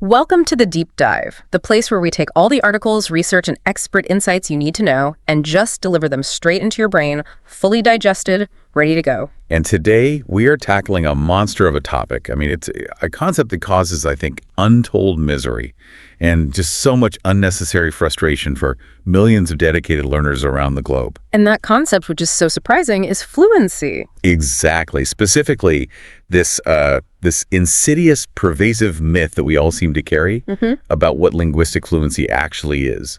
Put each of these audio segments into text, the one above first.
Welcome to the Deep Dive, the place where we take all the articles, research, and expert insights you need to know and just deliver them straight into your brain, fully digested, ready to go. And today, we are tackling a monster of a topic. I mean, it's a concept that causes, I think, untold misery and just so much unnecessary frustration for millions of dedicated learners around the globe. And that concept, which is so surprising, is fluency. Exactly. Specifically, this insidious, pervasive myth that we all seem to carry about what linguistic fluency actually is,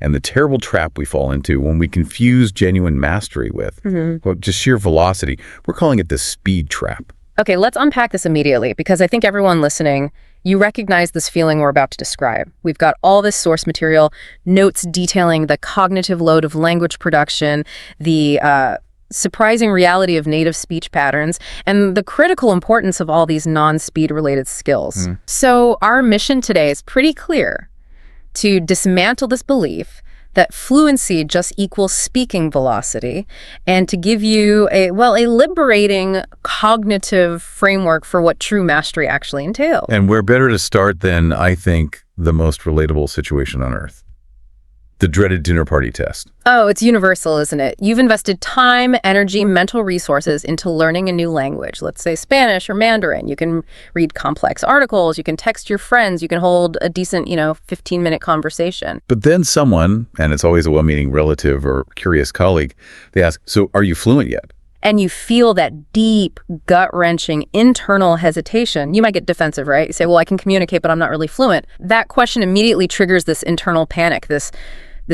and the terrible trap we fall into when we confuse genuine mastery with well, just sheer velocity. We're calling it the speed trap. Okay, let's unpack this immediately, because I think everyone listening, you recognize this feeling we're about to describe. We've got all this source material, notes detailing the cognitive load of language production, the surprising reality of native speech patterns, and the critical importance of all these non-speed related skills. So our mission today is pretty clear: to dismantle this belief that fluency just equals speaking velocity, and to give you a liberating cognitive framework for what true mastery actually entails. And where better to start than, I think, the most relatable situation on earth. The dreaded dinner party test. Oh, it's universal, isn't it? You've invested time, energy, mental resources into learning a new language, let's say Spanish or Mandarin. You can read complex articles, you can text your friends, you can hold a decent, 15-minute conversation. But then someone, and it's always a well-meaning relative or curious colleague, they ask, so are you fluent yet? And you feel that deep, gut-wrenching internal hesitation. You might get defensive, right? You say, well, I can communicate, but I'm not really fluent. That question immediately triggers this internal panic, this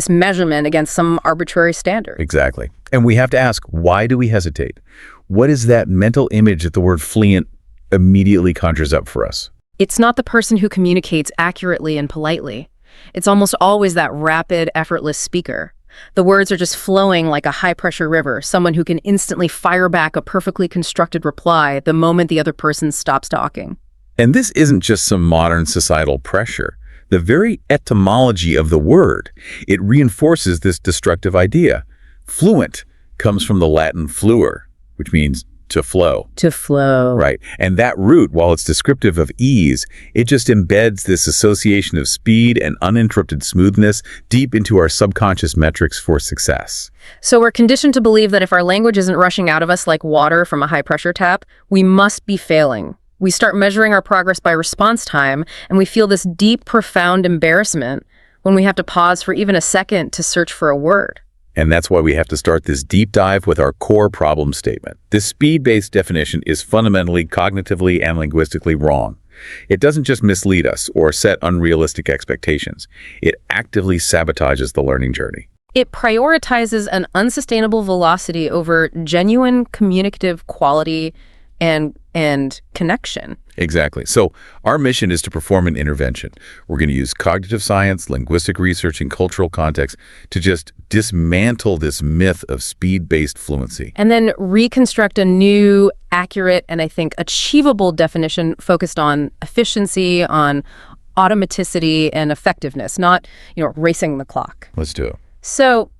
measurement against some arbitrary standard. Exactly. And we have to ask, why do we hesitate? What is that mental image that the word fluent immediately conjures up for us? It's not the person who communicates accurately and politely. It's almost always that rapid, effortless speaker. The words are just flowing like a high-pressure river, someone who can instantly fire back a perfectly constructed reply the moment the other person stops talking. And this isn't just some modern societal pressure. The very etymology of the word, it reinforces this destructive idea. Fluent comes from the Latin fluere, which means to flow. To flow. Right. And that root, while it's descriptive of ease, it just embeds this association of speed and uninterrupted smoothness deep into our subconscious metrics for success. So we're conditioned to believe that if our language isn't rushing out of us like water from a high-pressure tap, we must be failing. We start measuring our progress by response time, and we feel this deep, profound embarrassment when we have to pause for even a second to search for a word. And that's why we have to start this deep dive with our core problem statement. This speed-based definition is fundamentally, cognitively, and linguistically wrong. It doesn't just mislead us or set unrealistic expectations. It actively sabotages the learning journey. It prioritizes an unsustainable velocity over genuine communicative quality and connection. Exactly. So our mission is to perform an intervention. We're going to use cognitive science, linguistic research, and cultural context to just dismantle this myth of speed-based fluency. And then reconstruct a new, accurate, and I think achievable definition focused on efficiency, on automaticity, and effectiveness, not, racing the clock. Let's do it. So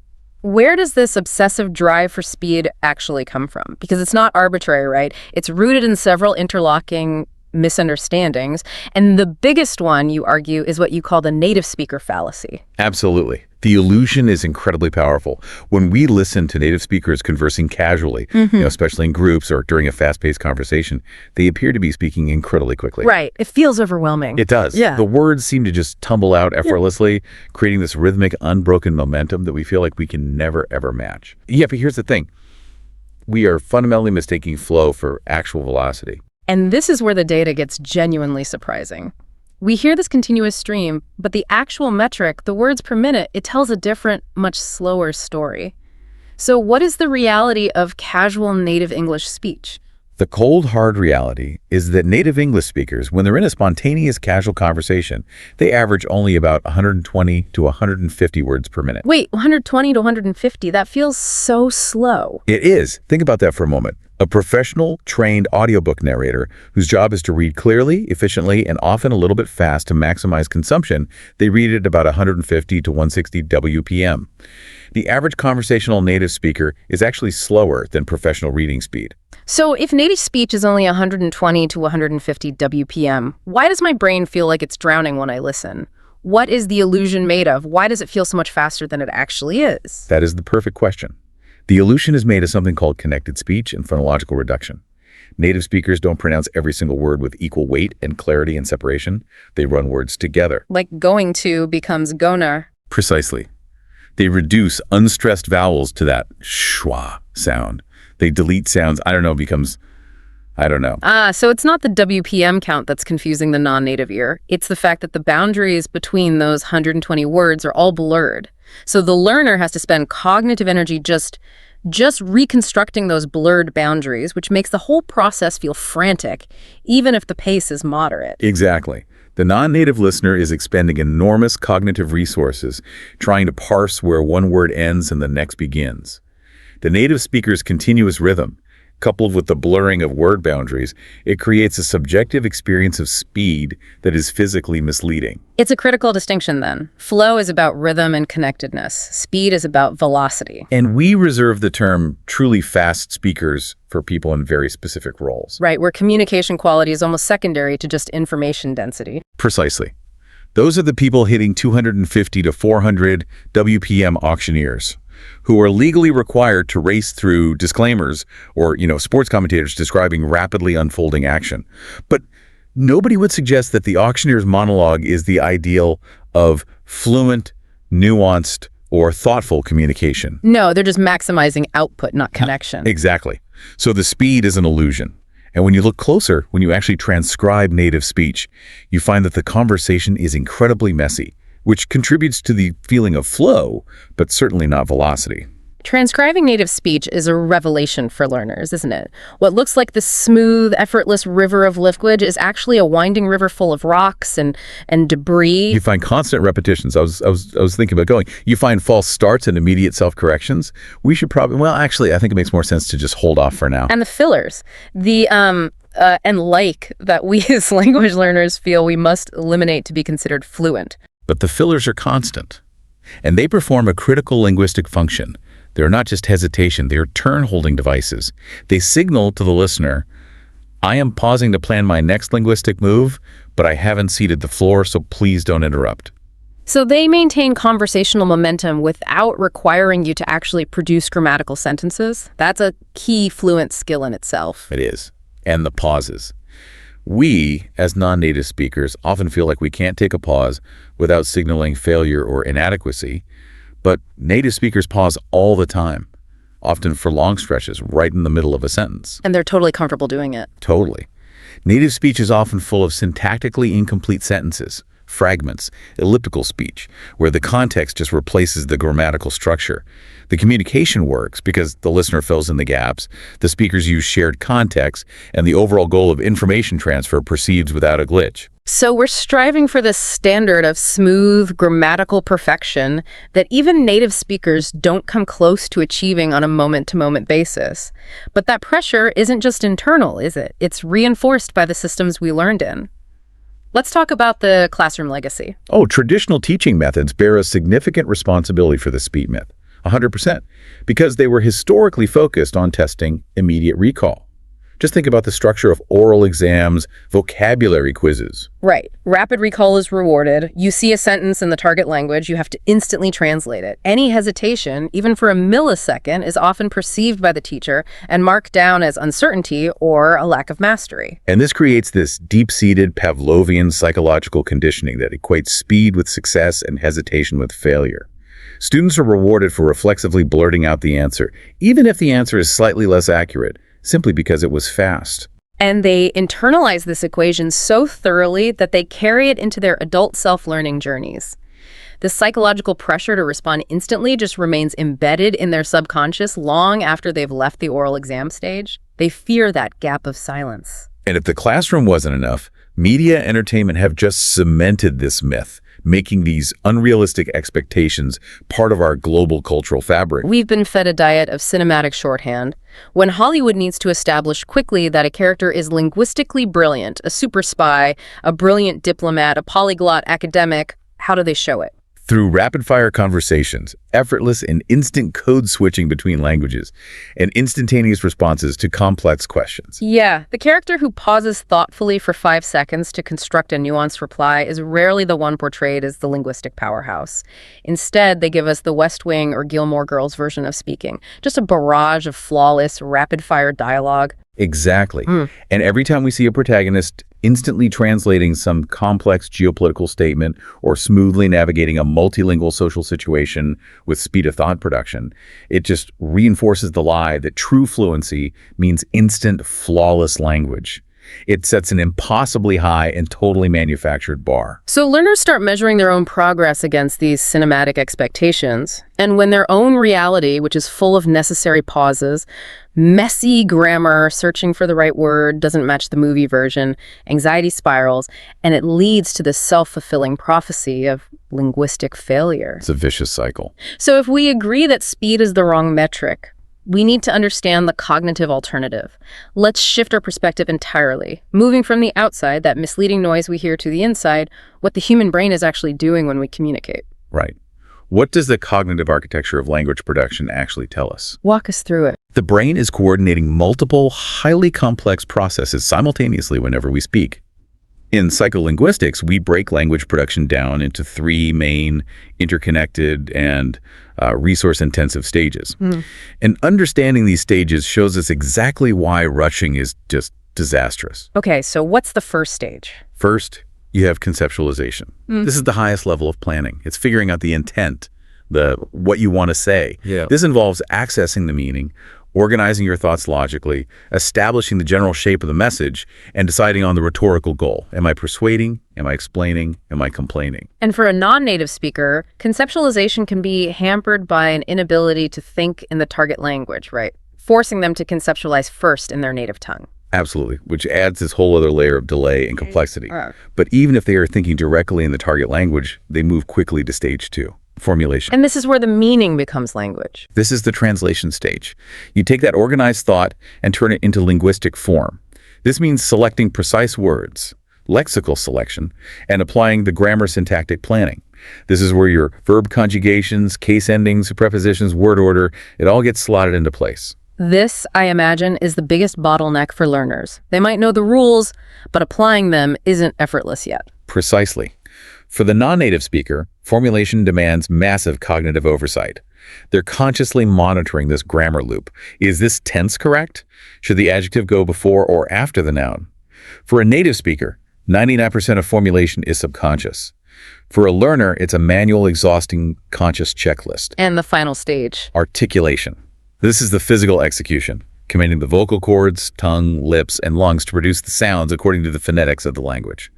where does this obsessive drive for speed actually come from? Because it's not arbitrary, right? It's rooted in several interlocking misunderstandings. And the biggest one, you argue, is what you call the native speaker fallacy. Absolutely. The illusion is incredibly powerful. When we listen to native speakers conversing casually, especially in groups or during a fast-paced conversation, they appear to be speaking incredibly quickly. Right. It feels overwhelming. It does. Yeah. The words seem to just tumble out effortlessly, creating this rhythmic, unbroken momentum that we feel like we can never, ever match. Yeah, but here's the thing. We are fundamentally mistaking flow for actual velocity. And this is where the data gets genuinely surprising. We hear this continuous stream, but the actual metric, the words per minute, it tells a different, much slower story. So what is the reality of casual native English speech? The cold, hard reality is that native English speakers, when they're in a spontaneous, casual conversation, they average only about 120 to 150 words per minute. Wait, 120 to 150? That feels so slow. It is. Think about that for a moment. A professional, trained audiobook narrator whose job is to read clearly, efficiently, and often a little bit fast to maximize consumption. They read at about 150 to 160 WPM. The average conversational native speaker is actually slower than professional reading speed. So if native speech is only 120 to 150 WPM, why does my brain feel like it's drowning when I listen? What is the illusion made of? Why does it feel so much faster than it actually is? That is the perfect question. The illusion is made of something called connected speech and phonological reduction. Native speakers don't pronounce every single word with equal weight and clarity and separation. They run words together. Like going to becomes gonna. Precisely. They reduce unstressed vowels to that schwa sound. They delete sounds, becomes, So it's not the WPM count that's confusing the non-native ear. It's the fact that the boundaries between those 120 words are all blurred. So the learner has to spend cognitive energy just reconstructing those blurred boundaries, which makes the whole process feel frantic, even if the pace is moderate. Exactly. The non-native listener is expending enormous cognitive resources trying to parse where one word ends and the next begins. The native speaker's continuous rhythm, coupled with the blurring of word boundaries, it creates a subjective experience of speed that is physically misleading. It's a critical distinction then. Flow is about rhythm and connectedness. Speed is about velocity. And we reserve the term truly fast speakers for people in very specific roles. Right, where communication quality is almost secondary to just information density. Precisely. Those are the people hitting 250 to 400 WPM auctioneers, who are legally required to race through disclaimers or, sports commentators describing rapidly unfolding action. But nobody would suggest that the auctioneer's monologue is the ideal of fluent, nuanced, or thoughtful communication. No, they're just maximizing output, not connection. Exactly. So the speed is an illusion. And when you look closer, when you actually transcribe native speech, you find that the conversation is incredibly messy, which contributes to the feeling of flow, but certainly not velocity. Transcribing native speech is a revelation for learners, isn't it? What looks like the smooth, effortless river of liquid is actually a winding river full of rocks and debris. You find constant repetitions. I was thinking about going. You find false starts and immediate self-corrections. We should probably, I think it makes more sense to just hold off for now. And the fillers. And that we as language learners feel we must eliminate to be considered fluent. But the fillers are constant, and they perform a critical linguistic function. They're not just hesitation, they're turn-holding devices. They signal to the listener, I am pausing to plan my next linguistic move, but I haven't ceded the floor, so please don't interrupt. So they maintain conversational momentum without requiring you to actually produce grammatical sentences. That's a key fluent skill in itself. It is. And the pauses. We, as non-native speakers, often feel like we can't take a pause without signaling failure or inadequacy, but native speakers pause all the time, often for long stretches, right in the middle of a sentence. And they're totally comfortable doing it. Totally. Native speech is often full of syntactically incomplete sentences, fragments, elliptical speech, where the context just replaces the grammatical structure. The communication works because the listener fills in the gaps, the speakers use shared context, and the overall goal of information transfer proceeds without a glitch. So we're striving for this standard of smooth grammatical perfection that even native speakers don't come close to achieving on a moment-to-moment basis. But that pressure isn't just internal, is it? It's reinforced by the systems we learned in. Let's talk about the classroom legacy. Traditional teaching methods bear a significant responsibility for the speed myth, 100%, because they were historically focused on testing immediate recall. Just think about the structure of oral exams, vocabulary quizzes. Right. Rapid recall is rewarded. You see a sentence in the target language, you have to instantly translate it. Any hesitation, even for a millisecond, is often perceived by the teacher and marked down as uncertainty or a lack of mastery. And this creates this deep-seated Pavlovian psychological conditioning that equates speed with success and hesitation with failure. Students are rewarded for reflexively blurting out the answer, even if the answer is slightly less accurate, simply because it was fast. And they internalize this equation so thoroughly that they carry it into their adult self-learning journeys. The psychological pressure to respond instantly just remains embedded in their subconscious long after they've left the oral exam stage. They fear that gap of silence. And if the classroom wasn't enough, media and entertainment have just cemented this myth, making these unrealistic expectations part of our global cultural fabric. We've been fed a diet of cinematic shorthand. When Hollywood needs to establish quickly that a character is linguistically brilliant, a super spy, a brilliant diplomat, a polyglot academic, how do they show it? Through rapid-fire conversations, effortless and instant code switching between languages, and instantaneous responses to complex questions. Yeah, the character who pauses thoughtfully for 5 seconds to construct a nuanced reply is rarely the one portrayed as the linguistic powerhouse. Instead, they give us the West Wing or Gilmore Girls version of speaking, just a barrage of flawless, rapid-fire dialogue. Exactly. And every time we see a protagonist instantly translating some complex geopolitical statement or smoothly navigating a multilingual social situation with speed of thought production, it just reinforces the lie that true fluency means instant, flawless language. It sets an impossibly high and totally manufactured bar. So learners start measuring their own progress against these cinematic expectations, and when their own reality, which is full of necessary pauses, messy grammar, searching for the right word, doesn't match the movie version, anxiety spirals, and it leads to this self-fulfilling prophecy of linguistic failure. It's a vicious cycle. So if we agree that speed is the wrong metric, we need to understand the cognitive alternative. Let's shift our perspective entirely, moving from the outside, that misleading noise we hear, to the inside, what the human brain is actually doing when we communicate. Right. What does the cognitive architecture of language production actually tell us? Walk us through it. The brain is coordinating multiple, highly complex processes simultaneously whenever we speak. In psycholinguistics, we break language production down into 3 main, interconnected, and resource-intensive stages. And understanding these stages shows us exactly why rushing is just disastrous. Okay, so what's the first stage? First, you have conceptualization. This is the highest level of planning. It's figuring out the intent, what you want to say. Yeah. This involves accessing the meaning, organizing your thoughts logically, establishing the general shape of the message, and deciding on the rhetorical goal. Am I persuading? Am I explaining? Am I complaining? And for a non-native speaker, conceptualization can be hampered by an inability to think in the target language, right? Forcing them to conceptualize first in their native tongue. Absolutely, which adds this whole other layer of delay and complexity. But even if they are thinking directly in the target language, they move quickly to stage 2, formulation. And this is where the meaning becomes language. This is the translation stage. You take that organized thought and turn it into linguistic form. This means selecting precise words, lexical selection, and applying the grammar syntactic planning. This is where your verb conjugations, case endings, prepositions, word order, it all gets slotted into place. This, I imagine, is the biggest bottleneck for learners. They might know the rules, but applying them isn't effortless yet. Precisely. For the non-native speaker, formulation demands massive cognitive oversight. They're consciously monitoring this grammar loop. Is this tense correct? Should the adjective go before or after the noun? For a native speaker, 99% of formulation is subconscious. For a learner, it's a manual, exhausting, conscious checklist. And the final stage. Articulation. This is the physical execution, commanding the vocal cords, tongue, lips, and lungs to produce the sounds according to the phonetics of the language.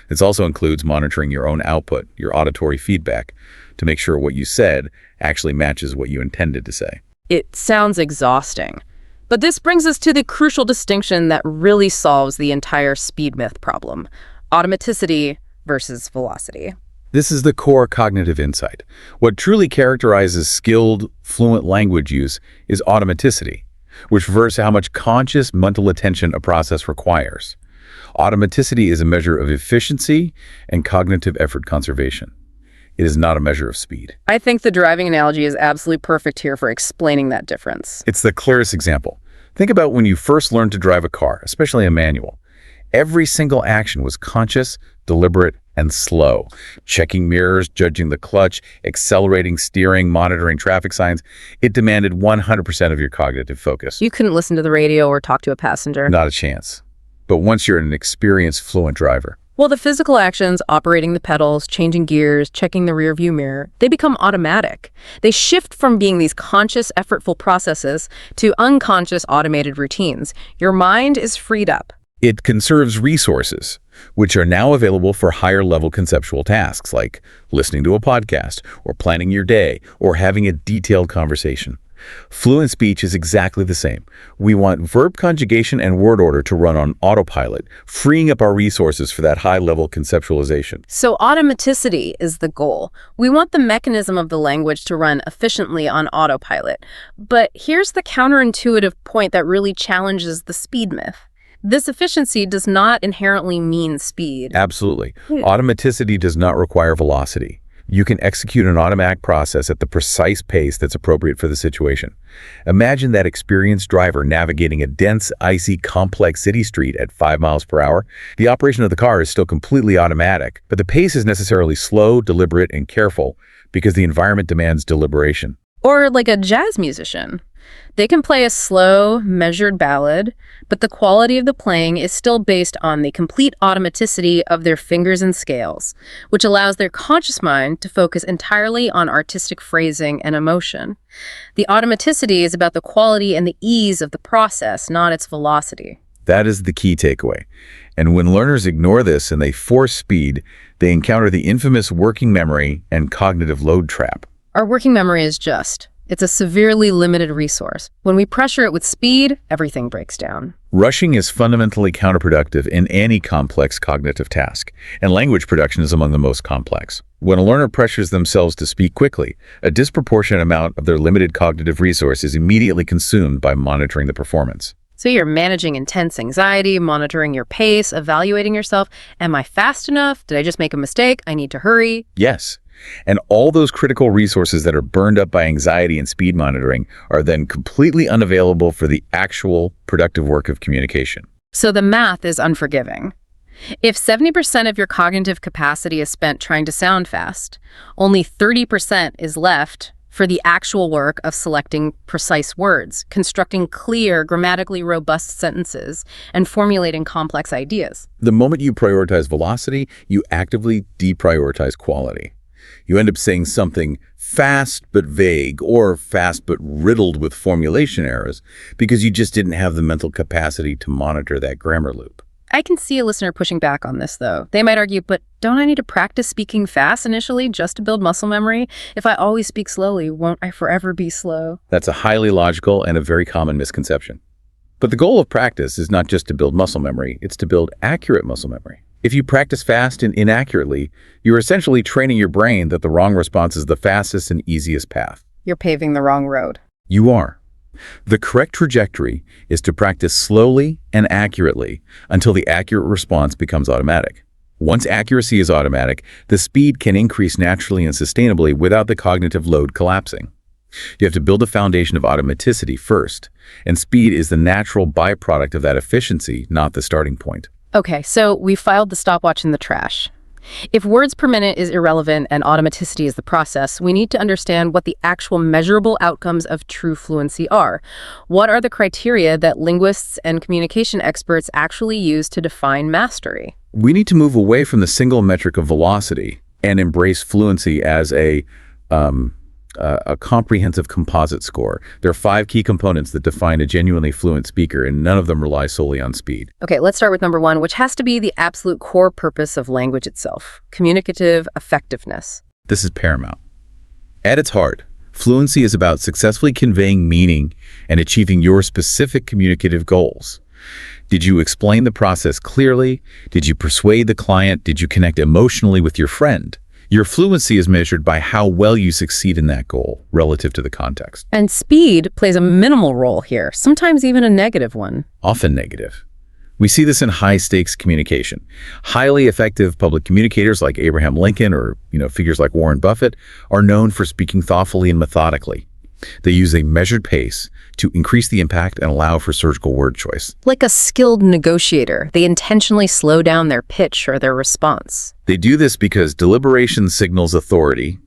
This also includes monitoring your own output, your auditory feedback, to make sure what you said actually matches what you intended to say. It sounds exhausting. But this brings us to the crucial distinction that really solves the entire speed myth problem: automaticity versus velocity. This is the core cognitive insight. What truly characterizes skilled, fluent language use is automaticity, which refers to how much conscious mental attention a process requires. Automaticity is a measure of efficiency and cognitive effort conservation. It is not a measure of speed. I think the driving analogy is absolutely perfect here for explaining that difference. It's the clearest example. Think about when you first learned to drive a car, especially a manual. Every single action was conscious, deliberate, and slow. Checking mirrors, judging the clutch, accelerating, steering, monitoring traffic signs. It demanded 100% of your cognitive focus. You couldn't listen to the radio or talk to a passenger. Not a chance. But once you're an experienced, fluent driver, Well, the physical actions, operating the pedals, changing gears, checking the rearview mirror, they become automatic. They shift from being these conscious, effortful processes to unconscious, automated routines. Your mind is freed up. it conserves resources, which are now available for higher-level conceptual tasks like listening to a podcast or planning your day or having a detailed conversation. Fluent speech is exactly the same. We want verb conjugation and word order to run on autopilot, freeing up our resources for that high-level conceptualization. So automaticity is the goal. We want the mechanism of the language to run efficiently on autopilot. But here's the counterintuitive point that really challenges the speed myth. This efficiency does not inherently mean speed. Absolutely. Automaticity does not require velocity. You can execute an automatic process at the precise pace that's appropriate for the situation. Imagine that experienced driver navigating a dense, icy, complex city street at 5 miles per hour. The operation of the car is still completely automatic, but the pace is necessarily slow, deliberate, and careful because the environment demands deliberation. Or like a jazz musician. They can play a slow, measured ballad, but the quality of the playing is still based on the complete automaticity of their fingers and scales, which allows their conscious mind to focus entirely on artistic phrasing and emotion. The automaticity is about the quality and the ease of the process, not its velocity. That is the key takeaway. And when learners ignore this and they force speed, they encounter the infamous working memory and cognitive load trap. Our working memory is it's a severely limited resource. When we pressure it with speed, everything breaks down. Rushing is fundamentally counterproductive in any complex cognitive task, and language production is among the most complex. When a learner pressures themselves to speak quickly, a disproportionate amount of their limited cognitive resource is immediately consumed by monitoring the performance. So you're managing intense anxiety, monitoring your pace, evaluating yourself. Am I fast enough? Did I just make a mistake? I need to hurry. Yes. And all those critical resources that are burned up by anxiety and speed monitoring are then completely unavailable for the actual productive work of communication. So the math is unforgiving. If 70% of your cognitive capacity is spent trying to sound fast, only 30% is left for the actual work of selecting precise words, constructing clear, grammatically robust sentences, and formulating complex ideas. The moment you prioritize velocity, you actively deprioritize quality. You end up saying something fast but vague or fast but riddled with formulation errors because you just didn't have the mental capacity to monitor that grammar loop. I can see a listener pushing back on this, though. They might argue, but don't I need to practice speaking fast initially just to build muscle memory? If I always speak slowly, won't I forever be slow? That's a highly logical and a very common misconception. But the goal of practice is not just to build muscle memory, it's to build accurate muscle memory. If you practice fast and inaccurately, you're essentially training your brain that the wrong response is the fastest and easiest path. You're paving the wrong road. You are. The correct trajectory is to practice slowly and accurately until the accurate response becomes automatic. Once accuracy is automatic, the speed can increase naturally and sustainably without the cognitive load collapsing. You have to build a foundation of automaticity first, and speed is the natural byproduct of that efficiency, not the starting point. Okay, so we filed the stopwatch in the trash. If words per minute is irrelevant and automaticity is the process, we need to understand what the actual measurable outcomes of true fluency are. What are the criteria that linguists and communication experts actually use to define mastery? We need to move away from the single metric of velocity and embrace fluency as a comprehensive composite score. There are 5 key components that define a genuinely fluent speaker, and none of them rely solely on speed. Okay, let's start with number 1, which has to be the absolute core purpose of language itself: communicative effectiveness. This is paramount. At its heart, fluency is about successfully conveying meaning and achieving your specific communicative goals. Did you explain the process clearly? Did you persuade the client? Did you connect emotionally with your friend? Your fluency is measured by how well you succeed in that goal relative to the context. And speed plays a minimal role here, sometimes even a negative one. Often negative. We see this in high-stakes communication. Highly effective public communicators like Abraham Lincoln or figures like Warren Buffett are known for speaking thoughtfully and methodically. They use a measured pace to increase the impact and allow for surgical word choice. Like a skilled negotiator, they intentionally slow down their pitch or their response. They do this because deliberation signals authority,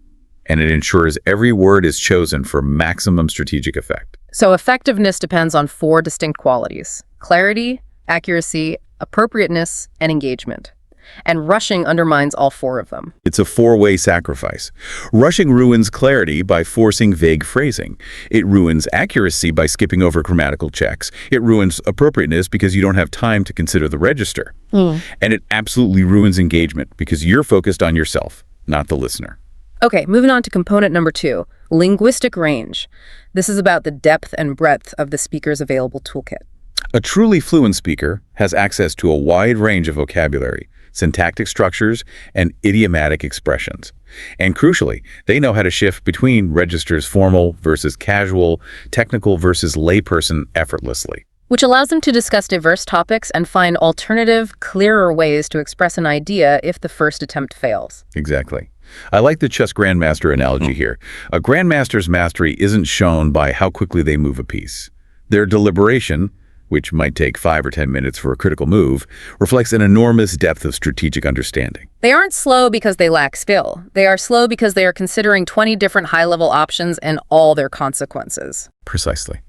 and it ensures every word is chosen for maximum strategic effect. So effectiveness depends on 4 distinct qualities: clarity, accuracy, appropriateness, and engagement. And rushing undermines all 4 of them. It's a 4-way sacrifice. Rushing ruins clarity by forcing vague phrasing. It ruins accuracy by skipping over grammatical checks. It ruins appropriateness because you don't have time to consider the register. And it absolutely ruins engagement because you're focused on yourself, not the listener. Okay, moving on to component number 2, Linguistic range. This is about the depth and breadth of the speaker's available toolkit. A truly fluent speaker has access to a wide range of vocabulary, syntactic structures, and idiomatic expressions. And crucially, they know how to shift between registers formal versus casual, technical versus layperson effortlessly. Which allows them to discuss diverse topics and find alternative, clearer ways to express an idea if the first attempt fails. Exactly. I like the chess grandmaster analogy here. A grandmaster's mastery isn't shown by how quickly they move a piece. Their deliberation, which might take 5 or 10 minutes for a critical move, reflects an enormous depth of strategic understanding. They aren't slow because they lack skill. They are slow because they are considering 20 different high-level options and all their consequences. Precisely.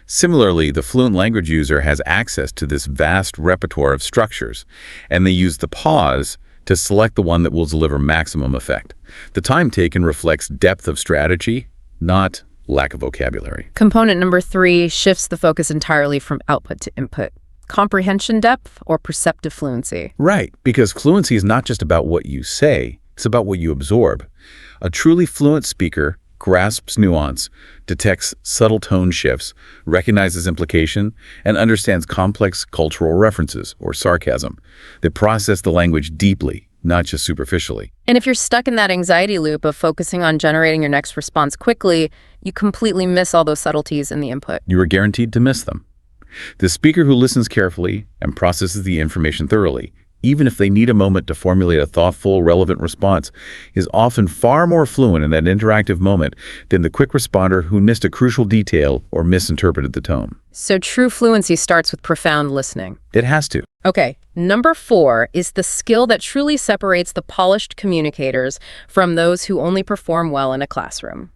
Similarly, the fluent language user has access to this vast repertoire of structures, and they use the pause to select the one that will deliver maximum effect. The time taken reflects depth of strategy, not lack of vocabulary. Component number 3 shifts the focus entirely from output to input. Comprehension depth or perceptive fluency. Right, because fluency is not just about what you say, it's about what you absorb. A truly fluent speaker grasps nuance, detects subtle tone shifts, recognizes implication, and understands complex cultural references or sarcasm. They process the language deeply, not just superficially. And if you're stuck in that anxiety loop of focusing on generating your next response quickly, you completely miss all those subtleties in the input. You are guaranteed to miss them. The speaker who listens carefully and processes the information thoroughly, even if they need a moment to formulate a thoughtful, relevant response, is often far more fluent in that interactive moment than the quick responder who missed a crucial detail or misinterpreted the tone. So true fluency starts with profound listening. It has to. Okay, number 4 is the skill that truly separates the polished communicators from those who only perform well in a classroom.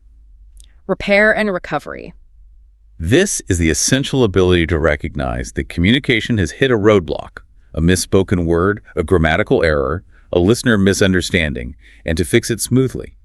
Repair and recovery. This is the essential ability to recognize that communication has hit a roadblock, a misspoken word, a grammatical error, a listener misunderstanding, and to fix it smoothly.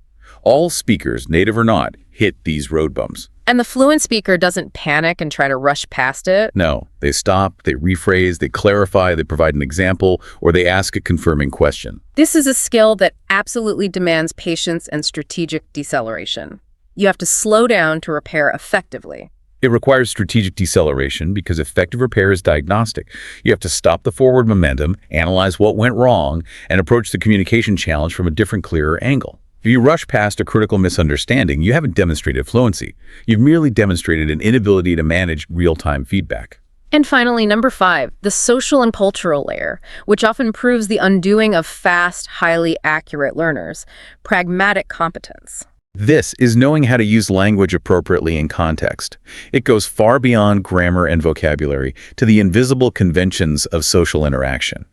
All speakers, native or not, hit these road bumps. And the fluent speaker doesn't panic and try to rush past it. No, they stop, they rephrase, they clarify, they provide an example, or they ask a confirming question. This is a skill that absolutely demands patience and strategic deceleration. You have to slow down to repair effectively. It requires strategic deceleration because effective repair is diagnostic. You have to stop the forward momentum, analyze what went wrong, and approach the communication challenge from a different, clearer angle. If you rush past a critical misunderstanding, you haven't demonstrated fluency. You've merely demonstrated an inability to manage real-time feedback. And finally, number 5, the social and cultural layer, which often proves the undoing of fast, highly accurate learners. Pragmatic competence. This is knowing how to use language appropriately in context. It goes far beyond grammar and vocabulary to the invisible conventions of social interaction.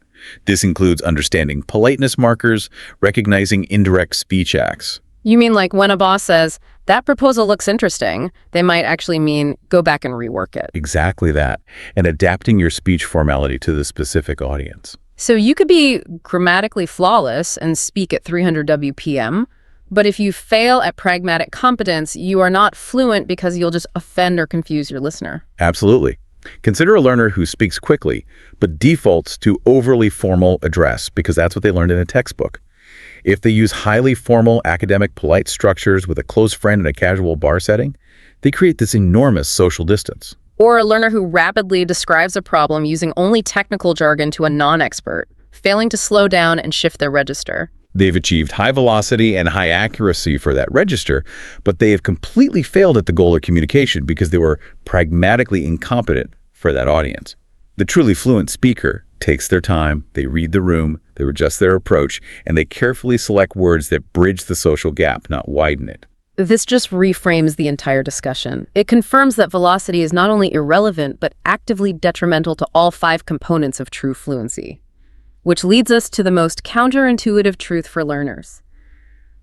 This includes understanding politeness markers, recognizing indirect speech acts. You mean like when a boss says, "That proposal looks interesting," they might actually mean, "Go back and rework it." Exactly that, and adapting your speech formality to the specific audience. So you could be grammatically flawless and speak at 300 WPM, but if you fail at pragmatic competence, you are not fluent because you'll just offend or confuse your listener. Absolutely. Consider a learner who speaks quickly, but defaults to overly formal address because that's what they learned in a textbook. If they use highly formal, academic, polite structures with a close friend in a casual bar setting, they create this enormous social distance. Or a learner who rapidly describes a problem using only technical jargon to a non-expert, failing to slow down and shift their register. They've achieved high velocity and high accuracy for that register, but they have completely failed at the goal of communication because they were pragmatically incompetent for that audience. The truly fluent speaker takes their time, they read the room, they adjust their approach, and they carefully select words that bridge the social gap, not widen it. This just reframes the entire discussion. It confirms that velocity is not only irrelevant, but actively detrimental to all 5 components of true fluency. Which leads us to the most counterintuitive truth for learners.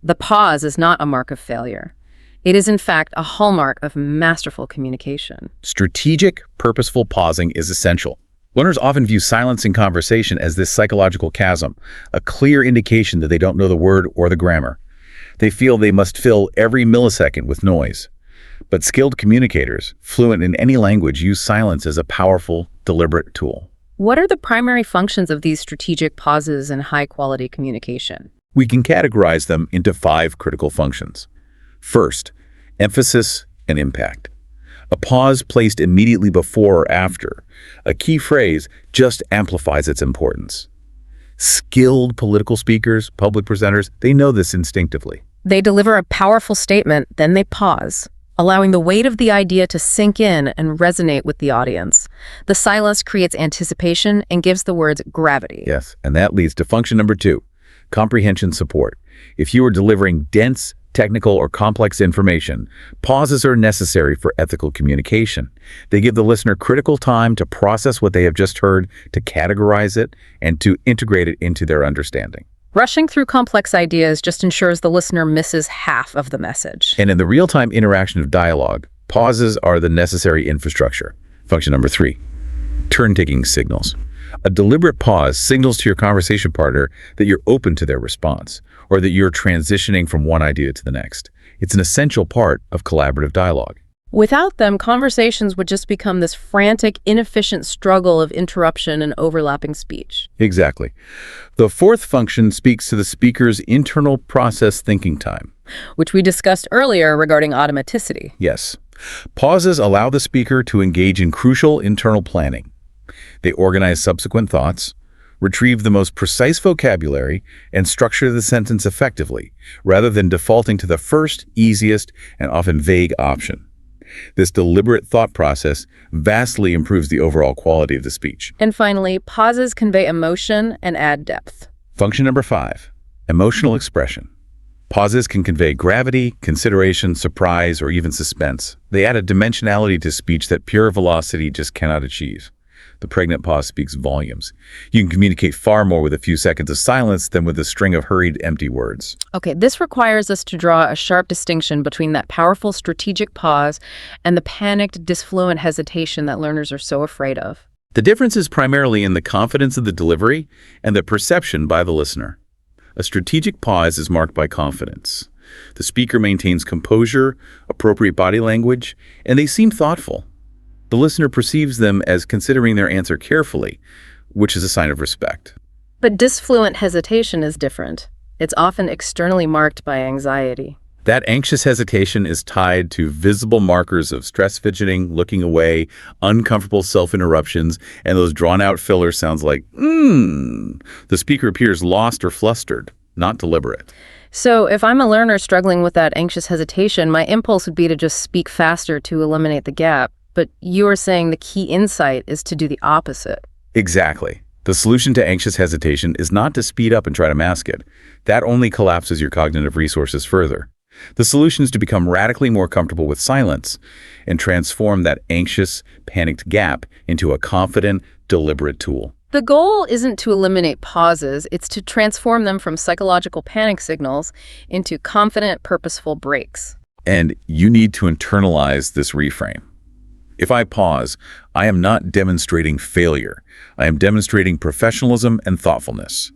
The pause is not a mark of failure. It is, in fact, a hallmark of masterful communication. Strategic, purposeful pausing is essential. Learners often view silence in conversation as this psychological chasm, a clear indication that they don't know the word or the grammar. They feel they must fill every millisecond with noise. But skilled communicators, fluent in any language, use silence as a powerful, deliberate tool. What are the primary functions of these strategic pauses in high-quality communication? We can categorize them into 5 critical functions. First, Emphasis and impact. A pause placed immediately before or after a key phrase just amplifies its importance. Skilled political speakers, public presenters, they know this instinctively. They deliver a powerful statement, then they pause, allowing the weight of the idea to sink in and resonate with the audience. The silence creates anticipation and gives the words gravity. Yes, and that leads to function number 2, comprehension support. If you are delivering dense, technical, or complex information, pauses are necessary for ethical communication. They give the listener critical time to process what they have just heard, to categorize it, and to integrate it into their understanding. Rushing through complex ideas just ensures the listener misses half of the message. And in the real-time interaction of dialogue, pauses are the necessary infrastructure. Function number 3, turn-taking signals. A deliberate pause signals to your conversation partner that you're open to their response, or that you're transitioning from one idea to the next. It's an essential part of collaborative dialogue. Without them, conversations would just become this frantic, inefficient struggle of interruption and overlapping speech. Exactly. The fourth function speaks to the speaker's internal process thinking time. Which we discussed earlier regarding automaticity. Yes. Pauses allow the speaker to engage in crucial internal planning. They organize subsequent thoughts, retrieve the most precise vocabulary, and structure the sentence effectively, rather than defaulting to the first, easiest, and often vague option. This deliberate thought process vastly improves the overall quality of the speech. And finally, pauses convey emotion and add depth. Function number 5, emotional expression. Pauses can convey gravity, consideration, surprise, or even suspense. They add a dimensionality to speech that pure velocity just cannot achieve. The pregnant pause speaks volumes. You can communicate far more with a few seconds of silence than with a string of hurried, empty words. Okay, this requires us to draw a sharp distinction between that powerful strategic pause and the panicked, disfluent hesitation that learners are so afraid of. The difference is primarily in the confidence of the delivery and the perception by the listener. A strategic pause is marked by confidence. The speaker maintains composure, appropriate body language, and they seem thoughtful. The listener perceives them as considering their answer carefully, which is a sign of respect. But disfluent hesitation is different. It's often externally marked by anxiety. That anxious hesitation is tied to visible markers of stress fidgeting, looking away, uncomfortable self-interruptions, and those drawn-out filler sounds like, The speaker appears lost or flustered, not deliberate. So if I'm a learner struggling with that anxious hesitation, my impulse would be to just speak faster to eliminate the gap. But you're saying the key insight is to do the opposite. Exactly. The solution to anxious hesitation is not to speed up and try to mask it. That only collapses your cognitive resources further. The solution is to become radically more comfortable with silence and transform that anxious, panicked gap into a confident, deliberate tool. The goal isn't to eliminate pauses, it's to transform them from psychological panic signals into confident, purposeful breaks. And you need to internalize this reframe. If I pause, I am not demonstrating failure. I am demonstrating professionalism and thoughtfulness.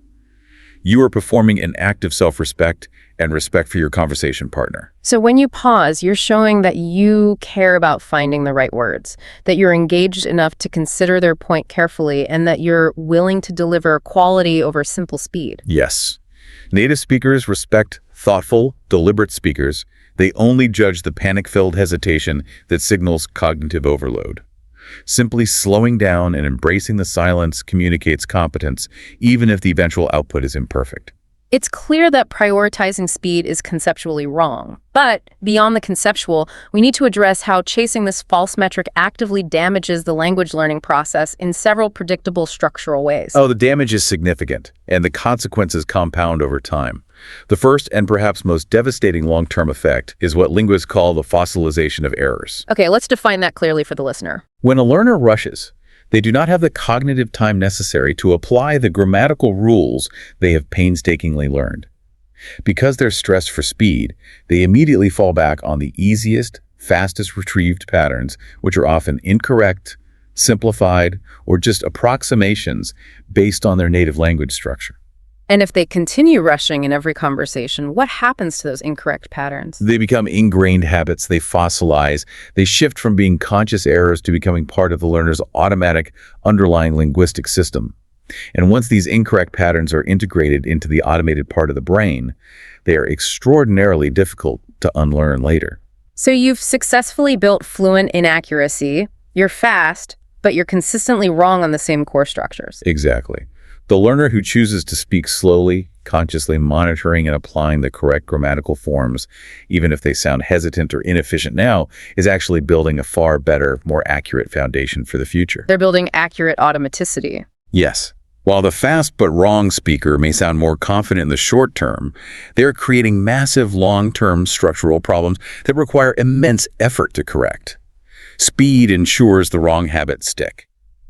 You are performing an act of self-respect and respect for your conversation partner. So when you pause, you're showing that you care about finding the right words, that you're engaged enough to consider their point carefully, and that you're willing to deliver quality over simple speed. Yes. Native speakers respect thoughtful, deliberate speakers. They only judge the panic-filled hesitation that signals cognitive overload. Simply slowing down and embracing the silence communicates competence, even if the eventual output is imperfect. It's clear that prioritizing speed is conceptually wrong. But beyond the conceptual, we need to address how chasing this false metric actively damages the language learning process in several predictable structural ways. Oh, the damage is significant, and the consequences compound over time. The first and perhaps most devastating long-term effect is what linguists call the fossilization of errors. Okay, let's define that clearly for the listener. When a learner rushes, they do not have the cognitive time necessary to apply the grammatical rules they have painstakingly learned. Because they're stressed for speed, they immediately fall back on the easiest, fastest retrieved patterns, which are often incorrect, simplified, or just approximations based on their native language structure. And if they continue rushing in every conversation, what happens to those incorrect patterns? They become ingrained habits, they fossilize, they shift from being conscious errors to becoming part of the learner's automatic underlying linguistic system. And once these incorrect patterns are integrated into the automated part of the brain, they are extraordinarily difficult to unlearn later. So you've successfully built Fluent inaccuracy. You're fast, but you're consistently wrong on the same core structures. Exactly. The learner who chooses to speak slowly, consciously monitoring and applying the correct grammatical forms, even if they sound hesitant or inefficient now, is actually building a far better, more accurate foundation for the future. They're building accurate automaticity. Yes. While the fast but wrong speaker may sound more confident in the short term, they're creating massive long-term structural problems that require immense effort to correct. Speed ensures the wrong habits stick.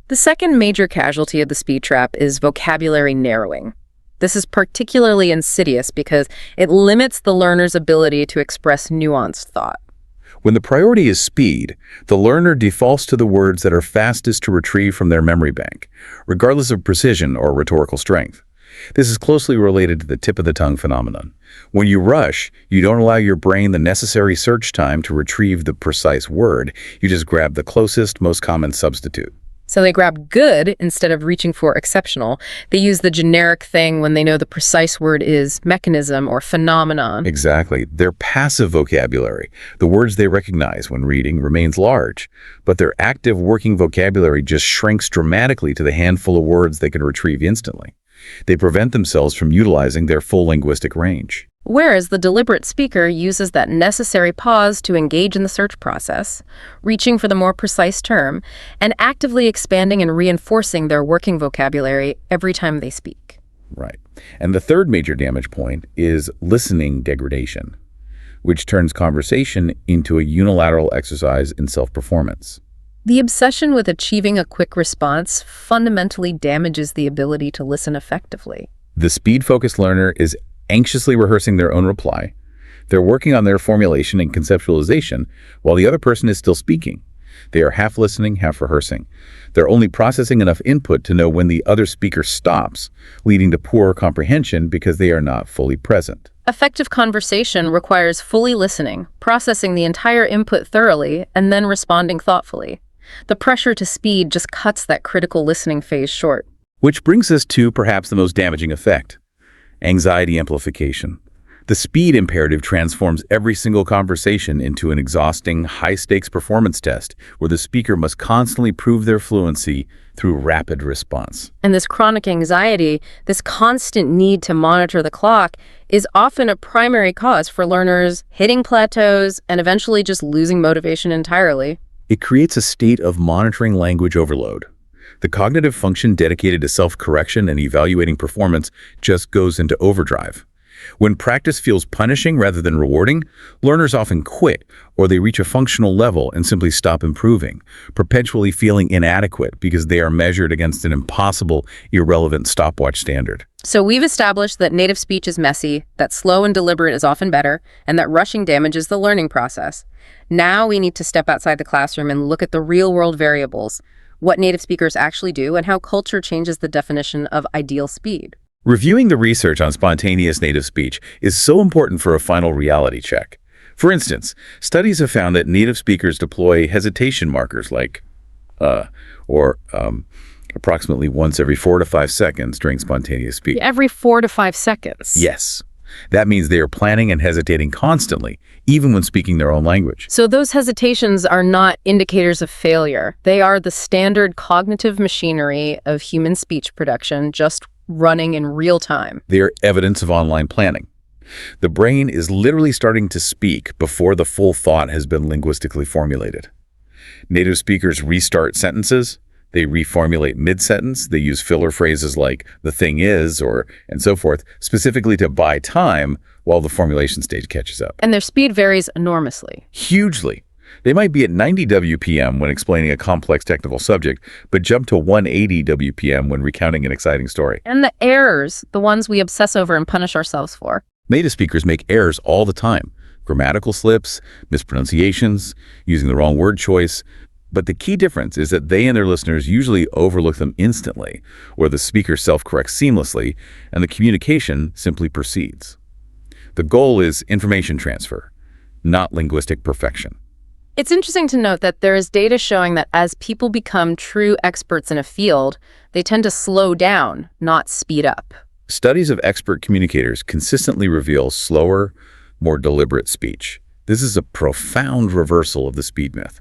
The second major casualty of the speed trap is vocabulary narrowing. This is particularly insidious because it limits the learner's ability to express nuanced thought. When the priority is speed, the learner defaults to the words that are fastest to retrieve from their memory bank, regardless of precision or rhetorical strength. This is closely related to the tip-of-the-tongue phenomenon. When you rush, you don't allow your brain the necessary search time to retrieve the precise word. You just grab the closest, most common substitute. So they grab good instead of reaching for exceptional. They use the generic thing when they know the precise word is mechanism or phenomenon. Exactly. Their passive vocabulary, the words they recognize when reading, remains large, but their active working vocabulary just shrinks dramatically to the handful of words they can retrieve instantly. They prevent themselves from utilizing their full linguistic range. Whereas the deliberate speaker uses that necessary pause to engage in the search process, reaching for the more precise term, and actively expanding and reinforcing their working vocabulary every time they speak. Right. And the third major damage point is listening degradation, which turns conversation into a unilateral exercise in self-performance. The obsession with achieving a quick response fundamentally damages the ability to listen effectively. The speed-focused learner is anxiously rehearsing their own reply. They're working on their formulation and conceptualization while the other person is still speaking. They are half listening, half rehearsing. They're only processing enough input to know when the other speaker stops, leading to poor comprehension because they are not fully present. Effective conversation requires fully listening, processing the entire input thoroughly, and then responding thoughtfully. The pressure to speed just cuts that critical listening phase short. Which brings us to perhaps the most damaging effect: anxiety amplification. The speed imperative transforms every single conversation into an exhausting, high-stakes performance test where the speaker must constantly prove their fluency through rapid response. And this chronic anxiety, this constant need to monitor the clock, is often a primary cause for learners hitting plateaus and eventually just losing motivation entirely. It creates a state of monitoring language overload. The cognitive function dedicated to self-correction and evaluating performance just goes into overdrive. When practice feels punishing rather than rewarding, learners often quit, or they reach a functional level and simply stop improving, perpetually feeling inadequate because they are measured against an impossible, irrelevant stopwatch standard. So we've established that native speech is messy, that slow and deliberate is often better, and that rushing damages the learning process. Now we need to step outside the classroom and look at the real-world variables, what native speakers actually do, and how culture changes the definition of ideal speed. Reviewing the research on spontaneous native speech is so important for a final reality check. For instance, studies have found that native speakers deploy hesitation markers like approximately once every 4 to 5 seconds during spontaneous speech. Every 4 to 5 seconds. Yes. That means they are planning and hesitating constantly, even when speaking their own language. So those hesitations are not indicators of failure. They are the standard cognitive machinery of human speech production, just running in real time. They are evidence of online planning. The brain is literally starting to speak before the full thought has been linguistically formulated. Native speakers restart sentences. They reformulate mid-sentence. They use filler phrases like "the thing is" or and so forth, specifically to buy time while the formulation stage catches up. And their speed varies enormously. Hugely. They might be at 90 WPM when explaining a complex technical subject, but jump to 180 WPM when recounting an exciting story. And the errors, the ones we obsess over and punish ourselves for. Native speakers make errors all the time. Grammatical slips, mispronunciations, using the wrong word choice. But the key difference is that they and their listeners usually overlook them instantly, or the speaker self-corrects seamlessly, and the communication simply proceeds. The goal is information transfer, not linguistic perfection. It's interesting to note that there is data showing that as people become true experts in a field, they tend to slow down, not speed up. Studies of expert communicators consistently reveal slower, more deliberate speech, This is a profound reversal of the speed myth.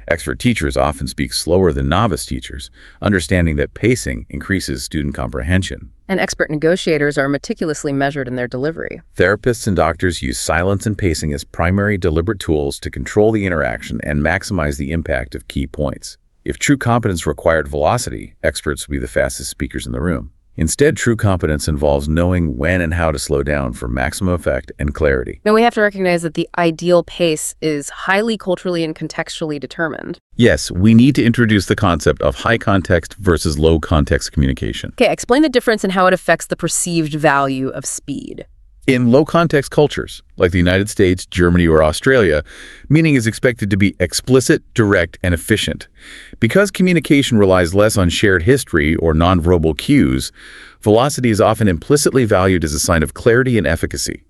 Expert teachers often speak slower than novice teachers, understanding that pacing increases student comprehension. And expert negotiators are meticulously measured in their delivery. Therapists and doctors use silence and pacing as primary deliberate tools to control the interaction and maximize the impact of key points. If true competence required velocity, experts would be the fastest speakers in the room. Instead, true competence involves knowing when and how to slow down for maximum effect and clarity. Now, we have to recognize that the ideal pace is highly culturally and contextually determined. Yes, we need to introduce the concept of high context versus low context communication. Okay, explain the difference and how it affects the perceived value of speed. In low-context cultures, like the United States, Germany, or Australia, meaning is expected to be explicit, direct, and efficient. Because communication relies less on shared history or nonverbal cues, velocity is often implicitly valued as a sign of clarity and efficacy.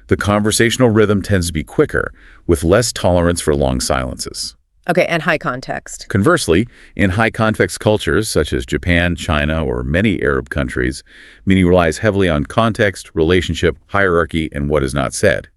The conversational rhythm tends to be quicker, with less tolerance for long silences. Okay, and high context. Conversely, in high-context cultures such as Japan, China, or many Arab countries, meaning relies heavily on context, relationship, hierarchy, and what is not said.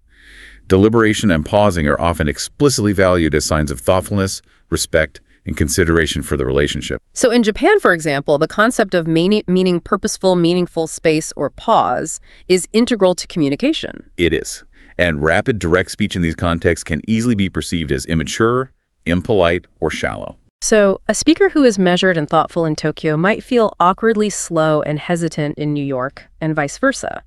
Deliberation and pausing are often explicitly valued as signs of thoughtfulness, respect, and consideration for the relationship. So in Japan, for example, the concept of meaning purposeful, meaningful space or pause is integral to communication. It is. And rapid, direct speech in these contexts can easily be perceived as immature, impolite, or shallow. So a speaker who is measured and thoughtful in Tokyo might feel awkwardly slow and hesitant in New York, and vice versa.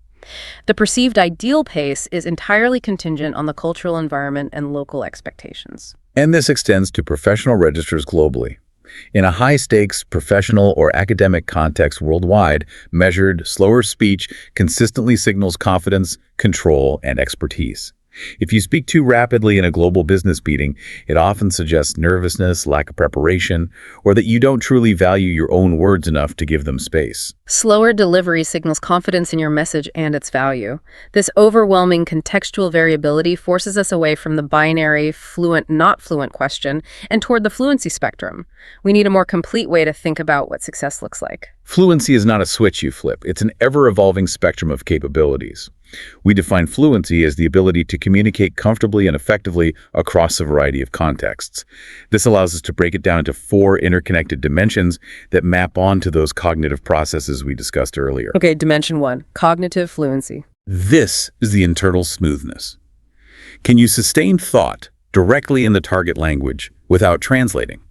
The perceived ideal pace is entirely contingent on the cultural environment and local expectations. And this extends to professional registers globally. In a high-stakes professional or academic context worldwide, measured, slower speech consistently signals confidence, control, and expertise. If you speak too rapidly in a global business meeting, it often suggests nervousness, lack of preparation, or that you don't truly value your own words enough to give them space. Slower delivery signals confidence in your message and its value. This overwhelming contextual variability forces us away from the binary fluent, not fluent question and toward the fluency spectrum. We need a more complete way to think about what success looks like. Fluency is not a switch you flip. It's an ever-evolving spectrum of capabilities. We define fluency as the ability to communicate comfortably and effectively across a variety of contexts. This allows us to break it down into 4 interconnected dimensions that map onto those cognitive processes we discussed earlier. Okay, dimension 1, cognitive fluency. This is the internal smoothness. Can you sustain thought directly in the target language without translating?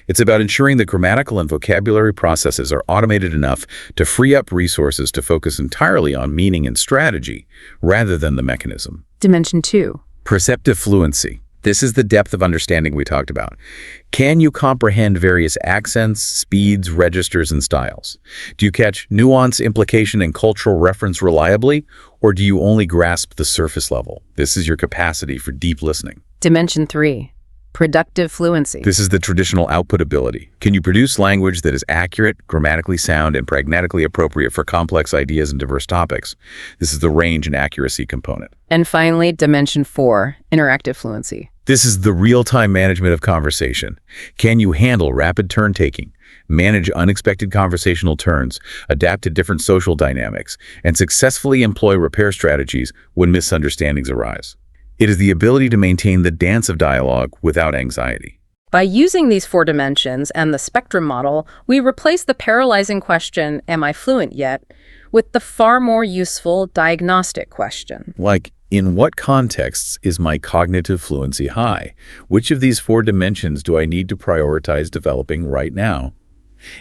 It's about ensuring that grammatical and vocabulary processes are automated enough to free up resources to focus entirely on meaning and strategy, rather than the mechanism. Dimension 2. Perceptive fluency. This is the depth of understanding we talked about. Can you comprehend various accents, speeds, registers, and styles? Do you catch nuance, implication, and cultural reference reliably, or do you only grasp the surface level? This is your capacity for deep listening. Dimension 3. Productive fluency. This is the traditional output ability. Can you produce language that is accurate, grammatically sound, and pragmatically appropriate for complex ideas and diverse topics? This is the range and accuracy component. And finally, dimension 4, interactive fluency. This is the real-time management of conversation. Can you handle rapid turn-taking, manage unexpected conversational turns, adapt to different social dynamics, and successfully employ repair strategies when misunderstandings arise? It is the ability to maintain the dance of dialogue without anxiety. By using these 4 dimensions and the spectrum model, we replace the paralyzing question, am I fluent yet, with the far more useful diagnostic question. Like, in what contexts is my cognitive fluency high? Which of these 4 dimensions do I need to prioritize developing right now?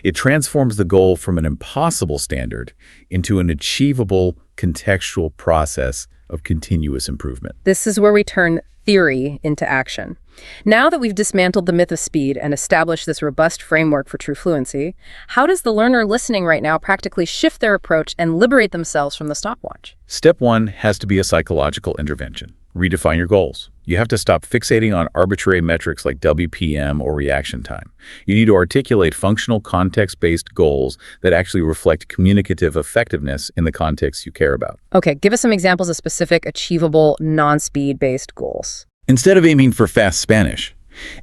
It transforms the goal from an impossible standard into an achievable contextual process of continuous improvement. This is where we turn theory into action. Now that we've dismantled the myth of speed and established this robust framework for true fluency, how does the learner listening right now practically shift their approach and liberate themselves from the stopwatch? Step 1 has to be a psychological intervention. Redefine your goals. You have to stop fixating on arbitrary metrics like WPM or reaction time. You need to articulate functional, context-based goals that actually reflect communicative effectiveness in the context you care about. Okay, give us some examples of specific, achievable, non-speed-based goals. Instead of aiming for fast Spanish,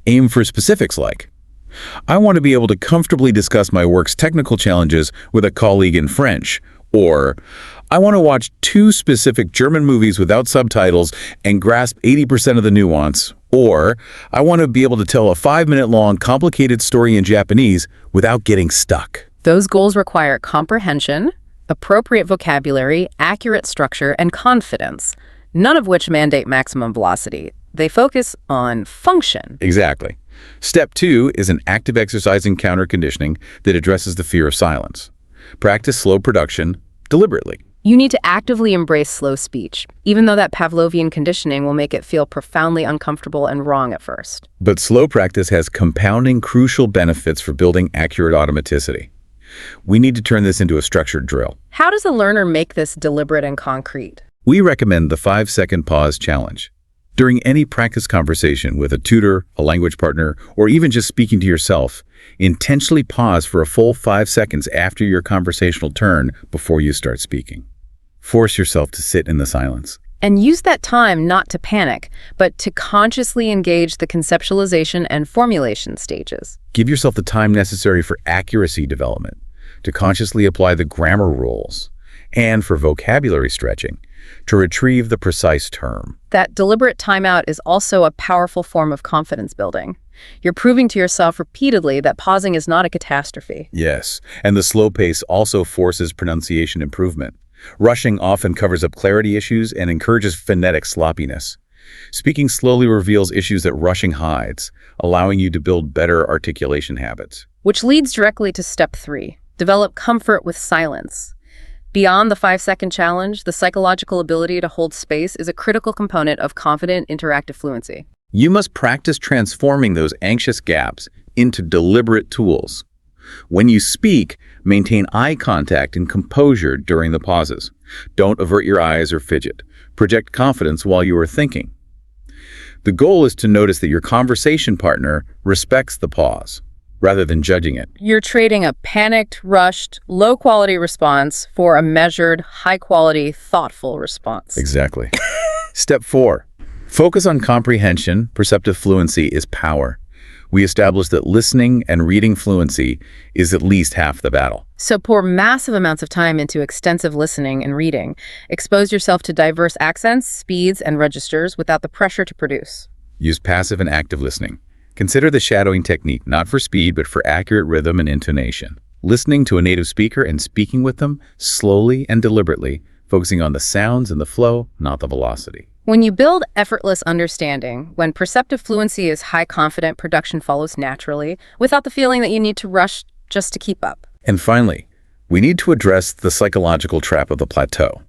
aim for specifics like, I want to be able to comfortably discuss my work's technical challenges with a colleague in French, Or, I want to watch 2 specific German movies without subtitles and grasp 80% of the nuance. Or, I want to be able to tell a 5-minute-long complicated story in Japanese without getting stuck. Those goals require comprehension, appropriate vocabulary, accurate structure, and confidence, none of which mandate maximum velocity. They focus on function. Exactly. Step 2 is an active exercise in counter-conditioning that addresses the fear of silence. Practice slow production deliberately. You need to actively embrace slow speech, even though that Pavlovian conditioning will make it feel profoundly uncomfortable and wrong at first. But slow practice has compounding crucial benefits for building accurate automaticity. We need to turn this into a structured drill. How does a learner make this deliberate and concrete? We recommend the 5-second pause challenge. During any practice conversation with a tutor, a language partner, or even just speaking to yourself, intentionally pause for a full 5 seconds after your conversational turn before you start speaking. Force yourself to sit in the silence. And use that time not to panic, but to consciously engage the conceptualization and formulation stages. Give yourself the time necessary for accuracy development, to consciously apply the grammar rules, and for vocabulary stretching, to retrieve the precise term. That deliberate timeout is also a powerful form of confidence building. You're proving to yourself repeatedly that pausing is not a catastrophe. Yes, and the slow pace also forces pronunciation improvement. Rushing often covers up clarity issues and encourages phonetic sloppiness. Speaking slowly reveals issues that rushing hides, allowing you to build better articulation habits. Which leads directly to step 3, develop comfort with silence. Beyond the 5-second challenge, the psychological ability to hold space is a critical component of confident interactive fluency. You must practice transforming those anxious gaps into deliberate tools. When you speak, maintain eye contact and composure during the pauses. Don't avert your eyes or fidget. Project confidence while you are thinking. The goal is to notice that your conversation partner respects the pause, rather than judging it. You're trading a panicked, rushed, low-quality response for a measured, high-quality, thoughtful response. Exactly. Step 4. Focus on comprehension. Perceptive fluency is power. We established that listening and reading fluency is at least half the battle. So pour massive amounts of time into extensive listening and reading. Expose yourself to diverse accents, speeds, and registers without the pressure to produce. Use passive and active listening. Consider the shadowing technique, not for speed, but for accurate rhythm and intonation. Listening to a native speaker and speaking with them slowly and deliberately, focusing on the sounds and the flow, not the velocity. When you build effortless understanding, when perceptive fluency is high-confident, production follows naturally, without the feeling that you need to rush just to keep up. And finally, we need to address the psychological trap of the plateau.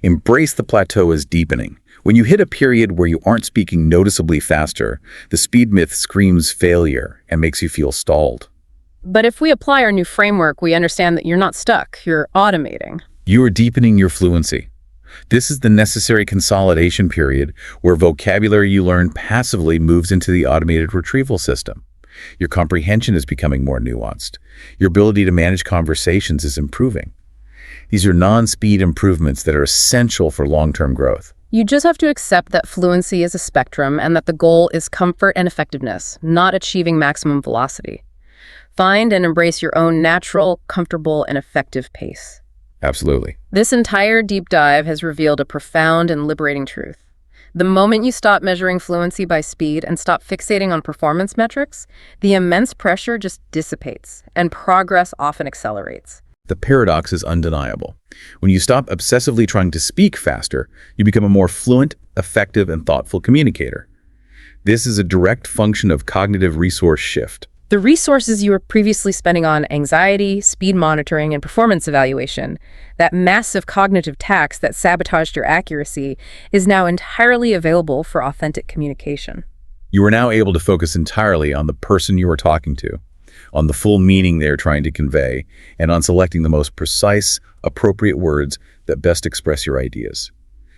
Embrace the plateau as deepening. When you hit a period where you aren't speaking noticeably faster, the speed myth screams failure and makes you feel stalled. But if we apply our new framework, we understand that you're not stuck, you're automating. You are deepening your fluency. This is the necessary consolidation period where vocabulary you learn passively moves into the automated retrieval system. Your comprehension is becoming more nuanced. Your ability to manage conversations is improving. These are non-speed improvements that are essential for long-term growth. You just have to accept that fluency is a spectrum and that the goal is comfort and effectiveness, not achieving maximum velocity. Find and embrace your own natural, comfortable, and effective pace. Absolutely. This entire deep dive has revealed a profound and liberating truth. The moment you stop measuring fluency by speed and stop fixating on performance metrics, the immense pressure just dissipates, and progress often accelerates. The paradox is undeniable. When you stop obsessively trying to speak faster, you become a more fluent, effective, and thoughtful communicator. This is a direct function of cognitive resource shift. The resources you were previously spending on anxiety, speed monitoring, and performance evaluation, that massive cognitive tax that sabotaged your accuracy, is now entirely available for authentic communication. You are now able to focus entirely on the person you are talking to, on the full meaning they are trying to convey, and on selecting the most precise, appropriate words that best express your ideas.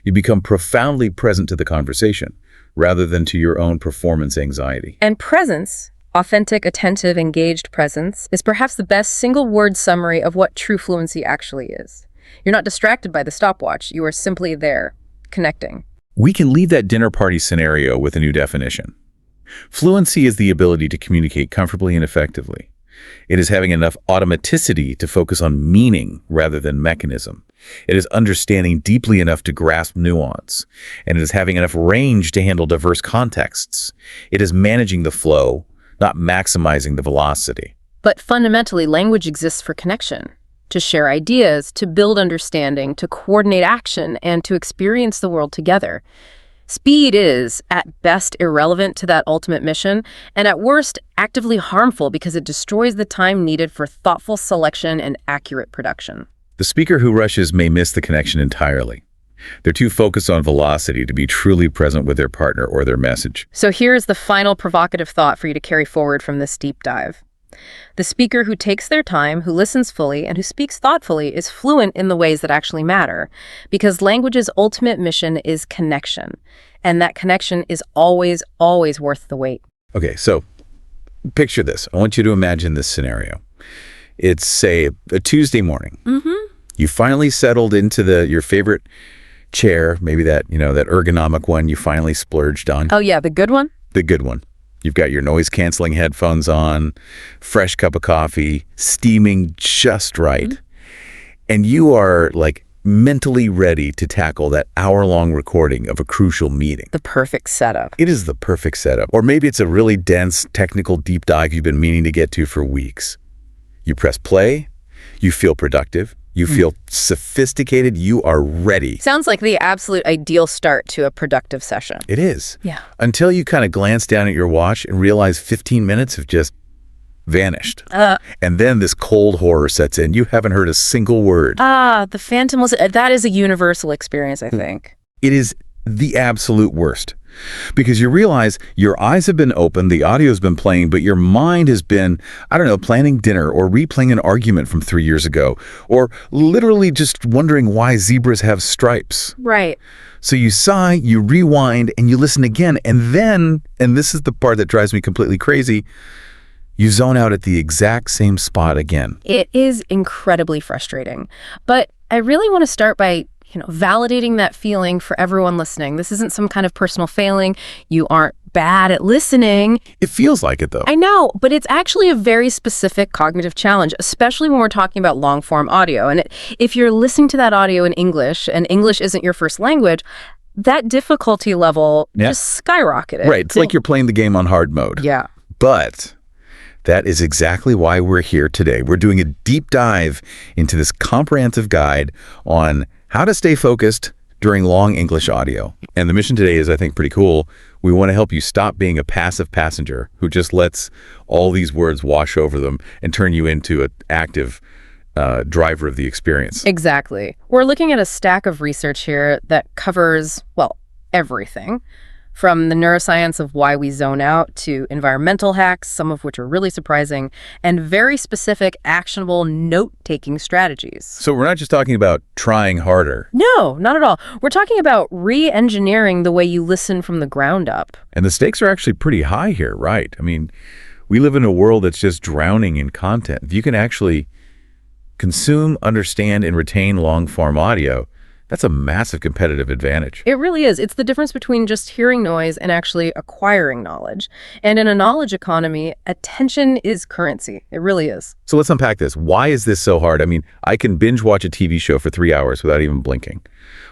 You become profoundly present to the conversation, rather than to your own performance anxiety. And presence, authentic, attentive, engaged presence, is perhaps the best single-word summary of what true fluency actually is. You're not distracted by the stopwatch. You are simply there, connecting. We can leave that dinner party scenario with a new definition. Fluency is the ability to communicate comfortably and effectively. It is having enough automaticity to focus on meaning rather than mechanism. It is understanding deeply enough to grasp nuance. And it is having enough range to handle diverse contexts. It is managing the flow, not maximizing the velocity. But fundamentally, language exists for connection, to share ideas, to build understanding, to coordinate action, and to experience the world together. Speed is, at best, irrelevant to that ultimate mission, and at worst, actively harmful because it destroys the time needed for thoughtful selection and accurate production. The speaker who rushes may miss the connection entirely. They're too focused on velocity to be truly present with their partner or their message. So here's the final provocative thought for you to carry forward from this deep dive. The speaker who takes their time, who listens fully, and who speaks thoughtfully is fluent in the ways that actually matter, because language's ultimate mission is connection, and that connection is always, always worth the wait. Okay, so picture this. I want you to imagine this scenario. It's, say, a Tuesday morning. You finally settled into your favorite chair, maybe that ergonomic one you finally splurged on. Oh yeah, the good one? The good one. You've got your noise-canceling headphones on, fresh cup of coffee, steaming just right. And you are, mentally ready to tackle that hour-long recording of a crucial meeting. The perfect setup. It is the perfect setup. Or maybe it's a really dense, technical deep dive you've been meaning to get to for weeks. You press play, you feel productive, you feel sophisticated, you are ready. Sounds like the absolute ideal start to a productive session. It is. Yeah. Until you kind of glance down at your watch and realize 15 minutes have just vanished. And then this cold horror sets in. You haven't heard a single word. The phantom was, that is a universal experience, I think. It is the absolute worst. Because you realize your eyes have been open, the audio's been playing, but your mind has been, planning dinner or replaying an argument from 3 years ago, or literally just wondering why zebras have stripes. Right. So you sigh, you rewind, and you listen again, and then, and this is the part that drives me completely crazy, you zone out at the exact same spot again. It is incredibly frustrating. But I really want to start by validating that feeling for everyone listening. This isn't some kind of personal failing. You aren't bad at listening. It feels like it, though. I know, but it's actually a very specific cognitive challenge, especially when we're talking about long-form audio. And if you're listening to that audio in English, and English isn't your first language, that difficulty level just skyrocketed. Right. It's like you're playing the game on hard mode. Yeah. But that is exactly why we're here today. We're doing a deep dive into this comprehensive guide on how to stay focused during long English audio. And the mission today is, I think, pretty cool. We want to help you stop being a passive passenger who just lets all these words wash over them and turn you into an active driver of the experience. Exactly. We're looking at a stack of research here that covers, everything. From the neuroscience of why we zone out to environmental hacks, some of which are really surprising, and very specific, actionable note-taking strategies. So we're not just talking about trying harder. No, not at all. We're talking about re-engineering the way you listen from the ground up. And the stakes are actually pretty high here, right? I mean, we live in a world that's just drowning in content. If you can actually consume, understand, and retain long-form audio, that's a massive competitive advantage. It really is. It's the difference between just hearing noise and actually acquiring knowledge. And in a knowledge economy, attention is currency. It really is. So let's unpack this. Why is this so hard? I mean, I can binge watch a TV show for 3 hours without even blinking.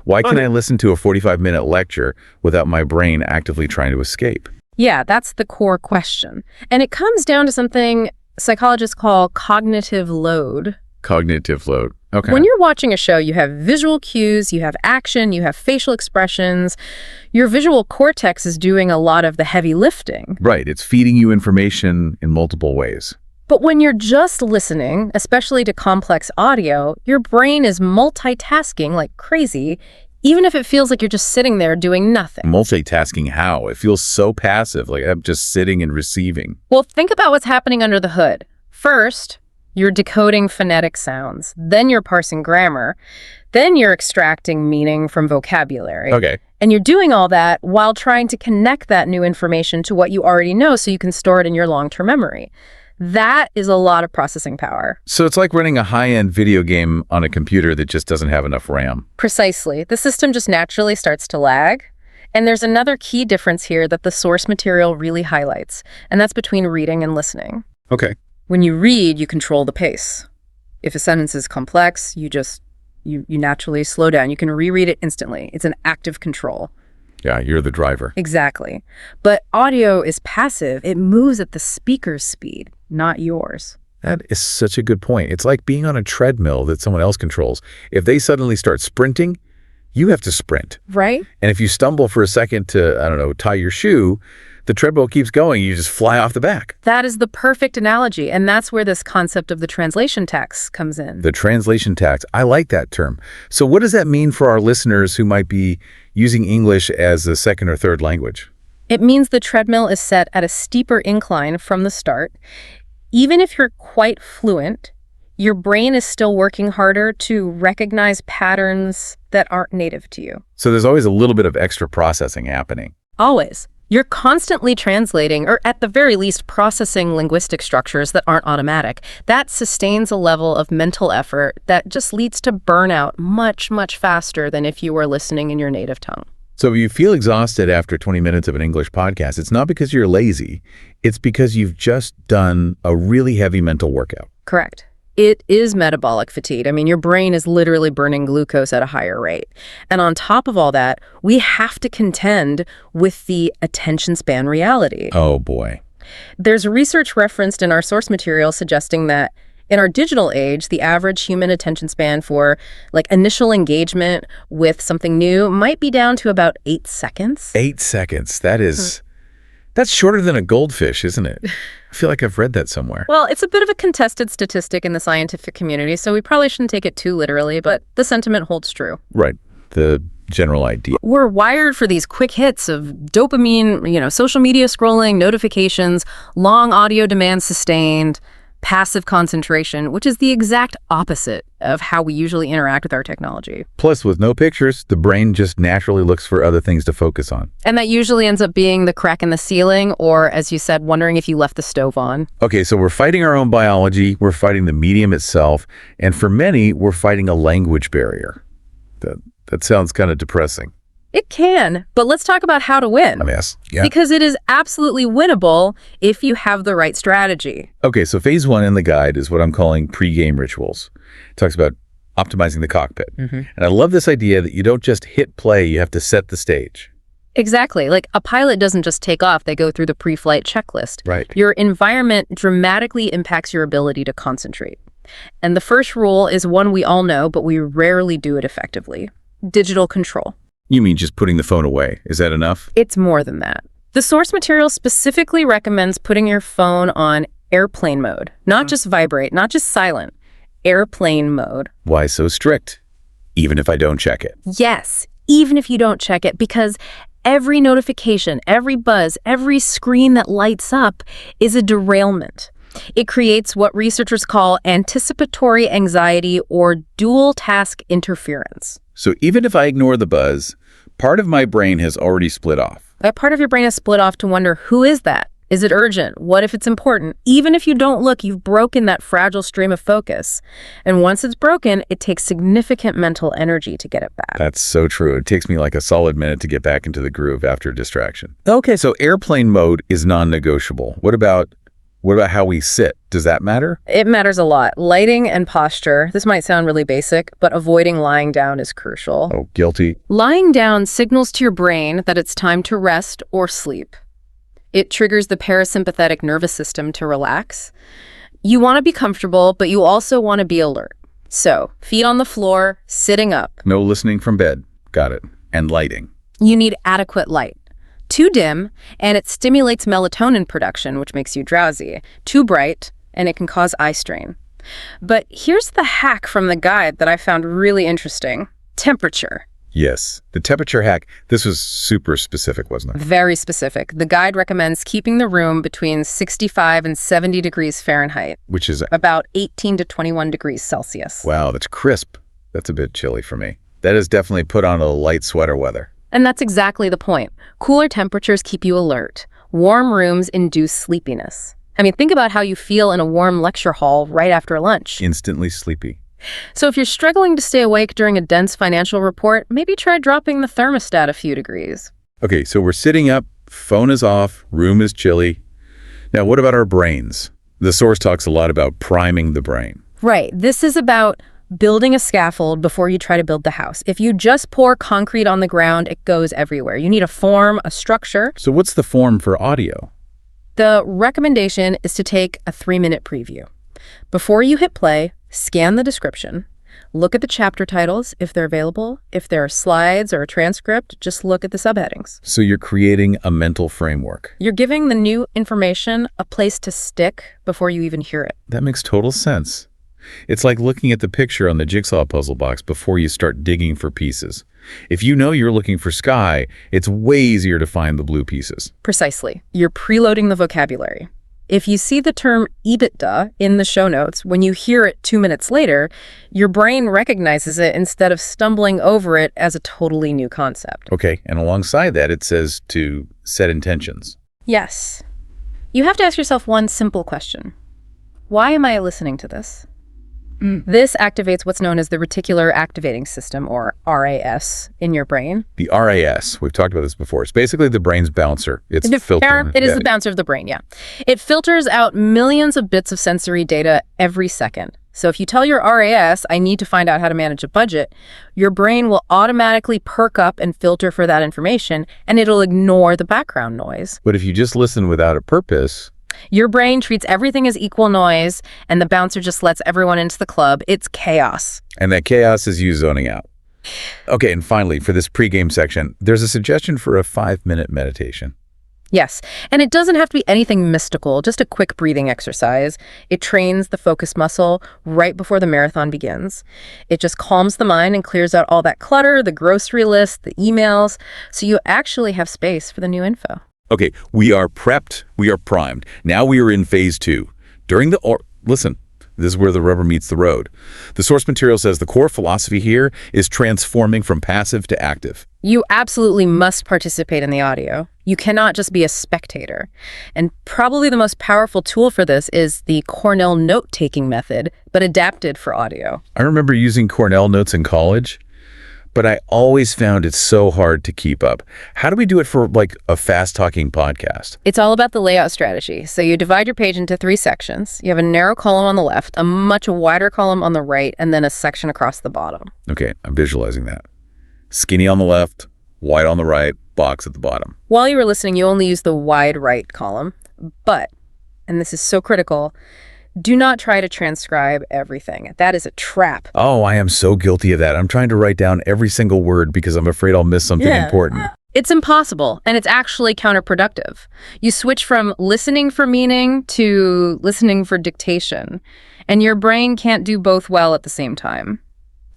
Why can't I listen to a 45-minute lecture without my brain actively trying to escape? Yeah, that's the core question. And it comes down to something psychologists call cognitive load. Cognitive load. Okay. When you're watching a show, you have visual cues, you have action, you have facial expressions. Your visual cortex is doing a lot of the heavy lifting. Right. It's feeding you information in multiple ways. But when you're just listening, especially to complex audio, your brain is multitasking like crazy, even if it feels like you're just sitting there doing nothing. Multitasking how? It feels so passive, like I'm just sitting and receiving. Well, think about what's happening under the hood. First, you're decoding phonetic sounds. Then you're parsing grammar. Then you're extracting meaning from vocabulary. Okay. And you're doing all that while trying to connect that new information to what you already know so you can store it in your long-term memory. That is a lot of processing power. So it's like running a high-end video game on a computer that just doesn't have enough RAM. Precisely. The system just naturally starts to lag. And there's another key difference here that the source material really highlights, and that's between reading and listening. Okay. When you read, you control the pace. If a sentence is complex, you naturally slow down. You can reread it instantly. It's an active control. Yeah, you're the driver. Exactly. But audio is passive. It moves at the speaker's speed, not yours. That is such a good point. It's like being on a treadmill that someone else controls. If they suddenly start sprinting, you have to sprint. Right? And if you stumble for a second to, I don't know, tie your shoe, the treadmill keeps going. You just fly off the back. That is the perfect analogy. And that's where this concept of the translation tax comes in. The translation tax. I like that term. So what does that mean for our listeners who might be using English as a second or third language? It means the treadmill is set at a steeper incline from the start. Even if you're quite fluent, your brain is still working harder to recognize patterns that aren't native to you. So there's always a little bit of extra processing happening. Always. You're constantly translating, or at the very least, processing linguistic structures that aren't automatic. That sustains a level of mental effort that just leads to burnout much, much faster than if you were listening in your native tongue. So if you feel exhausted after 20 minutes of an English podcast, it's not because you're lazy. It's because you've just done a really heavy mental workout. Correct. It is metabolic fatigue. I mean, your brain is literally burning glucose at a higher rate. And on top of all that, we have to contend with the attention span reality. Oh, boy. There's research referenced in our source material suggesting that in our digital age, the average human attention span for initial engagement with something new might be down to about 8 seconds. 8 seconds. That's shorter than a goldfish, isn't it? I feel like I've read that somewhere. Well, it's a bit of a contested statistic in the scientific community, so we probably shouldn't take it too literally, but the sentiment holds true. Right. The general idea. We're wired for these quick hits of dopamine, social media scrolling, notifications, long audio demand sustained, passive concentration, which is the exact opposite of how we usually interact with our technology. Plus, with no pictures, the brain just naturally looks for other things to focus on. And that usually ends up being the crack in the ceiling, or, as you said, wondering if you left the stove on. Okay, so we're fighting our own biology, we're fighting the medium itself, and for many, we're fighting a language barrier. That sounds kind of depressing. It can, but let's talk about how to win. Yes. Yeah. Because it is absolutely winnable if you have the right strategy. Okay, so phase 1 in the guide is what I'm calling pre-game rituals. It talks about optimizing the cockpit. And I love this idea that you don't just hit play, you have to set the stage. Exactly. Like a pilot doesn't just take off, they go through the pre-flight checklist. Right. Your environment dramatically impacts your ability to concentrate. And the first rule is one we all know, but we rarely do it effectively. Digital control. You mean just putting the phone away? Is that enough? It's more than that. The source material specifically recommends putting your phone on airplane mode, not just vibrate, not just silent, airplane mode. Why so strict? Even if I don't check it. Yes, even if you don't check it, because every notification, every buzz, every screen that lights up is a derailment. It creates what researchers call anticipatory anxiety or dual task interference. So even if I ignore the buzz, part of my brain has already split off. That part of your brain has split off to wonder, who is that? Is it urgent? What if it's important? Even if you don't look, you've broken that fragile stream of focus. And once it's broken, it takes significant mental energy to get it back. That's so true. It takes me like a solid minute to get back into the groove after a distraction. Okay, so airplane mode is non-negotiable. What about how we sit? Does that matter? It matters a lot. Lighting and posture. This might sound really basic, but avoiding lying down is crucial. Oh, guilty. Lying down signals to your brain that it's time to rest or sleep. It triggers the parasympathetic nervous system to relax. You want to be comfortable, but you also want to be alert. So, feet on the floor, sitting up. No listening from bed. Got it. And lighting. You need adequate light. Too dim, and it stimulates melatonin production, which makes you drowsy. Too bright, and it can cause eye strain. But here's the hack from the guide that I found really interesting. Temperature. Yes, the temperature hack. This was super specific, wasn't it? Very specific. The guide recommends keeping the room between 65 and 70 degrees Fahrenheit. Which is about 18 to 21 degrees Celsius. Wow, that's crisp. That's a bit chilly for me. That is definitely put on a light sweater weather. And that's exactly the point. Cooler temperatures keep you alert. Warm rooms induce sleepiness. I mean, think about how you feel in a warm lecture hall right after lunch. Instantly sleepy. So if you're struggling to stay awake during a dense financial report, maybe try dropping the thermostat a few degrees. Okay, so we're sitting up, phone is off, room is chilly. Now, what about our brains? The source talks a lot about priming the brain. Right. This is about building a scaffold before you try to build the house. If you just pour concrete on the ground, it goes everywhere. You need a form, a structure. So what's the form for audio? The recommendation is to take a 3-minute preview. Before you hit play, scan the description. Look at the chapter titles if they're available. If there are slides or a transcript, just look at the subheadings. So you're creating a mental framework. You're giving the new information a place to stick before you even hear it. That makes total sense. It's like looking at the picture on the jigsaw puzzle box before you start digging for pieces. If you know you're looking for sky, it's way easier to find the blue pieces. Precisely. You're preloading the vocabulary. If you see the term EBITDA in the show notes, when you hear it 2 minutes later, your brain recognizes it instead of stumbling over it as a totally new concept. Okay, and alongside that, it says to set intentions. Yes. You have to ask yourself one simple question. Why am I listening to this? This activates what's known as the reticular activating system, or RAS, in your brain. The RAS, we've talked about this before. It's basically the brain's bouncer. It's filtering. It is the bouncer of the brain, yeah. It filters out millions of bits of sensory data every second. So if you tell your RAS, I need to find out how to manage a budget, your brain will automatically perk up and filter for that information, and it'll ignore the background noise. But if you just listen without a purpose, your brain treats everything as equal noise, and the bouncer just lets everyone into the club. It's chaos. And that chaos is you zoning out. Okay, and finally, for this pregame section, there's a suggestion for a 5-minute meditation. Yes, and it doesn't have to be anything mystical, just a quick breathing exercise. It trains the focus muscle right before the marathon begins. It just calms the mind and clears out all that clutter, the grocery list, the emails, so you actually have space for the new info. Okay, we are prepped, we are primed. Now we are in phase 2. Listen, this is where the rubber meets the road. The source material says the core philosophy here is transforming from passive to active. You absolutely must participate in the audio. You cannot just be a spectator. And probably the most powerful tool for this is the Cornell note-taking method, but adapted for audio. I remember using Cornell notes in college, but I always found it so hard to keep up. How do we do it for like a fast-talking podcast? It's all about the layout strategy. So you divide your page into 3 sections. You have a narrow column on the left, a much wider column on the right, and then a section across the bottom. Okay, I'm visualizing that. Skinny on the left, wide on the right, box at the bottom. While you were listening, you only used the wide right column. But, and this is so critical, do not try to transcribe everything. That is a trap. Oh, I am so guilty of that. I'm trying to write down every single word because I'm afraid I'll miss something important. It's impossible, and it's actually counterproductive. You switch from listening for meaning to listening for dictation, and your brain can't do both well at the same time.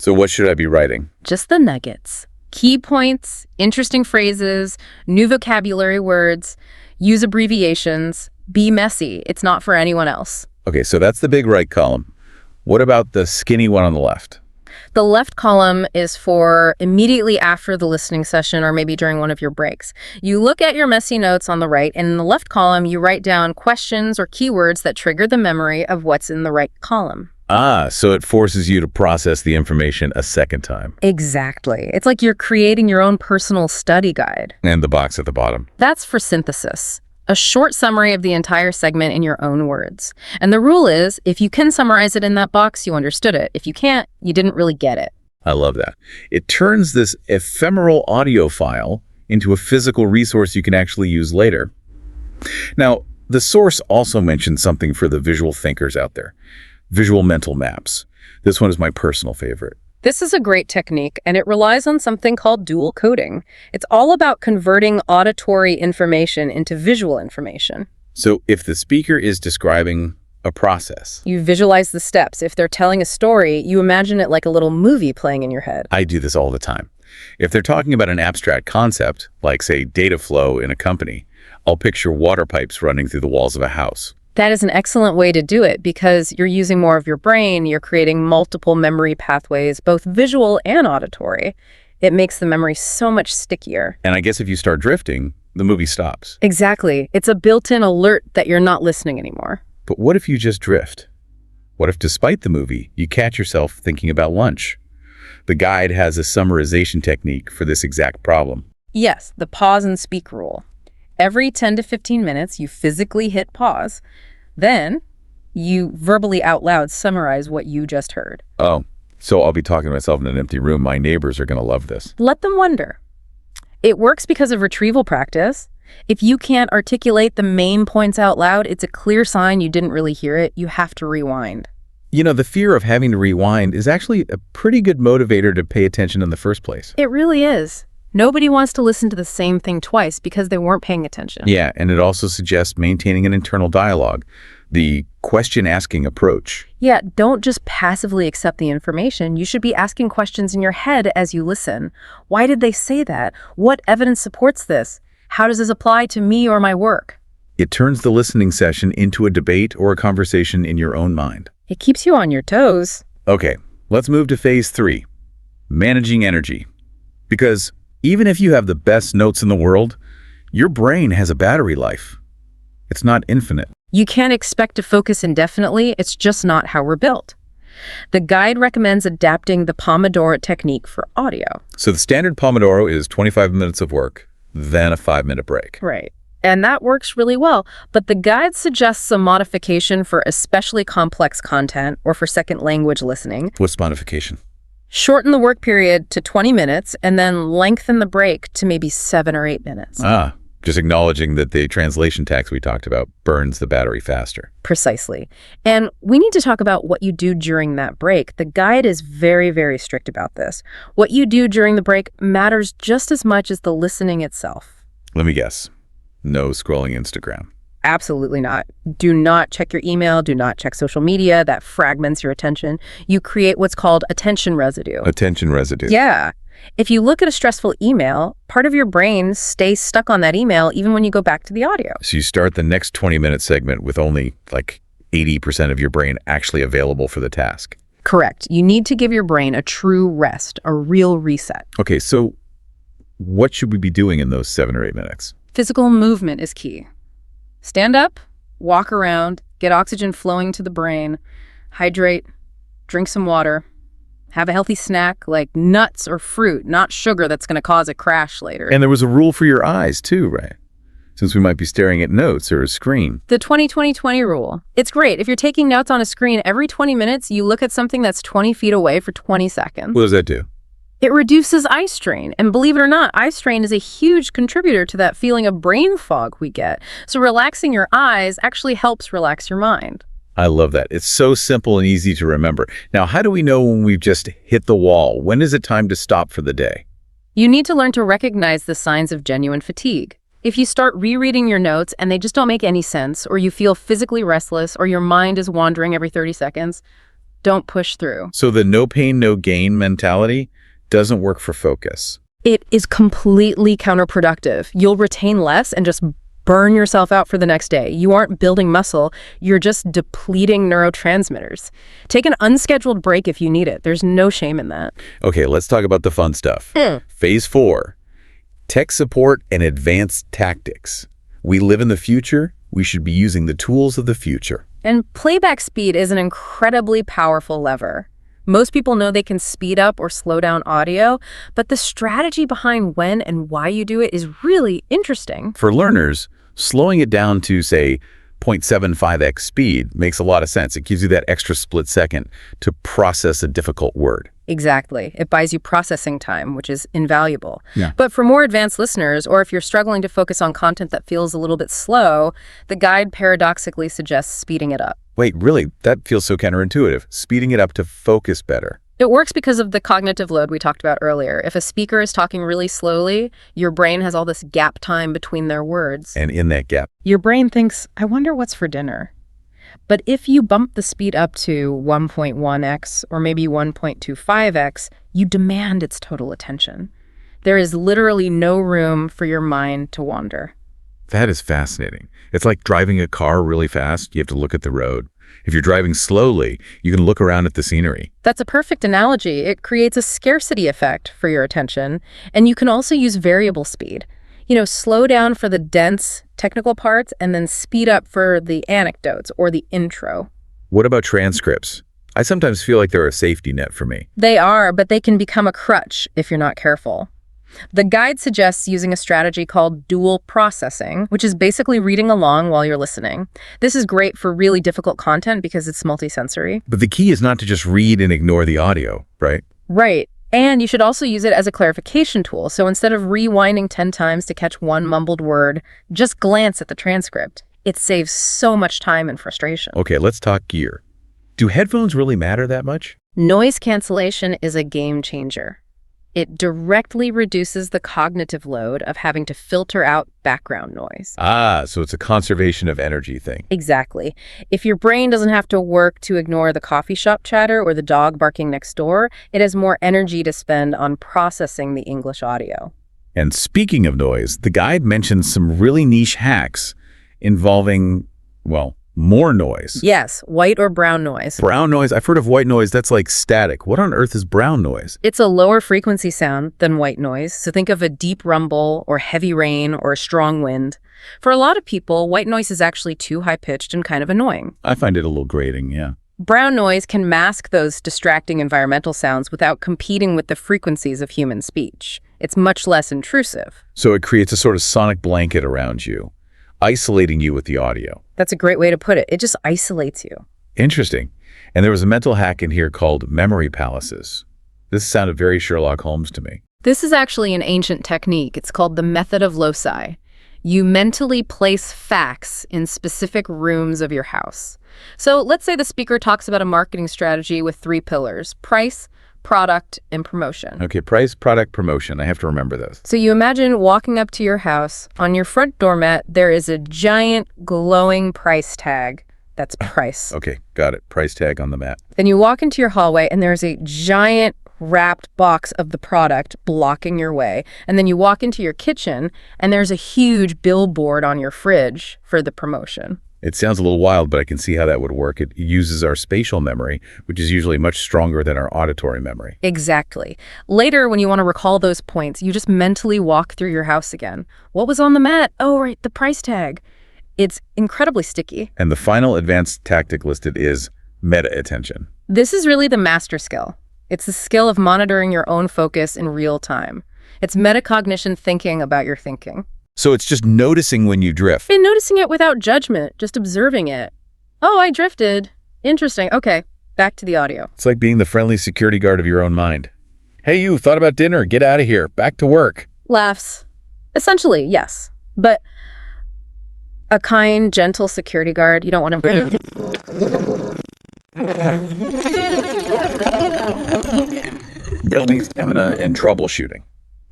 So what should I be writing? Just the nuggets. Key points, interesting phrases, new vocabulary words, use abbreviations. Be messy. It's not for anyone else. Okay, so that's the big right column. What about the skinny one on the left? The left column is for immediately after the listening session or maybe during one of your breaks. You look at your messy notes on the right, and in the left column, you write down questions or keywords that trigger the memory of what's in the right column. Ah, so it forces you to process the information a second time. Exactly. It's like you're creating your own personal study guide. And the box at the bottom. That's for synthesis. A short summary of the entire segment in your own words. And the rule is, if you can summarize it in that box, you understood it. If you can't, you didn't really get it. I love that. It turns this ephemeral audio file into a physical resource you can actually use later. Now, the source also mentioned something for the visual thinkers out there. Visual mental maps. This one is my personal favorite. This is a great technique, and it relies on something called dual coding. It's all about converting auditory information into visual information. So if the speaker is describing a process, you visualize the steps. If they're telling a story, you imagine it like a little movie playing in your head. I do this all the time. If they're talking about an abstract concept, like, say, data flow in a company, I'll picture water pipes running through the walls of a house. That is an excellent way to do it because you're using more of your brain. You're creating multiple memory pathways, both visual and auditory. It makes the memory so much stickier. And I guess if you start drifting, the movie stops. Exactly. It's a built-in alert that you're not listening anymore. But what if you just drift? What if, despite the movie, you catch yourself thinking about lunch? The guide has a summarization technique for this exact problem. Yes, the pause and speak rule. Every 10 to 15 minutes, you physically hit pause. Then You verbally out loud summarize what you just heard. Oh, so I'll be talking to myself in an empty room. My neighbors are going to love this. Let them wonder. It works because of retrieval practice. If you can't articulate the main points out loud, it's a clear sign you didn't really hear it. You have to rewind. You know, the fear of having to rewind is actually a pretty good motivator to pay attention in the first place. It really is. Nobody wants to listen to the same thing twice because they weren't paying attention. Yeah, and it also suggests maintaining an internal dialogue, the question-asking approach. Yeah, don't just passively accept the information. You should be asking questions in your head as you listen. Why did they say that? What evidence supports this? How does this apply to me or my work? It turns the listening session into a debate or a conversation in your own mind. It keeps you on your toes. Okay, let's move to phase 3, managing energy. Because even if you have the best notes in the world, your brain has a battery life. It's not infinite. You can't expect to focus indefinitely. It's just not how we're built. The guide recommends adapting the Pomodoro technique for audio. So the standard Pomodoro is 25 minutes of work, then a 5-minute break. Right. And that works really well. But the guide suggests some modification for especially complex content or for second language listening. What's modification? Shorten the work period to 20 minutes and then lengthen the break to maybe 7 or 8 minutes. Just acknowledging that the translation tax we talked about burns the battery faster. Precisely. And we need to talk about what you do during that break. The guide is very, very strict about this. What you do during the break matters just as much as the listening itself. Let me guess. No scrolling Instagram. Absolutely not. Do not check your email. Do not check social media. That fragments your attention. You create what's called attention residue. Attention residue. Yeah. If you look at a stressful email, part of your brain stays stuck on that email even when you go back to the audio. So you start the next 20-minute segment with only like 80% of your brain actually available for the task. Correct. You need to give your brain a true rest, a real reset. Okay, so what should we be doing in those 7 or 8 minutes? Physical movement is key. Stand up, walk around, get oxygen flowing to the brain, hydrate, drink some water, have a healthy snack like nuts or fruit, not sugar that's going to cause a crash later. And there was a rule for your eyes too, right? Since we might be staring at notes or a screen. The 20-20-20 rule. It's great. If you're taking notes on a screen, every 20 minutes, you look at something that's 20 feet away for 20 seconds. What does that do? It reduces eye strain. And believe it or not, eye strain is a huge contributor to that feeling of brain fog we get. So relaxing your eyes actually helps relax your mind. I love that. It's so simple and easy to remember. Now, how do we know when we've just hit the wall? When is it time to stop for the day? You need to learn to recognize the signs of genuine fatigue. If you start rereading your notes and they just don't make any sense, or you feel physically restless, or your mind is wandering every 30 seconds, don't push through. So the no pain, no gain mentality doesn't work for focus. It is completely counterproductive. You'll retain less and just burn yourself out for the next day. You aren't building muscle, you're just depleting neurotransmitters. Take an unscheduled break if you need it. There's no shame in that. Okay, let's talk about the fun stuff. Phase 4, tech support and advanced tactics. We live in the future. We should be using the tools of the future. And playback speed is an incredibly powerful lever. Most people know they can speed up or slow down audio, but the strategy behind when and why you do it is really interesting. For learners, slowing it down to, say, 0.75x speed makes a lot of sense. It gives you that extra split second to process a difficult word. Exactly. It buys you processing time, which is invaluable. Yeah. But for more advanced listeners, or if you're struggling to focus on content that feels a little bit slow, the guide paradoxically suggests speeding it up. Wait, really? That feels so counterintuitive. Speeding it up to focus better. It works because of the cognitive load we talked about earlier. If a speaker is talking really slowly, your brain has all this gap time between their words. And in that gap, Your brain thinks, I wonder what's for dinner. But if you bump the speed up to 1.1x or maybe 1.25x, you demand its total attention. There is literally no room for your mind to wander. that is fascinating. It's like driving a car really fast. You have to look at the road. If you're driving slowly, you can look around at the scenery. That's a perfect analogy. It creates a scarcity effect for your attention, and you can also use variable speed. Slow down for the dense, technical parts, and then speed up for the anecdotes or the intro. What about transcripts? I sometimes feel like they're a safety net for me. They are, but they can become a crutch if you're not careful. The guide suggests using a strategy called dual processing, which is basically reading along while you're listening. This is great for really difficult content because it's multisensory. But the key is not to just read and ignore the audio, right? Right. And you should also use it as a clarification tool. So instead of rewinding 10 times to catch one mumbled word, just glance at the transcript. It saves so much time and frustration. Okay, let's talk gear. Do headphones really matter that much? Noise cancellation is a game changer. It directly reduces the cognitive load of having to filter out background noise. Ah, so it's a conservation of energy thing. Exactly. If your brain doesn't have to work to ignore the coffee shop chatter or the dog barking next door, it has more energy to spend on processing the English audio. And speaking of noise, the guide mentions some really niche hacks involving, well, more noise. Yes, white or brown noise. Brown noise? I've heard of white noise. That's like static. What on earth is brown noise? It's a lower frequency sound than white noise, so think of a deep rumble or heavy rain or a strong wind. For a lot of people, white noise is actually too high-pitched and kind of annoying. I find it a little grating, yeah. Brown noise can mask those distracting environmental sounds without competing with the frequencies of human speech. It's much less intrusive. So it creates a sort of sonic blanket around you, isolating you with the audio. That's a great way to put it. It just isolates you. Interesting. And there was a mental hack in here called memory palaces. This sounded very Sherlock Holmes to me. This is actually an ancient technique. It's called the method of loci. You mentally place facts in specific rooms of your house. So let's say the speaker talks about a marketing strategy with 3 pillars: price, product, and promotion. Okay, price, product, promotion. I have to remember those. So you imagine walking up to your house. On your front doormat, there is a giant glowing price tag. That's price. Okay, got it. Price tag on the mat. Then you walk into your hallway, and there's a giant wrapped box of the product blocking your way. And then you walk into your kitchen, and there's a huge billboard on your fridge for the promotion. It sounds a little wild, but I can see how that would work. It uses our spatial memory, which is usually much stronger than our auditory memory. Exactly. Later, when you want to recall those points, you just mentally walk through your house again. What was on the mat? Oh, right, the price tag. It's incredibly sticky. And the final advanced tactic listed is meta-attention. This is really the master skill. It's the skill of monitoring your own focus in real time. It's metacognition thinking about your thinking. So it's just noticing when you drift. And noticing it without judgment, just observing it. Oh, I drifted. Interesting. Okay, back to the audio. It's like being the friendly security guard of your own mind. Hey, you thought about dinner. Get out of here. Back to work. Laughs. Essentially, yes. But a kind, gentle security guard, you don't want to... Building stamina and troubleshooting.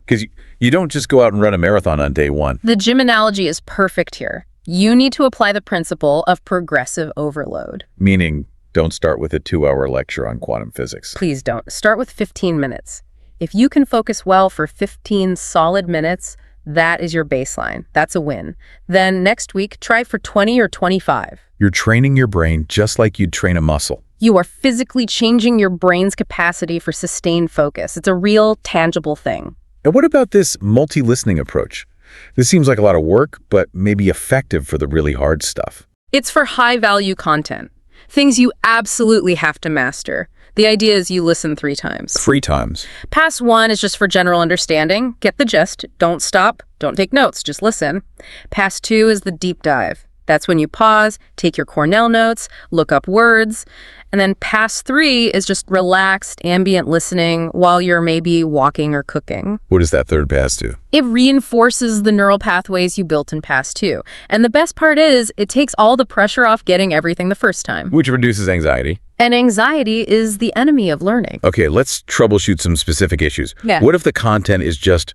Because you don't just go out and run a marathon on day one. The gym analogy is perfect here. You need to apply the principle of progressive overload. Meaning, don't start with a 2-hour lecture on quantum physics. Please don't. Start with 15 minutes. If you can focus well for 15 solid minutes, that is your baseline. That's a win. Then next week, try for 20 or 25. You're training your brain just like you'd train a muscle. You are physically changing your brain's capacity for sustained focus. It's a real, tangible thing. And what about this multi-listening approach? This seems like a lot of work, but maybe effective for the really hard stuff. It's for high-value content, things you absolutely have to master. The idea is you listen 3 times. 3 times. Pass 1 is just for general understanding. Get the gist. Don't stop. Don't take notes. Just listen. Pass 2 is the deep dive. That's when you pause, take your Cornell notes, look up words. And then pass 3 is just relaxed, ambient listening while you're maybe walking or cooking. What does that third pass do? It reinforces the neural pathways you built in pass 2. And the best part is, it takes all the pressure off getting everything the first time. Which reduces anxiety. And anxiety is the enemy of learning. Okay, let's troubleshoot some specific issues. Yeah. What if the content is just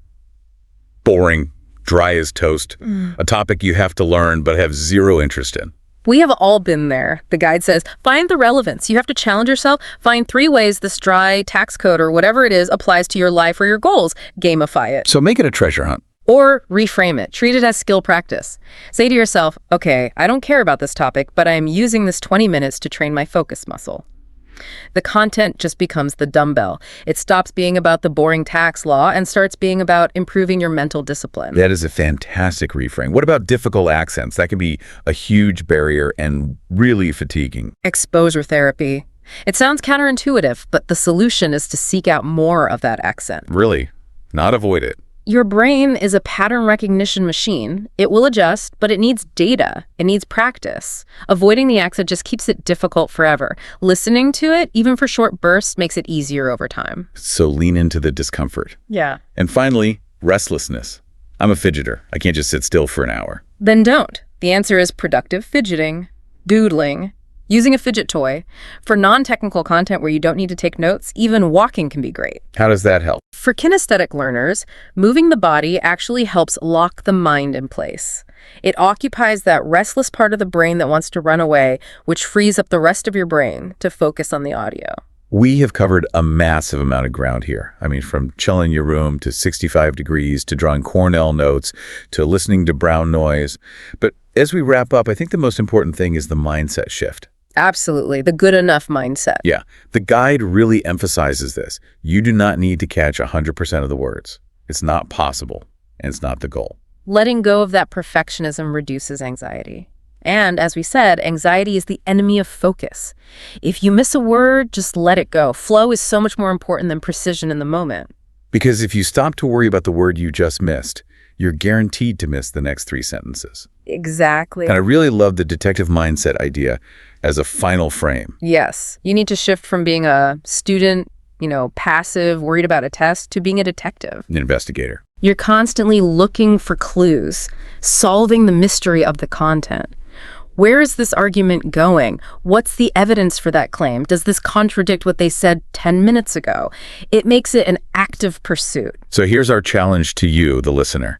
boring, dry as toast, a topic you have to learn but have zero interest in? We have all been there. The guide says, find the relevance. You have to challenge yourself. Find 3 ways this dry tax code or whatever it is applies to your life or your goals. Gamify it. So make it a treasure hunt. Or reframe it. Treat it as skill practice. Say to yourself, okay, I don't care about this topic, but I am using this 20 minutes to train my focus muscle. The content just becomes the dumbbell. It stops being about the boring tax law and starts being about improving your mental discipline. That is a fantastic reframe. What about difficult accents? That can be a huge barrier and really fatiguing. Exposure therapy. It sounds counterintuitive, but the solution is to seek out more of that accent. Really, not avoid it. Your brain is a pattern recognition machine. It will adjust, but it needs data. It needs practice. Avoiding the accent just keeps it difficult forever. Listening to it, even for short bursts, makes it easier over time. So lean into the discomfort. Yeah. And finally, restlessness. I'm a fidgeter. I can't just sit still for an hour. Then don't. The answer is productive fidgeting, doodling, using a fidget toy. For non-technical content where you don't need to take notes, even walking can be great. How does that help? For kinesthetic learners, moving the body actually helps lock the mind in place. It occupies that restless part of the brain that wants to run away, which frees up the rest of your brain to focus on the audio. We have covered a massive amount of ground here. I mean, from chilling your room to 65 degrees to drawing Cornell notes to listening to brown noise. But as we wrap up, I think the most important thing is the mindset shift. Absolutely. The good enough mindset. Yeah. The guide really emphasizes this. You do not need to catch 100% of the words. It's not possible, and it's not the goal. Letting go of that perfectionism reduces anxiety. And as we said, anxiety is the enemy of focus. If you miss a word, just let it go. Flow is so much more important than precision in the moment. Because if you stop to worry about the word you just missed, you're guaranteed to miss the next 3 sentences. Exactly. And I really love the detective mindset idea as a final frame. Yes. You need to shift from being a student, passive, worried about a test, to being a detective. An investigator. You're constantly looking for clues, solving the mystery of the content. Where is this argument going? What's the evidence for that claim? Does this contradict what they said 10 minutes ago? It makes it an active pursuit. So here's our challenge to you, the listener.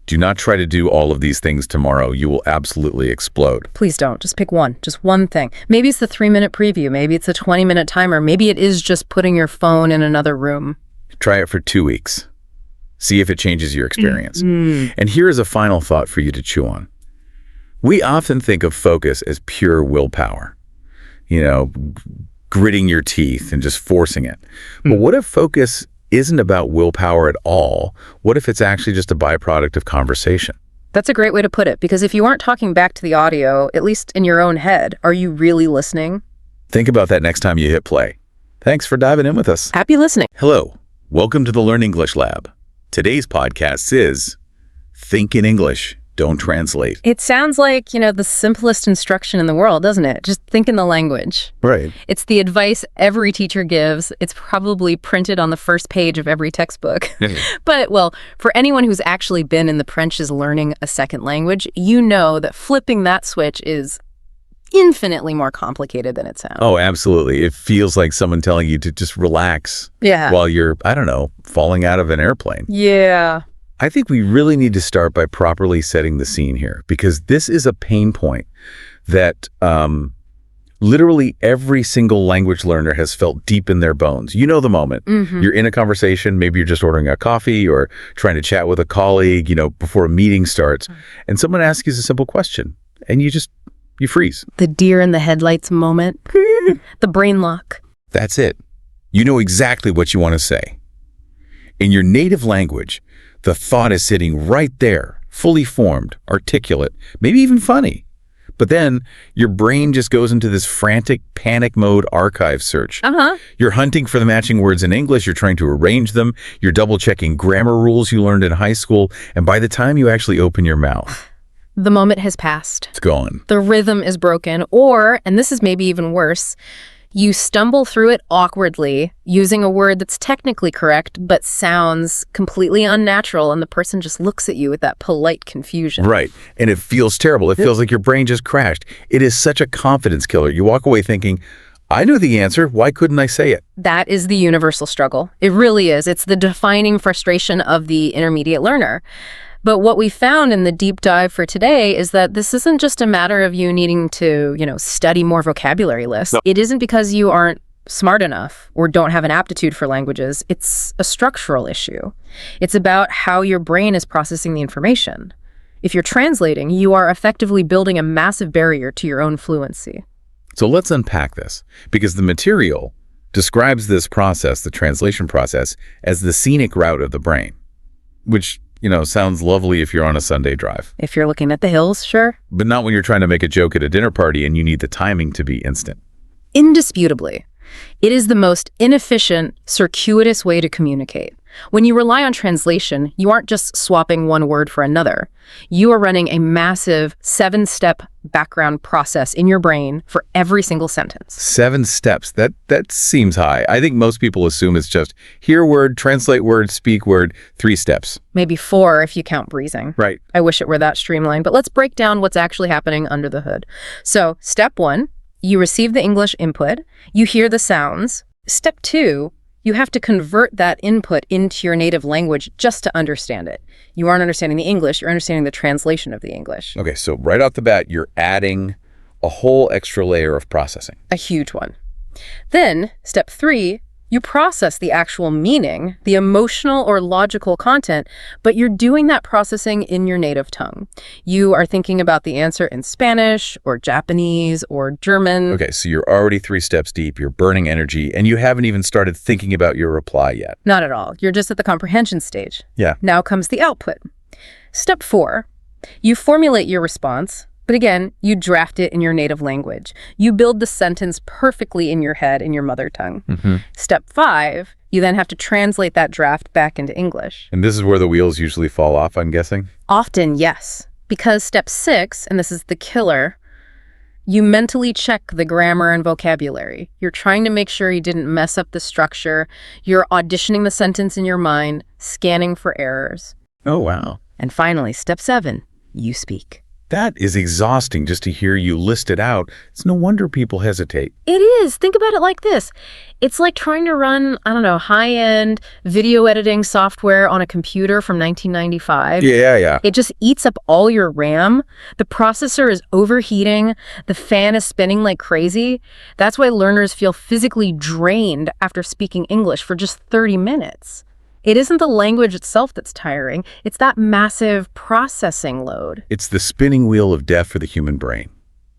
Do not try to do all of these things tomorrow. You will absolutely explode. Please don't. Just pick one. Just one thing. Maybe it's the 3-minute preview. Maybe it's a 20-minute timer. Maybe it is just putting your phone in another room. Try it for 2 weeks. See if it changes your experience. And here is a final thought for you to chew on. We often think of focus as pure willpower, gritting your teeth and just forcing it. But what if focus isn't about willpower at all? What if it's actually just a byproduct of conversation? That's a great way to put it, because if you aren't talking back to the audio, at least in your own head, are you really listening? Think about that next time you hit play. Thanks for diving in with us. Happy listening. Hello. Welcome to the Learn English Lab. Today's podcast is Think in English. Don't translate. It sounds like, the simplest instruction in the world, doesn't it? Just think in the language. Right. It's the advice every teacher gives. It's probably printed on the first page of every textbook. But, for anyone who's actually been in the trenches learning a second language, you know that flipping that switch is infinitely more complicated than it sounds. Oh, absolutely. It feels like someone telling you to just relax while you're, falling out of an airplane. Yeah. I think we really need to start by properly setting the scene here, because this is a pain point that literally every single language learner has felt deep in their bones. You know the moment. You're in a conversation, maybe you're just ordering a coffee or trying to chat with a colleague, before a meeting starts, and someone asks you a simple question, and you freeze. The deer in the headlights moment. The brain lock. That's it. You know exactly what you want to say. In your native language, the thought is sitting right there, fully formed, articulate, maybe even funny. But then your brain just goes into this frantic panic mode archive search. You're hunting for the matching words in English. You're trying to arrange them. You're double-checking grammar rules you learned in high school. And by the time you actually open your mouth, the moment has passed. It's gone. The rhythm is broken. Or, and this is maybe even worse, you stumble through it awkwardly, using a word that's technically correct, but sounds completely unnatural, and the person just looks at you with that polite confusion. Right. And it feels terrible. It feels like your brain just crashed. It is such a confidence killer. You walk away thinking, I know the answer. Why couldn't I say it? That is the universal struggle. It really is. It's the defining frustration of the intermediate learner. But what we found in the deep dive for today is that this isn't just a matter of you needing to, study more vocabulary lists. No. It isn't because you aren't smart enough or don't have an aptitude for languages. It's a structural issue. It's about how your brain is processing the information. If you're translating, you are effectively building a massive barrier to your own fluency. So let's unpack this, because the material describes this process, the translation process, as the scenic route of the brain, which sounds lovely if you're on a Sunday drive. If you're looking at the hills, sure. But not when you're trying to make a joke at a dinner party and you need the timing to be instant. Indisputably, it is the most inefficient, circuitous way to communicate. When you rely on translation, you aren't just swapping one word for another. You are running a massive 7-step background process in your brain for every single sentence. 7 steps. That seems high. I think most people assume it's just hear word, translate word, speak word, 3 steps. Maybe 4 if you count breathing. Right. I wish it were that streamlined, but let's break down what's actually happening under the hood. So, step 1, you receive the English input, you hear the sounds. Step 2, you have to convert that input into your native language just to understand it. You aren't understanding the English, you're understanding the translation of the English. Okay, so right off the bat, you're adding a whole extra layer of processing. A huge one. Then, step 3, you process the actual meaning, the emotional or logical content, but you're doing that processing in your native tongue. You are thinking about the answer in Spanish or Japanese or German. Okay, so you're already 3 steps deep, you're burning energy, and you haven't even started thinking about your reply yet. Not at all. You're just at the comprehension stage. Yeah. Now comes the output. Step 4, you formulate your response, but again, you draft it in your native language. You build the sentence perfectly in your head in your mother tongue. Step 5, you then have to translate that draft back into English. And this is where the wheels usually fall off, I'm guessing? Often, yes. Because step 6, and this is the killer, you mentally check the grammar and vocabulary. You're trying to make sure you didn't mess up the structure. You're auditioning the sentence in your mind, scanning for errors. Oh, wow. And finally, step 7, you speak. That is exhausting just to hear you list it out. It's no wonder people hesitate. It is. Think about it like this. It's like trying to run, high-end video editing software on a computer from 1995. Yeah. It just eats up all your RAM. The processor is overheating. The fan is spinning like crazy. That's why learners feel physically drained after speaking English for just 30 minutes. It isn't the language itself that's tiring. It's that massive processing load. It's the spinning wheel of death for the human brain.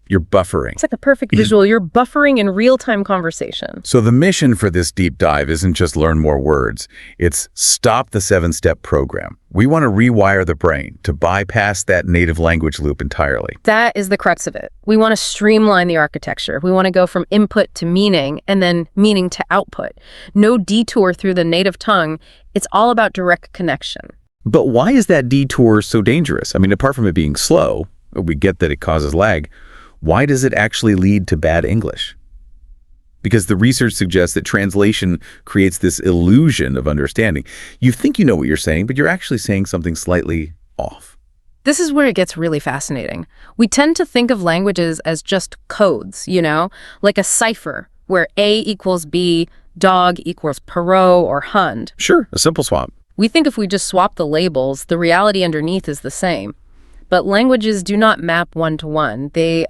You're buffering. It's like a perfect visual. You're buffering in real-time conversation. So the mission for this deep dive isn't just learn more words. It's stop the 7-step program. We want to rewire the brain to bypass that native language loop entirely. That is the crux of it. We want to streamline the architecture. We want to go from input to meaning and then meaning to output. No detour through the native tongue. It's all about direct connection. But why is that detour so dangerous? I mean, apart from it being slow, we get that it causes lag. Why does it actually lead to bad English? Because the research suggests that translation creates this illusion of understanding. You think you know what you're saying, but you're actually saying something slightly off. This is where it gets really fascinating. We tend to think of languages as just codes, like a cipher, where A equals B, dog equals Perot or Hund. Sure, a simple swap. We think if we just swap the labels, the reality underneath is the same. But languages do not map one-to-one. They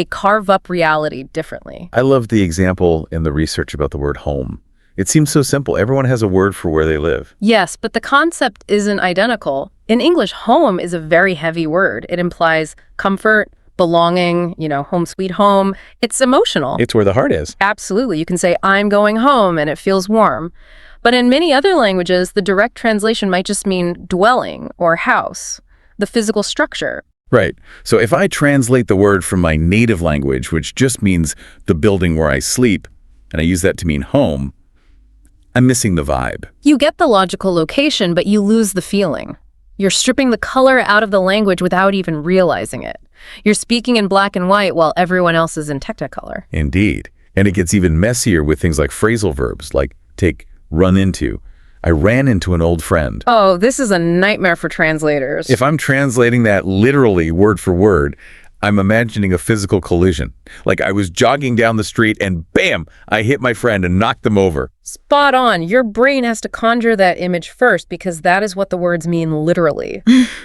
carve up reality differently. I love the example in the research about the word home. It seems so simple. Everyone has a word for where they live. Yes, but the concept isn't identical. In English, home is a very heavy word. It implies comfort, belonging, home sweet home. It's emotional. It's where the heart is. Absolutely. You can say, I'm going home, and it feels warm. But in many other languages, the direct translation might just mean dwelling or house, the physical structure. Right. So if I translate the word from my native language, which just means the building where I sleep, and I use that to mean home, I'm missing the vibe. You get the logical location, but you lose the feeling. You're stripping the color out of the language without even realizing it. You're speaking in black and white while everyone else is in technicolor. Indeed. And it gets even messier with things like phrasal verbs, like take run into. I ran into an old friend. Oh, this is a nightmare for translators. If I'm translating that literally word for word, I'm imagining a physical collision. Like I was jogging down the street and bam, I hit my friend and knocked them over. Spot on. Your brain has to conjure that image first because that is what the words mean literally.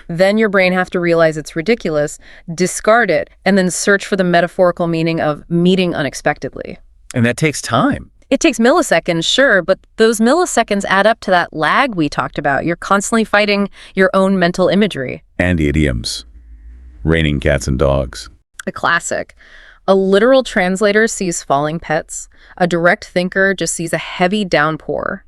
Then your brain has to realize it's ridiculous, discard it, and then search for the metaphorical meaning of meeting unexpectedly. And that takes time. It takes milliseconds, sure, but those milliseconds add up to that lag we talked about. You're constantly fighting your own mental imagery. And idioms. Raining cats and dogs. A classic. A literal translator sees falling pets. A direct thinker just sees a heavy downpour.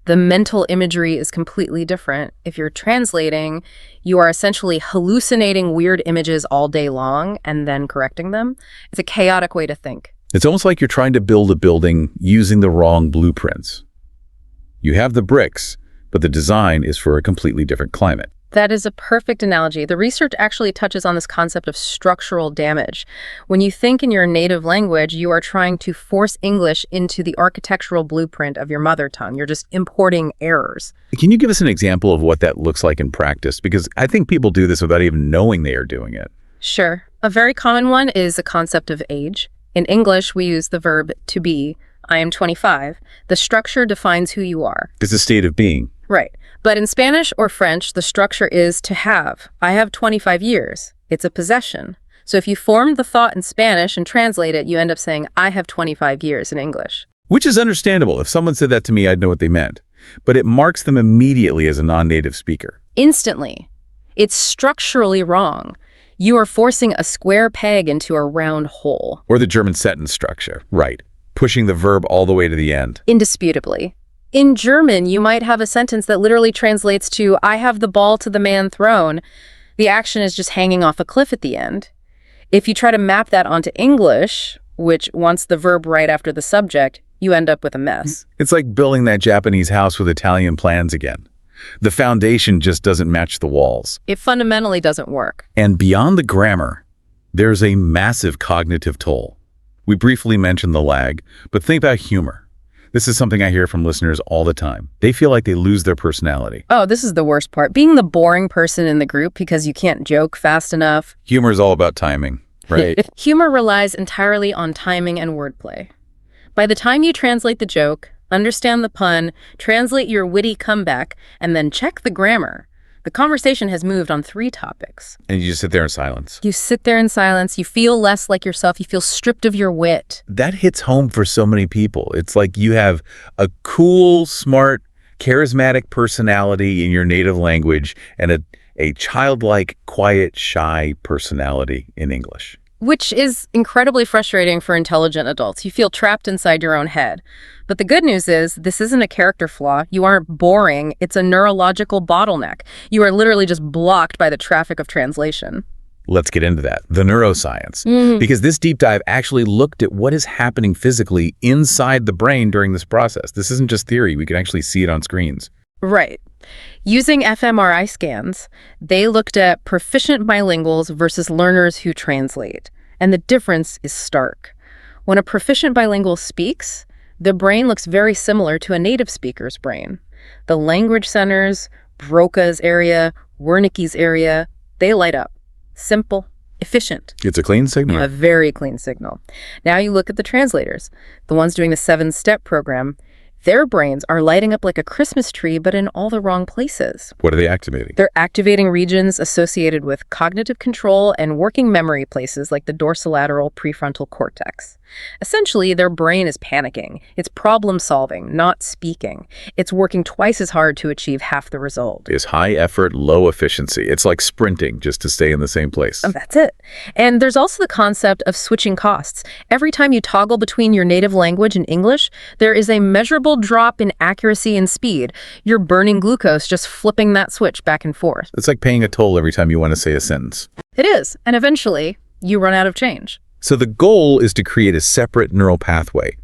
The mental imagery is completely different. If you're translating, you are essentially hallucinating weird images all day long and then correcting them. It's a chaotic way to think. It's almost like you're trying to build a building using the wrong blueprints. You have the bricks, but the design is for a completely different climate. That is a perfect analogy. The research actually touches on this concept of structural damage. When you think in your native language, you are trying to force English into the architectural blueprint of your mother tongue. You're just importing errors. Can you give us an example of what that looks like in practice? Because I think people do this without even knowing they are doing it. Sure. A very common one is the concept of age. In English, we use the verb to be. I am 25. The structure defines who you are. It's a state of being. Right. But in Spanish or French, the structure is to have. I have 25 years. It's a possession. So if you form the thought in Spanish and translate it, you end up saying, I have 25 years in English. Which is understandable. If someone said that to me, I'd know what they meant. But it marks them immediately as a non-native speaker. Instantly. It's structurally wrong. You are forcing a square peg into a round hole. Or the German sentence structure. Right. Pushing the verb all the way to the end. Indisputably. In German, you might have a sentence that literally translates to, I have the ball to the man thrown. The action is just hanging off a cliff at the end. If you try to map that onto English, which wants the verb right after the subject, you end up with a mess. It's like building that Japanese house with Italian plans again. The foundation just doesn't match the walls. It fundamentally doesn't work. And beyond the grammar, there's a massive cognitive toll. We briefly mentioned the lag, but think about humor. This is something I hear from listeners all the time. They feel like they lose their personality. Oh, this is the worst part. Being the boring person in the group because you can't joke fast enough. Humor is all about timing, right? Humor relies entirely on timing and wordplay. By the time you translate the joke, understand the pun, translate your witty comeback, and then check the grammar, the conversation has moved on 3 topics. And you just sit there in silence. You sit there in silence. You feel less like yourself. You feel stripped of your wit. That hits home for so many people. It's like you have a cool, smart, charismatic personality in your native language and a childlike, quiet, shy personality in English. Which is incredibly frustrating for intelligent adults. You feel trapped inside your own head. But the good news is, this isn't a character flaw. You aren't boring. It's a neurological bottleneck. You are literally just blocked by the traffic of translation. Let's get into that, the neuroscience. Because this deep dive actually looked at what is happening physically inside the brain during this process. This isn't just theory. We can actually see it on screens. Right. Using fMRI scans, they looked at proficient bilinguals versus learners who translate. And the difference is stark. When a proficient bilingual speaks, the brain looks very similar to a native speaker's brain. The language centers, Broca's area, Wernicke's area, they light up. Simple, efficient. It's a clean signal. A very clean signal. Now you look at the translators, the ones doing the 7-step program. Their brains are lighting up like a Christmas tree, but in all the wrong places. What are they activating? They're activating regions associated with cognitive control and working memory places like the dorsolateral prefrontal cortex. Essentially, their brain is panicking. It's problem solving, not speaking. It's working twice as hard to achieve half the result. It's high effort, low efficiency. It's like sprinting just to stay in the same place. That's it. And there's also the concept of switching costs. Every time you toggle between your native language and English, there is a measurable drop in accuracy and speed. You're burning glucose just flipping that switch back and forth. It's like paying a toll every time you want to say a sentence. It is. And eventually, you run out of change. So the goal is to create a separate neural pathway,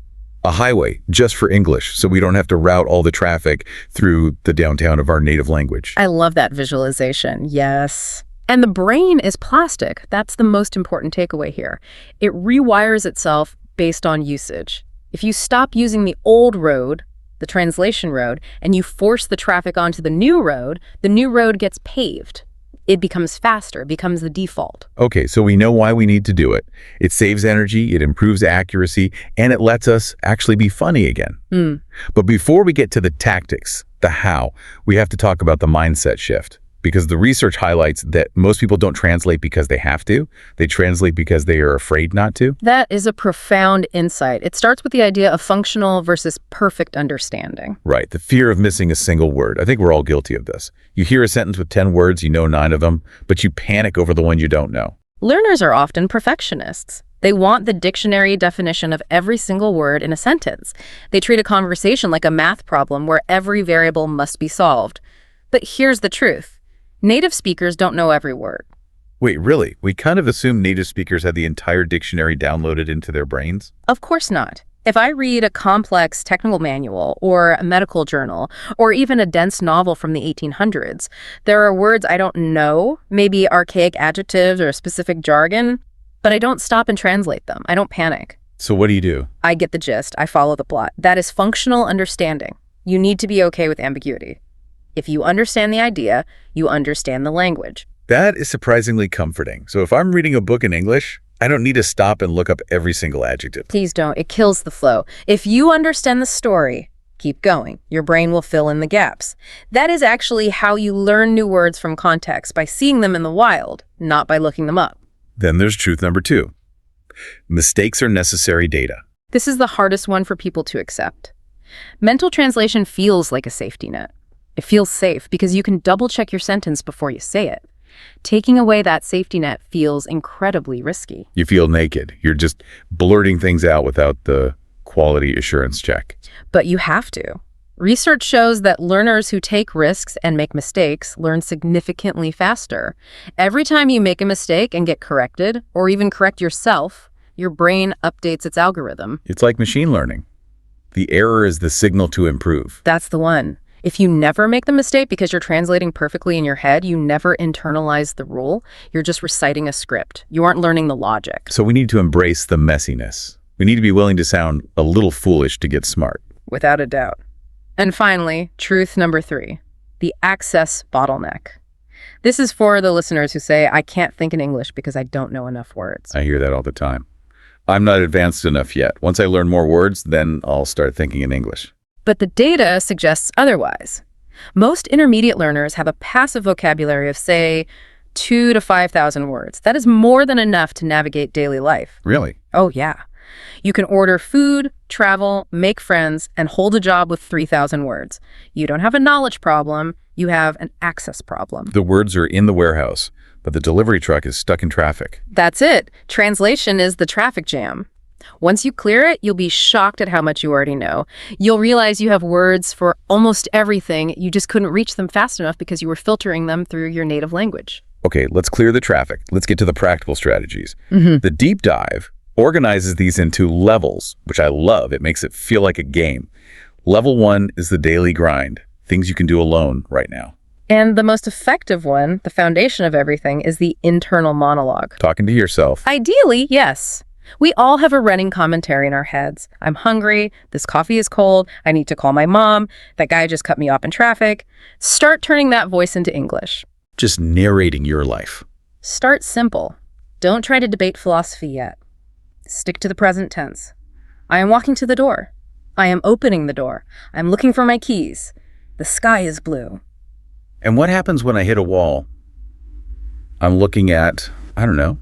a highway just for English, so we don't have to route all the traffic through the downtown of our native language. I love that visualization. Yes. And the brain is plastic. That's the most important takeaway here. It rewires itself based on usage. If you stop using the old road, the translation road, and you force the traffic onto the new road gets paved. It becomes faster, becomes the default. Okay, so we know why we need to do it. It saves energy, it improves accuracy, and it lets us actually be funny again. But before we get to the tactics, the how, we have to talk about the mindset shift. Because the research highlights that most people don't translate because they have to. They translate because they are afraid not to. That is a profound insight. It starts with the idea of functional versus perfect understanding. Right, the fear of missing a single word. I think we're all guilty of this. You hear a sentence with 10 words, you know 9 of them, but you panic over the one you don't know. Learners are often perfectionists. They want the dictionary definition of every single word in a sentence. They treat a conversation like a math problem where every variable must be solved. But here's the truth. Native speakers don't know every word. Wait, really? We kind of assume native speakers had the entire dictionary downloaded into their brains? Of course not. If I read a complex technical manual or a medical journal or even a dense novel from the 1800s, there are words I don't know, maybe archaic adjectives or specific jargon, but I don't stop and translate them. I don't panic. So what do you do? I get the gist. I follow the plot. That is functional understanding. You need to be okay with ambiguity. If you understand the idea, you understand the language. That is surprisingly comforting. So if I'm reading a book in English, I don't need to stop and look up every single adjective. Please don't. It kills the flow. If you understand the story, keep going. Your brain will fill in the gaps. That is actually how you learn new words from context, by seeing them in the wild, not by looking them up. Then there's truth number 2. Mistakes are necessary data. This is the hardest one for people to accept. Mental translation feels like a safety net. It feels safe because you can double-check your sentence before you say it. Taking away that safety net feels incredibly risky. You feel naked. You're just blurting things out without the quality assurance check. But you have to. Research shows that learners who take risks and make mistakes learn significantly faster. Every time you make a mistake and get corrected, or even correct yourself, your brain updates its algorithm. It's like machine learning. The error is the signal to improve. That's the one. If you never make the mistake because you're translating perfectly in your head, you never internalize the rule. You're just reciting a script. You aren't learning the logic. So we need to embrace the messiness. We need to be willing to sound a little foolish to get smart. Without a doubt. And finally, truth number 3, the access bottleneck. This is for the listeners who say, I can't think in English because I don't know enough words. I hear that all the time. I'm not advanced enough yet. Once I learn more words, then I'll start thinking in English. But the data suggests otherwise. Most intermediate learners have a passive vocabulary of, say, 2,000 to 5,000 words. That is more than enough to navigate daily life. Really? Oh, yeah. You can order food, travel, make friends, and hold a job with 3,000 words. You don't have a knowledge problem. You have an access problem. The words are in the warehouse, but the delivery truck is stuck in traffic. That's it. Translation is the traffic jam. Once you clear it, you'll be shocked at how much you already know. You'll realize you have words for almost everything. You just couldn't reach them fast enough because you were filtering them through your native language. Okay, let's clear the traffic. Let's get to the practical strategies. The deep dive organizes these into levels, which I love. It makes it feel like a game. Level 1 is the daily grind, things you can do alone right now. And the most effective one, the foundation of everything, is the internal monologue. Talking to yourself. Ideally, yes. We all have a running commentary in our heads. I'm hungry, this coffee is cold, I need to call my mom, that guy just cut me off in traffic. Start turning that voice into English. Just narrating your life. Start simple. Don't try to debate philosophy yet. Stick to the present tense. I am walking to the door. I am opening the door. I'm looking for my keys. The sky is blue. And what happens when I hit a wall? I'm looking at, I don't know,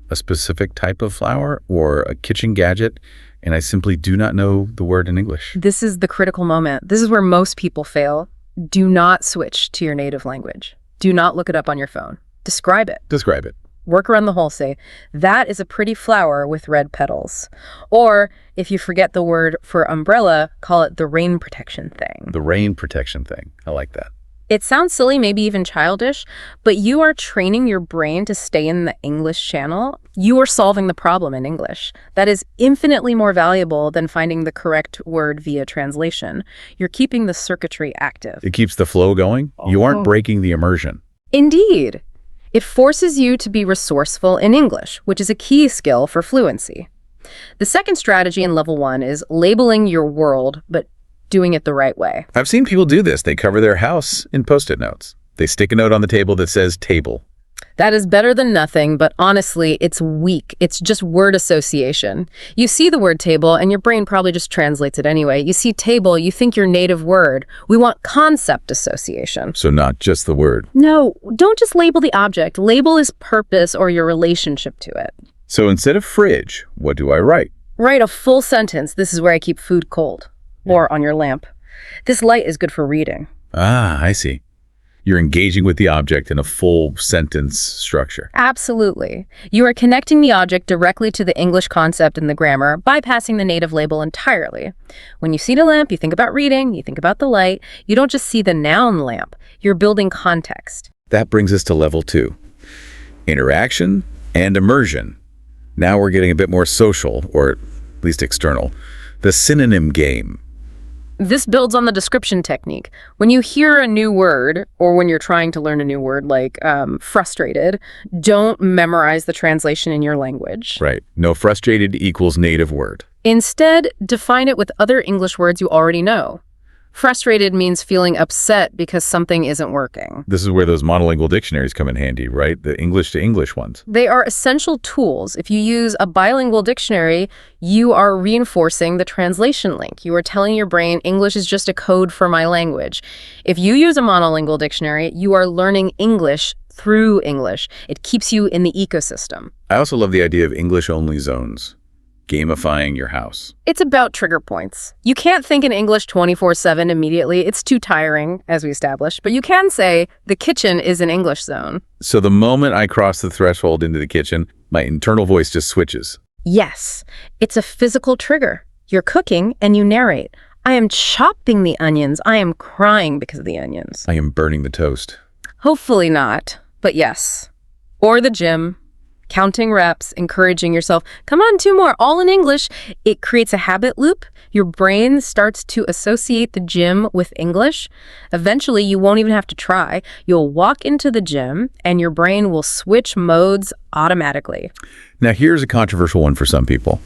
a specific type of flower or a kitchen gadget, and I simply do not know the word in English. This is the critical moment. This is where most people fail. Do not switch to your native language. Do not look it up on your phone. Describe it. Describe it. Work around the whole. Say, that is a pretty flower with red petals. Or if you forget the word for umbrella, call it the rain protection thing. The rain protection thing. I like that. It sounds silly, maybe even childish, but you are training your brain to stay in the English channel. You are solving the problem in English. That is infinitely more valuable than finding the correct word via translation. You're keeping the circuitry active. It keeps the flow going. You aren't breaking the immersion. Indeed. It forces you to be resourceful in English, which is a key skill for fluency. The second strategy in level 1 is labeling your world, but doing it the right way. I've seen people do this. They cover their house in Post-it notes. They stick a note on the table that says table. That is better than nothing, but honestly, it's weak. It's just word association. You see the word table, and your brain probably just translates it anyway. You see table, you think your native word. We want concept association. So not just the word. No, don't just label the object. Label its purpose or your relationship to it. So instead of fridge, what do I write? Write a full sentence. This is where I keep food cold. Or on your lamp. This light is good for reading. Ah, I see. You're engaging with the object in a full sentence structure. Absolutely. You are connecting the object directly to the English concept in the grammar, bypassing the native label entirely. When you see the lamp, you think about reading, you think about the light. You don't just see the noun lamp. You're building context. That brings us to level 2. Interaction and immersion. Now we're getting a bit more social, or at least external. The synonym game. This builds on the description technique. When you hear a new word, or when you're trying to learn a new word like frustrated, don't memorize the translation in your language. Right. No frustrated equals native word. Instead, define it with other English words you already know. Frustrated means feeling upset because something isn't working. This is where those monolingual dictionaries come in handy, right? The English to English ones. They are essential tools. If you use a bilingual dictionary, you are reinforcing the translation link. You are telling your brain English is just a code for my language. If you use a monolingual dictionary, you are learning English through English. It keeps you in the ecosystem. I also love the idea of English-only zones. Gamifying your house. It's about trigger points. You can't think in English 24/7 immediately. It's too tiring, as we established. But you can say, the kitchen is an English zone. So the moment I cross the threshold into the kitchen, my internal voice just switches. Yes, it's a physical trigger. You're cooking and you narrate. I am chopping the onions. I am crying because of the onions. I am burning the toast. Hopefully not, but yes. Or the gym. Counting reps, encouraging yourself, come on, 2 more, all in English. It creates a habit loop. Your brain starts to associate the gym with English. Eventually, you won't even have to try. You'll walk into the gym and your brain will switch modes automatically. Now, here's a controversial one for some people.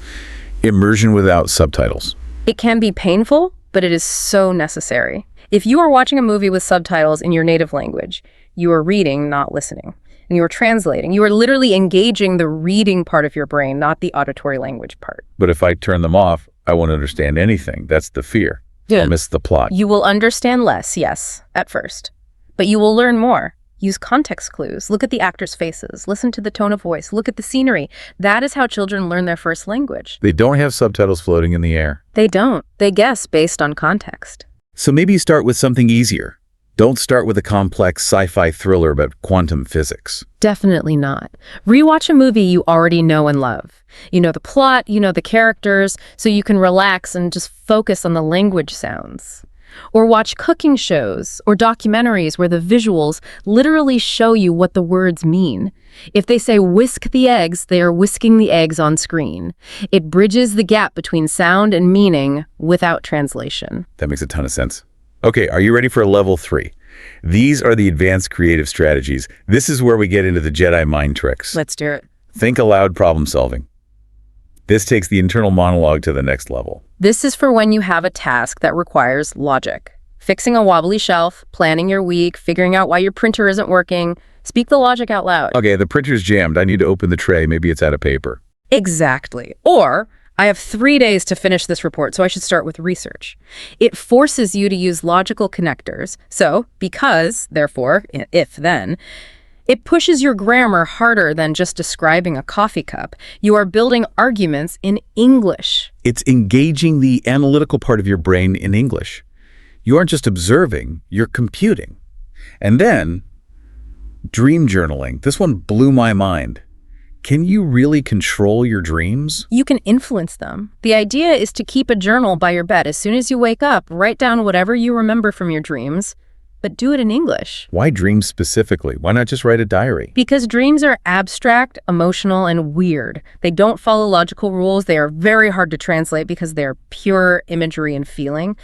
Immersion without subtitles. It can be painful, but it is so necessary. If you are watching a movie with subtitles in your native language, you are reading, not listening. And you are translating. You are literally engaging the reading part of your brain, not the auditory language part. But if I turn them off, I won't understand anything. That's the fear. Yeah. I'll miss the plot. You will understand less, yes, at first. But you will learn more. Use context clues. Look at the actors' faces. Listen to the tone of voice. Look at the scenery. That is how children learn their first language. They don't have subtitles floating in the air. They don't. They guess based on context. So maybe you start with something easier. Don't start with a complex sci-fi thriller about quantum physics. Definitely not. Rewatch a movie you already know and love. You know the plot, you know the characters, so you can relax and just focus on the language sounds. Or watch cooking shows or documentaries where the visuals literally show you what the words mean. If they say whisk the eggs, they are whisking the eggs on screen. It bridges the gap between sound and meaning without translation. That makes a ton of sense. Okay, are you ready for level 3? These are the advanced creative strategies. This is where we get into the Jedi mind tricks. Let's do it. Think aloud problem solving. This takes the internal monologue to the next level. This is for when you have a task that requires logic. Fixing a wobbly shelf, planning your week, figuring out why your printer isn't working. Speak the logic out loud. Okay, the printer's jammed. I need to open the tray. Maybe it's out of paper. Exactly. Or, I have 3 days to finish this report, so I should start with research. It forces you to use logical connectors. So, because, therefore, if then, it pushes your grammar harder than just describing a coffee cup. You are building arguments in English. It's engaging the analytical part of your brain in English. You aren't just observing, you're computing. And then, dream journaling. This one blew my mind. Can you really control your dreams? You can influence them. The idea is to keep a journal by your bed. As soon as you wake up, write down whatever you remember from your dreams, but do it in English. Why dreams specifically? Why not just write a diary? Because dreams are abstract, emotional, and weird. They don't follow logical rules. They are very hard to translate because they're pure imagery and feeling.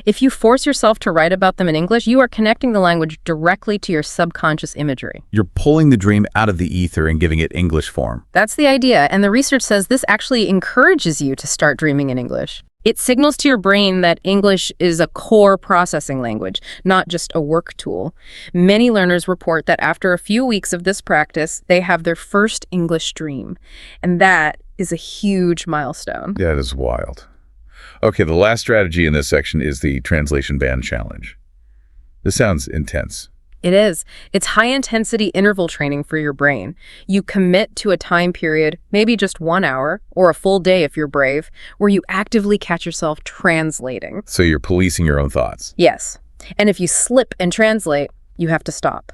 If you force yourself to write about them in English, you are connecting the language directly to your subconscious imagery. You're pulling the dream out of the ether and giving it English form. That's the idea, and the research says this actually encourages you to start dreaming in English. It signals to your brain that English is a core processing language, not just a work tool. Many learners report that after a few weeks of this practice, they have their first English dream. And that is a huge milestone. That is wild. Okay, the last strategy in this section is the translation band challenge. This sounds intense. It is. It's high-intensity interval training for your brain. You commit to a time period, maybe just 1 hour, or a full day if you're brave, where you actively catch yourself translating. So you're policing your own thoughts. Yes. And if you slip and translate, you have to stop,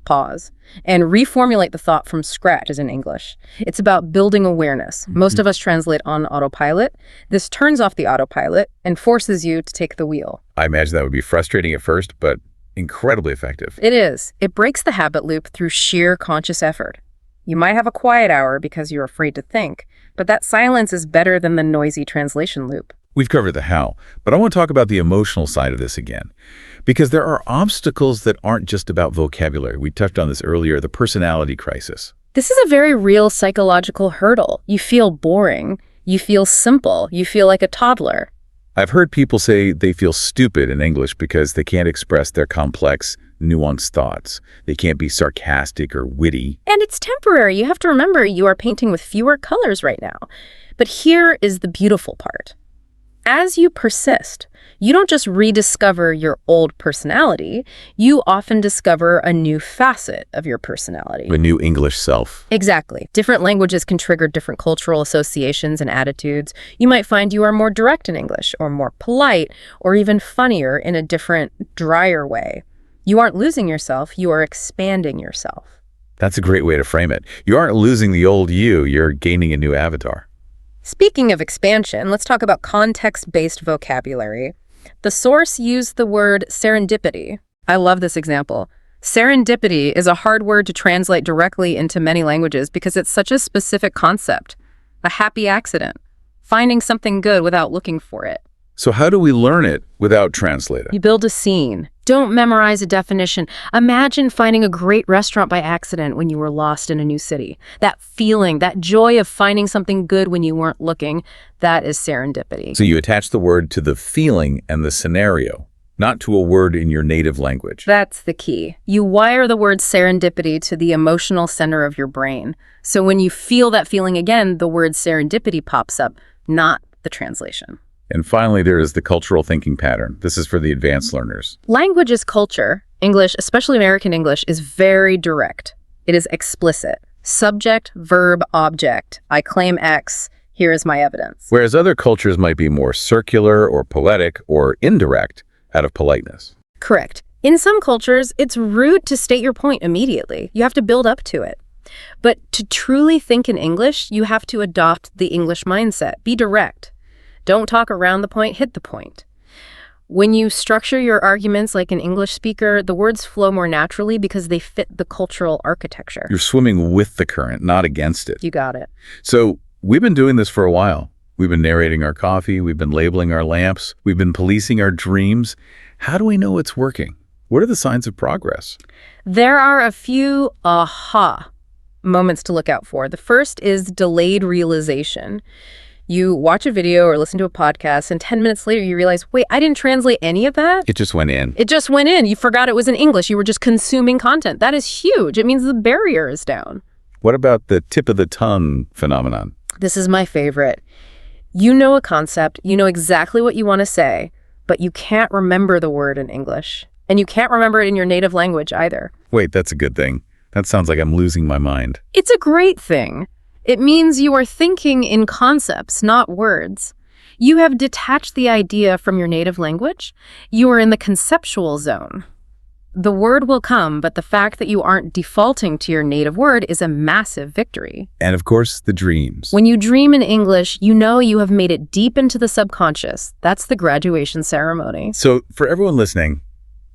pause, and reformulate the thought from scratch as in English. It's about building awareness. Most of us translate on autopilot. This turns off the autopilot and forces you to take the wheel. I imagine that would be frustrating at first, but incredibly effective. It is. It breaks the habit loop through sheer conscious effort. You might have a quiet hour because you're afraid to think, but that silence is better than the noisy translation loop. We've covered the how, but I want to talk about the emotional side of this again. Because there are obstacles that aren't just about vocabulary. We touched on this earlier, the personality crisis. This is a very real psychological hurdle. You feel boring. You feel simple. You feel like a toddler. I've heard people say they feel stupid in English because they can't express their complex, nuanced thoughts. They can't be sarcastic or witty. And it's temporary. You have to remember you are painting with fewer colors right now. But here is the beautiful part. As you persist, you don't just rediscover your old personality, you often discover a new facet of your personality. A new English self. Exactly. Different languages can trigger different cultural associations and attitudes. You might find you are more direct in English, or more polite, or even funnier in a different, drier way. You aren't losing yourself, you are expanding yourself. That's a great way to frame it. You aren't losing the old you, you're gaining a new avatar. Speaking of expansion, let's talk about context-based vocabulary. The source used the word serendipity. I love this example. Serendipity is a hard word to translate directly into many languages because it's such a specific concept. A happy accident. Finding something good without looking for it. So how do we learn it without translating? You build a scene. Don't memorize a definition. Imagine finding a great restaurant by accident when you were lost in a new city. That feeling, that joy of finding something good when you weren't looking, that is serendipity. So you attach the word to the feeling and the scenario, not to a word in your native language. That's the key. You wire the word serendipity to the emotional center of your brain. So when you feel that feeling again, the word serendipity pops up, not the translation. And finally, there is the cultural thinking pattern. This is for the advanced learners. Language is culture. English, especially American English, is very direct. It is explicit. Subject, verb, object. I claim X. Here is my evidence. Whereas other cultures might be more circular or poetic or indirect out of politeness. Correct. In some cultures, it's rude to state your point immediately. You have to build up to it. But to truly think in English, you have to adopt the English mindset. Be direct. Don't talk around the point, hit the point. When you structure your arguments like an English speaker, the words flow more naturally because they fit the cultural architecture. You're swimming with the current, not against it. You got it. So we've been doing this for a while. We've been narrating our coffee. We've been labeling our lamps. We've been policing our dreams. How do we know it's working? What are the signs of progress? There are a few aha moments to look out for. The first is delayed realization. You watch a video or listen to a podcast, and 10 minutes later you realize, wait, I didn't translate any of that? It just went in. It just went in. You forgot it was in English. You were just consuming content. That is huge. It means the barrier is down. What about the tip of the tongue phenomenon? This is my favorite. You know a concept, you know exactly what you want to say, but you can't remember the word in English. And you can't remember it in your native language either. Wait, that's a good thing. That sounds like I'm losing my mind. It's a great thing. It means you are thinking in concepts, not words. You have detached the idea from your native language. You are in the conceptual zone. The word will come, but the fact that you aren't defaulting to your native word is a massive victory. And of course, the dreams. When you dream in English, you know you have made it deep into the subconscious. That's the graduation ceremony. So for everyone listening,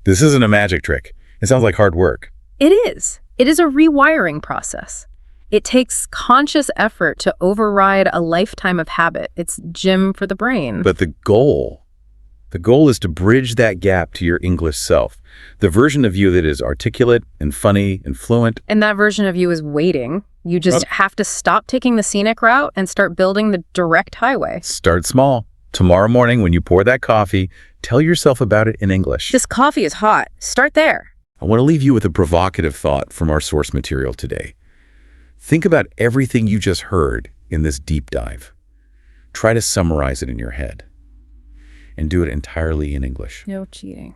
this isn't a magic trick. It sounds like hard work. It is. It is a rewiring process. It takes conscious effort to override a lifetime of habit. It's gym for the brain. But the goal is to bridge that gap to your English self. The version of you that is articulate and funny and fluent. And that version of you is waiting. You just have to stop taking the scenic route and start building the direct highway. Start small. Tomorrow morning when you pour that coffee, tell yourself about it in English. This coffee is hot. Start there. I want to leave you with a provocative thought from our source material today. Think about everything you just heard in this deep dive. Try to summarize it in your head and do it entirely in English. No cheating.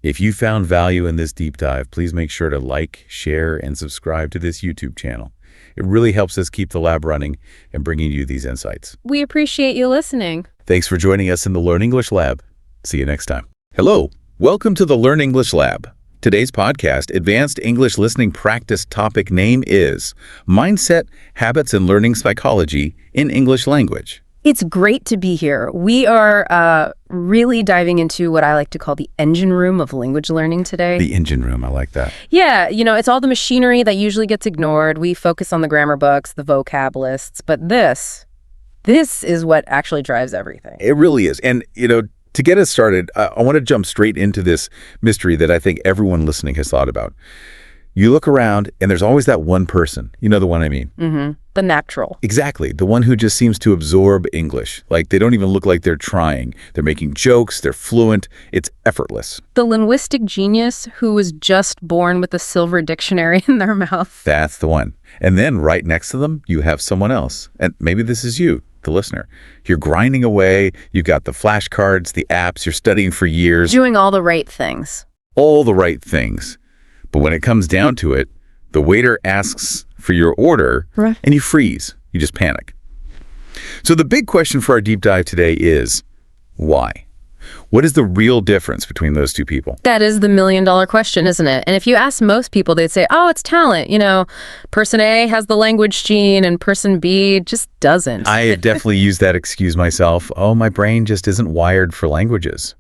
If you found value in this deep dive, please make sure to like, share, and subscribe to this YouTube channel. It really helps us keep the lab running and bringing you these insights. We appreciate you listening. Thanks for joining us in the Learn English Lab. See you next time. Hello, welcome to the Learn English Lab. Today's podcast, Advanced English Listening Practice topic name is Mindset, Habits, and Learning Psychology in English Language. It's great to be here. We are really diving into what I like to call the engine room of language learning today. The engine room, I like that. Yeah, it's all the machinery that usually gets ignored. We focus on the grammar books, the vocab lists, but this This is what actually drives everything. It really is. And, to get us started, I want to jump straight into this mystery that I think everyone listening has thought about. You look around, and there's always that one person. You know the one I mean. Mm-hmm. The natural. Exactly. The one who just seems to absorb English. Like, they don't even look like they're trying. They're making jokes. They're fluent. It's effortless. The linguistic genius who was just born with a silver dictionary in their mouth. That's the one. And then right next to them, you have someone else. And maybe this is you, the listener. You're grinding away. You've got the flashcards, the apps. You're studying for years. Doing all the right things. All the right things. But when it comes down to it, the waiter asks for your order, right, and you freeze. You just panic. So the big question for our deep dive today is, why? What is the real difference between those two people? That is the million-dollar question, isn't it? And if you ask most people, they'd say, oh, it's talent. Person A has the language gene and person B just doesn't. I have definitely used that excuse myself. Oh, my brain just isn't wired for languages.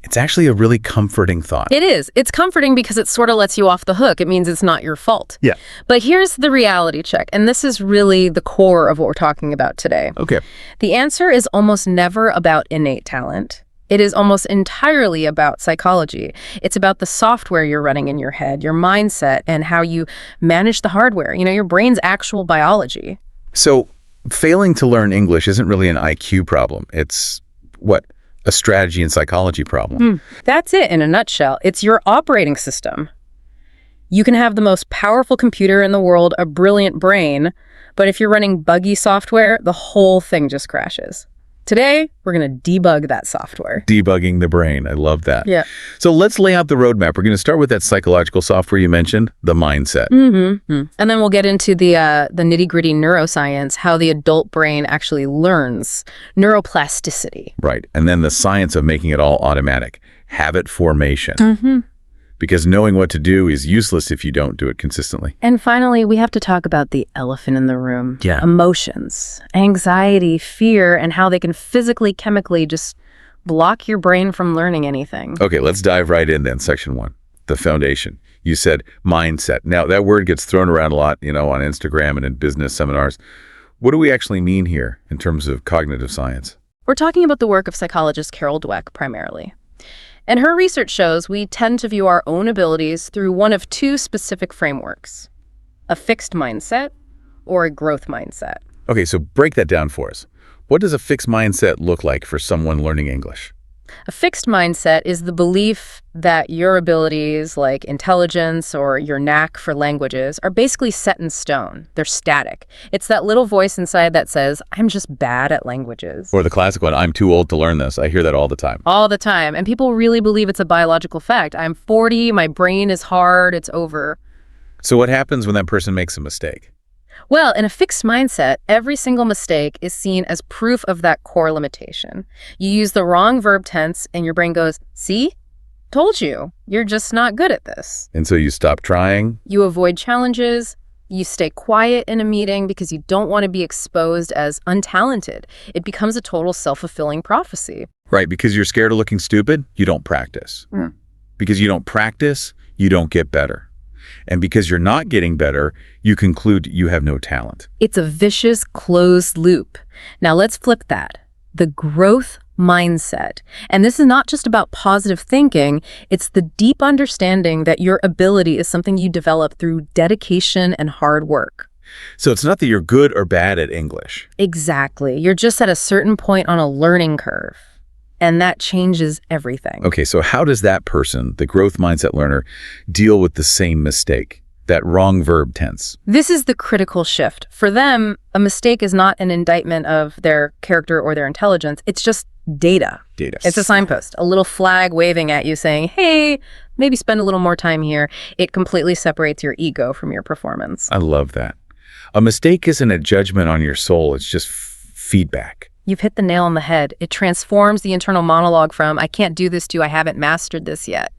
It's actually a really comforting thought. It is. It's comforting because it sort of lets you off the hook. It means it's not your fault. Yeah. But here's the reality check, and this is really the core of what we're talking about today. Okay. The answer is almost never about innate talent. It is almost entirely about psychology. It's about the software you're running in your head, your mindset, and how you manage the hardware, your brain's actual biology. So failing to learn English isn't really an IQ problem. It's, a strategy and psychology problem. That's it in a nutshell. It's your operating system. You can have the most powerful computer in the world, a brilliant brain, but if you're running buggy software, the whole thing just crashes. Today, we're going to debug that software. Debugging the brain. I love that. Yeah. So let's lay out the roadmap. We're going to start with that psychological software you mentioned, the mindset. Mm-hmm. And then we'll get into the nitty-gritty neuroscience, how the adult brain actually learns, neuroplasticity. Right. And then the science of making it all automatic, habit formation. Mm-hmm. Because knowing what to do is useless if you don't do it consistently. And finally, we have to talk about the elephant in the room. Yeah. Emotions, anxiety, fear, and how they can physically, chemically just block your brain from learning anything. Okay, let's dive right in then. Section 1, the foundation. You said mindset. Now, that word gets thrown around a lot, on Instagram and in business seminars. What do we actually mean here in terms of cognitive science? We're talking about the work of psychologist Carol Dweck primarily. And her research shows we tend to view our own abilities through one of two specific frameworks, a fixed mindset or a growth mindset. Okay, so break that down for us. What does a fixed mindset look like for someone learning English? A fixed mindset is the belief that your abilities like intelligence or your knack for languages are basically set in stone. They're static. It's that little voice inside that says, I'm just bad at languages. Or the classic one, I'm too old to learn this. I hear that all the time. All the time. And people really believe it's a biological fact. I'm 40, my brain is hard, it's over. So what happens when that person makes a mistake? Well, in a fixed mindset, every single mistake is seen as proof of that core limitation. You use the wrong verb tense and your brain goes, see? Told you. You're just not good at this. And so you stop trying? You avoid challenges. You stay quiet in a meeting because you don't want to be exposed as untalented. It becomes a total self-fulfilling prophecy. Right, because you're scared of looking stupid, you don't practice. Because you don't practice, you don't get better. And because you're not getting better, you conclude you have no talent. It's a vicious closed loop. Now let's flip that. The growth mindset. And this is not just about positive thinking, it's the deep understanding that your ability is something you develop through dedication and hard work. So it's not that you're good or bad at English. Exactly. You're just at a certain point on a learning curve. And that changes everything. Okay, so how does that person, the growth mindset learner, deal with the same mistake, that wrong verb tense? This is the critical shift. For them, a mistake is not an indictment of their character or their intelligence. It's just data. It's a signpost, a little flag waving at you saying, hey, maybe spend a little more time here. It completely separates your ego from your performance. I love that. A mistake isn't a judgment on your soul. It's just feedback. You've hit the nail on the head. It transforms the internal monologue from, I can't do this to, I haven't mastered this yet.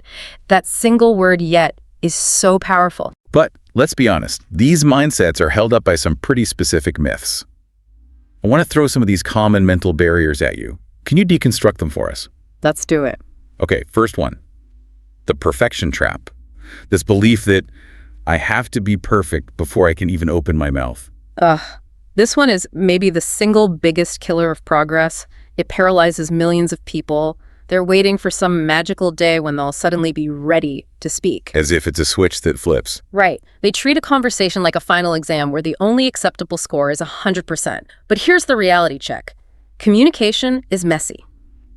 That single word yet is so powerful. But let's be honest, these mindsets are held up by some pretty specific myths. I want to throw some of these common mental barriers at you. Can you deconstruct them for us? Let's do it. Okay, first one, the perfection trap. This belief that I have to be perfect before I can even open my mouth. Ugh, This one is maybe the single biggest killer of progress. It paralyzes millions of people. They're waiting for some magical day when they'll suddenly be ready to speak. As if it's a switch that flips. Right. They treat a conversation like a final exam where the only acceptable score is 100%. But here's the reality check. Communication is messy.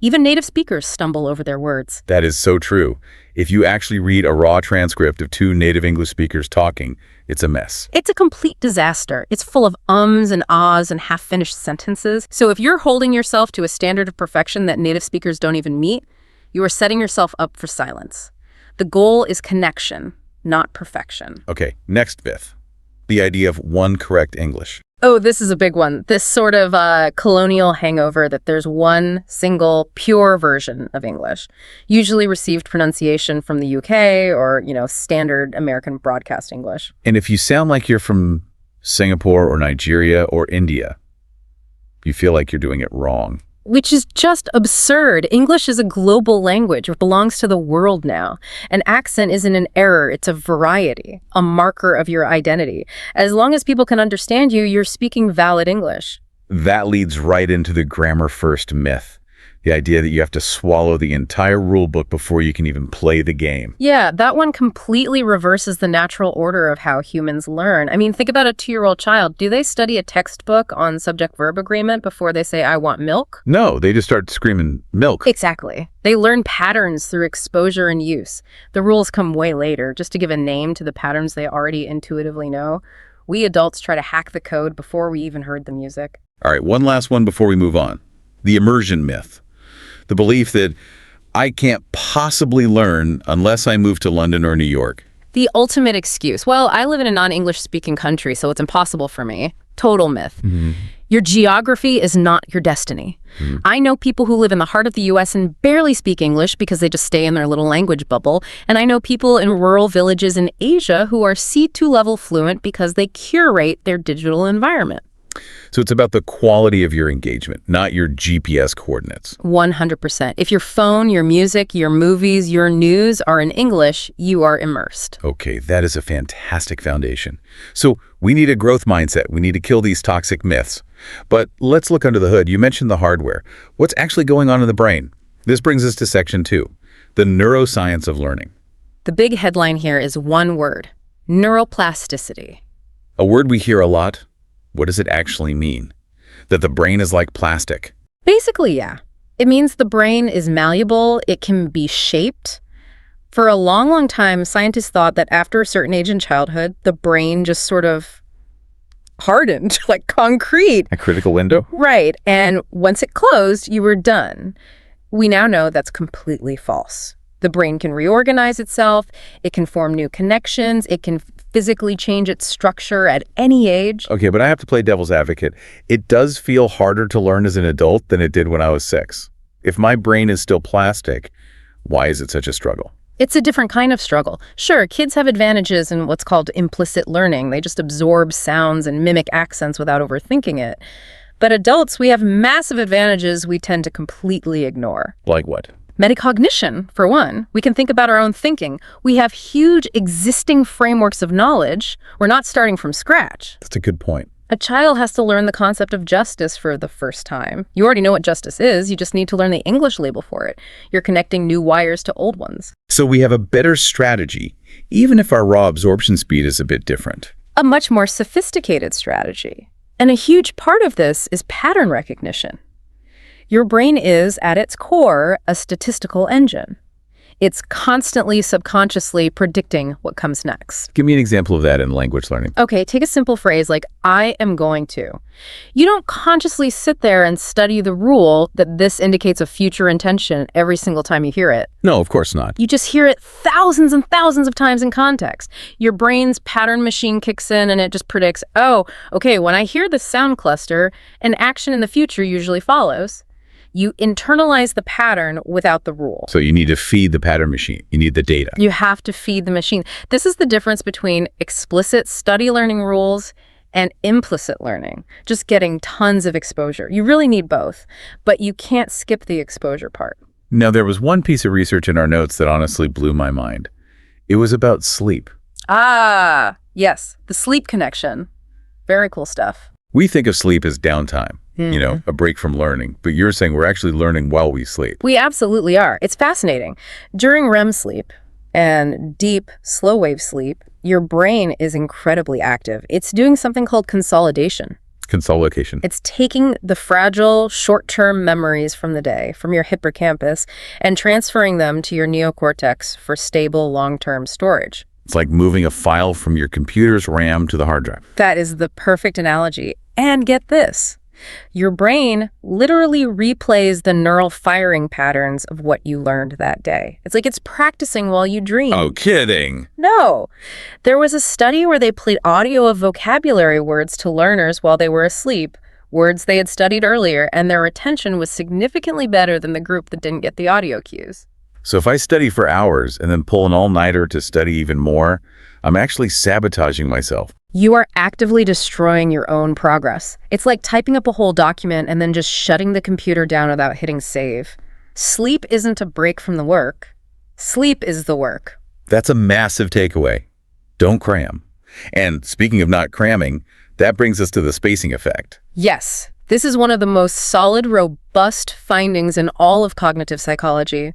Even native speakers stumble over their words. That is so true. If you actually read a raw transcript of two native English speakers talking, it's a mess. It's a complete disaster. It's full of ums and ahs and half-finished sentences. So if you're holding yourself to a standard of perfection that native speakers don't even meet, you are setting yourself up for silence. The goal is connection, not perfection. Okay, next myth. The idea of one correct English. Oh, this is a big one. This sort of colonial hangover that there's one single pure version of English, usually received pronunciation from the UK or, standard American broadcast English. And if you sound like you're from Singapore or Nigeria or India, you feel like you're doing it wrong. Which is just absurd. English is a global language. It belongs to the world now. An accent isn't an error. It's a variety, a marker of your identity. As long as people can understand you, you're speaking valid English. That leads right into the grammar first myth. The idea that you have to swallow the entire rule book before you can even play the game. Yeah, that one completely reverses the natural order of how humans learn. I mean, think about a 2-year-old child. Do they study a textbook on subject-verb agreement before they say, I want milk? No, they just start screaming milk. Exactly. They learn patterns through exposure and use. The rules come way later, just to give a name to the patterns they already intuitively know. We adults try to hack the code before we even heard the music. All right, one last one before we move on. The immersion myth. The belief that I can't possibly learn unless I move to London or New York. The ultimate excuse. Well, I live in a non-English speaking country, so it's impossible for me. Total myth. Mm-hmm. Your geography is not your destiny. Mm-hmm. I know people who live in the heart of the U.S. and barely speak English because they just stay in their little language bubble. And I know people in rural villages in Asia who are C2 level fluent because they curate their digital environment. So it's about the quality of your engagement, not your GPS coordinates. 100%. If your phone, your music, your movies, your news are in English, you are immersed. Okay, that is a fantastic foundation. So we need a growth mindset. We need to kill these toxic myths. But let's look under the hood. You mentioned the hardware. What's actually going on in the brain? This brings us to section 2, the neuroscience of learning. The big headline here is one word: neuroplasticity. A word we hear a lot. What does it actually mean? That the brain is like plastic. Basically, yeah. It means the brain is malleable. It can be shaped. For a long, long time, scientists thought that after a certain age in childhood, the brain just sort of hardened, like concrete. A critical window? Right. And once it closed, you were done. We now know that's completely false. The brain can reorganize itself. It can form new connections. It can physically change its structure at any age. Okay, but I have to play devil's advocate. It does feel harder to learn as an adult than it did when I was 6. If my brain is still plastic, why is it such a struggle? It's a different kind of struggle. Sure, kids have advantages in what's called implicit learning. They just absorb sounds and mimic accents without overthinking it. But adults, we have massive advantages we tend to completely ignore. Like what? Metacognition, for one. We can think about our own thinking. We have huge existing frameworks of knowledge. We're not starting from scratch. That's a good point. A child has to learn the concept of justice for the first time. You already know what justice is. You just need to learn the English label for it. You're connecting new wires to old ones. So we have a better strategy, even if our raw absorption speed is a bit different. A much more sophisticated strategy. And a huge part of this is pattern recognition. Your brain is, at its core, a statistical engine. It's constantly subconsciously predicting what comes next. Give me an example of that in language learning. Okay, take a simple phrase like, I am going to. You don't consciously sit there and study the rule that this indicates a future intention every single time you hear it. No, of course not. You just hear it thousands and thousands of times in context. Your brain's pattern machine kicks in and it just predicts, oh, okay, when I hear this sound cluster, an action in the future usually follows. You internalize the pattern without the rule. So you need to feed the pattern machine. You need the data. You have to feed the machine. This is the difference between explicit study learning rules and implicit learning, just getting tons of exposure. You really need both, but you can't skip the exposure part. Now, there was one piece of research in our notes that honestly blew my mind. It was about sleep. Ah, yes, the sleep connection. Very cool stuff. We think of sleep as downtime, a break from learning. But you're saying we're actually learning while we sleep. We absolutely are. It's fascinating. During REM sleep and deep, slow-wave sleep, your brain is incredibly active. It's doing something called consolidation. Consolidation. It's taking the fragile, short-term memories from the day, from your hippocampus, and transferring them to your neocortex for stable, long-term storage. It's like moving a file from your computer's RAM to the hard drive. That is the perfect analogy. And get this. Your brain literally replays the neural firing patterns of what you learned that day. It's like it's practicing while you dream. Oh, kidding. No. There was a study where they played audio of vocabulary words to learners while they were asleep, words they had studied earlier, and their retention was significantly better than the group that didn't get the audio cues. So if I study for hours and then pull an all-nighter to study even more, I'm actually sabotaging myself. You are actively destroying your own progress. It's like typing up a whole document and then just shutting the computer down without hitting save. Sleep isn't a break from the work. Sleep is the work. That's a massive takeaway. Don't cram. And speaking of not cramming, that brings us to the spacing effect. Yes, this is one of the most solid, robust findings in all of cognitive psychology.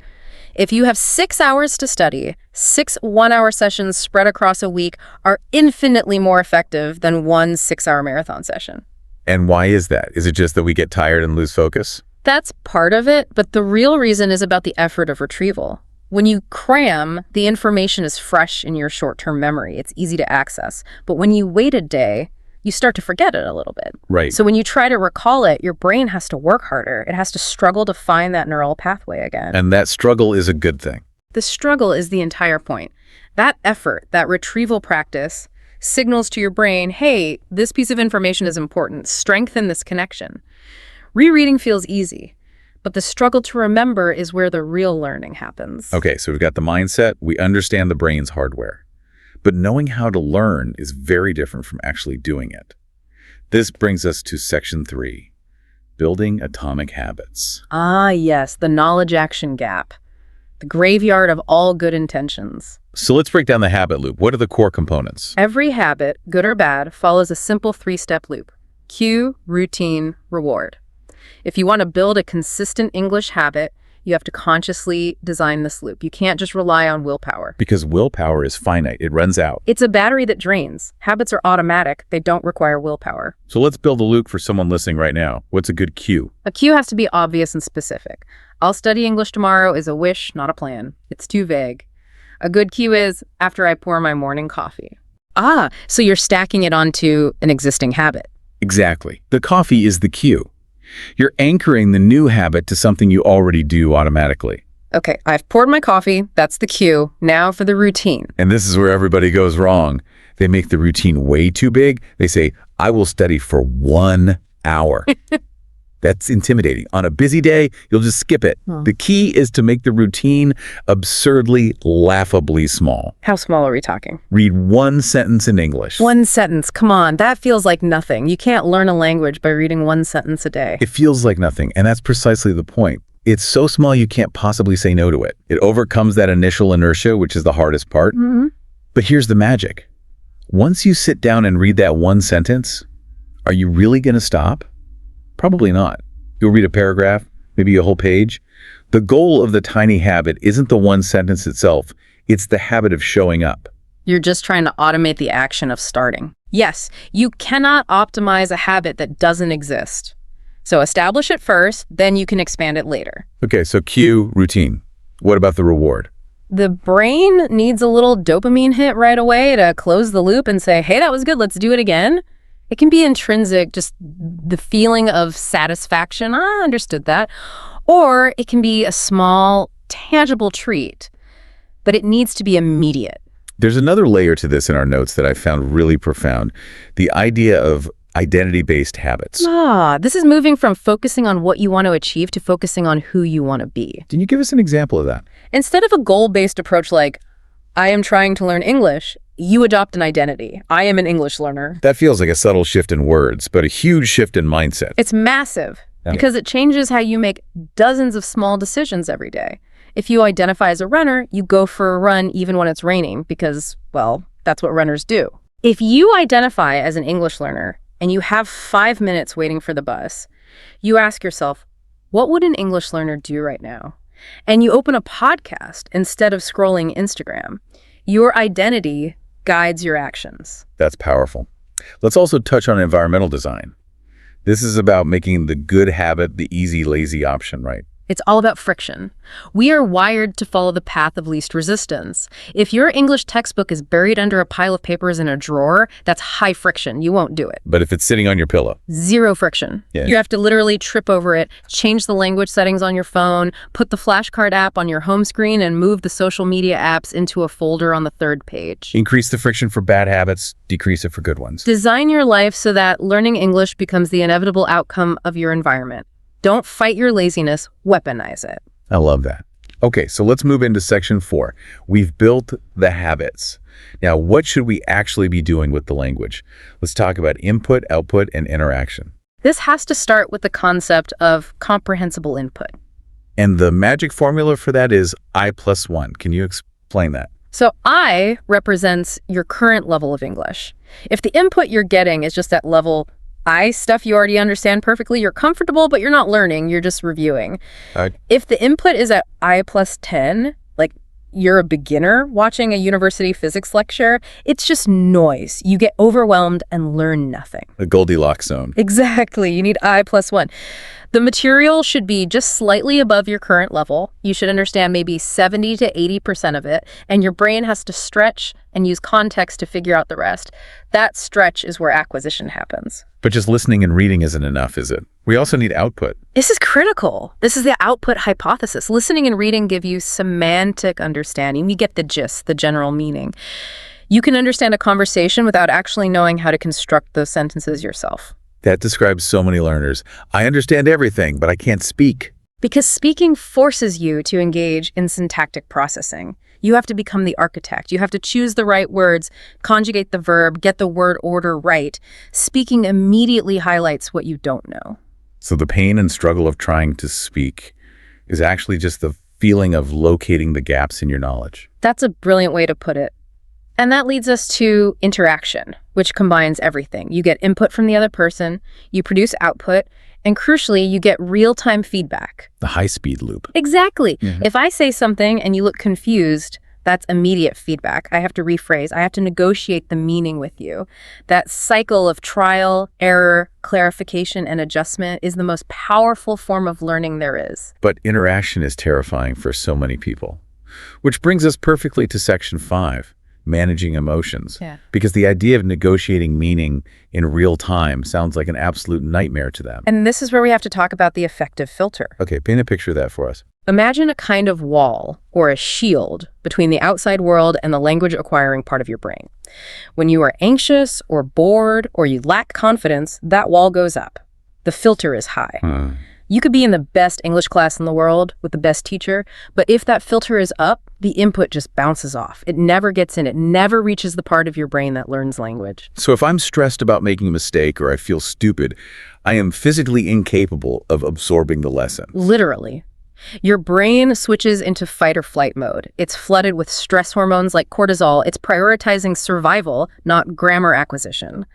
If you have 6 hours to study, 6 one-hour sessions spread across a week are infinitely more effective than one 6-hour marathon session. And why is that? Is it just that we get tired and lose focus? That's part of it, but the real reason is about the effort of retrieval. When you cram, the information is fresh in your short-term memory. It's easy to access. But when you wait a day, you start to forget it a little bit. Right. So when you try to recall it, your brain has to work harder. It has to struggle to find that neural pathway again. And that struggle is a good thing. The struggle is the entire point. That effort, that retrieval practice, signals to your brain, hey, this piece of information is important. Strengthen this connection. Rereading feels easy, but the struggle to remember is where the real learning happens. Okay, so we've got the mindset. We understand the brain's hardware. But knowing how to learn is very different from actually doing it. This brings us to section 3, building atomic habits. Ah, yes, the knowledge-action gap. The graveyard of all good intentions. So let's break down the habit loop. What are the core components? Every habit, good or bad, follows a simple 3-step loop. Cue, routine, reward. If you want to build a consistent English habit, you have to consciously design this loop. You can't just rely on willpower. Because willpower is finite. It runs out. It's a battery that drains. Habits are automatic. They don't require willpower. So let's build a loop for someone listening right now. What's a good cue? A cue has to be obvious and specific. I'll study English tomorrow is a wish, not a plan. It's too vague. A good cue is after I pour my morning coffee. Ah, so you're stacking it onto an existing habit. Exactly. The coffee is the cue. You're anchoring the new habit to something you already do automatically. Okay, I've poured my coffee. That's the cue. Now for the routine. And this is where everybody goes wrong. They make the routine way too big. They say, I will study for 1 hour. That's intimidating. On a busy day, you'll just skip it. The key is to make the routine absurdly, laughably small. How small are we talking? Read 1 sentence in English. 1 sentence. Come on, that feels like nothing. You can't learn a language by reading 1 sentence a day. It feels like nothing, and that's precisely the point. It's so small you can't possibly say no to it. It overcomes that initial inertia, which is the hardest part. But here's the magic. Once you sit down and read that 1 sentence, are you really going to stop? Probably not. You'll read a paragraph, maybe a whole page. The goal of the tiny habit isn't the 1 sentence itself. It's the habit of showing up. You're just trying to automate the action of starting. Yes, you cannot optimize a habit that doesn't exist. So establish it first, then you can expand it later. Okay, so cue, routine. What about the reward? The brain needs a little dopamine hit right away to close the loop and say, hey, that was good, let's do it again. It can be intrinsic, just the feeling of satisfaction. I understood that. Or it can be a small, tangible treat, but it needs to be immediate. There's another layer to this in our notes that I found really profound. The idea of identity-based habits. This is moving from focusing on what you want to achieve to focusing on who you want to be. Can you give us an example of that? Instead of a goal-based approach like, I am trying to learn English, you adopt an identity. I am an English learner. That feels like a subtle shift in words, but a huge shift in mindset. It's massive because it changes how you make dozens of small decisions every day. If you identify as a runner, you go for a run even when it's raining because, well, that's what runners do. If you identify as an English learner, and you have 5 minutes waiting for the bus, you ask yourself, what would an English learner do right now? And you open a podcast instead of scrolling Instagram. Your identity guides your actions. That's powerful. Let's also touch on environmental design. This is about making the good habit the easy, lazy option, right? It's all about friction. We are wired to follow the path of least resistance. If your English textbook is buried under a pile of papers in a drawer, that's high friction. You won't do it. But if it's sitting on your pillow? Zero friction. Yeah. You have to literally trip over it, change the language settings on your phone, put the flashcard app on your home screen, and move the social media apps into a folder on the 3rd page. Increase the friction for bad habits, decrease it for good ones. Design your life so that learning English becomes the inevitable outcome of your environment. Don't fight your laziness, weaponize it. I love that. Okay, so let's move into section 4. We've built the habits. Now, what should we actually be doing with the language? Let's talk about input, output, and interaction. This has to start with the concept of comprehensible input. And the magic formula for that is I+1. Can you explain that? So I represents your current level of English. If the input you're getting is just at level I stuff you already understand perfectly, you're comfortable, but you're not learning, you're just reviewing. If the input is at I+10, like you're a beginner watching a university physics lecture, it's just noise. You get overwhelmed and learn nothing. The Goldilocks zone. Exactly. You need I+1. The material should be just slightly above your current level. You should understand maybe 70 to 80% of it, and your brain has to stretch and use context to figure out the rest. That stretch is where acquisition happens. But just listening and reading isn't enough, is it? We also need output. This is critical. This is the output hypothesis. Listening and reading give you semantic understanding. You get the gist, the general meaning. You can understand a conversation without actually knowing how to construct those sentences yourself. That describes so many learners. I understand everything, but I can't speak. Because speaking forces you to engage in syntactic processing. You have to become the architect. You have to choose the right words, conjugate the verb, get the word order right. Speaking immediately highlights what you don't know. So the pain and struggle of trying to speak is actually just the feeling of locating the gaps in your knowledge. That's a brilliant way to put it. And that leads us to interaction, which combines everything. You get input from the other person, you produce output, and crucially, you get real-time feedback. The high-speed loop. Exactly. If I say something and you look confused, that's immediate feedback. I have to rephrase. I have to negotiate the meaning with you. That cycle of trial, error, clarification, and adjustment is the most powerful form of learning there is. But interaction is terrifying for so many people. Which brings us perfectly to section 5. Managing emotions. Because the idea of negotiating meaning in real time sounds like an absolute nightmare to them. And this is where we have to talk about the affective filter. Okay, paint a picture of that for us. Imagine a kind of wall or a shield between the outside world and the language acquiring part of your brain. When you are anxious or bored or you lack confidence, that wall goes up. The filter is high. You could be in the best English class in the world with the best teacher, but if that filter is up, the input just bounces off. It never gets in. It never reaches the part of your brain that learns language. So if I'm stressed about making a mistake or I feel stupid, I am physically incapable of absorbing the lesson. Literally. Your brain switches into fight or flight mode. It's flooded with stress hormones like cortisol. It's prioritizing survival, not grammar acquisition.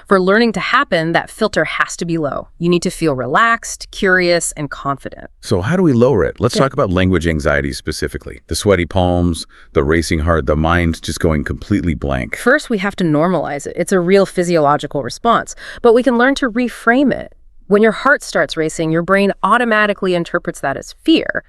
For learning to happen, that filter has to be low. You need to feel relaxed, curious, and confident. So how do we lower it? Let's talk about language anxiety specifically. The sweaty palms, the racing heart, the mind just going completely blank. First, we have to normalize it. It's a real physiological response, but we can learn to reframe it. When your heart starts racing, your brain automatically interprets that as fear.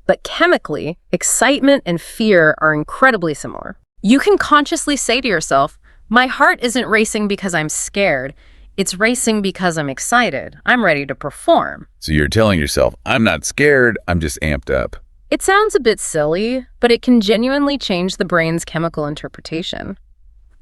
But chemically, excitement and fear are incredibly similar. You can consciously say to yourself, my heart isn't racing because I'm scared. It's racing because I'm excited. I'm ready to perform. So you're telling yourself, I'm not scared, I'm just amped up. It sounds a bit silly, but it can genuinely change the brain's chemical interpretation.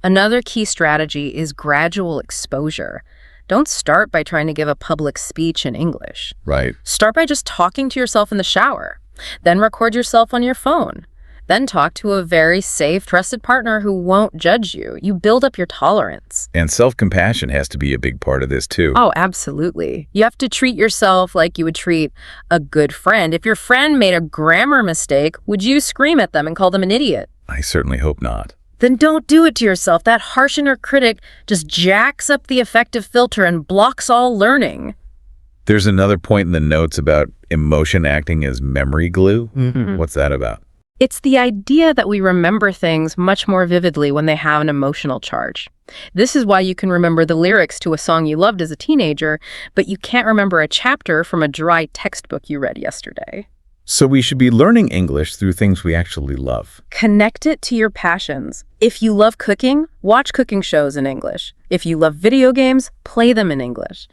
Another key strategy is gradual exposure. Don't start by trying to give a public speech in English. Right. Start by just talking to yourself in the shower. Then record yourself on your phone. Then talk to a very safe, trusted partner who won't judge you. You build up your tolerance. And self-compassion has to be a big part of this too. Oh, absolutely. You have to treat yourself like you would treat a good friend. If your friend made a grammar mistake, would you scream at them and call them an idiot? I certainly hope not. then don't do it to yourself. That harsh inner critic just jacks up the affective filter and blocks all learning. There's another point in the notes about emotion acting as memory glue. What's that about? It's the idea that we remember things much more vividly when they have an emotional charge. This is why you can remember the lyrics to a song you loved as a teenager, but you can't remember a chapter from a dry textbook you read yesterday. So we should be learning English through things we actually love. Connect it to your passions. If you love cooking, watch cooking shows in English. If you love video games, play them in English.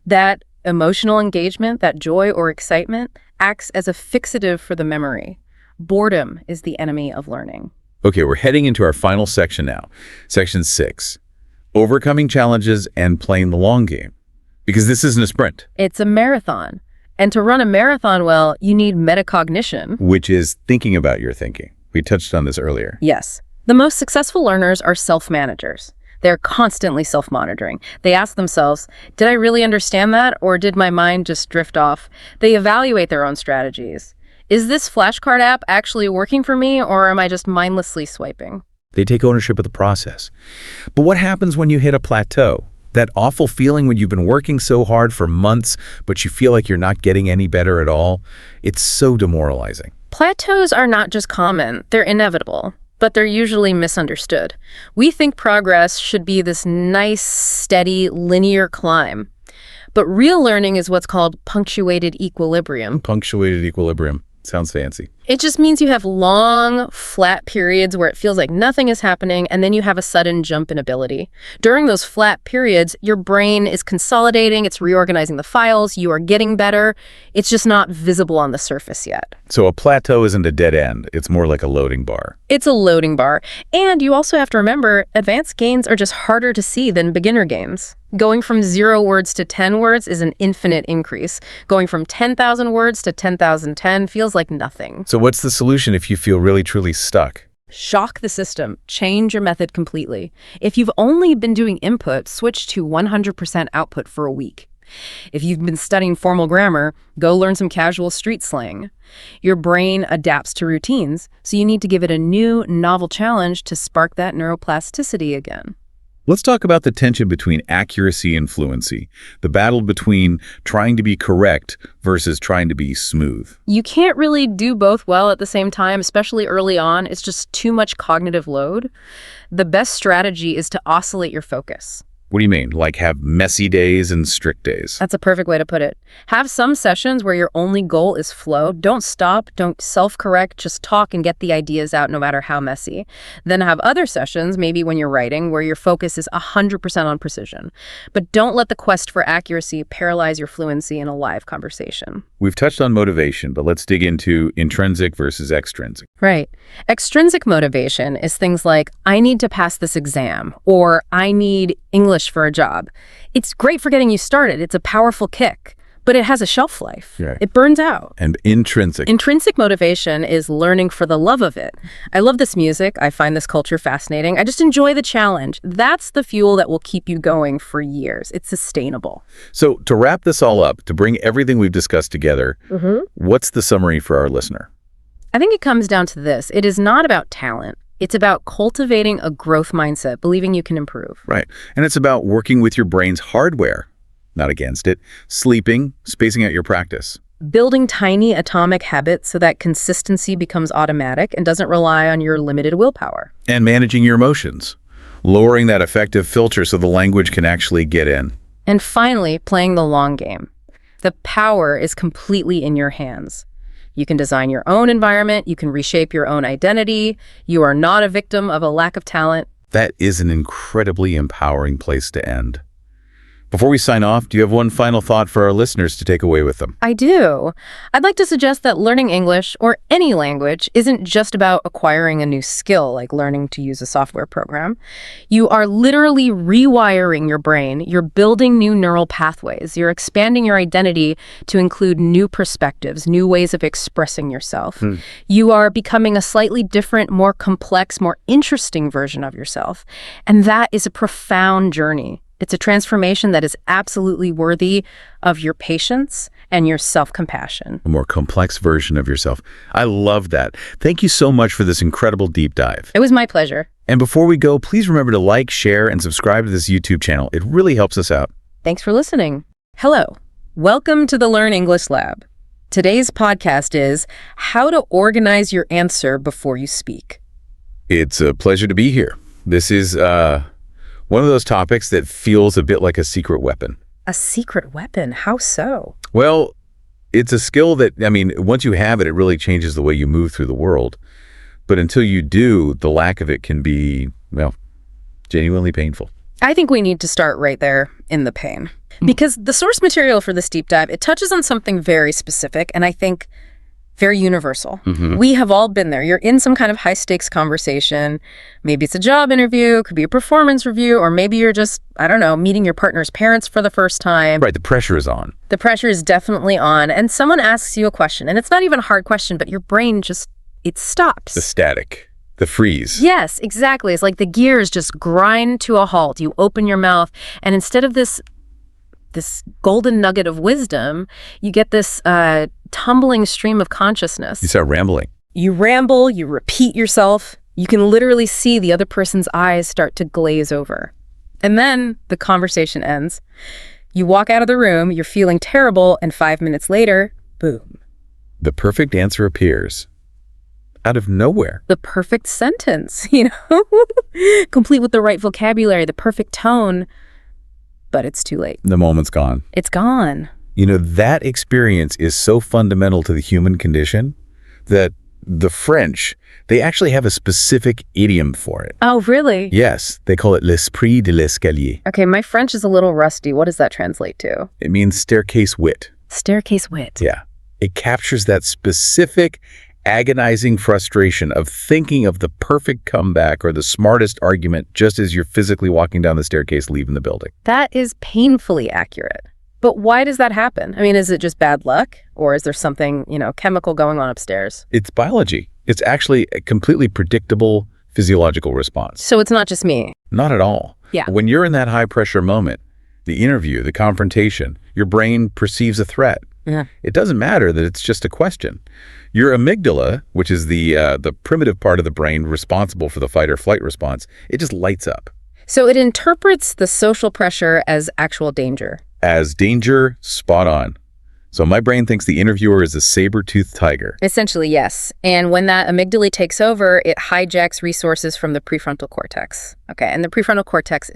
That emotional engagement, that joy or excitement, acts as a fixative for the memory. Boredom is the enemy of learning. Okay, we're heading into our final section now. Section 6, overcoming challenges and playing the long game. Because this isn't a sprint. It's a marathon. And to run a marathon well, you need metacognition. Which is thinking about your thinking. We touched on this earlier. Yes. The most successful learners are self-managers. They're constantly self-monitoring. They ask themselves, did I really understand that, or did my mind just drift off? They evaluate their own strategies. Is this flashcard app actually working for me, or am I just mindlessly swiping? They take ownership of the process. But what happens when you hit a plateau? That awful feeling when you've been working so hard for months, but you feel like you're not getting any better at all? It's so demoralizing. Plateaus are not just common, they're inevitable, but they're usually misunderstood. We think progress should be this nice, steady, linear climb. But real learning is what's called punctuated equilibrium. Punctuated equilibrium. Sounds fancy. It just means you have long, flat periods where it feels like nothing is happening, and then you have a sudden jump in ability. During those flat periods, your brain is consolidating, it's reorganizing the files, you are getting better. It's just not visible on the surface yet. So a plateau isn't a dead end. It's more like a loading bar. It's a loading bar. And you also have to remember, advanced gains are just harder to see than beginner gains. Going from 0 words to 10 words is an infinite increase. Going from 10,000 words to 10,010 feels like nothing. So what's the solution if you feel really, truly stuck? Shock the system. Change your method completely. If you've only been doing input, switch to 100% output for a week. If you've been studying formal grammar, go learn some casual street slang. Your brain adapts to routines, so you need to give it a new, novel challenge to spark that neuroplasticity again. Let's talk about the tension between accuracy and fluency, the battle between trying to be correct versus trying to be smooth. You can't really do both well at the same time, especially early on. It's just too much cognitive load. The best strategy is to oscillate your focus. What do you mean? Like have messy days and strict days? That's a perfect way to put it. Have some sessions where your only goal is flow. Don't stop, don't self-correct, just talk and get the ideas out no matter how messy. Then have other sessions, maybe when you're writing, where your focus is 100% on precision. But don't let the quest for accuracy paralyze your fluency in a live conversation. We've touched on motivation, but let's dig into intrinsic versus extrinsic. Right. Extrinsic motivation is things like, I need to pass this exam, or I need English for a job. It's great for getting you started. It's a powerful kick, but it has a shelf life. Right. It burns out. And intrinsic. Intrinsic motivation is learning for the love of it. I love this music. I find this culture fascinating. I just enjoy the challenge. That's the fuel that will keep you going for years. It's sustainable. So to wrap this all up, to bring everything we've discussed together, what's the summary for our listener? I think it comes down to this. It is not about talent. It's about cultivating a growth mindset, believing you can improve. Right. And it's about working with your brain's hardware, not against it, sleeping, spacing out your practice. Building tiny atomic habits so that consistency becomes automatic and doesn't rely on your limited willpower. And managing your emotions, lowering that affective filter so the language can actually get in. And finally, playing the long game. The power is completely in your hands. You can design your own environment. You can reshape your own identity. You are not a victim of a lack of talent. That is an incredibly empowering place to end. Before we sign off, do you have one final thought for our listeners to take away with them? I do. I'd like to suggest that learning English, or any language, isn't just about acquiring a new skill, like learning to use a software program. You are literally rewiring your brain. You're building new neural pathways. You're expanding your identity to include new perspectives, new ways of expressing yourself. You are becoming a slightly different, more complex, more interesting version of yourself. And that is a profound journey. It's a transformation that is absolutely worthy of your patience and your self-compassion. A more complex version of yourself. I love that. Thank you so much for this incredible deep dive. It was my pleasure. And before we go, please remember to like, share, and subscribe to this YouTube channel. It really helps us out. Thanks for listening. Hello. Welcome to the Learn English Lab. Today's podcast is How to Organize Your Answer Before You Speak. It's a pleasure to be here. This is one of those topics that feels a bit like a secret weapon. A secret weapon? How so? Well, it's a skill that, once you have it, it really changes the way you move through the world. But until you do, the lack of it can be, genuinely painful. I think we need to start right there in the pain. Because the source material for this deep dive, it touches on something very specific and I think very universal. We have all been there. You're in some kind of high-stakes conversation. Maybe it's a job interview, could be a performance review, or maybe you're just, meeting your partner's parents for the first time. Right, the pressure is on. The pressure is definitely on, and someone asks you a question, and it's not even a hard question, but your brain just, it stops. The static, the freeze. Yes, exactly. It's like the gears just grind to a halt. You open your mouth, and instead of this golden nugget of wisdom, you get this tumbling stream of consciousness. You start rambling. You ramble, you repeat yourself. You can literally see the other person's eyes start to glaze over. And then the conversation ends. You walk out of the room, you're feeling terrible, and 5 minutes later, boom. The perfect answer appears. Out of nowhere. The perfect sentence, complete with the right vocabulary, the perfect tone, but it's too late. The moment's gone. It's gone. That experience is so fundamental to the human condition that the French, they actually have a specific idiom for it. Oh, really? Yes, they call it l'esprit de l'escalier. Okay, my French is a little rusty. What does that translate to? It means staircase wit. Staircase wit. Yeah. It captures that specific agonizing frustration of thinking of the perfect comeback or the smartest argument just as you're physically walking down the staircase leaving the building. That is painfully accurate. But why does that happen? Is it just bad luck? Or is there something, chemical going on upstairs? It's biology. It's actually a completely predictable physiological response. So it's not just me? Not at all. Yeah. When you're in that high pressure moment, the interview, the confrontation, your brain perceives a threat. Yeah. It doesn't matter that it's just a question. Your amygdala, which is the primitive part of the brain responsible for the fight or flight response, it just lights up. So it interprets the social pressure as actual danger. As danger, spot on. So my brain thinks the interviewer is a saber-toothed tiger. Essentially, yes. And when that amygdala takes over, it hijacks resources from the prefrontal cortex. Okay, and the prefrontal cortex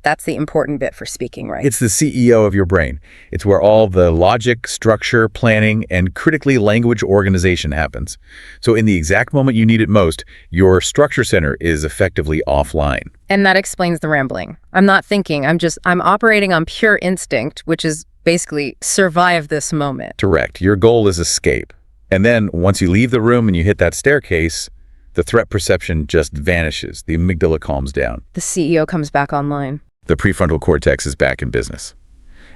that's the important bit for speaking, right? It's the CEO of your brain. It's where all the logic, structure, planning, and critically language organization happens. So in the exact moment you need it most, your structure center is effectively offline. And that explains the rambling. I'm not thinking, I'm operating on pure instinct, which is basically survive this moment. Correct. Your goal is escape. And then once you leave the room and you hit that staircase, the threat perception just vanishes. The amygdala calms down. The CEO comes back online. The prefrontal cortex is back in business.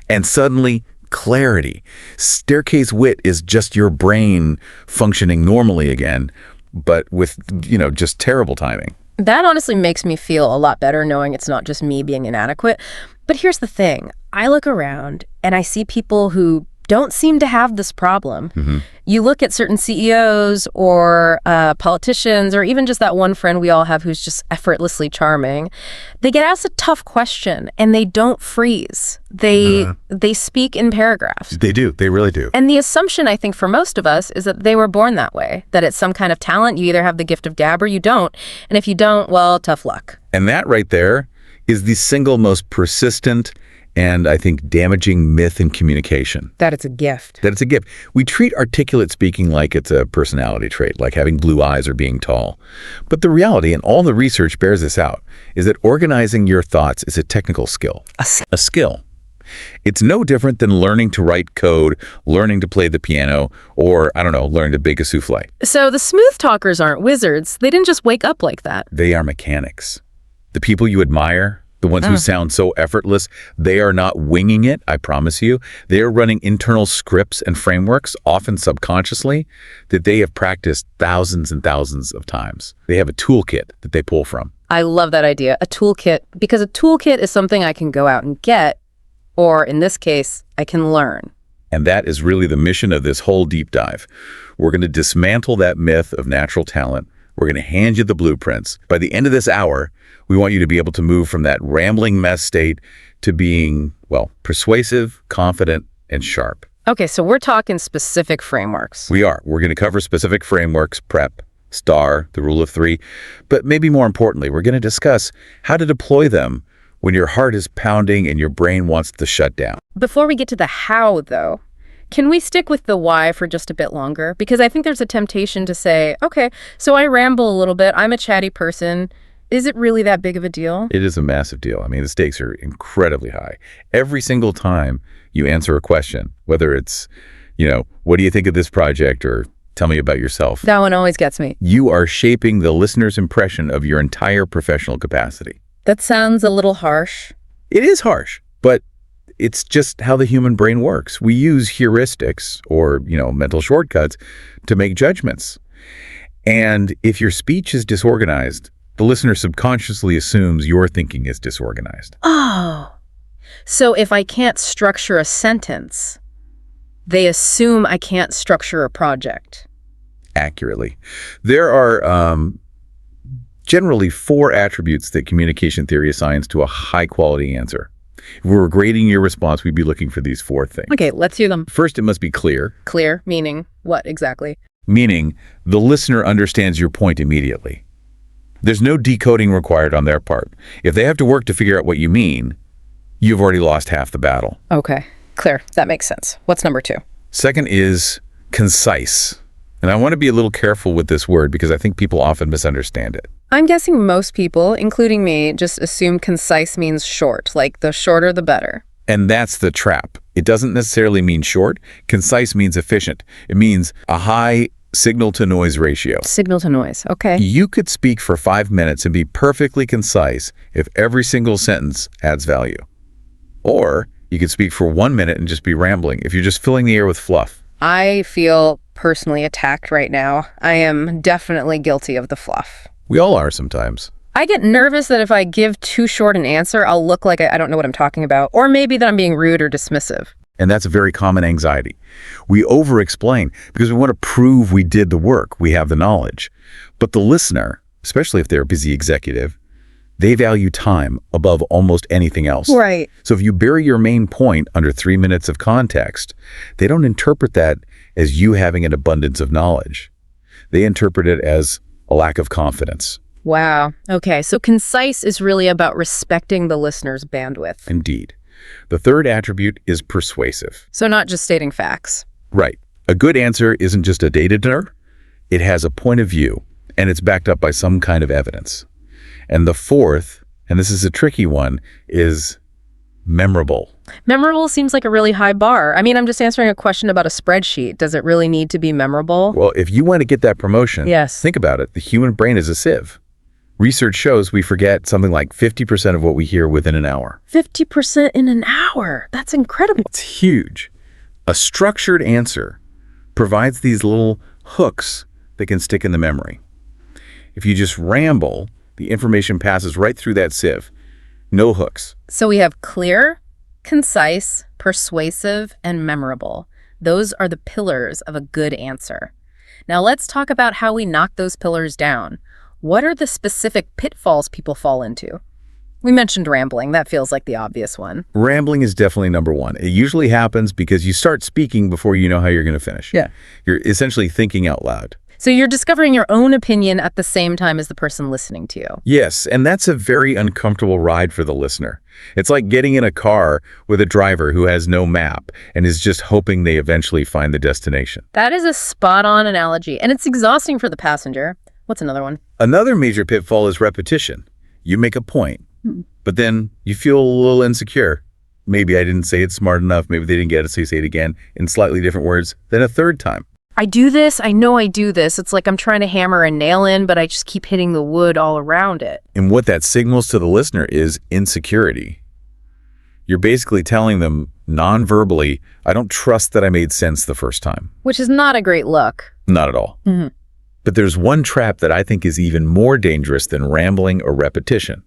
And suddenly, clarity. Staircase wit is just your brain functioning normally again, but with, just terrible timing. That honestly makes me feel a lot better knowing it's not just me being inadequate. But here's the thing. I look around and I see people who don't seem to have this problem. You look at certain CEOs or politicians or even just that one friend we all have who's just effortlessly charming. They get asked a tough question and they don't freeze. They speak in paragraphs. They do. They really do. And the assumption, I think, for most of us is that they were born that way, that it's some kind of talent. You either have the gift of gab or you don't. And if you don't, well, tough luck. And that right there is the single most persistent and I think damaging myth in communication. That it's a gift. That it's a gift. We treat articulate speaking like it's a personality trait, like having blue eyes or being tall. But the reality, and all the research bears this out, is that organizing your thoughts is a technical skill. A skill. It's no different than learning to write code, learning to play the piano, or, learning to bake a souffle. So the smooth talkers aren't wizards. They didn't just wake up like that. They are mechanics. The people you admire, the ones who sound so effortless, they are not winging it, I promise you. They are running internal scripts and frameworks, often subconsciously, that they have practiced thousands and thousands of times. They have a toolkit that they pull from. I love that idea, a toolkit, because a toolkit is something I can go out and get, or in this case, I can learn. And that is really the mission of this whole deep dive. We're going to dismantle that myth of natural talent, We're going to hand you the blueprints. By the end of this hour, we want you to be able to move from that rambling mess state to being, well, persuasive, confident, and sharp. Okay, so we're talking specific frameworks. We are. We're going to cover specific frameworks, PrEP, STAR, the rule of 3. But maybe more importantly, we're going to discuss how to deploy them when your heart is pounding and your brain wants to shut down. Before we get to the how, though, can we stick with the why for just a bit longer? Because I think there's a temptation to say, okay, so I ramble a little bit. I'm a chatty person. Is it really that big of a deal? It is a massive deal. I mean, the stakes are incredibly high. Every single time you answer a question, whether it's, what do you think of this project, or tell me about yourself, That one always gets me. you are shaping the listener's impression of your entire professional capacity. That sounds a little harsh. It is harsh, but it's just how the human brain works. We use heuristics or, mental shortcuts to make judgments. And if your speech is disorganized, the listener subconsciously assumes your thinking is disorganized. Oh, so if I can't structure a sentence, they assume I can't structure a project. Accurately. There are generally 4 attributes that communication theory assigns to a high-quality answer. If we were grading your response, we'd be looking for these 4 things. Okay, let's hear them. First, it must be clear, Clear, meaning what exactly? meaning the listener understands your point immediately. There's no decoding required on their part. If they have to work to figure out what you mean, you've already lost half the battle. Okay, clear. That makes sense. What's number 2? Second is concise. And I want to be a little careful with this word because I think people often misunderstand it. I'm guessing most people, including me, just assume concise means short, like the shorter the better. And that's the trap. It doesn't necessarily mean short. Concise means efficient. It means a high signal-to-noise ratio. Signal to noise, okay. You could speak for 5 minutes and be perfectly concise if every single sentence adds value. Or you could speak for 1 minute and just be rambling if you're just filling the air with fluff. I feel personally attacked right now. I am definitely guilty of the fluff. We all are sometimes. I get nervous that if I give too short an answer, I'll look like I don't know what I'm talking about, or maybe that I'm being rude or dismissive. And that's a very common anxiety. We over-explain because we want to prove we did the work, we have the knowledge. But the listener, especially if they're a busy executive, they value time above almost anything else. Right. So if you bury your main point under 3 minutes of context, they don't interpret that as you having an abundance of knowledge. They interpret it as a lack of confidence. Wow. Okay, so concise is really about respecting the listener's bandwidth. Indeed. The third attribute is persuasive. So not just stating facts. Right. A good answer isn't just a data dinner. It has a point of view, and it's backed up by some kind of evidence. And the fourth, and this is a tricky one, is memorable. Memorable seems like a really high bar. I mean, I'm just answering a question about a spreadsheet. Does it really need to be memorable? Well, if you want to get that promotion, Yes. think about it. The human brain is a sieve. Research shows we forget something like 50% of what we hear within an hour. 50% in an hour. That's incredible. It's huge. A structured answer provides these little hooks that can stick in the memory. If you just ramble, the information passes right through that sieve. No hooks. So we have clear, concise, persuasive, and memorable. Those are the pillars of a good answer. Now let's talk about how we knock those pillars down. What are the specific pitfalls people fall into? We mentioned rambling. That feels like the obvious one. Rambling is definitely number one. It usually happens because you start speaking before you know how you're going to finish. Yeah. You're essentially thinking out loud. So you're discovering your own opinion at the same time as the person listening to you. Yes, and that's a very uncomfortable ride for the listener. It's like getting in a car with a driver who has no map and is just hoping they eventually find the destination. That is a spot-on analogy, and it's exhausting for the passenger. What's another one? Another major pitfall is repetition. You make a point, but then you feel a little insecure. Maybe I didn't say it smart enough. Maybe they didn't get it, so you say it again in slightly different words, then a third time. I do this. I know I do this. It's like I'm trying to hammer a nail in, but I just keep hitting the wood all around it. And what that signals to the listener is insecurity. You're basically telling them non-verbally, I don't trust that I made sense the first time. Which is not a great look. Not at all. Mm-hmm. But there's one trap that I think is even more dangerous than rambling or repetition.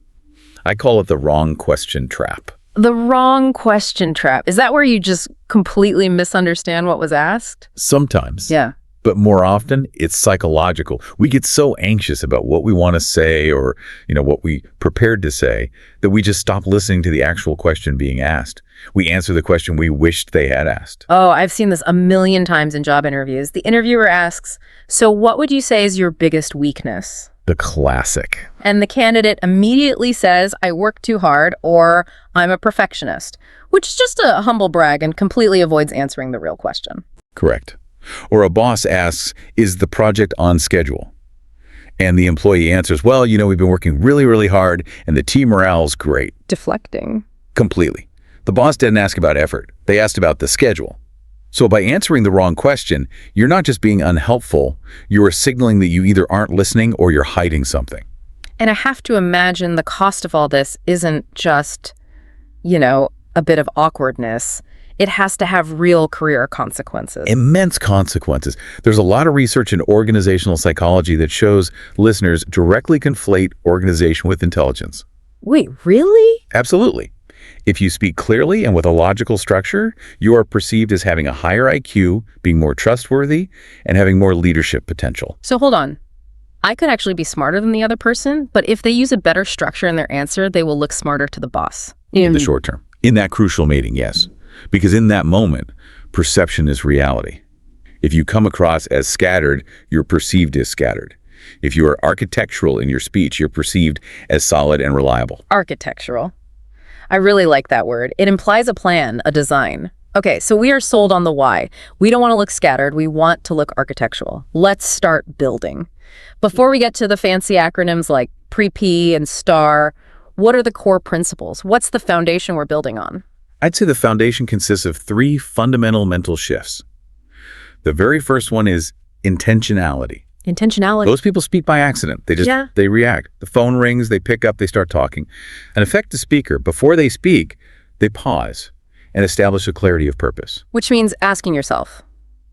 I call it the wrong question trap. The wrong question trap. Is that where you just completely misunderstand what was asked? Sometimes. Yeah. But more often, it's psychological. We get so anxious about what we want to say or, what we prepared to say that we just stop listening to the actual question being asked. We answer the question we wished they had asked. Oh, I've seen this a million times in job interviews. The interviewer asks, so what would you say is your biggest weakness? The classic. And the candidate immediately says, I work too hard, or I'm a perfectionist, which is just a humble brag and completely avoids answering the real question. Correct. Or a boss asks, is the project on schedule? And the employee answers, well, we've been working really, really hard and the team morale's great. Deflecting. Completely. The boss didn't ask about effort. They asked about the schedule. So by answering the wrong question, you're not just being unhelpful, you are signaling that you either aren't listening or you're hiding something. And I have to imagine the cost of all this isn't just, a bit of awkwardness. It has to have real career consequences. Immense consequences. There's a lot of research in organizational psychology that shows listeners directly conflate organization with intelligence. Wait, really? Absolutely. If you speak clearly and with a logical structure, you are perceived as having a higher IQ, being more trustworthy, and having more leadership potential. So hold on. I could actually be smarter than the other person, but if they use a better structure in their answer, they will look smarter to the boss. In the short term. In that crucial meeting, yes. Because in that moment, perception is reality. If you come across as scattered, you're perceived as scattered. If you are architectural in your speech, you're perceived as solid and reliable. Architectural. I really like that word. It implies a plan, a design. Okay, so we are sold on the why. We don't want to look scattered. We want to look architectural. Let's start building. Before we get to the fancy acronyms like pre-P and STAR, what are the core principles? What's the foundation we're building on? I'd say the foundation consists of 3 fundamental mental shifts. The very first one is intentionality. Intentionality. Most people speak by accident. They react. The phone rings, they pick up, they start talking. An effective speaker, before they speak, they pause and establish a clarity of purpose. Which means asking yourself,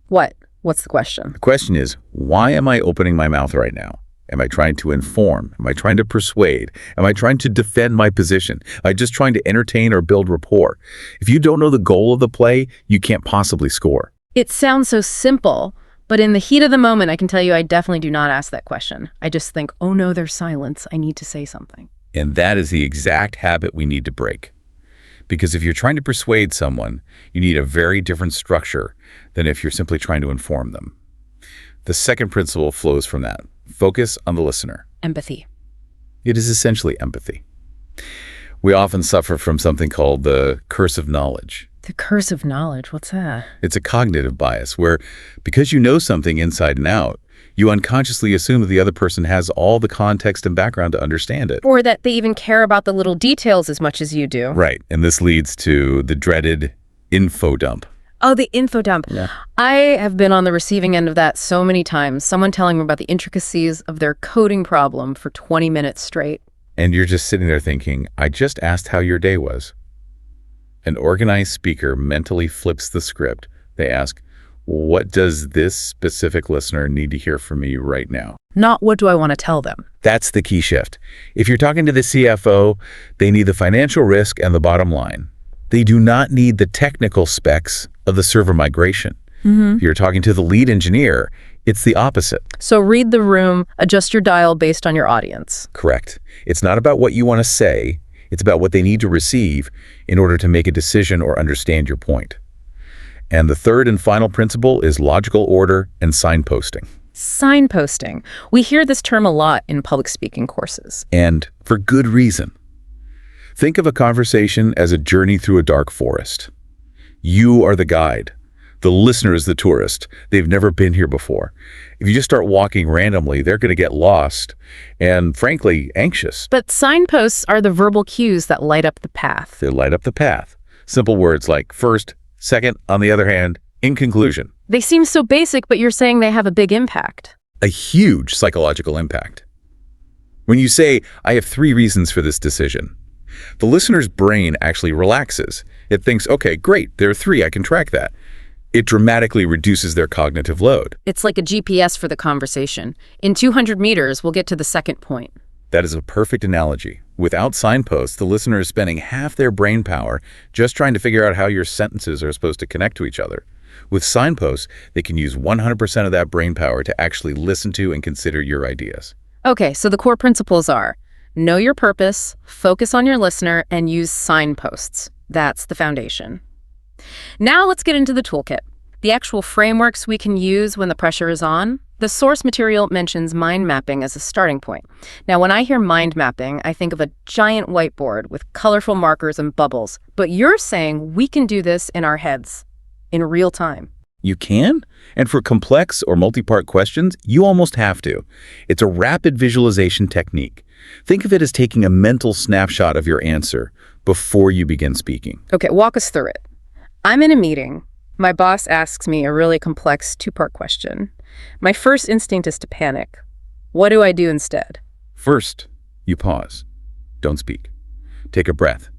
what's the question? The question is, why am I opening my mouth right now? Am I trying to inform? Am I trying to persuade? Am I trying to defend my position? Am I just trying to entertain or build rapport? If you don't know the goal of the play, you can't possibly score. It sounds so simple, but in the heat of the moment, I can tell you I definitely do not ask that question. I just think, oh no, there's silence. I need to say something. And that is the exact habit we need to break. Because if you're trying to persuade someone, you need a very different structure than if you're simply trying to inform them. The second principle flows from that. Focus on the listener. Empathy. It is essentially empathy. We often suffer from something called the curse of knowledge. The curse of knowledge, what's that? It's a cognitive bias where, because you know something inside and out, you unconsciously assume that the other person has all the context and background to understand it. Or that they even care about the little details as much as you do. Right, and this leads to the dreaded info dump. Oh, the info dump. Yeah. I have been on the receiving end of that so many times. Someone telling me about the intricacies of their coding problem for 20 minutes straight. And you're just sitting there thinking, I just asked how your day was. An organized speaker mentally flips the script. They ask, what does this specific listener need to hear from me right now? Not what do I want to tell them? That's the key shift. If you're talking to the CFO, they need the financial risk and the bottom line. They do not need the technical specs of the server migration. If you're talking to the lead engineer, it's the opposite. So read the room, adjust your dial based on your audience. Correct. It's not about what you want to say. It's about what they need to receive in order to make a decision or understand your point. And the third and final principle is logical order and signposting. Signposting. We hear this term a lot in public speaking courses. And for good reason. Think of a conversation as a journey through a dark forest. You are the guide. The listener is the tourist. They've never been here before. If you just start walking randomly, they're going to get lost and, frankly, anxious. But signposts are the verbal cues that light up the path. They light up the path. Simple words like first, second, on the other hand, in conclusion. They seem so basic, but you're saying they have a big impact. A huge psychological impact. When you say, I have 3 reasons for this decision, the listener's brain actually relaxes. It thinks, okay, great, there are 3, I can track that. It dramatically reduces their cognitive load. It's like a GPS for the conversation. In 200 meters, we'll get to the second point. That is a perfect analogy. Without signposts, the listener is spending half their brain power just trying to figure out how your sentences are supposed to connect to each other. With signposts, they can use 100% of that brain power to actually listen to and consider your ideas. Okay, so the core principles are know your purpose, focus on your listener, and use signposts. That's the foundation. Now let's get into the toolkit. The actual frameworks we can use when the pressure is on. The source material mentions mind mapping as a starting point. Now, when I hear mind mapping, I think of a giant whiteboard with colorful markers and bubbles. But you're saying we can do this in our heads, in real time. You can? And for complex or multi-part questions, you almost have to. It's a rapid visualization technique. Think of it as taking a mental snapshot of your answer before you begin speaking. Okay, walk us through it. I'm in a meeting. My boss asks me a really complex two-part question. My first instinct is to panic. What do I do instead? First, you pause. Don't speak. Take a breath.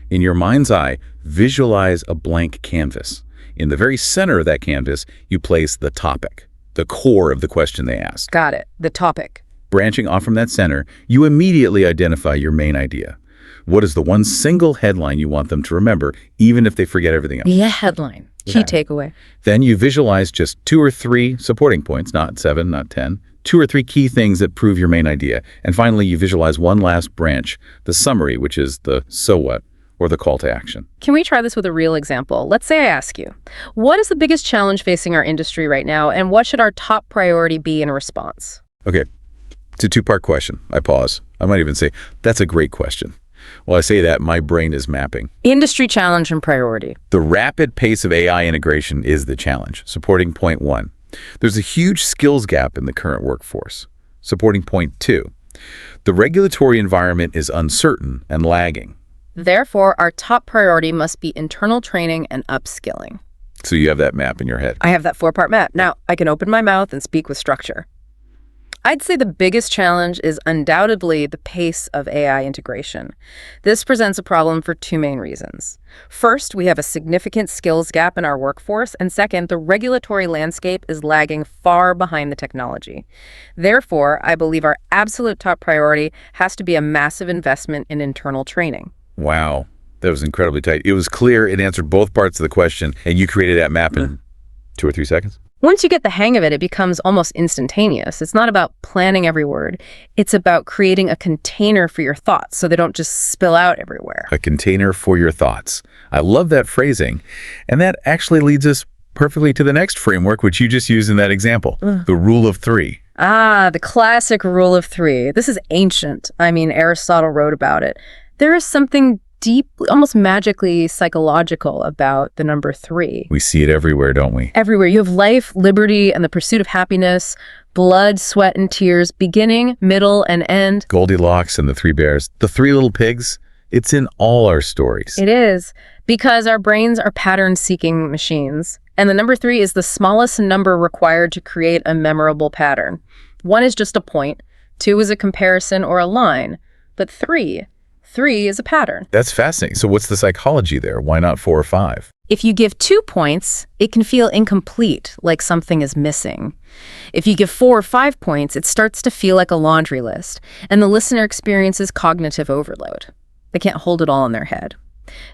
In your mind's eye, visualize a blank canvas. In the very center of that canvas, you place the topic, the core of the question they ask. Got it. The topic. Branching off from that center, you immediately identify your main idea. What is the one single headline you want them to remember, even if they forget everything else? Yeah, headline. Key takeaway. Then you visualize just 2 or 3 supporting points, not 7, not 10. 2 or 3 key things that prove your main idea. And finally, you visualize one last branch, the summary, which is the so what, or the call to action. Can we try this with a real example? Let's say I ask you, what is the biggest challenge facing our industry right now, and what should our top priority be in response? Okay, it's a 2-part question. I pause. I might even say, that's a great question. While I say that, my brain is mapping. Industry challenge and priority. The rapid pace of AI integration is the challenge. Supporting point 1. There's a huge skills gap in the current workforce. Supporting point 2. The regulatory environment is uncertain and lagging. Therefore, our top priority must be internal training and upskilling. So you have that map in your head. I have that 4-part map. Now, I can open my mouth and speak with structure. I'd say the biggest challenge is undoubtedly the pace of AI integration. This presents a problem for 2 main reasons. First, we have a significant skills gap in our workforce, and second, the regulatory landscape is lagging far behind the technology. Therefore, I believe our absolute top priority has to be a massive investment in internal training. Wow, that was incredibly tight. It was clear, it answered both parts of the question, and you created that map in 2 or 3 seconds? Once you get the hang of it, it becomes almost instantaneous. It's not about planning every word. It's about creating a container for your thoughts so they don't just spill out everywhere. A container for your thoughts. I love that phrasing. And that actually leads us perfectly to the next framework, which you just used in that example, the rule of 3. Ah, the classic rule of 3. This is ancient. I mean, Aristotle wrote about it. There is something deeply, almost magically psychological about the number 3. We see it everywhere, don't we? Everywhere. You have life, liberty, and the pursuit of happiness, blood, sweat, and tears, beginning, middle, and end. Goldilocks and the 3 bears, the 3 little pigs, it's in all our stories. It is, because our brains are pattern-seeking machines, and the number 3 is the smallest number required to create a memorable pattern. 1 is just a point, 2 is a comparison or a line, but 3 is a pattern. That's fascinating. So what's the psychology there? Why not 4 or 5? If you give 2 points, it can feel incomplete, like something is missing. If you give 4 or 5 points, it starts to feel like a laundry list, and the listener experiences cognitive overload. They can't hold it all in their head.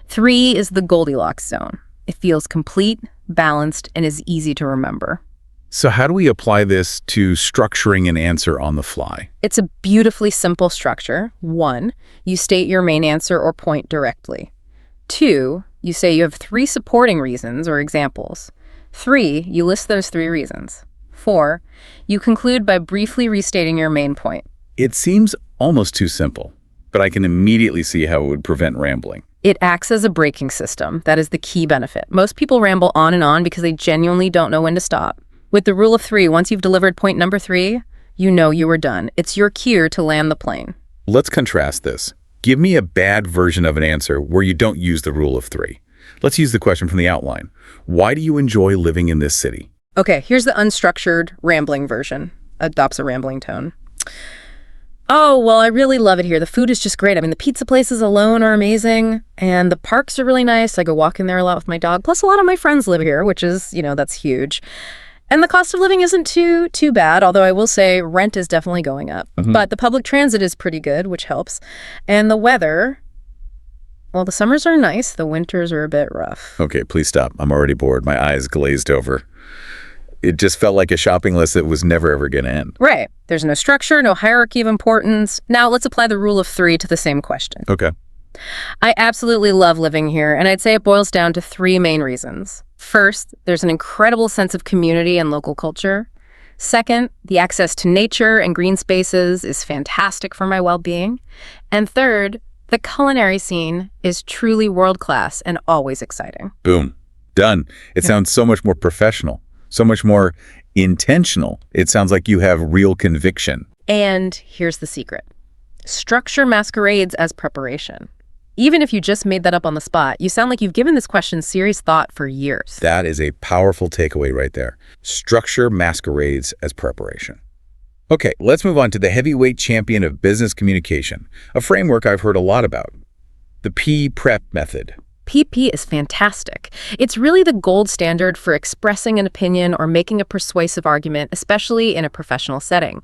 3 is the Goldilocks zone. It feels complete, balanced, and is easy to remember. So how do we apply this to structuring an answer on the fly? It's a beautifully simple structure. 1, you state your main answer or point directly. 2, you say you have 3 supporting reasons or examples. 3, you list those 3 reasons. 4, you conclude by briefly restating your main point. It seems almost too simple, but I can immediately see how it would prevent rambling. It acts as a braking system. That is the key benefit. Most people ramble on and on because they genuinely don't know when to stop. With the rule of 3, once you've delivered point number 3, you know you were done. It's your cue to land the plane. Let's contrast this. Give me a bad version of an answer where you don't use the rule of 3. Let's use the question from the outline. Why do you enjoy living in this city? Okay, here's the unstructured, rambling version. Adopts a rambling tone. Oh, well, I really love it here. The food is just great. I mean, the pizza places alone are amazing, and the parks are really nice. I go walking there a lot with my dog. Plus, a lot of my friends live here, which is, that's huge. And the cost of living isn't too bad, although I will say rent is definitely going up. But the public transit is pretty good, which helps. And the weather, Well, the summers are nice. The winters are a bit rough. Okay, please stop. I'm already bored. My eyes glazed over. It just felt like a shopping list that was never ever going to end. Right. There's no structure, no hierarchy of importance. Now let's apply the rule of 3 to the same question. Okay. I absolutely love living here, and I'd say it boils down to 3 main reasons. First, there's an incredible sense of community and local culture. Second, the access to nature and green spaces is fantastic for my well-being. And third, the culinary scene is truly world-class and always exciting. Boom. Done. It sounds so much more professional, so much more intentional. It sounds like you have real conviction. And here's the secret. Structure masquerades as preparation. Even if you just made that up on the spot, you sound like you've given this question serious thought for years. That is a powerful takeaway right there. Structure masquerades as preparation. Okay, let's move on to the heavyweight champion of business communication, a framework I've heard a lot about, the P-PREP method. PP is fantastic. It's really the gold standard for expressing an opinion or making a persuasive argument, especially in a professional setting.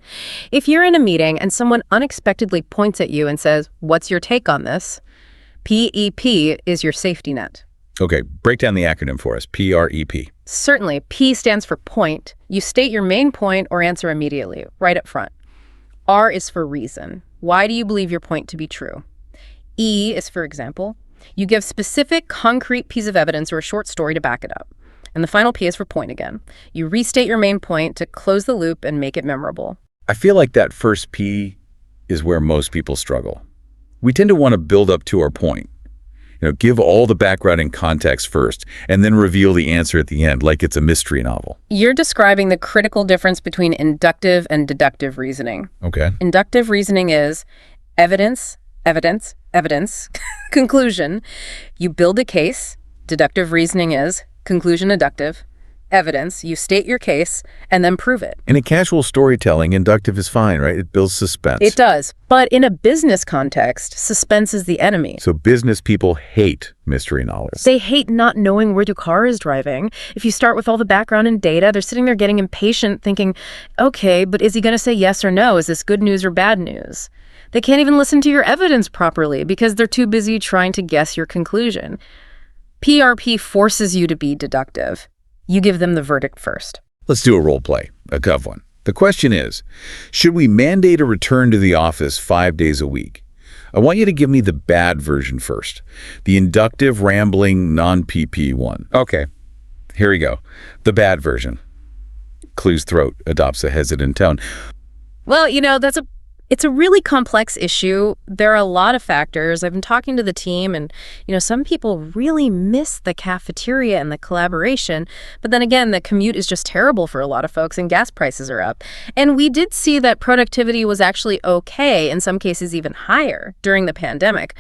If you're in a meeting and someone unexpectedly points at you and says, "What's your take on this?" PEP is your safety net. Okay, break down the acronym for us, PREP. Certainly, P stands for point. You state your main point or answer immediately, right up front. R is for reason. Why do you believe your point to be true? E is for example. You give specific, concrete piece of evidence or a short story to back it up. And the final P is for point again. You restate your main point to close the loop and make it memorable. I feel like that first P is where most people struggle. We tend to want to build up to our point. Give all the background and context first, and then reveal the answer at the end, like it's a mystery novel. You're describing the critical difference between inductive and deductive reasoning. Okay. Inductive reasoning is evidence, evidence, evidence, conclusion. You build a case. Deductive reasoning is conclusion, deductive, evidence. You state your case and then prove it. In a casual storytelling, inductive is fine, right? It builds suspense. It does. But in a business context, suspense is the enemy. So business people hate mystery novels. They hate not knowing where the car is driving. If you start with all the background and data, they're sitting there getting impatient thinking, okay, but is he going to say yes or no? Is this good news or bad news? They can't even listen to your evidence properly because they're too busy trying to guess your conclusion. PRP forces you to be deductive. You give them the verdict first. Let's do a role play, a gov one. The question is, should we mandate a return to the office 5 days a week? I want you to give me the bad version first, the inductive, rambling, non-PP one. Okay, here we go. The bad version. Clue's throat adopts a hesitant tone. Well, it's a really complex issue. There are a lot of factors. I've been talking to the team and, some people really miss the cafeteria and the collaboration. But then again, the commute is just terrible for a lot of folks and gas prices are up. And we did see that productivity was actually okay, in some cases even higher during the pandemic.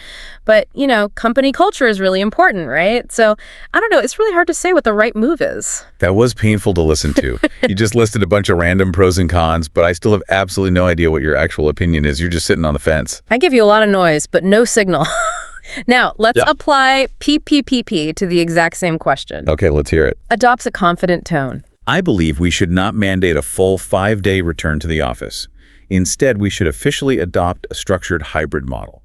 But, company culture is really important, right? So I don't know. It's really hard to say what the right move is. That was painful to listen to. You just listed a bunch of random pros and cons, but I still have absolutely no idea what your actual opinion is. You're just sitting on the fence. I give you a lot of noise, but no signal. Now, let's apply PPPP to the exact same question. Okay, let's hear it. Adopts a confident tone. I believe we should not mandate a full 5-day return to the office. Instead, we should officially adopt a structured hybrid model.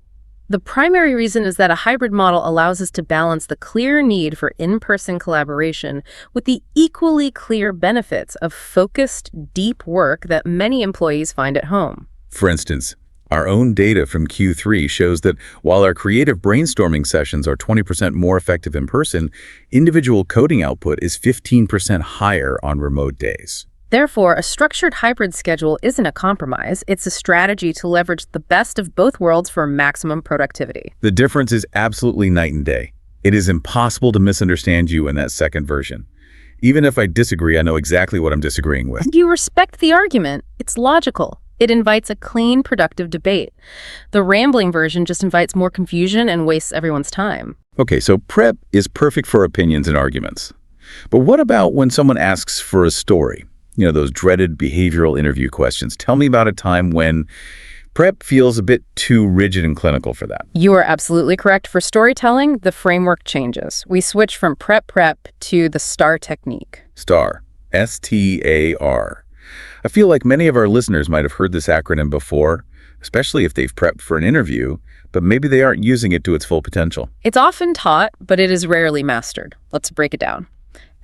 The primary reason is that a hybrid model allows us to balance the clear need for in-person collaboration with the equally clear benefits of focused, deep work that many employees find at home. For instance, our own data from Q3 shows that while our creative brainstorming sessions are 20% more effective in person, individual coding output is 15% higher on remote days. Therefore, a structured hybrid schedule isn't a compromise. It's a strategy to leverage the best of both worlds for maximum productivity. The difference is absolutely night and day. It is impossible to misunderstand you in that second version. Even if I disagree, I know exactly what I'm disagreeing with. And you respect the argument. It's logical. It invites a clean, productive debate. The rambling version just invites more confusion and wastes everyone's time. Okay, so prep is perfect for opinions and arguments. But what about when someone asks for a story? Those dreaded behavioral interview questions. Tell me about a time when prep feels a bit too rigid and clinical for that. You are absolutely correct. For storytelling, the framework changes. We switch from prep to the STAR technique. STAR. S-T-A-R. I feel like many of our listeners might have heard this acronym before, especially if they've prepped for an interview, but maybe they aren't using it to its full potential. It's often taught, but it is rarely mastered. Let's break it down.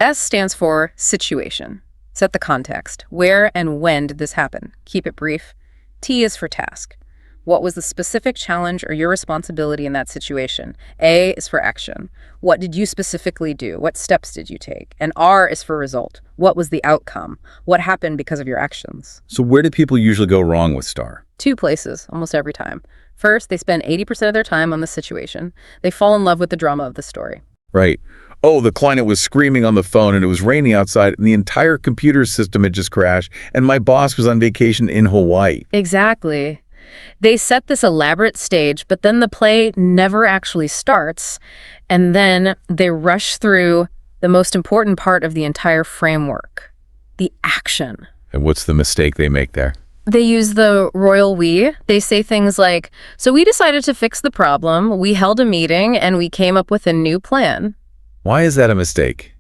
S stands for situation. Set the context. Where and when did this happen? Keep it brief. T is for task. What was the specific challenge or your responsibility in that situation? A is for action. What did you specifically do? What steps did you take? And R is for result. What was the outcome? What happened because of your actions? So where do people usually go wrong with STAR? 2 places, almost every time. First, they spend 80% of their time on the situation. They fall in love with the drama of the story. Right. Oh, the client was screaming on the phone and it was raining outside and the entire computer system had just crashed and my boss was on vacation in Hawaii. Exactly. They set this elaborate stage, but then the play never actually starts, and then they rush through the most important part of the entire framework, the action. And what's the mistake they make there? They use the royal we. They say things like, so we decided to fix the problem, we held a meeting, and we came up with a new plan. Why is that a mistake?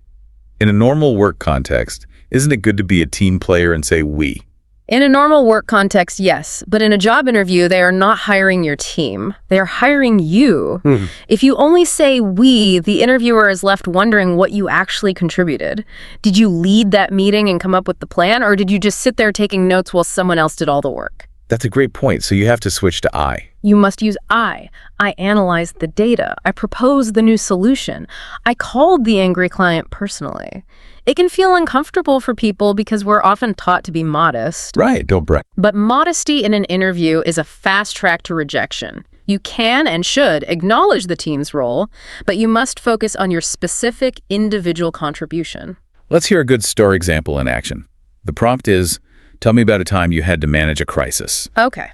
In a normal work context, isn't it good to be a team player and say we? In a normal work context, yes, but in a job interview, they are not hiring your team. They are hiring you. If you only say we, the interviewer is left wondering what you actually contributed. Did you lead that meeting and come up with the plan, or did you just sit there taking notes while someone else did all the work? That's a great point, so you have to switch to I. You must use I. I analyzed the data. I proposed the new solution. I called the angry client personally. It can feel uncomfortable for people because we're often taught to be modest. Right, don't brag. But modesty in an interview is a fast track to rejection. You can and should acknowledge the team's role, but you must focus on your specific individual contribution. Let's hear a good STAR example in action. The prompt is, tell me about a time you had to manage a crisis. Okay.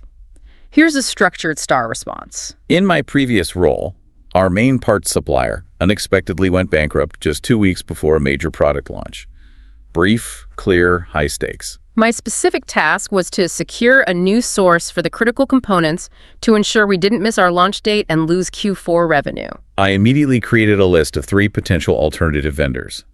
Here's a structured STAR response. In my previous role, our main parts supplier unexpectedly went bankrupt just 2 weeks before a major product launch. Brief, clear, high stakes. My specific task was to secure a new source for the critical components to ensure we didn't miss our launch date and lose Q4 revenue. I immediately created a list of 3 potential alternative vendors.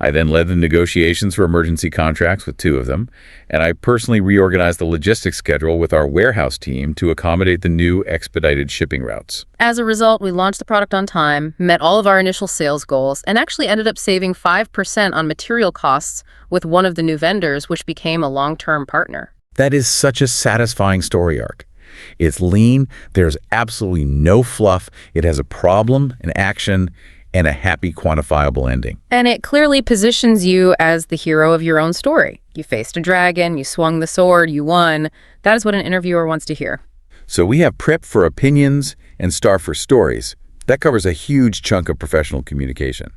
I then led the negotiations for emergency contracts with 2 of them, and I personally reorganized the logistics schedule with our warehouse team to accommodate the new expedited shipping routes. As a result, we launched the product on time, met all of our initial sales goals, and actually ended up saving 5% on material costs with one of the new vendors, which became a long-term partner. That is such a satisfying story arc. It's lean, there's absolutely no fluff, it has a problem, an action, and a happy, quantifiable ending. And it clearly positions you as the hero of your own story. You faced a dragon, you swung the sword, you won. That is what an interviewer wants to hear. So we have prep for opinions and STAR for stories. That covers a huge chunk of professional communication.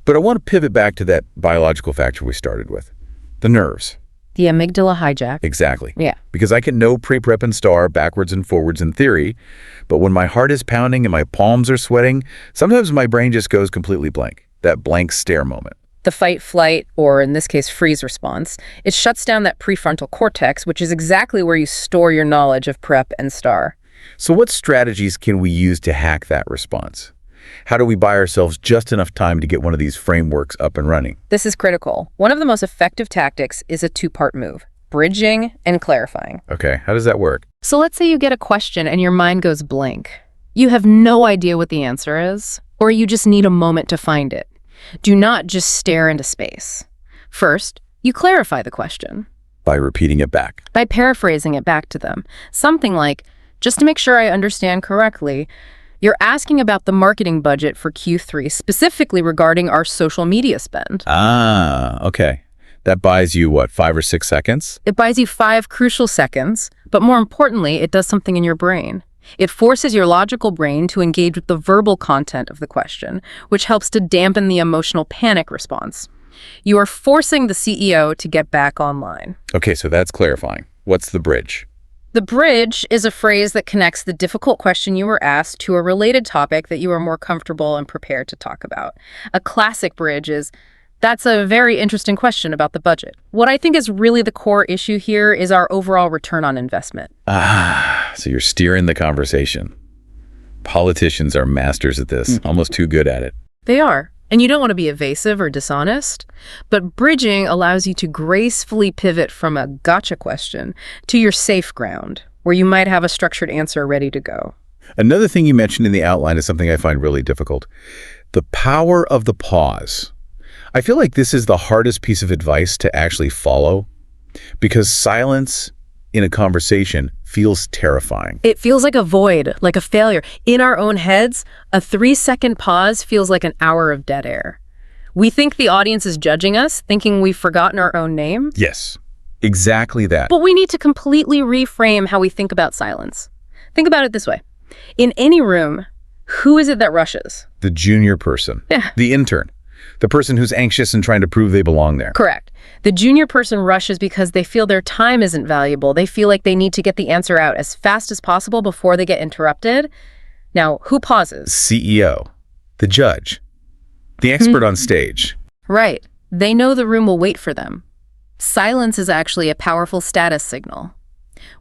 But I want to pivot back to that biological factor we started with, the nerves. The amygdala hijack. Exactly. Yeah. Because I can know pre-prep and STAR backwards and forwards in theory, but when my heart is pounding and my palms are sweating, sometimes my brain just goes completely blank, that blank stare moment. The fight, flight, or in this case, freeze response, it shuts down that prefrontal cortex, which is exactly where you store your knowledge of prep and STAR. So what strategies can we use to hack that response? How do we buy ourselves just enough time to get one of these frameworks up and running? This is critical. One of the most effective tactics is a 2-part move, bridging and clarifying. Okay, how does that work? So let's say you get a question and your mind goes blank. You have no idea what the answer is, or you just need a moment to find it. Do not just stare into space. First, you clarify the question. By repeating it back. By paraphrasing it back to them. Something like, just to make sure I understand correctly, you're asking about the marketing budget for Q3, specifically regarding our social media spend. Ah, okay. That buys you, what, 5 or 6 seconds? It buys you 5 crucial seconds, but more importantly, it does something in your brain. It forces your logical brain to engage with the verbal content of the question, which helps to dampen the emotional panic response. You are forcing the CEO to get back online. Okay, so that's clarifying. What's the bridge? The bridge is a phrase that connects the difficult question you were asked to a related topic that you are more comfortable and prepared to talk about. A classic bridge is, that's a very interesting question about the budget. What I think is really the core issue here is our overall return on investment. Ah, so you're steering the conversation. Politicians are masters at this, almost too good at it. They are. And you don't want to be evasive or dishonest, but bridging allows you to gracefully pivot from a gotcha question to your safe ground, where you might have a structured answer ready to go. Another thing you mentioned in the outline is something I find really difficult. The power of the pause. I feel like this is the hardest piece of advice to actually follow because silence in a conversation feels terrifying. It feels like a void, like a failure. In our own heads, a 3-second pause feels like an hour of dead air. We think the audience is judging us, thinking we've forgotten our own name. Yes, exactly that. But we need to completely reframe how we think about silence. Think about it this way. In any room, who is it that rushes? The junior person, the intern, the person who's anxious and trying to prove they belong there. Correct. The junior person rushes because they feel their time isn't valuable. They feel like they need to get the answer out as fast as possible before they get interrupted. Now, who pauses? CEO, the judge, the expert on stage. Right. They know the room will wait for them. Silence is actually a powerful status signal.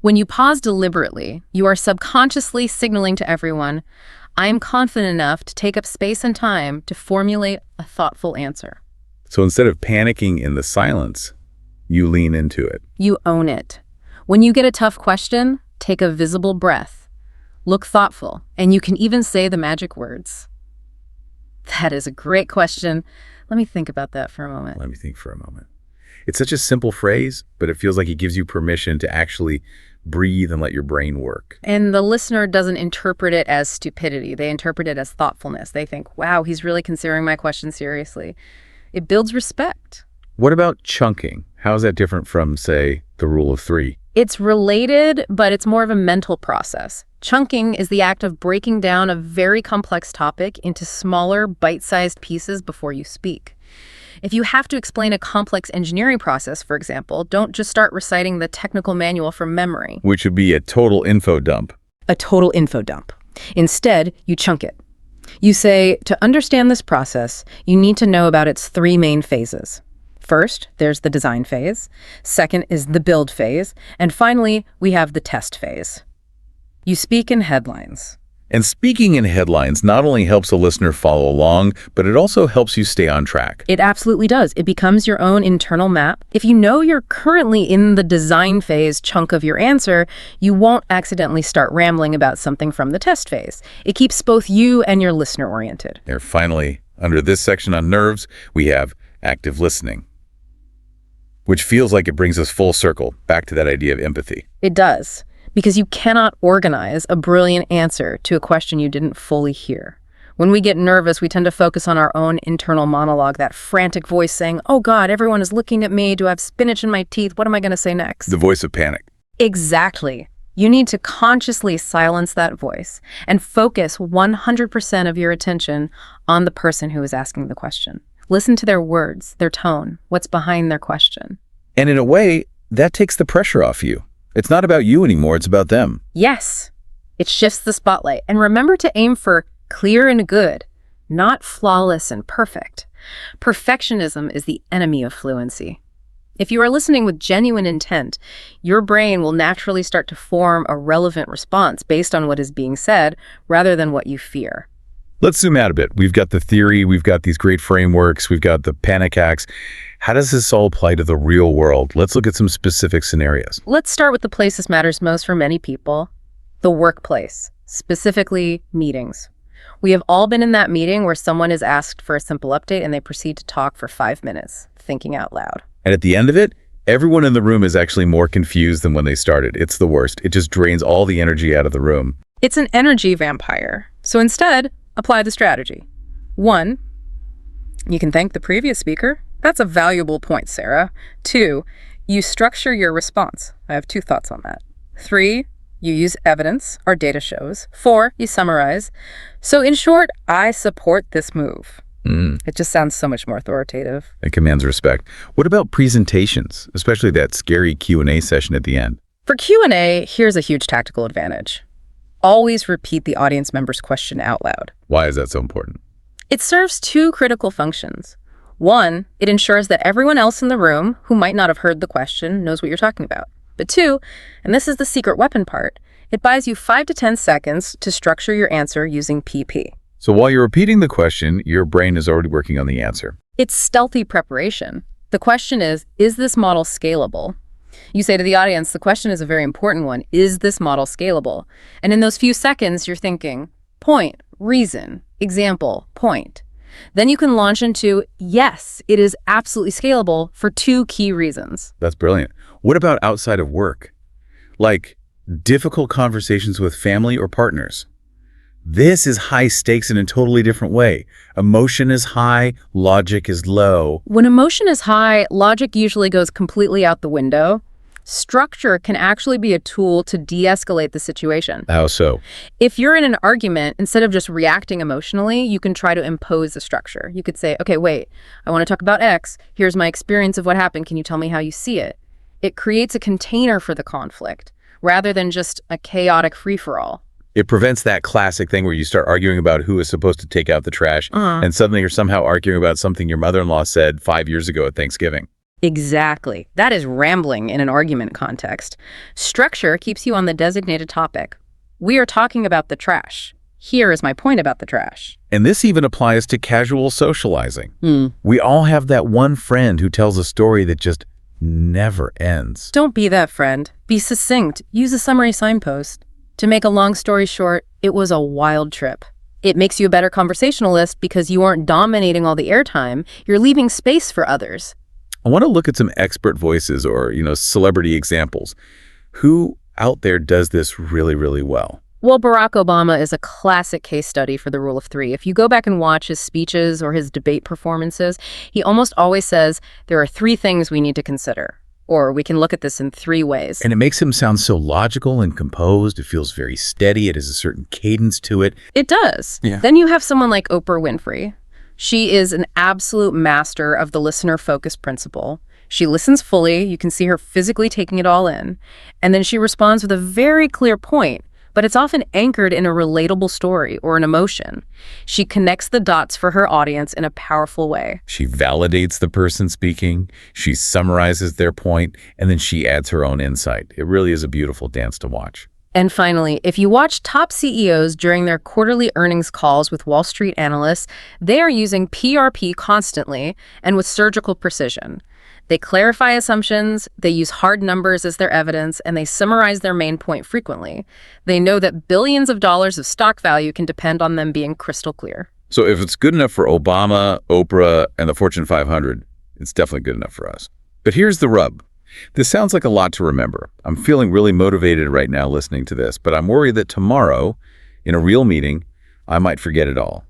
When you pause deliberately, you are subconsciously signaling to everyone, I am confident enough to take up space and time to formulate a thoughtful answer. So instead of panicking in the silence, you lean into it. You own it. When you get a tough question, take a visible breath. Look thoughtful, and you can even say the magic words. That is a great question. Let me think about that for a moment. Let me think for a moment. It's such a simple phrase, but it feels like it gives you permission to actually breathe and let your brain work. And the listener doesn't interpret it as stupidity. They interpret it as thoughtfulness. They think, wow, he's really considering my question seriously. It builds respect. What about chunking? How is that different from, say, the rule of 3? It's related, but it's more of a mental process. Chunking is the act of breaking down a very complex topic into smaller, bite-sized pieces before you speak. If you have to explain a complex engineering process, for example, don't just start reciting the technical manual from memory. Which would be a total info dump. A total info dump. Instead, you chunk it. You say, to understand this process, you need to know about its 3 main phases. First, there's the design phase. Second is the build phase. And finally, we have the test phase. You speak in headlines. And speaking in headlines not only helps a listener follow along, but it also helps you stay on track. It absolutely does. It becomes your own internal map. If you know you're currently in the design phase chunk of your answer, you won't accidentally start rambling about something from the test phase. It keeps both you and your listener oriented. And finally, under this section on nerves, we have active listening, which feels like it brings us full circle back to that idea of empathy. It does. Because you cannot organize a brilliant answer to a question you didn't fully hear. When we get nervous, we tend to focus on our own internal monologue, that frantic voice saying, oh God, everyone is looking at me. Do I have spinach in my teeth? What am I going to say next? The voice of panic. Exactly. You need to consciously silence that voice and focus 100% of your attention on the person who is asking the question. Listen to their words, their tone, what's behind their question. And in a way, that takes the pressure off you. It's not about you anymore, it's about them. Yes, it shifts the spotlight. And remember to aim for clear and good, not flawless and perfect. Perfectionism is the enemy of fluency. If you are listening with genuine intent, your brain will naturally start to form a relevant response based on what is being said rather than what you fear. Let's zoom out a bit. We've got the theory, we've got these great frameworks, we've got the panic hacks. How does this all apply to the real world? Let's look at some specific scenarios. Let's start with the place this matters most for many people, the workplace, specifically meetings. We have all been in that meeting where someone is asked for a simple update and they proceed to talk for 5 minutes, thinking out loud. And at the end of it, everyone in the room is actually more confused than when they started. It's the worst. It just drains all the energy out of the room. It's an energy vampire. So instead, apply the strategy. 1, you can thank the previous speaker. That's a valuable point, Sarah. 2, you structure your response. I have 2 thoughts on that. 3, you use evidence or data shows. 4, you summarize. So in short, I support this move. It just sounds so much more authoritative. It commands respect. What about presentations, especially that scary Q&A session at the end? For Q&A, here's a huge tactical advantage. Always repeat the audience member's question out loud. Why is that so important? It serves 2 critical functions. 1, it ensures that everyone else in the room who might not have heard the question knows what you're talking about. But 2, and this is the secret weapon part, it buys you 5 to 10 seconds to structure your answer using PP. So while you're repeating the question, your brain is already working on the answer. It's stealthy preparation. The question is this model scalable? You say to the audience, the question is a very important one. Is this model scalable? And in those few seconds, you're thinking, point, reason, example, point. Then you can launch into, yes, it is absolutely scalable for 2 key reasons. That's brilliant. What about outside of work? Like difficult conversations with family or partners. This is high stakes in a totally different way. Emotion is high, logic is low. When emotion is high, logic usually goes completely out the window. Structure can actually be a tool to de-escalate the situation. How so? If you're in an argument, instead of just reacting emotionally, you can try to impose a structure. You could say, okay, wait, I want to talk about X. Here's my experience of what happened. Can you tell me how you see it? It creates a container for the conflict, rather than just a chaotic free-for-all. It prevents that classic thing where you start arguing about who is supposed to take out the trash, and suddenly you're somehow arguing about something your mother-in-law said 5 years ago at Thanksgiving. Exactly. That is rambling in an argument context. Structure keeps you on the designated topic. We are talking about the trash. Here is my point about the trash. And this even applies to casual socializing. We all have that one friend who tells a story that just never ends. Don't be that friend. Be succinct. Use a summary signpost. To make a long story short, it was a wild trip. It makes you a better conversationalist because you aren't dominating all the airtime. You're leaving space for others. I want to look at some expert voices or, celebrity examples. Who out there does this really, really well? Well, Barack Obama is a classic case study for the rule of 3. If you go back and watch his speeches or his debate performances, he almost always says, there are 3 things we need to consider. Or we can look at this in 3 ways. And it makes him sound so logical and composed. It feels very steady. It has a certain cadence to it. It does. Yeah. Then you have someone like Oprah Winfrey. She is an absolute master of the listener-focused principle. She listens fully. You can see her physically taking it all in. And then she responds with a very clear point, but it's often anchored in a relatable story or an emotion. She connects the dots for her audience in a powerful way. She validates the person speaking, she summarizes their point, and then she adds her own insight. It really is a beautiful dance to watch. And finally, if you watch top CEOs during their quarterly earnings calls with Wall Street analysts, they are using PRP constantly and with surgical precision. They clarify assumptions, they use hard numbers as their evidence, and they summarize their main point frequently. They know that billions of dollars of stock value can depend on them being crystal clear. So if it's good enough for Obama, Oprah, and the Fortune 500, it's definitely good enough for us. But here's the rub. This sounds like a lot to remember. I'm feeling really motivated right now listening to this, but I'm worried that tomorrow, in a real meeting, I might forget it all.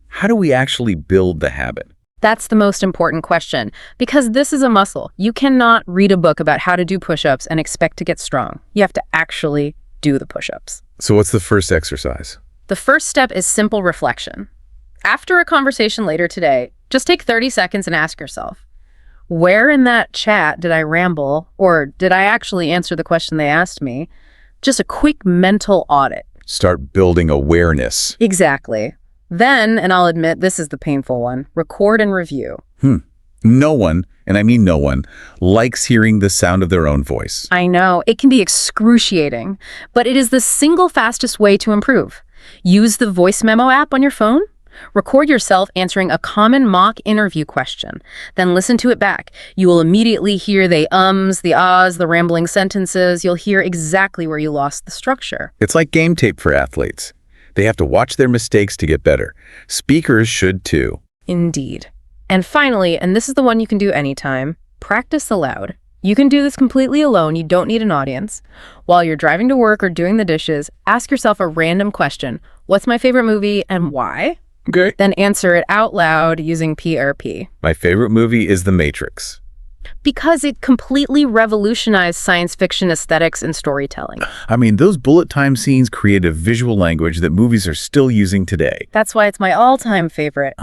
How do we actually build the habit? That's the most important question, because this is a muscle. You cannot read a book about how to do push-ups and expect to get strong. You have to actually do the push-ups. So what's the first exercise? The first step is simple reflection. After a conversation later today, just take 30 seconds and ask yourself, where in that chat did I ramble, or did I actually answer the question they asked me? Just a quick mental audit. Start building awareness. Exactly. Then, and I'll admit this is the painful one, record and review. No one, and I mean no one, likes hearing the sound of their own voice. I know, it can be excruciating, but it is the single fastest way to improve. Use the voice memo app on your phone. Record yourself answering a common mock interview question. Then listen to it back. You will immediately hear the ums, the ahs, the rambling sentences. You'll hear exactly where you lost the structure. It's like game tape for athletes. They have to watch their mistakes to get better. Speakers should too. Indeed. And finally, and this is the one you can do anytime, practice aloud. You can do this completely alone. You don't need an audience. While you're driving to work or doing the dishes, ask yourself a random question. What's my favorite movie and why? Okay. Then answer it out loud using PRP. My favorite movie is The Matrix. Because it completely revolutionized science fiction aesthetics and storytelling. I mean, those bullet time scenes create a visual language that movies are still using today. That's why it's my all-time favorite.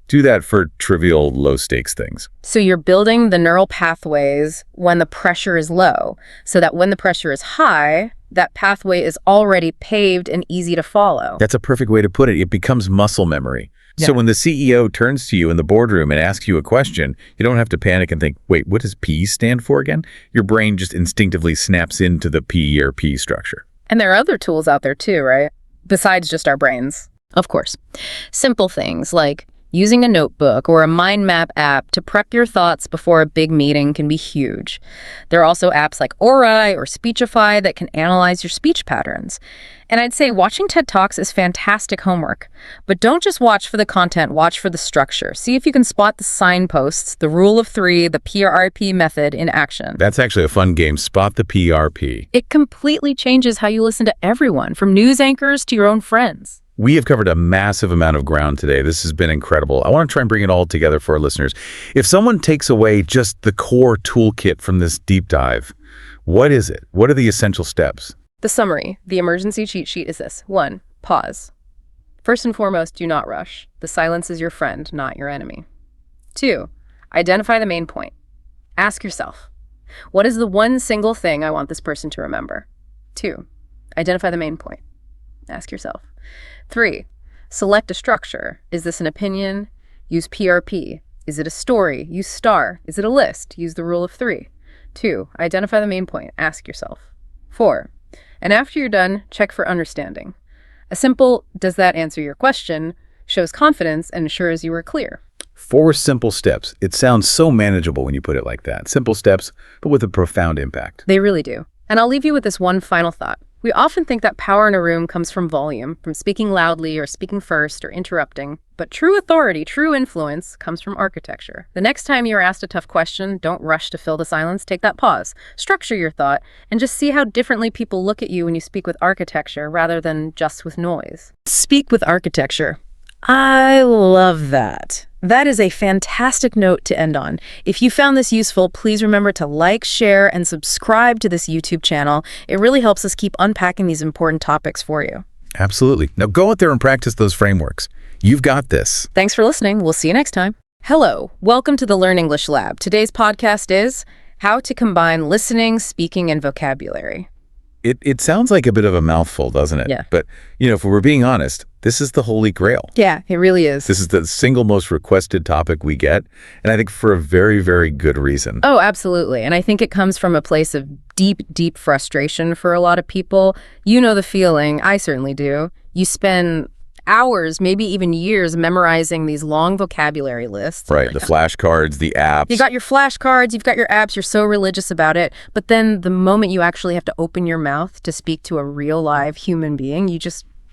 Do that for trivial, low-stakes things. So you're building the neural pathways when the pressure is low, so that when the pressure is high, that pathway is already paved and easy to follow. That's a perfect way to put it. It becomes muscle memory. Yeah. So when the CEO turns to you in the boardroom and asks you a question, you don't have to panic and think, wait, what does P stand for again? Your brain just instinctively snaps into the P or P structure. And there are other tools out there too, right? Besides just our brains. Of course. Simple things like Using a notebook or a mind map app to prep your thoughts before a big meeting can be huge. There are also apps like Ori or Speechify that can analyze your speech patterns. And I'd say watching TED Talks is fantastic homework. But don't just watch for the content, watch for the structure. See if you can spot the signposts, the rule of three, the PRP method in action. That's actually a fun game, Spot the PRP. It completely changes how you listen to everyone, from news anchors to your own friends. We have covered a massive amount of ground today. This has been incredible. I want to try and bring it all together for our listeners. If someone takes away just the core toolkit from this deep dive, what is it? What are the essential steps? The summary, the emergency cheat sheet is this. 1. Pause. First and foremost, do not rush. The silence is your friend, not your enemy. 2. Identify the main point. Ask yourself, what is the one single thing I want this person to remember? 2. Identify the main point. Ask yourself. 3. Select a structure. Is this an opinion? Use PRP. Is it a story? Use STAR. Is it a list? Use the rule of 3. 2. Identify the main point. Ask yourself. 4. And after you're done, check for understanding. A simple, does that answer your question, shows confidence and ensures you are clear. 4 simple steps. It sounds so manageable when you put it like that. Simple steps, but with a profound impact. They really do. And I'll leave you with this one final thought. We often think that power in a room comes from volume, from speaking loudly or speaking first or interrupting. But true authority, true influence, comes from architecture. The next time you're asked a tough question, don't rush to fill the silence. Take that pause, structure your thought, and just see how differently people look at you when you speak with architecture rather than just with noise. Speak with architecture. I love that. That is a fantastic note to end on. If you found this useful, please remember to like, share, and subscribe to this YouTube channel. It really helps us keep unpacking these important topics for you. Absolutely. Now go out there and practice those frameworks. You've got this. Thanks for listening. We'll see you next time. Hello. Welcome to the Learn English Lab. Today's podcast is How to Combine Listening, Speaking, and Vocabulary. It sounds like a bit of a mouthful, doesn't it? Yeah. But, if we're being honest, this is the holy grail. Yeah, it really is. This is the single most requested topic we get, and I think for a very, very good reason. Oh, absolutely. And I think it comes from a place of deep, deep frustration for a lot of people. You know the feeling. I certainly do. You spend hours, maybe even years, memorizing these long vocabulary lists. Right, the flashcards, the apps. You got your flashcards, you've got your apps, you're so religious about it. But then the moment you actually have to open your mouth to speak to a real live human being, you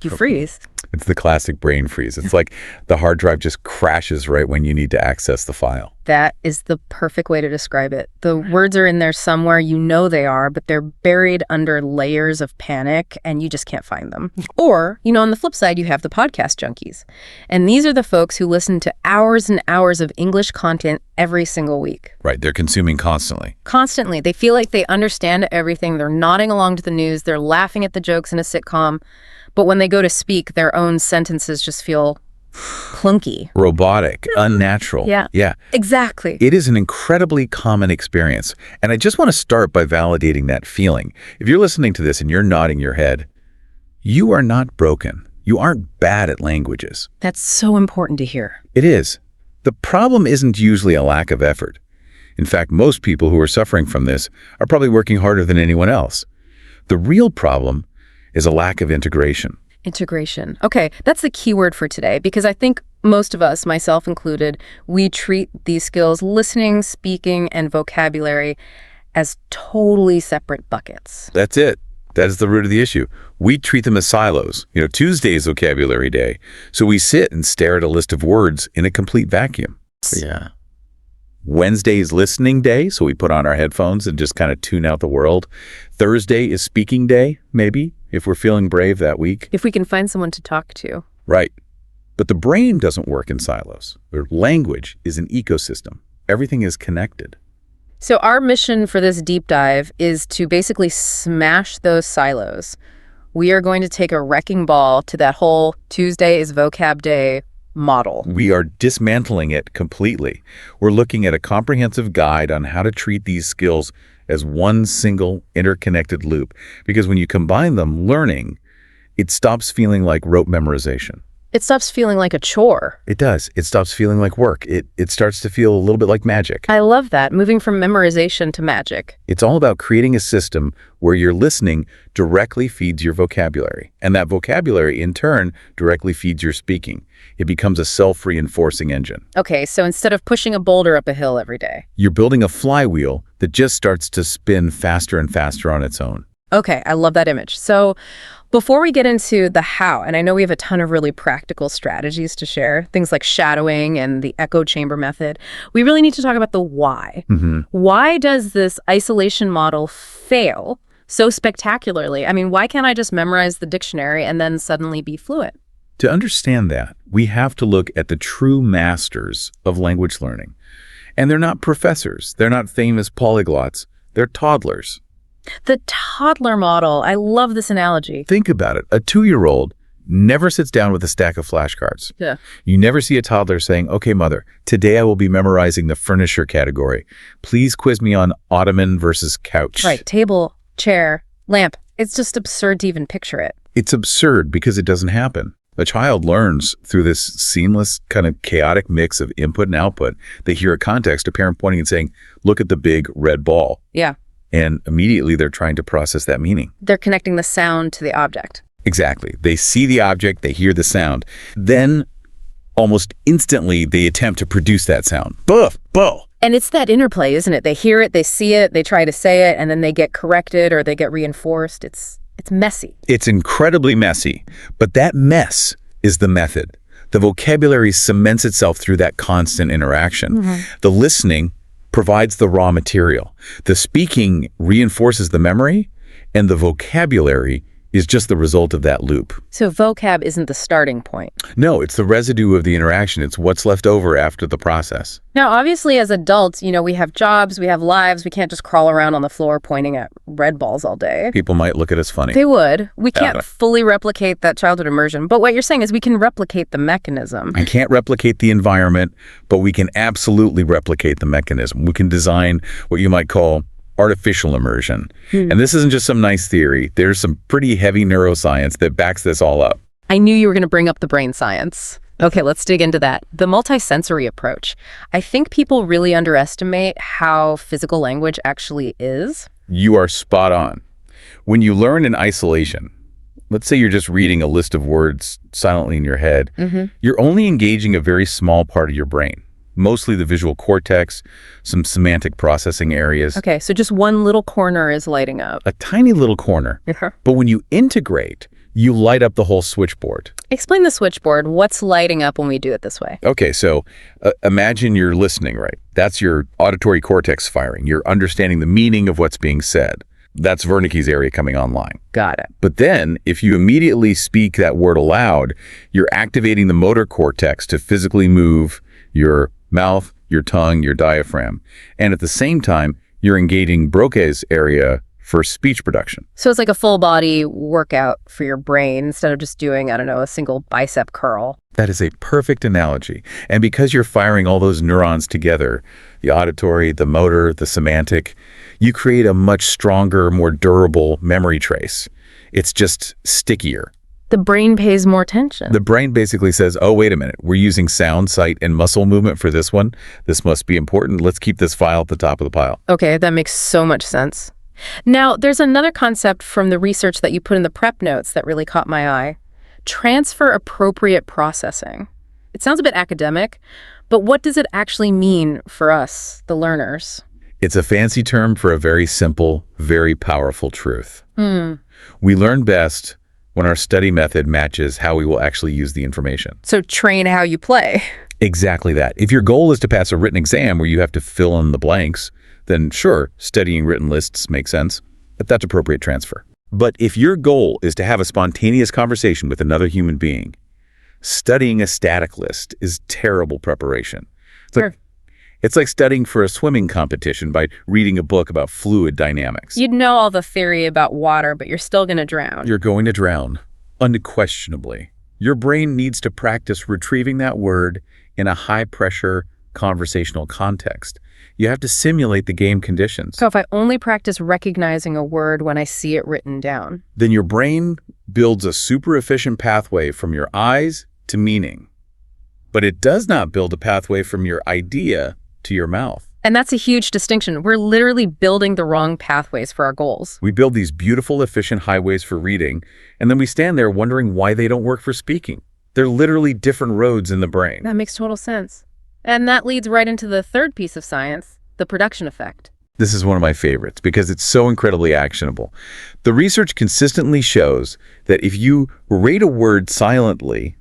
freeze. It's the classic brain freeze. It's like the hard drive just crashes right when you need to access the file. That is the perfect way to describe it. The words are in there somewhere, you know they are, but they're buried under layers of panic and you just can't find them. Or, on the flip side, you have the podcast junkies. And these are the folks who listen to hours and hours of English content every single week. Right, they're consuming constantly. Constantly. They feel like they understand everything. They're nodding along to the news. They're laughing at the jokes in a sitcom. But when they go to speak, their own sentences just feel clunky. Robotic, unnatural. Yeah. Exactly. It is an incredibly common experience. And I just want to start by validating that feeling. If you're listening to this and you're nodding your head, you are not broken. You aren't bad at languages. That's so important to hear. It is. The problem isn't usually a lack of effort. In fact, most people who are suffering from this are probably working harder than anyone else. The real problem is a lack of integration. Integration. Okay, that's the key word for today, because I think most of us, myself included, we treat these skills, listening, speaking, and vocabulary, as totally separate buckets. That's it. That is the root of the issue. We treat them as silos. Tuesday is vocabulary day, so we sit and stare at a list of words in a complete vacuum. Yeah. Wednesday is listening day, so we put on our headphones and just kind of tune out the world. Thursday is speaking day, maybe, if we're feeling brave that week. If we can find someone to talk to. Right. But the brain doesn't work in silos. Language is an ecosystem. Everything is connected. So our mission for this deep dive is to basically smash those silos. We are going to take a wrecking ball to that whole Tuesday is vocab day model. We are dismantling it completely. We're looking at a comprehensive guide on how to treat these skills as one single interconnected loop. Because when you combine them, learning, it stops feeling like rote memorization. It stops feeling like a chore. It does. It stops feeling like work. It starts to feel a little bit like magic. I love that, moving from memorization to magic. It's all about creating a system where your listening directly feeds your vocabulary, and that vocabulary, in turn, directly feeds your speaking. It becomes a self-reinforcing engine. Okay, so instead of pushing a boulder up a hill every day. You're building a flywheel that just starts to spin faster and faster on its own. Okay, I love that image. So before we get into the how, and I know we have a ton of really practical strategies to share, things like shadowing and the echo chamber method, we really need to talk about the why. Why does this isolation model fail so spectacularly? I mean, why can't I just memorize the dictionary and then suddenly be fluent? To understand that, we have to look at the true masters of language learning. And they're not professors. They're not famous polyglots. They're toddlers. The toddler model. I love this analogy. Think about it. A 2-year-old never sits down with a stack of flashcards. Yeah. You never see a toddler saying, "Okay, mother, today I will be memorizing the furniture category. Please quiz me on ottoman versus couch." Right. Table, chair, lamp. It's just absurd to even picture it. It's absurd because it doesn't happen. A child learns through this seamless, kind of chaotic mix of input and output. They hear a context, a parent pointing and saying, "Look at the big red ball." Yeah. And immediately they're trying to process that meaning. They're connecting the sound to the object. Exactly. They see the object, they hear the sound. Then, almost instantly, they attempt to produce that sound. Boof, bo. And it's that interplay, isn't it? They hear it, they see it, they try to say it, and then they get corrected or they get reinforced. It's messy. It's incredibly messy, but that mess is the method. The vocabulary cements itself through that constant interaction. The listening provides the raw material. The speaking reinforces the memory, and the vocabulary is just the result of that loop. So vocab isn't the starting point. No, it's the residue of the interaction. It's what's left over after the process. Now, obviously, as adults, we have jobs, we have lives. We can't just crawl around on the floor pointing at red balls all day. People might look at us funny. They would. We can't fully replicate that childhood immersion. But what you're saying is we can replicate the mechanism. I can't replicate the environment, but we can absolutely replicate the mechanism. We can design what you might call artificial immersion. And this isn't just some nice theory. There's some pretty heavy neuroscience that backs this all up. I knew you were going to bring up the brain science. Okay, let's dig into that. The multisensory approach. I think people really underestimate how physical language actually is. You are spot on. When you learn in isolation, let's say you're just reading a list of words silently in your head, you're only engaging a very small part of your brain. Mostly the visual cortex, some semantic processing areas. Okay, so just one little corner is lighting up. A tiny little corner. But when you integrate, you light up the whole switchboard. Explain the switchboard. What's lighting up when we do it this way? Okay, so imagine you're listening, right? That's your auditory cortex firing. You're understanding the meaning of what's being said. That's Wernicke's area coming online. Got it. But then, if you immediately speak that word aloud, you're activating the motor cortex to physically move your mouth, your tongue, your diaphragm. And at the same time, you're engaging Broca's area for speech production. So it's like a full body workout for your brain instead of just doing, a single bicep curl. That is a perfect analogy. And because you're firing all those neurons together, the auditory, the motor, the semantic, you create a much stronger, more durable memory trace. It's just stickier. The brain pays more attention. The brain basically says, oh, wait a minute, we're using sound, sight, and muscle movement for this one. This must be important. Let's keep this file at the top of the pile. Okay, that makes so much sense. Now, there's another concept from the research that you put in the prep notes that really caught my eye. Transfer appropriate processing. It sounds a bit academic, but what does it actually mean for us, the learners? It's a fancy term for a very simple, very powerful truth. We learn best when our study method matches how we will actually use the information. So train how you play. Exactly that. If your goal is to pass a written exam where you have to fill in the blanks, then sure, studying written lists makes sense, but that's appropriate transfer. But if your goal is to have a spontaneous conversation with another human being, studying a static list is terrible preparation. It's like studying for a swimming competition by reading a book about fluid dynamics. You'd know all the theory about water, but you're still going to drown. You're going to drown, unquestionably. Your brain needs to practice retrieving that word in a high-pressure conversational context. You have to simulate the game conditions. So if I only practice recognizing a word when I see it written down, then your brain builds a super efficient pathway from your eyes to meaning. But it does not build a pathway from your idea to your mouth. And that's a huge distinction. We're literally building the wrong pathways for our goals. We build these beautiful, efficient highways for reading, and then we stand there wondering why they don't work for speaking. They're literally different roads in the brain. That makes total sense. And that leads right into the third piece of science, the production effect. This is one of my favorites because it's so incredibly actionable. The research consistently shows that if you rate a word silently,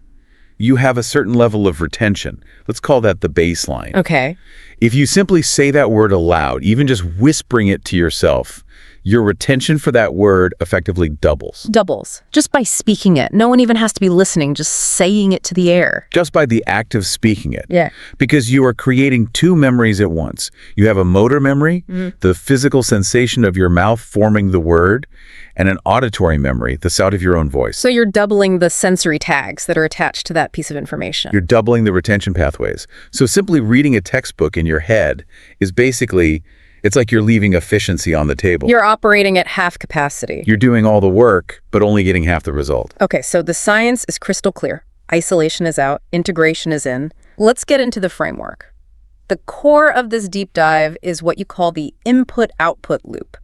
you have a certain level of retention. Let's call that the baseline. Okay. If you simply say that word aloud, even just whispering it to yourself, your retention for that word effectively doubles. Doubles. Just by speaking it. No one even has to be listening, just saying it to the air. Just by the act of speaking it. Yeah. Because you are creating two memories at once. You have a motor memory, the physical sensation of your mouth forming the word, and an auditory memory, the sound of your own voice. So you're doubling the sensory tags that are attached to that piece of information. You're doubling the retention pathways. So simply reading a textbook in your head is basically, it's like you're leaving efficiency on the table. You're operating at half capacity. You're doing all the work, but only getting half the result. Okay, so the science is crystal clear. Isolation is out, integration is in. Let's get into the framework. The core of this deep dive is what you call the input-output loop.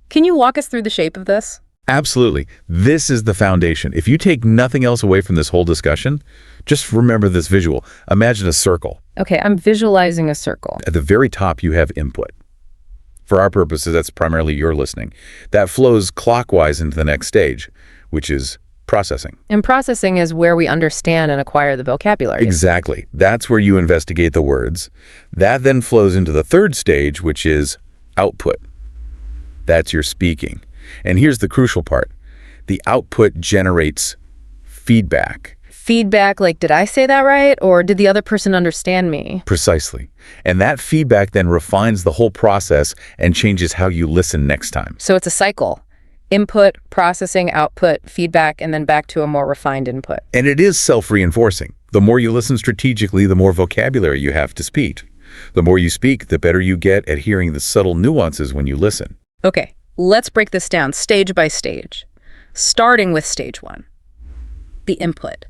Can you walk us through the shape of this? Absolutely. This is the foundation. If you take nothing else away from this whole discussion, just remember this visual. Imagine a circle. Okay, I'm visualizing a circle. At the very top, you have input. For our purposes, that's primarily your listening. That flows clockwise into the next stage, which is processing. And processing is where we understand and acquire the vocabulary. Exactly. That's where you investigate the words. That then flows into the third stage, which is output. That's your speaking. And here's the crucial part. The output generates feedback. Feedback like, did I say that right? Or did the other person understand me? Precisely. And that feedback then refines the whole process and changes how you listen next time. So it's a cycle. Input, processing, output, feedback, and then back to a more refined input. And it is self-reinforcing. The more you listen strategically, the more vocabulary you have to speak. The more you speak, the better you get at hearing the subtle nuances when you listen. Okay, let's break this down stage by stage, starting with stage one, the input,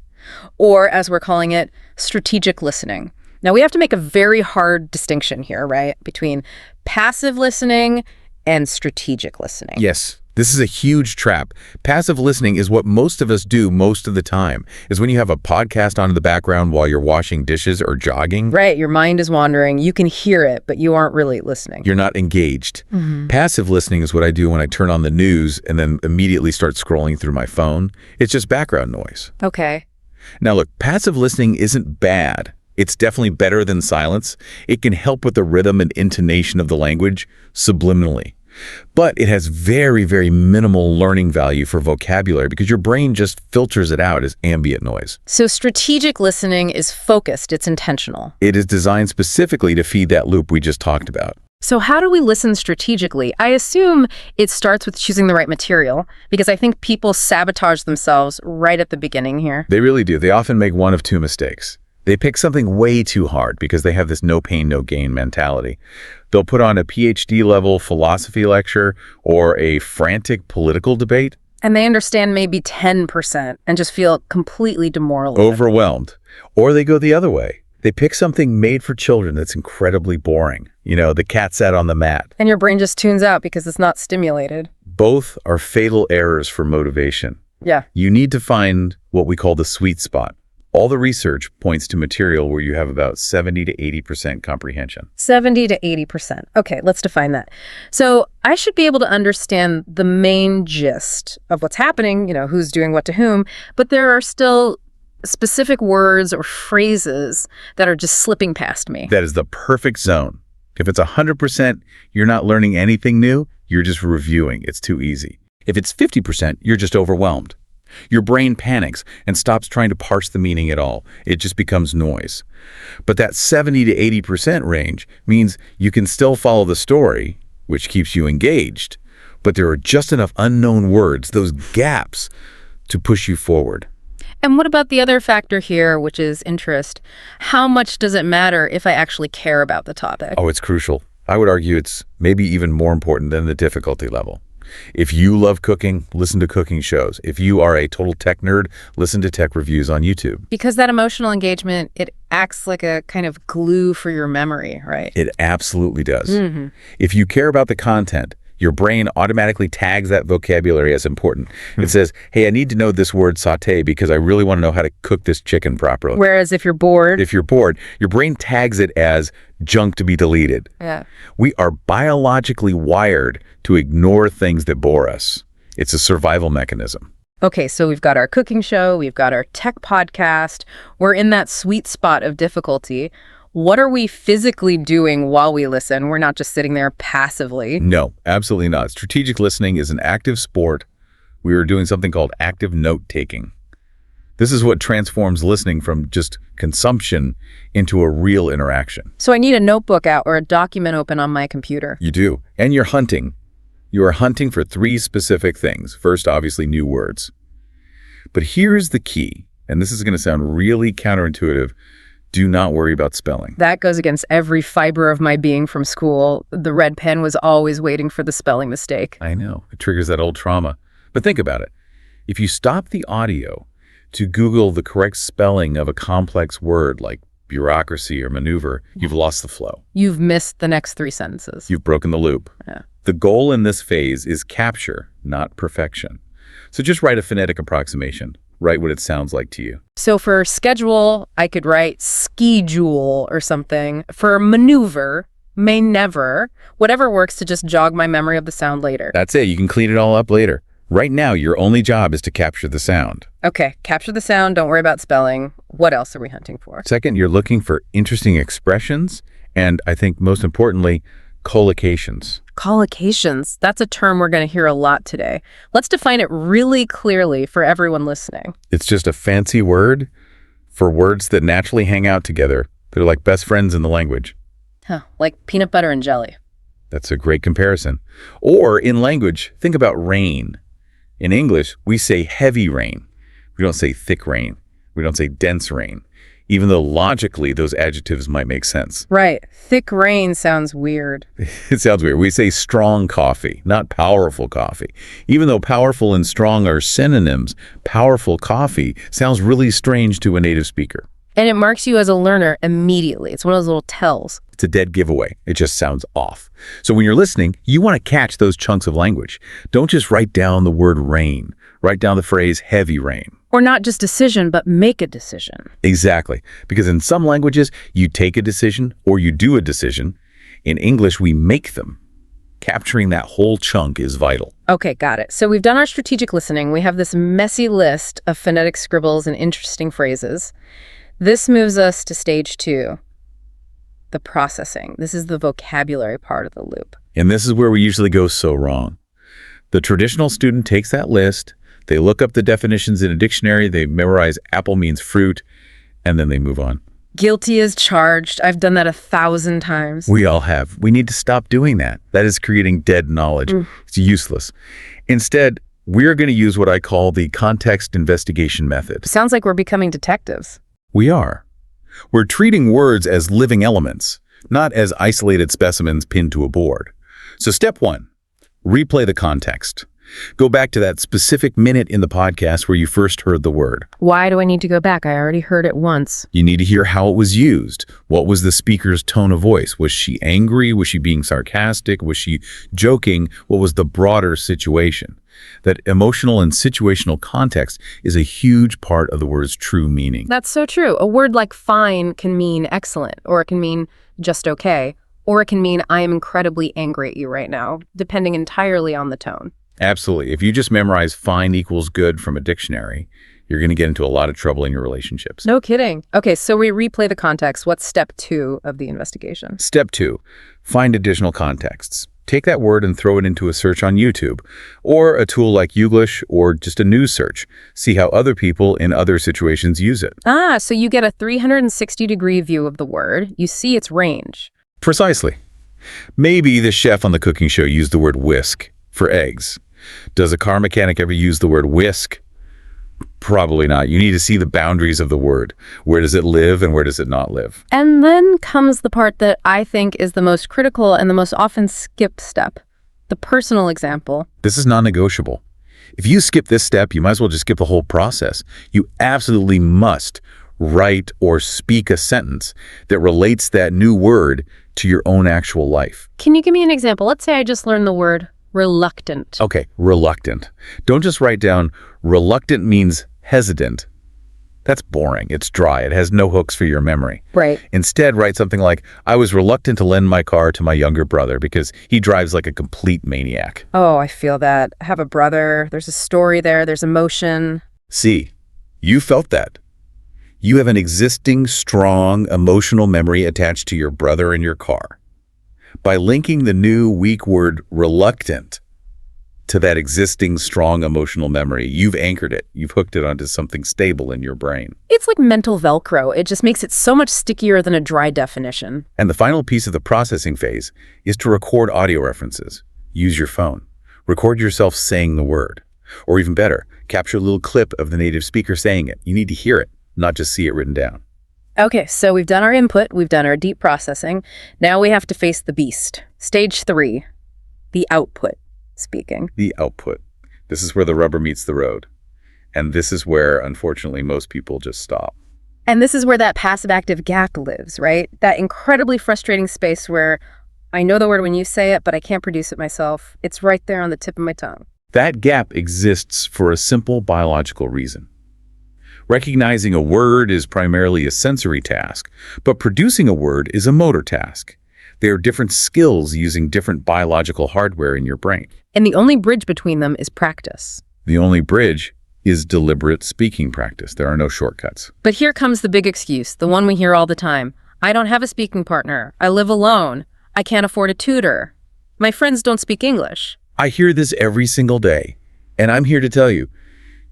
or as we're calling it, strategic listening. Now, we have to make a very hard distinction here, right, between passive listening and strategic listening. Yes, this is a huge trap. Passive listening is what most of us do most of the time, is when you have a podcast on in the background while you're washing dishes or jogging. Right, your mind is wandering. You can hear it, but you aren't really listening. You're not engaged. Passive listening is what I do when I turn on the news and then immediately start scrolling through my phone. It's just background noise. Okay. Now look, passive listening isn't bad. It's definitely better than silence. It can help with the rhythm and intonation of the language subliminally. But it has very, very minimal learning value for vocabulary because your brain just filters it out as ambient noise. So strategic listening is focused, it's intentional. It is designed specifically to feed that loop we just talked about. So how do we listen strategically? I assume it starts with choosing the right material, because I think people sabotage themselves right at the beginning here. They really do. They often make one of two mistakes. They pick something way too hard because they have this no pain, no gain mentality. They'll put on a PhD-level philosophy lecture or a frantic political debate. And they understand maybe 10% and just feel completely demoralized. Overwhelmed. Or they go the other way. They pick something made for children that's incredibly boring. You know, the cat sat on the mat. And your brain just tunes out because it's not stimulated. Both are fatal errors for motivation. Yeah. You need to find what we call the sweet spot. All the research points to material where you have about 70 to 80% comprehension. 70 to 80%. Okay, let's define that. So I should be able to understand the main gist of what's happening, you know, who's doing what to whom, but there are still specific words or phrases that are just slipping past me. That is the perfect zone. If it's 100%, you're not learning anything new, you're just reviewing. It's too easy. If it's 50%, you're just overwhelmed. Your brain panics and stops trying to parse the meaning at all. It just becomes noise. But that 70 to 80% range means you can still follow the story, which keeps you engaged, but there are just enough unknown words, those gaps, to push you forward. And what about the other factor here, which is interest? How much does it matter if I actually care about the topic? Oh, it's crucial. I would argue it's maybe even more important than the difficulty level. If you love cooking, listen to cooking shows. If you are a total tech nerd, listen to tech reviews on YouTube. Because that emotional engagement, it acts like a kind of glue for your memory, right? It absolutely does. If you care about the content, your brain automatically tags that vocabulary as important. It says, hey, I need to know this word sauté because I really want to know how to cook this chicken properly. Whereas if you're bored, your brain tags it as junk to be deleted. yeah. We are biologically wired to ignore things that bore us. It's a survival mechanism. Okay, so we've got our cooking show, we've got our tech podcast. We're in that sweet spot of difficulty. What are we physically doing while we listen? We're not just sitting there passively. No, absolutely not. Strategic listening is an active sport. We are doing something called active note-taking. This is what transforms listening from just consumption into a real interaction. So I need a notebook out or a document open on my computer. You do. And you're hunting. You are hunting for 3 specific things. First, obviously, new words. But here's the key, and this is going to sound really counterintuitive. Do not worry about spelling. That goes against every fiber of my being from school. The red pen was always waiting for the spelling mistake. I know. It triggers that old trauma. But think about it. If you stop the audio to Google the correct spelling of a complex word like bureaucracy or maneuver, you've lost the flow. You've missed the next 3 sentences. You've broken the loop. Yeah. The goal in this phase is capture, not perfection. So just write a phonetic approximation. Write what it sounds like to you. So for schedule, I could write schedule or something. For maneuver, may never, whatever works to just jog my memory of the sound later. That's it. You can clean it all up later. Right now, your only job is to capture the sound. Okay, capture the sound. Don't worry about spelling. What else are we hunting for? Second, you're looking for interesting expressions. And I think most importantly, collocations. Collocations. That's a term we're going to hear a lot today. Let's define it really clearly for everyone listening. It's just a fancy word for words that naturally hang out together. They're like best friends in the language. Huh, like peanut butter and jelly. That's a great comparison. Or in language, think about rain. In English, we say heavy rain. We don't say thick rain. We don't say dense rain, even though logically those adjectives might make sense. Right. Thick rain sounds weird. It sounds weird. We say strong coffee, not powerful coffee. Even though powerful and strong are synonyms, powerful coffee sounds really strange to a native speaker. And it marks you as a learner immediately. It's one of those little tells. It's a dead giveaway. It just sounds off. So when you're listening, you want to catch those chunks of language. Don't just write down the word rain. Write down the phrase heavy rain. Or not just decision, but make a decision. Exactly. Because in some languages, you take a decision or you do a decision. In English, we make them. Capturing that whole chunk is vital. Okay, got it. So we've done our strategic listening. We have this messy list of phonetic scribbles and interesting phrases. This moves us to stage 2, the processing. This is the vocabulary part of the loop. And this is where we usually go so wrong. The traditional student takes that list, they look up the definitions in a dictionary, they memorize apple means fruit, and then they move on. Guilty as charged. I've done that 1,000 times. We all have. We need to stop doing that. That is creating dead knowledge. It's useless. Instead, we're going to use what I call the context investigation method. Sounds like we're becoming detectives. We are. We're treating words as living elements, not as isolated specimens pinned to a board. So step 1, replay the context. Go back to that specific minute in the podcast where you first heard the word. Why do I need to go back? I already heard it once. You need to hear how it was used. What was the speaker's tone of voice? Was she angry? Was she being sarcastic? Was she joking? What was the broader situation? That emotional and situational context is a huge part of the word's true meaning. That's so true. A word like fine can mean excellent, or it can mean just okay, or it can mean I am incredibly angry at you right now, depending entirely on the tone. Absolutely. If you just memorize fine equals good from a dictionary, you're going to get into a lot of trouble in your relationships. No kidding. Okay, so we replay the context. What's step 2 of the investigation? Step 2, find additional contexts. Take that word and throw it into a search on YouTube, or a tool like Youglish, or just a news search. See how other people in other situations use it. So you get a 360-degree view of the word. You see its range. Precisely. Maybe the chef on the cooking show used the word whisk for eggs. Does a car mechanic ever use the word whisk? Probably not. You need to see the boundaries of the word. Where does it live and where does it not live? And then comes the part that I think is the most critical and the most often skipped step, The personal example. This is non-negotiable. If you skip this step, you might as well just skip the whole process. You absolutely must write or speak a sentence that relates that new word to your own actual life. Can you give me an example? Let's say I just learned the word reluctant. Okay, reluctant. Don't just write down reluctant means hesitant. That's boring. It's dry. It has no hooks for your memory. Right. Instead, write something like, I was reluctant to lend my car to my younger brother because he drives like a complete maniac. Oh, I feel that. I have a brother. There's a story there. There's emotion. See, you felt that. You have an existing, strong, emotional memory attached to your brother and your car. By linking the new, weak word reluctant to that existing, strong emotional memory, you've anchored it. You've hooked it onto something stable in your brain. It's like mental Velcro. It just makes it so much stickier than a dry definition. And the final piece of the processing phase is to record audio references. Use your phone. Record yourself saying the word. Or even better, capture a little clip of the native speaker saying it. You need to hear it, not just see it written down. Okay, so we've done our input, we've done our deep processing. Now we have to face the beast. Stage 3, the output speaking. The output. This is where the rubber meets the road. And this is where, unfortunately, most people just stop. And this is where that passive-active gap lives, right? That incredibly frustrating space where I know the word when you say it, but I can't produce it myself. It's right there on the tip of my tongue. That gap exists for a simple biological reason. Recognizing a word is primarily a sensory task, but producing a word is a motor task. They are different skills using different biological hardware in your brain. And the only bridge between them is practice. The only bridge is deliberate speaking practice. There are no shortcuts. But here comes the big excuse, the one we hear all the time. I don't have a speaking partner. I live alone. I can't afford a tutor. My friends don't speak English. I hear this every single day, and I'm here to tell you,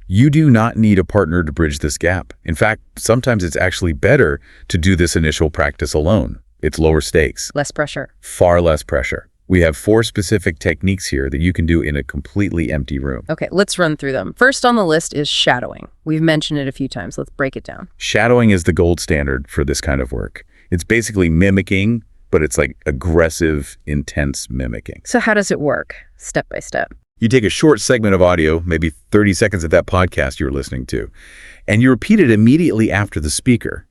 you do not need a partner to bridge this gap. In fact, sometimes it's actually better to do this initial practice alone. It's lower stakes. Less pressure. Far less pressure. We have 4 specific techniques here that you can do in a completely empty room. Okay, let's run through them. First on the list is shadowing. We've mentioned it a few times. Let's break it down. Shadowing is the gold standard for this kind of work. It's basically mimicking, but it's like aggressive, intense mimicking. So how does it work, step by step? You take a short segment of audio, maybe 30 seconds of that podcast you're listening to, and you repeat it immediately after the speaker.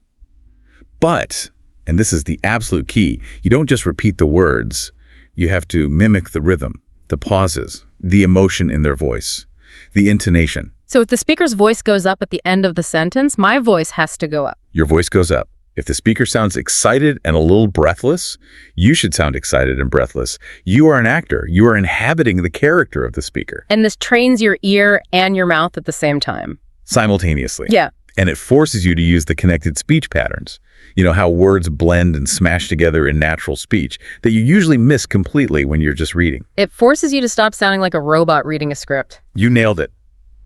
But, and this is the absolute key, you don't just repeat the words. You have to mimic the rhythm, the pauses, the emotion in their voice, the intonation. So if the speaker's voice goes up at the end of the sentence, my voice has to go up. Your voice goes up. If the speaker sounds excited and a little breathless, you should sound excited and breathless. You are an actor. You are inhabiting the character of the speaker. And this trains your ear and your mouth at the same time. Simultaneously. Yeah. And it forces you to use the connected speech patterns. You know, how words blend and smash together in natural speech that you usually miss completely when you're just reading. It forces you to stop sounding like a robot reading a script. You nailed it.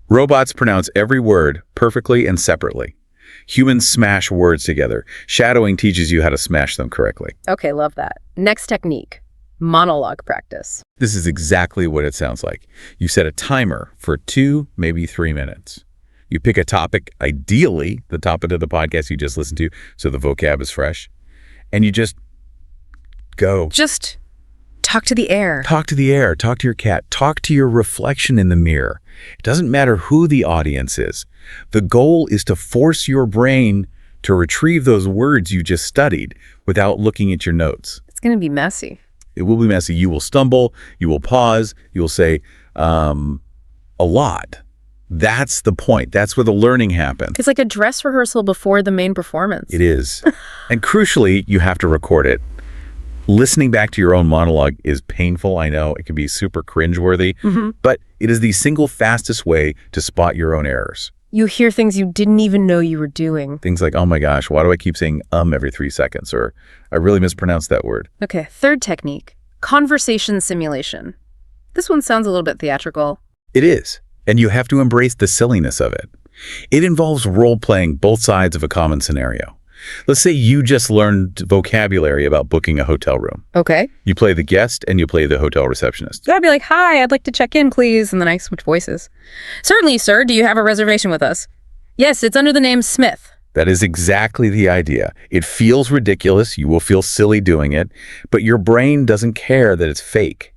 Robots pronounce every word perfectly and separately. Humans smash words together. Shadowing teaches you how to smash them correctly. Okay, love that. Next technique, monologue practice. This is exactly what it sounds like. You set a timer for 2, maybe 3 minutes. You pick a topic, ideally the topic of the podcast you just listened to, so the vocab is fresh, and you just go. Just talk to the air. Talk to the air. Talk to your cat. Talk to your reflection in the mirror. It doesn't matter who the audience is. The goal is to force your brain to retrieve those words you just studied without looking at your notes. It's going to be messy. It will be messy. You will stumble. You will pause. You will say a lot. That's the point. That's where the learning happens. It's like a dress rehearsal before the main performance. It is. And crucially, you have to record it. Listening back to your own monologue is painful, I know. It can be super cringeworthy, but it is the single fastest way to spot your own errors. You hear things you didn't even know you were doing. Things like, oh my gosh, why do I keep saying every 3 seconds? Or I really mispronounced that word. Okay, third technique, conversation simulation. This one sounds a little bit theatrical. It is, and you have to embrace the silliness of it. It involves role-playing both sides of a common scenario. Let's say you just learned vocabulary about booking a hotel room. Okay. You play the guest and you play the hotel receptionist. So I'd be like, hi, I'd like to check in, please. And then I switch voices. Certainly, sir. Do you have a reservation with us? Yes, it's under the name Smith. That is exactly the idea. It feels ridiculous. You will feel silly doing it, but your brain doesn't care that it's fake.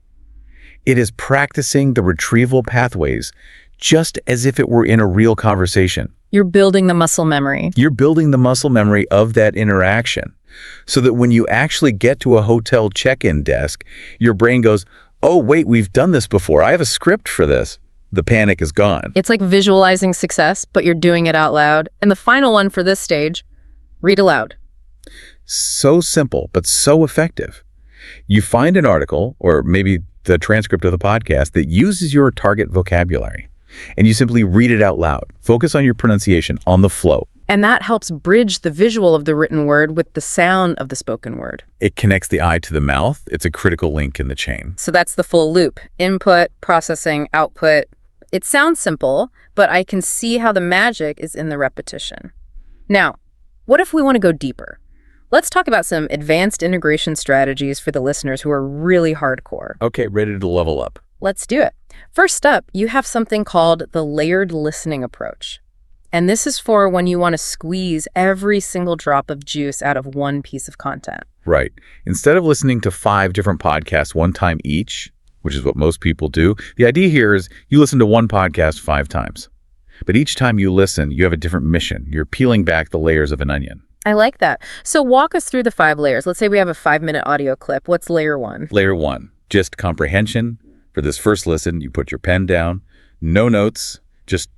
It is practicing the retrieval pathways just as if it were in a real conversation. You're building the muscle memory. You're building the muscle memory of that interaction so that when you actually get to a hotel check-in desk, your brain goes, oh, wait, we've done this before. I have a script for this. The panic is gone. It's like visualizing success, but you're doing it out loud. And the final one for this stage, read aloud. So simple, but so effective. You find an article, or maybe the transcript of the podcast, that uses your target vocabulary, and you simply read it out loud. Focus on your pronunciation, on the flow. And that helps bridge the visual of the written word with the sound of the spoken word. It connects the eye to the mouth. It's a critical link in the chain. So that's the full loop. Input, processing, output. It sounds simple, but I can see how the magic is in the repetition. Now, what if we want to go deeper? Let's talk about some advanced integration strategies for the listeners who are really hardcore. Okay, ready to level up. Let's do it. First up, you have something called the layered listening approach. And this is for when you want to squeeze every single drop of juice out of one piece of content. Right. Instead of listening to 5 different podcasts one time each, which is what most people do, the idea here is you listen to one podcast 5 times. But each time you listen, you have a different mission. You're peeling back the layers of an onion. I like that. So walk us through the 5 layers. Let's say we have a 5-minute audio clip. What's layer 1? Layer 1, just comprehension. For this first listen, you put your pen down, no notes, just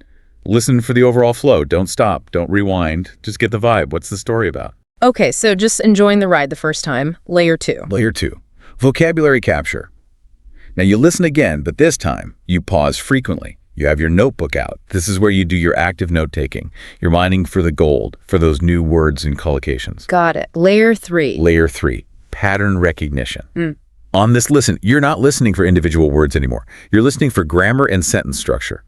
listen for the overall flow. Don't stop, don't rewind, just get the vibe. What's the story about? Okay, so just enjoying the ride the first time. Layer 2. Layer 2, vocabulary capture. Now you listen again, but this time you pause frequently. You have your notebook out. This is where you do your active note-taking. You're mining for the gold, for those new words and collocations. Got it. Layer 3. Layer 3, pattern recognition. On this listen, you're not listening for individual words anymore. You're listening for grammar and sentence structure.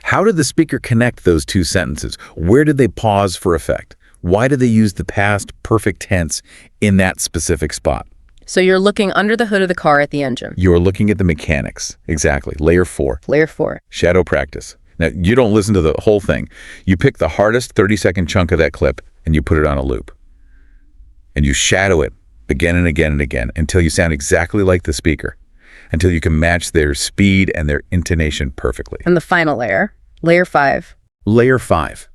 How did the speaker connect those 2 sentences? Where did they pause for effect? Why did they use the past perfect tense in that specific spot? So you're looking under the hood of the car at the engine. You're looking at the mechanics. Exactly. Layer 4. Layer 4. Shadow practice. Now, you don't listen to the whole thing. You pick the hardest 30-second chunk of that clip and you put it on a loop. And you shadow it again and again and again until you sound exactly like the speaker, until you can match their speed and their intonation perfectly. And the final layer, layer 5. Layer 5,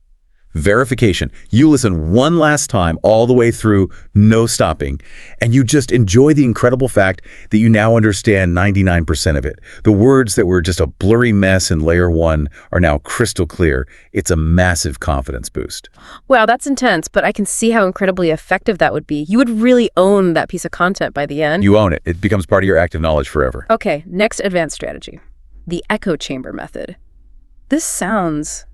verification. You listen one last time all the way through, no stopping, and you just enjoy the incredible fact that you now understand 99% of it. The words that were just a blurry mess in layer 1 are now crystal clear. It's a massive confidence boost. Wow, that's intense, but I can see how incredibly effective that would be. You would really own that piece of content by the end. You own it. It becomes part of your active knowledge forever. Okay, next advanced strategy, the echo chamber method. This sounds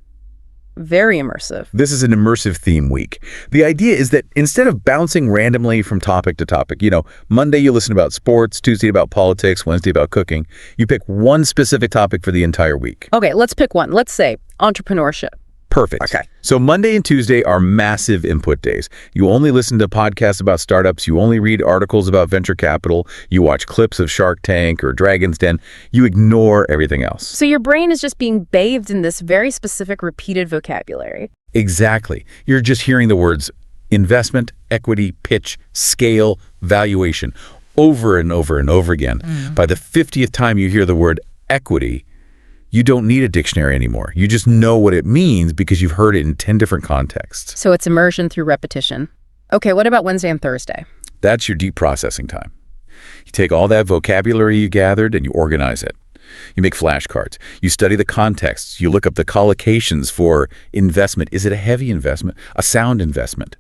very immersive. This is an immersive theme week. The idea is that instead of bouncing randomly from topic to topic, Monday you listen about sports, Tuesday about politics, Wednesday about cooking, you pick one specific topic for the entire week. Okay, let's pick one. Let's say entrepreneurship. Perfect. Okay. So Monday and Tuesday are massive input days. You only listen to podcasts about startups. You only read articles about venture capital. You watch clips of Shark Tank or Dragon's Den. You ignore everything else. So your brain is just being bathed in this very specific repeated vocabulary. Exactly. You're just hearing the words investment, equity, pitch, scale, valuation over and over and over again. By the 50th time you hear the word equity, you don't need a dictionary anymore. You just know what it means because you've heard it in 10 different contexts. So it's immersion through repetition. Okay, what about Wednesday and Thursday? That's your deep processing time. You take all that vocabulary you gathered and you organize it. You make flashcards. You study the contexts. You look up the collocations for investment. Is it a heavy investment, a sound investment,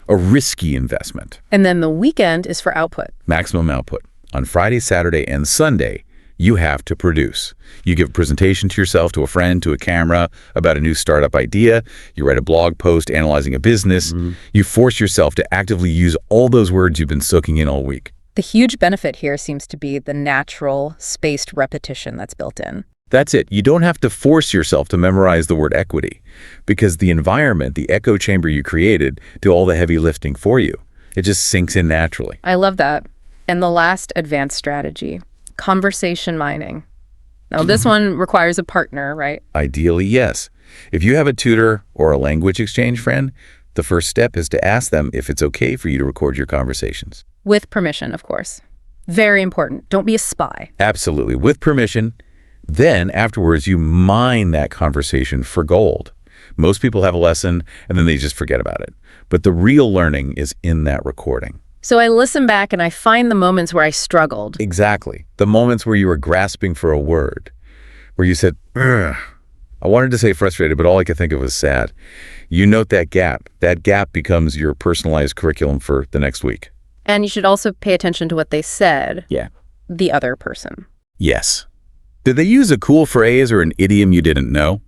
a risky investment? And then the weekend is for output. Maximum output. On Friday, Saturday, and Sunday, you have to produce. You give a presentation to yourself, to a friend, to a camera about a new startup idea. You write a blog post analyzing a business. You force yourself to actively use all those words you've been soaking in all week. The huge benefit here seems to be the natural, spaced repetition that's built in. That's it. You don't have to force yourself to memorize the word equity because the environment, the echo chamber you created, do all the heavy lifting for you. It just sinks in naturally. I love that. And the last advanced strategy, conversation mining. Now, this one requires a partner, right? Ideally, yes. If you have a tutor or a language exchange friend, the first step is to ask them if it's okay for you to record your conversations. With permission, of course. Very important. Don't be a spy. Absolutely. With permission. Then afterwards, you mine that conversation for gold. Most people have a lesson and then they just forget about it. But the real learning is in that recording. So I listen back and I find the moments where I struggled. Exactly. The moments where you were grasping for a word, where you said, ugh. I wanted to say frustrated, but all I could think of was sad. You note that gap. That gap becomes your personalized curriculum for the next week. And you should also pay attention to what they said. Yeah. The other person. Yes. Did they use a cool phrase or an idiom you didn't know?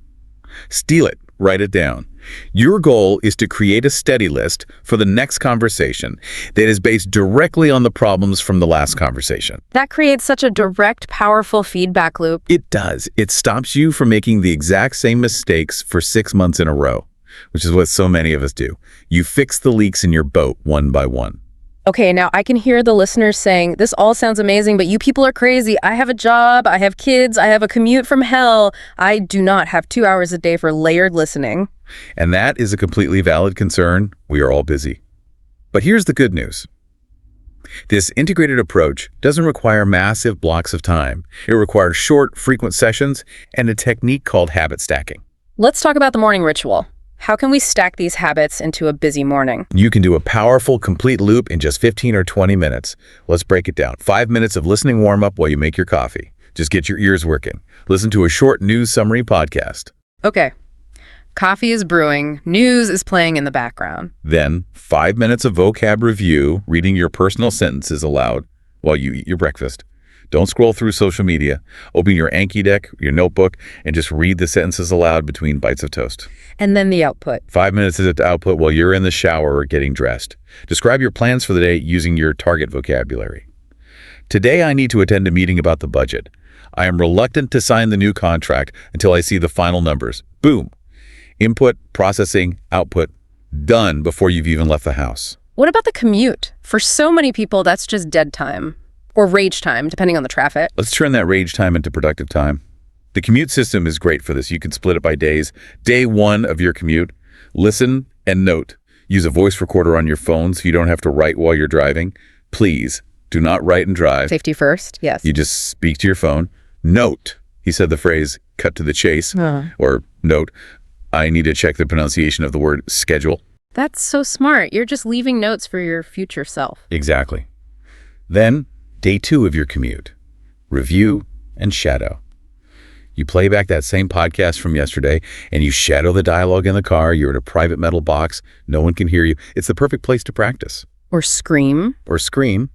Steal it. Write it down. Your goal is to create a study list for the next conversation that is based directly on the problems from the last conversation. That creates such a direct, powerful feedback loop. It does. It stops you from making the exact same mistakes for 6 months in a row, which is what so many of us do. You fix the leaks in your boat one by one. Okay, now I can hear the listeners saying, this all sounds amazing, but you people are crazy. I have a job, I have kids, I have a commute from hell. I do not have 2 hours a day for layered listening. And that is a completely valid concern. We are all busy. But here's the good news. This integrated approach doesn't require massive blocks of time. It requires short, frequent sessions and a technique called habit stacking. Let's talk about the morning ritual. How can we stack these habits into a busy morning? You can do a powerful, complete loop in just 15 or 20 minutes. Let's break it down. 5 minutes of listening warm-up while you make your coffee. Just get your ears working. Listen to a short news summary podcast. Okay. Coffee is brewing. News is playing in the background. Then 5 minutes of vocab review, reading your personal sentences aloud while you eat your breakfast. Don't scroll through social media. Open your Anki deck, your notebook, and just read the sentences aloud between bites of toast. And then the output. 5 minutes of output while you're in the shower or getting dressed. Describe your plans for the day using your target vocabulary. Today, I need to attend a meeting about the budget. I am reluctant to sign the new contract until I see the final numbers. Boom. Input, processing, output, done before you've even left the house. What about the commute? For so many people, that's just dead time. Or rage time, depending on the traffic. Let's turn that rage time into productive time. The commute system is great for this. You can split it by days. Day 1 of your commute, listen and note. Use a voice recorder on your phone so you don't have to write while you're driving. Please, do not write and drive. Safety first, yes. You just speak to your phone. Note. He said the phrase, cut to the chase. Or note, I need to check the pronunciation of the word schedule. That's so smart. You're just leaving notes for your future self. Exactly. Then, day 2 of your commute. Review and shadow. You play back that same podcast from yesterday and you shadow the dialogue in the car. You're in a private metal box. No one can hear you. It's the perfect place to practice. Or scream. Or scream.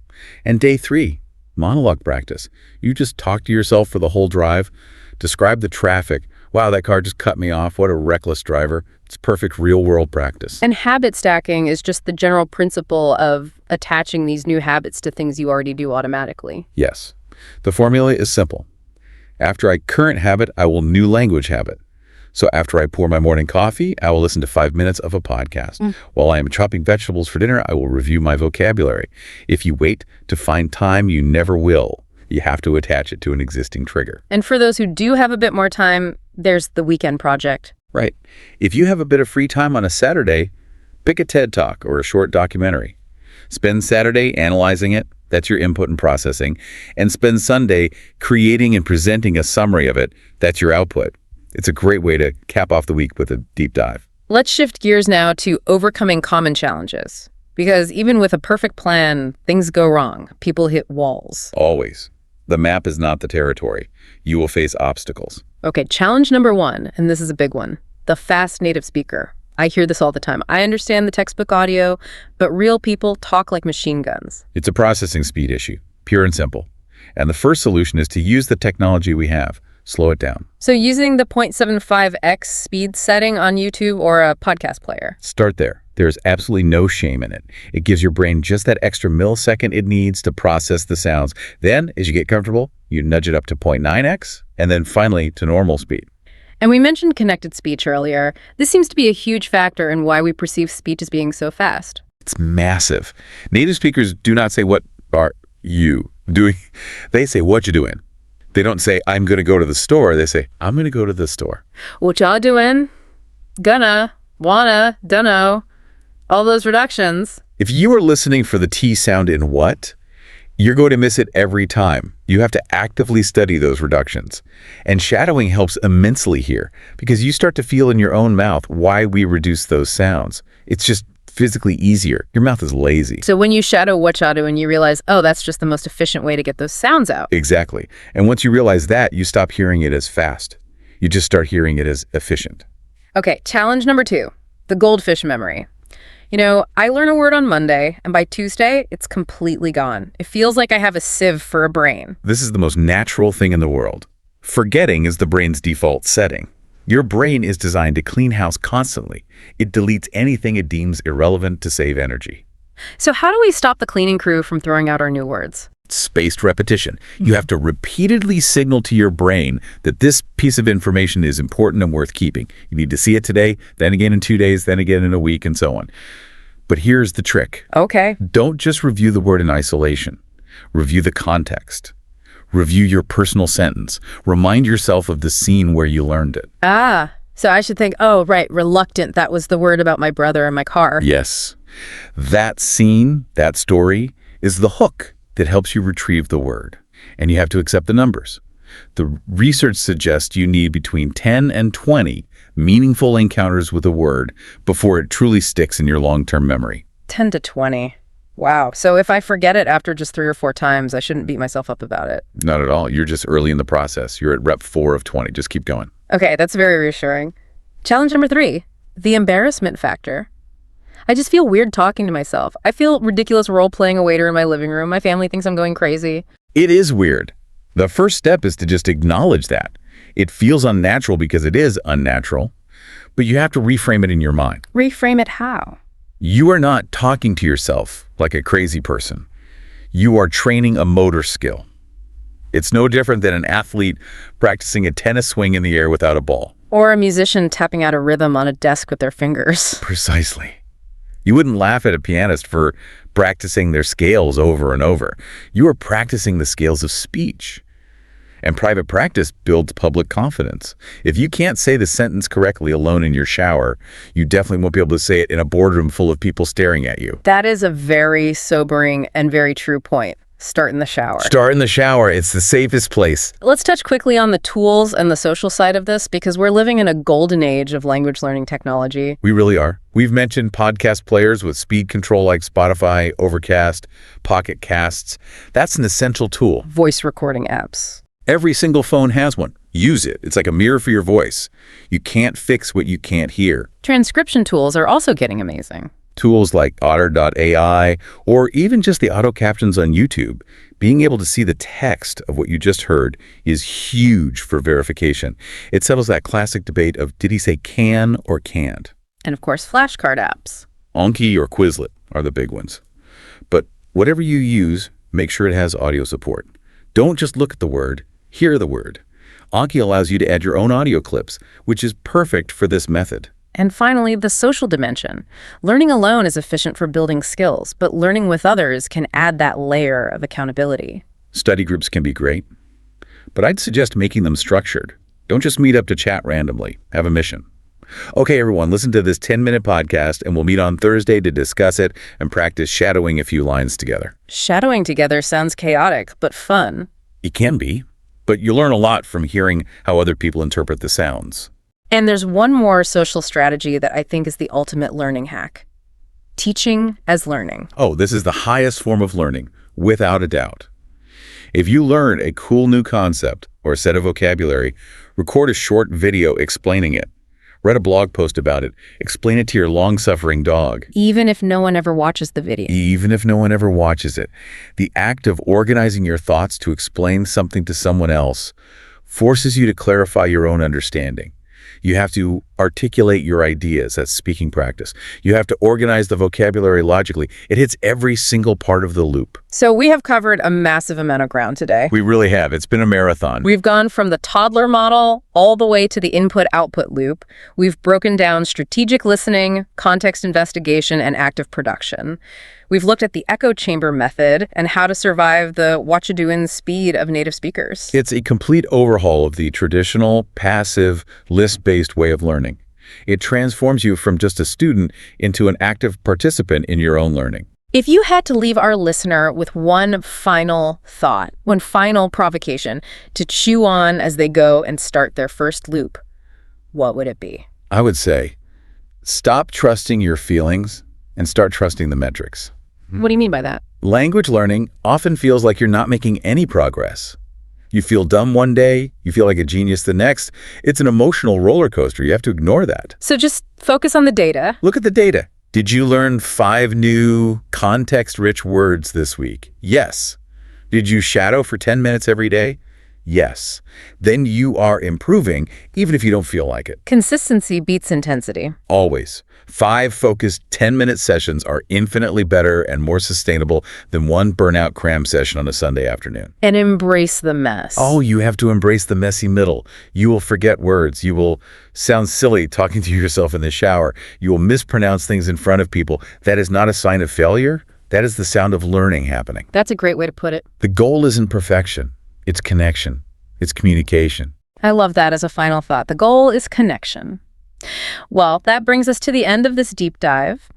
And day 3, monologue practice. You just talk to yourself for the whole drive. Describe the traffic. Wow, that car just cut me off. What a reckless driver. It's perfect real-world practice. And habit stacking is just the general principle of attaching these new habits to things you already do automatically. Yes. The formula is simple. After I current habit, I will new language habit. So after I pour my morning coffee, I will listen to 5 minutes of a podcast. While I am chopping vegetables for dinner, I will review my vocabulary. If you wait to find time, you never will. You have to attach it to an existing trigger. And for those who do have a bit more time, there's the weekend project. Right. If you have a bit of free time on a Saturday, pick a TED Talk or a short documentary. Spend Saturday analyzing it. That's your input and processing. And spend Sunday creating and presenting a summary of it. That's your output. It's a great way to cap off the week with a deep dive. Let's shift gears now to overcoming common challenges. Because even with a perfect plan, things go wrong. People hit walls. Always. The map is not the territory. You will face obstacles. Okay, challenge number 1, and this is a big one. The fast native speaker. I hear this all the time. I understand the textbook audio, but real people talk like machine guns. It's a processing speed issue, pure and simple. And the first solution is to use the technology we have. Slow it down. So using the 0.75x speed setting on YouTube or a podcast player. Start there. There's absolutely no shame in it. It gives your brain just that extra millisecond it needs to process the sounds. Then, as you get comfortable, you nudge it up to 0.9x, and then finally to normal speed. And we mentioned connected speech earlier. This seems to be a huge factor in why we perceive speech as being so fast. It's massive. Native speakers do not say, what are you doing? They say, what you doing? They don't say, I'm going to go to the store. They say, I'm going to go to the store. What y'all doing? Gonna, wanna, dunno. All those reductions. If you are listening for the T sound in what, You're going to miss it every time. You have to actively study those reductions. And shadowing helps immensely here because you start to feel in your own mouth why we reduce those sounds. It's just physically easier. Your mouth is lazy. So when you shadow and you realize, oh, that's just the most efficient way to get those sounds out. Exactly. And once you realize that, you stop hearing it as fast. You just start hearing it as efficient. Okay, challenge number 2, the goldfish memory. You know, I learn a word on Monday, and by Tuesday, it's completely gone. It feels like I have a sieve for a brain. This is the most natural thing in the world. Forgetting is the brain's default setting. Your brain is designed to clean house constantly. It deletes anything it deems irrelevant to save energy. So how do we stop the cleaning crew from throwing out our new words? Spaced repetition. You have to repeatedly signal to your brain that this piece of information is important and worth keeping. You need to see it today, then again in 2 days, then again in a week, and so on. But here's the trick. Okay. Don't just review the word in isolation. Review the context. Review your personal sentence. Remind yourself of the scene where you learned it. So I should think, oh, right, reluctant. That was the word about my brother and my car. Yes. That scene, that story, is the hook that helps you retrieve the word. And you have to accept the numbers. The research suggests you need between 10 and 20 meaningful encounters with a word before it truly sticks in your long-term memory. 10 to 20. Wow. So if I forget it after just 3 or 4 times, I shouldn't beat myself up about it. Not at all. You're just early in the process. You're at rep 4 of 20. Just keep going. Okay, that's very reassuring. Challenge number 3, the embarrassment factor. I just feel weird talking to myself. I feel ridiculous role-playing a waiter in my living room. My family thinks I'm going crazy. It is weird. The first step is to just acknowledge that. It feels unnatural because it is unnatural, but you have to reframe it in your mind. Reframe it how? You are not talking to yourself like a crazy person. You are training a motor skill. It's no different than an athlete practicing a tennis swing in the air without a ball. Or a musician tapping out a rhythm on a desk with their fingers. Precisely. You wouldn't laugh at a pianist for practicing their scales over and over. You are practicing the scales of speech. And private practice builds public confidence. If you can't say the sentence correctly alone in your shower, you definitely won't be able to say it in a boardroom full of people staring at you. That is a very sobering and very true point. Start in the shower. Start in the shower. It's the safest place. Let's touch quickly on the tools and the social side of this because we're living in a golden age of language learning technology. We really are. We've mentioned podcast players with speed control like Spotify, Overcast, Pocket Casts. That's an essential tool. Voice recording apps. Every single phone has one. Use it. It's like a mirror for your voice. You can't fix what you can't hear. Transcription tools are also getting amazing. Tools like Otter.ai or even just the auto captions on YouTube, being able to see the text of what you just heard is huge for verification. It settles that classic debate of did he say can or can't? And of course, flashcard apps. Anki or Quizlet are the big ones. But whatever you use, make sure it has audio support. Don't just look at the word, hear the word. Anki allows you to add your own audio clips, which is perfect for this method. And finally, the social dimension. Learning alone is efficient for building skills, but learning with others can add that layer of accountability. Study groups can be great, but I'd suggest making them structured. Don't just meet up to chat randomly. Have a mission. Okay, everyone, listen to this 10-minute podcast, and we'll meet on Thursday to discuss it and practice shadowing a few lines together. Shadowing together sounds chaotic, but fun. It can be, but you learn a lot from hearing how other people interpret the sounds. And there's one more social strategy that I think is the ultimate learning hack. Teaching as learning. Oh, this is the highest form of learning, without a doubt. If you learn a cool new concept or a set of vocabulary, record a short video explaining it. Read a blog post about it. Explain it to your long-suffering dog. Even if no one ever watches the video. Even if no one ever watches it. The act of organizing your thoughts to explain something to someone else forces you to clarify your own understanding. You have to articulate your ideas. That's speaking practice. You have to organize the vocabulary logically. It hits every single part of the loop. So we have covered a massive amount of ground today. We really have. It's been a marathon. We've gone from the toddler model all the way to the input-output loop. We've broken down strategic listening, context investigation, and active production. We've looked at the echo chamber method and how to survive the what-you-doing speed of native speakers. It's a complete overhaul of the traditional, passive, list-based way of learning. It transforms you from just a student into an active participant in your own learning. If you had to leave our listener with one final thought, one final provocation to chew on as they go and start their first loop, what would it be? I would say, stop trusting your feelings and start trusting the metrics. What do you mean by that? Language learning often feels like you're not making any progress. You feel dumb one day, you feel like a genius the next. It's an emotional roller coaster. You have to ignore that. So just focus on the data. Look at the data. Did you learn 5 new context-rich words this week? Yes. Did you shadow for 10 minutes every day? Yes. Then you are improving, even if you don't feel like it. Consistency beats intensity. Always. 5 focused 10-minute sessions are infinitely better and more sustainable than one burnout cram session on a Sunday afternoon. And embrace the mess. Oh, you have to embrace the messy middle. You will forget words. You will sound silly talking to yourself in the shower. You will mispronounce things in front of people. That is not a sign of failure. That is the sound of learning happening. That's a great way to put it. The goal isn't perfection. It's connection. It's communication. I love that as a final thought. The goal is connection. Well, that brings us to the end of this deep dive.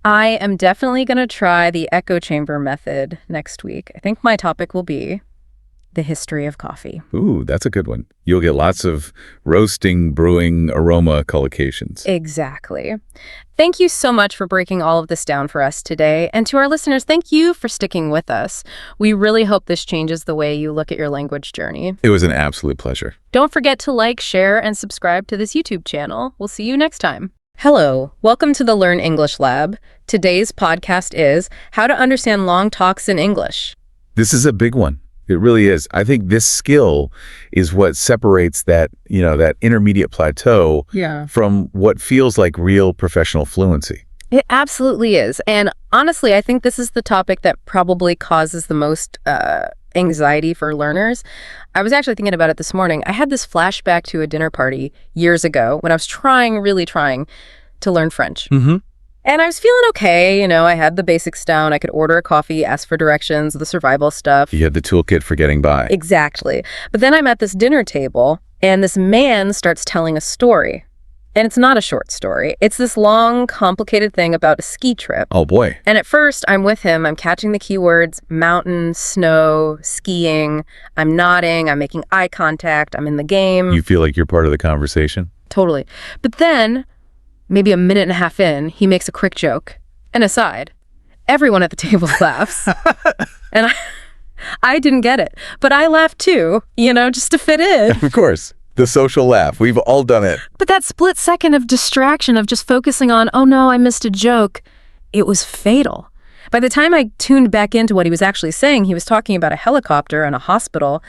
I am definitely going to try the echo chamber method next week. I think my topic will be the history of coffee. Ooh, that's a good one. You'll get lots of roasting, brewing, aroma collocations. Exactly. Thank you so much for breaking all of this down for us today. And to our listeners, thank you for sticking with us. We really hope this changes the way you look at your language journey. It was an absolute pleasure. Don't forget to like, share, and subscribe to this YouTube channel. We'll see you next time. Hello, welcome to the Learn English Lab. Today's podcast is How to Understand Long Talks in English. This is a big one. It really is. I think this skill is what separates that intermediate plateau from what feels like real professional fluency. It absolutely is. And honestly, I think this is the topic that probably causes the most anxiety for learners. I was actually thinking about it this morning. I had this flashback to a dinner party years ago when I was really trying to learn French. Mm-hmm. And I was feeling okay, I had the basics down. I could order a coffee, ask for directions, the survival stuff. You had the toolkit for getting by. Exactly. But then I'm at this dinner table, and this man starts telling a story. And it's not a short story. It's this long, complicated thing about a ski trip. Oh, boy. And at first, I'm with him. I'm catching the keywords: mountain, snow, skiing. I'm nodding. I'm making eye contact. I'm in the game. You feel like you're part of the conversation? Totally. But then, maybe a minute and a half in, he makes a quick joke. And aside, everyone at the table laughs. And I didn't get it. But I laughed too, just to fit in. Of course. The social laugh. We've all done it. But that split second of distraction, of just focusing on, oh no, I missed a joke, it was fatal. By the time I tuned back into what he was actually saying, he was talking about a helicopter and a hospital,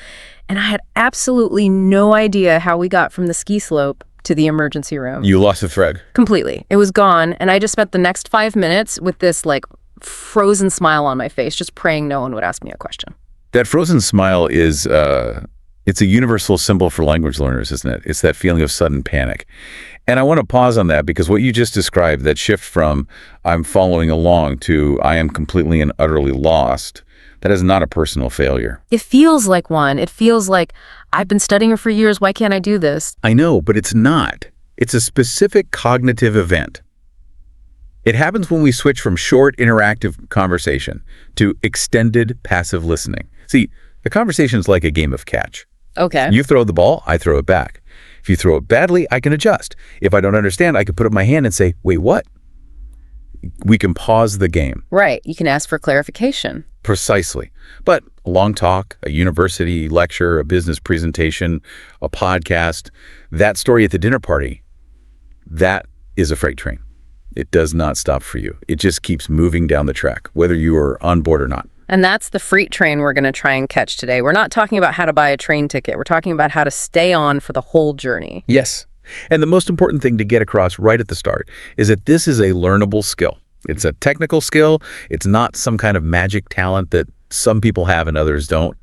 and I had absolutely no idea how we got from the ski slope to the emergency room. You lost the thread. Completely. It was gone, and I just spent the next 5 minutes with this, frozen smile on my face, just praying no one would ask me a question. That frozen smile is, it's a universal symbol for language learners, isn't it? It's that feeling of sudden panic. And I want to pause on that because what you just described, that shift from I'm following along to I am completely and utterly lost, that is not a personal failure. It feels like one. It feels like I've been studying for years. Why can't I do this? I know, but it's not. It's a specific cognitive event. It happens when we switch from short interactive conversation to extended passive listening. See, the conversation is like a game of catch. Okay. You throw the ball, I throw it back. If you throw it badly, I can adjust. If I don't understand, I can put up my hand and say, wait, what? We can pause the game. Right. You can ask for clarification. Precisely. But a long talk, a university lecture, a business presentation, a podcast, that story at the dinner party, that is a freight train. It does not stop for you. It just keeps moving down the track, whether you are on board or not. And that's the freight train we're going to try and catch today. We're not talking about how to buy a train ticket. We're talking about how to stay on for the whole journey. Yes. And the most important thing to get across right at the start is that this is a learnable skill. It's a technical skill. It's not some kind of magic talent that some people have and others don't.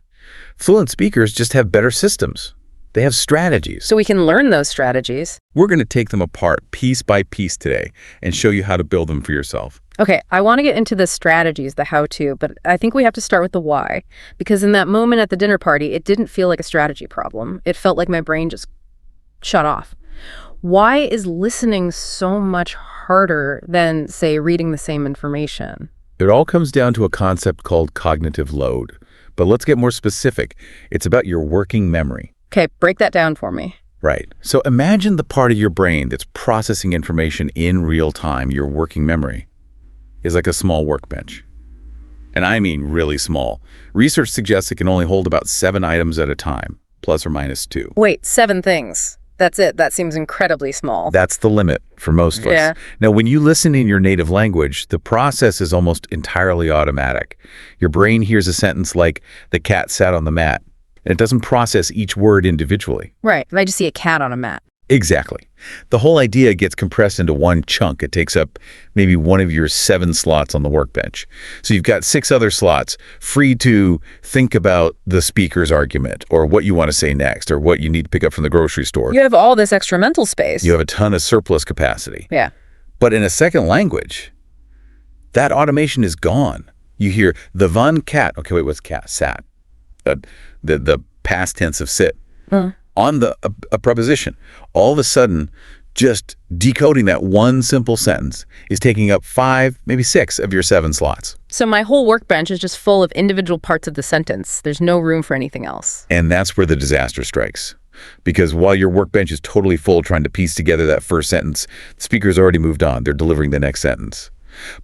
Fluent speakers just have better systems. They have strategies. So we can learn those strategies. We're going to take them apart piece by piece today and show you how to build them for yourself. Okay, I want to get into the strategies, the how-to, but I think we have to start with the why. Because in that moment at the dinner party, it didn't feel like a strategy problem. It felt like my brain just shut off. Why is listening so much harder than, say, reading the same information? It all comes down to a concept called cognitive load. But let's get more specific. It's about your working memory. Okay, break that down for me. Right. So imagine the part of your brain that's processing information in real time. Your working memory is like a small workbench. And I mean really small. Research suggests it can only hold about 7 items at a time, plus or minus 2. Wait, 7 things. That's it. That seems incredibly small. That's the limit for most of us. Yeah. Now, when you listen in your native language, the process is almost entirely automatic. Your brain hears a sentence like, "the cat sat on the mat." And it doesn't process each word individually. Right. If I just see a cat on a mat. Exactly. The whole idea gets compressed into one chunk. It takes up maybe one of your 7 slots on the workbench. So you've got 6 other slots free to think about the speaker's argument or what you want to say next or what you need to pick up from the grocery store. You have all this extra mental space. You have a ton of surplus capacity. Yeah. But in a second language, that automation is gone. You hear the one cat. Okay, wait, what's cat? Sat. The past tense of sit. On a preposition. All of a sudden, just decoding that one simple sentence is taking up 5, maybe 6 of your 7 slots. So my whole workbench is just full of individual parts of the sentence. There's no room for anything else. And that's where the disaster strikes. Because while your workbench is totally full trying to piece together that first sentence, the speaker's already moved on. They're delivering the next sentence.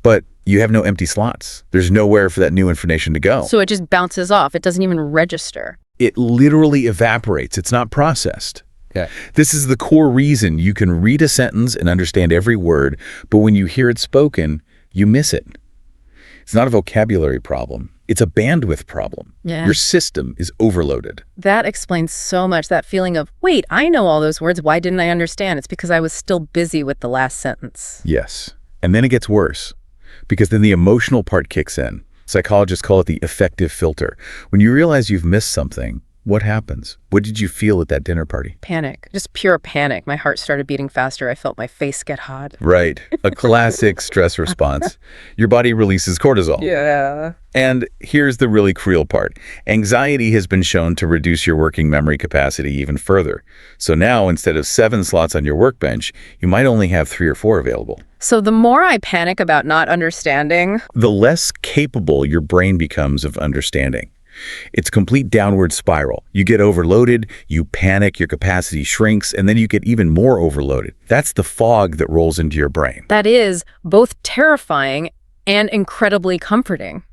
But you have no empty slots. There's nowhere for that new information to go. So it just bounces off. It doesn't even register. It literally evaporates. It's not processed. Yeah. This is the core reason you can read a sentence and understand every word, but when you hear it spoken, you miss it. It's not a vocabulary problem. It's a bandwidth problem. Yeah. Your system is overloaded. That explains so much, that feeling of, wait, I know all those words. Why didn't I understand? It's because I was still busy with the last sentence. Yes. And then it gets worse, because then the emotional part kicks in. Psychologists call it the affective filter. When you realize you've missed something, what happens? What did you feel at that dinner party? Panic. Just pure panic. My heart started beating faster. I felt my face get hot. Right. A classic stress response. Your body releases cortisol. Yeah. And here's the really cruel part. Anxiety has been shown to reduce your working memory capacity even further. So now, instead of 7 slots on your workbench, you might only have 3 or 4 available. So the more I panic about not understanding, The less capable your brain becomes of understanding. It's a complete downward spiral. You get overloaded, you panic, your capacity shrinks, and then you get even more overloaded. That's the fog that rolls into your brain. that is both terrifying and incredibly comforting.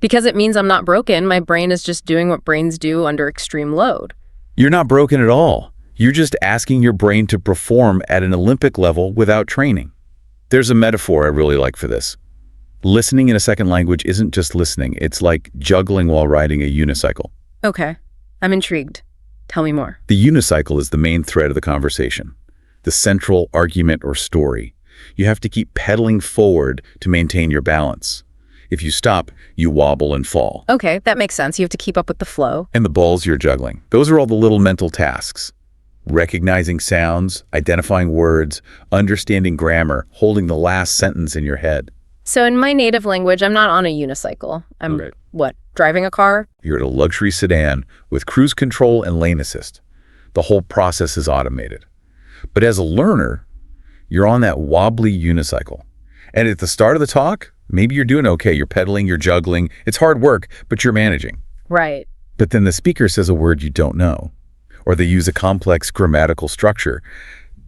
Because it means I'm not broken. My brain is just doing what brains do under extreme load. You're not broken at all. You're just asking your brain to perform at an Olympic level without training. There's a metaphor I really like for this. Listening in a second language isn't just listening. It's like juggling while riding a unicycle. Okay, I'm intrigued. Tell me more. The unicycle is the main thread of the conversation, the central argument or story. You have to keep pedaling forward to maintain your balance. If you stop, you wobble and fall. Okay, that makes sense. You have to keep up with the flow. And the balls you're juggling. Those are all the little mental tasks. Recognizing sounds, identifying words, understanding grammar, holding the last sentence in your head. So in my native language, I'm not on a unicycle. I'm, Okay. driving a car? You're at a luxury sedan with cruise control and lane assist. The whole process is automated. But as a learner, you're on that wobbly unicycle. And at the start of the talk, maybe you're doing okay. You're pedaling, you're juggling. It's hard work, but you're managing. Right. But then the speaker says a word you don't know, or they use a complex grammatical structure.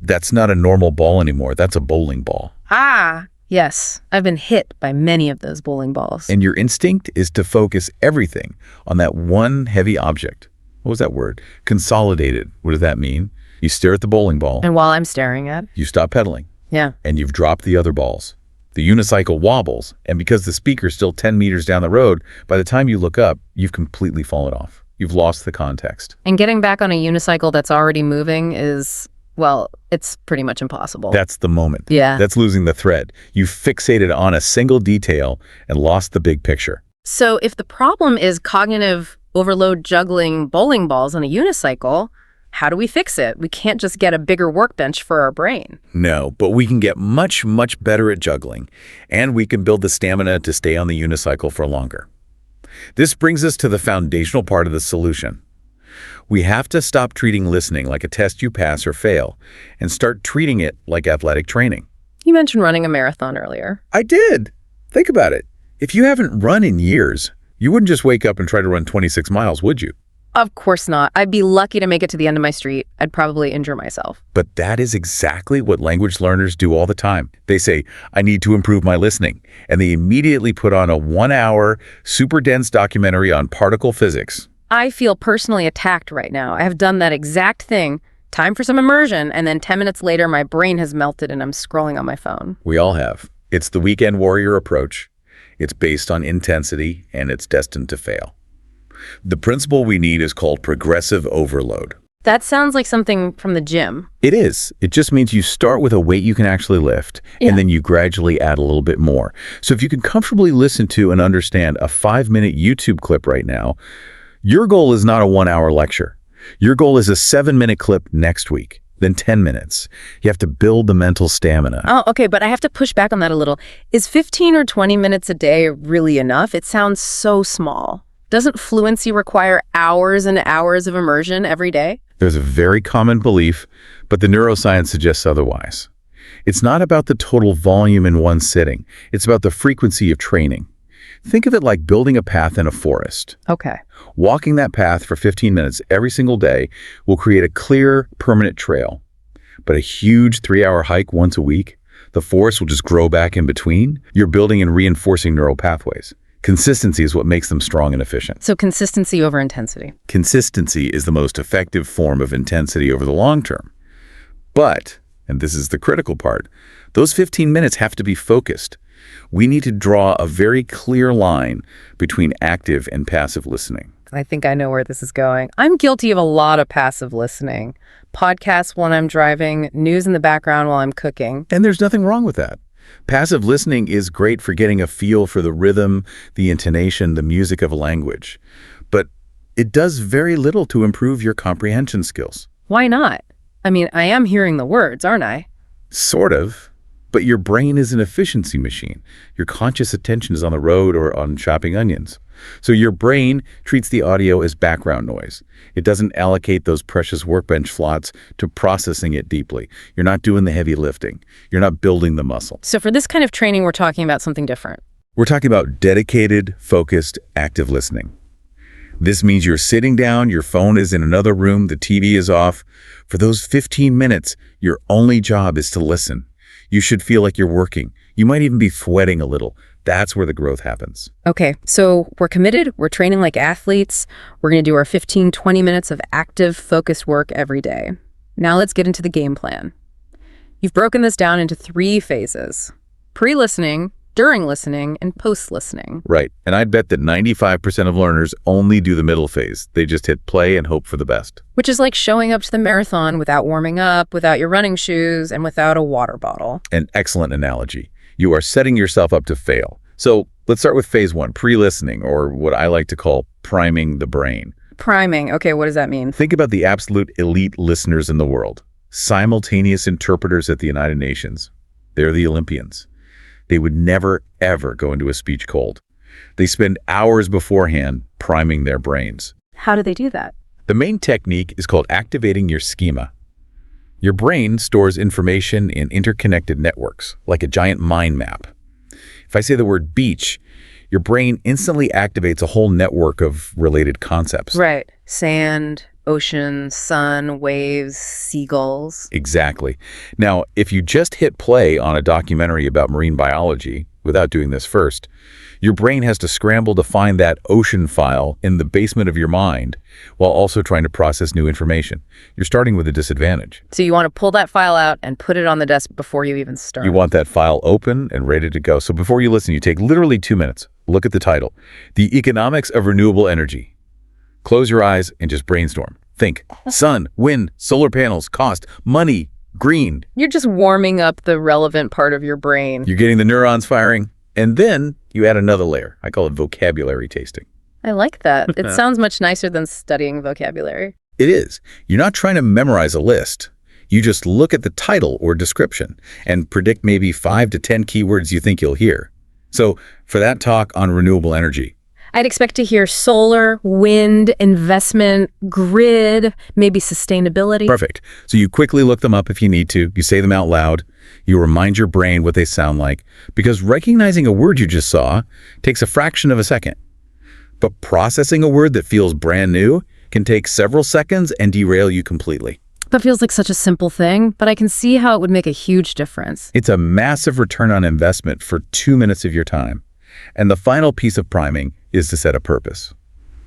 That's not a normal ball anymore. That's a bowling ball. Ah, yes. I've been hit by many of those bowling balls. And your instinct is to focus everything on that one heavy object. What was that word? Consolidated. What does that mean? You stare at the bowling ball, And while I'm staring at, you stop pedaling, yeah. and you've dropped the other balls. The unicycle wobbles, and because the speaker's still 10 meters down the road, by the time you look up, you've completely fallen off. You've lost the context. And getting back on a unicycle that's already moving is, well, it's pretty much impossible. That's the moment. Yeah. That's losing the thread. You fixated on a single detail and lost the big picture. So if the problem is cognitive overload juggling bowling balls on a unicycle, how do we fix it? We can't just get a bigger workbench for our brain. No, but we can get much, much better at juggling, and we can build the stamina to stay on the unicycle for longer. This brings us to the foundational part of the solution. We have to stop treating listening like a test you pass or fail and start treating it like athletic training. You mentioned running a marathon earlier. I did. Think about it. If you haven't run in years, you wouldn't just wake up and try to run 26 miles, would you? Of course not. I'd be lucky to make it to the end of my street. I'd probably injure myself. But that is exactly what language learners do all the time. They say, I need to improve my listening. And they immediately put on a 1-hour, super dense documentary on particle physics. I feel personally attacked right now. I have done that exact thing. Time for some immersion, and then 10 minutes later, my brain has melted and I'm scrolling on my phone. We all have. It's the weekend warrior approach. It's based on intensity, and it's destined to fail. The principle we need is called progressive overload. That sounds like something from the gym. It is. It just means you start with a weight you can actually lift, and then you gradually add a little bit more. So if you can comfortably listen to and understand a 5-minute YouTube clip right now, your goal is not a 1-hour lecture. Your goal is a 7-minute clip next week, then 10 minutes. You have to build the mental stamina. Oh, okay, but I have to push back on that a little. Is 15 or 20 minutes a day really enough? It sounds so small. Doesn't fluency require hours and hours of immersion every day? There's a very common belief, but the neuroscience suggests otherwise. It's not about the total volume in one sitting. It's about the frequency of training. Think of it like building a path in a forest. Okay. Walking that path for 15 minutes every single day will create a clear, permanent trail. But a huge 3-hour hike once a week, the forest will just grow back in between. You're building and reinforcing neural pathways. Consistency is what makes them strong and efficient. So consistency over intensity. Consistency is the most effective form of intensity over the long term. But, and this is the critical part, those 15 minutes have to be focused. We need to draw a very clear line between active and passive listening. I think I know where this is going. I'm guilty of a lot of passive listening. Podcasts when I'm driving, news in the background while I'm cooking. And there's nothing wrong with that. Passive listening is great for getting a feel for the rhythm, the intonation, the music of a language. But it does very little to improve your comprehension skills. Why not? I mean, I am hearing the words, aren't I? Sort of. But your brain is an efficiency machine. Your conscious attention is on the road or on chopping onions. So your brain treats the audio as background noise. It doesn't allocate those precious workbench slots to processing it deeply. You're not doing the heavy lifting. You're not building the muscle. So for this kind of training, we're talking about something different. We're talking about dedicated, focused, active listening. This means you're sitting down, your phone is in another room, the TV is off. For those 15 minutes, your only job is to listen. You should feel like you're working. You might even be sweating a little. That's where the growth happens. Okay, so we're committed. We're training like athletes. We're going to do our 15, 20 minutes of active, focused work every day. Now let's get into the game plan. You've broken this down into 3 phases: pre-listening, during listening, and post-listening. Right, and I'd bet that 95% of learners only do the middle phase. They just hit play and hope for the best. Which is like showing up to the marathon without warming up, without your running shoes, and without a water bottle. An excellent analogy. You are setting yourself up to fail. So let's start with phase 1, pre-listening, or what I like to call priming the brain. Priming, okay, what does that mean? Think about the absolute elite listeners in the world. Simultaneous interpreters at the United Nations. They're the Olympians. They would never, ever go into a speech cold. They spend hours beforehand priming their brains. How do they do that? The main technique is called activating your schema. Your brain stores information in interconnected networks, like a giant mind map. If I say the word beach, your brain instantly activates a whole network of related concepts. Right. Sand, ocean, sun, waves, seagulls. Exactly. Now, if you just hit play on a documentary about marine biology, without doing this first, your brain has to scramble to find that ocean file in the basement of your mind while also trying to process new information. You're starting with a disadvantage. So you want to pull that file out and put it on the desk before you even start. You want that file open and ready to go. So before you listen, you take literally 2 minutes. Look at the title, The Economics of Renewable Energy. Close your eyes and just brainstorm. Think, sun, wind, solar panels, cost, money, green. You're just warming up the relevant part of your brain. You're getting the neurons firing, and then you add another layer. I call it vocabulary tasting. I like that. It sounds much nicer than studying vocabulary. It is. You're not trying to memorize a list. You just look at the title or description and predict maybe 5 to 10 keywords you think you'll hear. So for that talk on renewable energy, I'd expect to hear solar, wind, investment, grid, maybe sustainability. Perfect. So you quickly look them up if you need to. You say them out loud. You remind your brain what they sound like, because recognizing a word you just saw takes a fraction of a second. But processing a word that feels brand new can take several seconds and derail you completely. That feels like such a simple thing, but I can see how it would make a huge difference. It's a massive return on investment for 2 minutes of your time. And the final piece of priming is to set a purpose.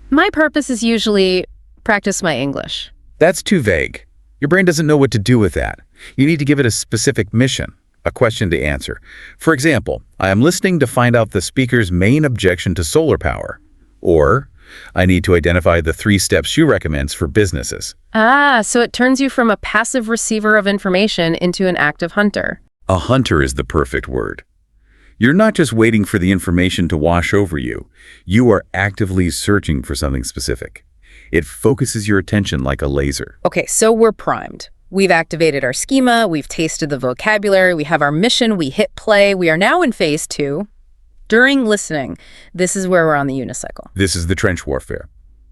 My purpose is usually practice my English. That's too vague. Your brain doesn't know what to do with that. You need to give it a specific mission, a question to answer. For example, I am listening to find out the speaker's main objection to solar power. Or, I need to identify the 3 steps she recommends for businesses. So it turns you from a passive receiver of information into an active hunter. A hunter is the perfect word. You're not just waiting for the information to wash over you. You are actively searching for something specific. It focuses your attention like a laser. Okay, so we're primed. We've activated our schema, we've tasted the vocabulary, we have our mission, we hit play. We are now in phase 2. During listening, this is where we're on the unicycle. This is the trench warfare.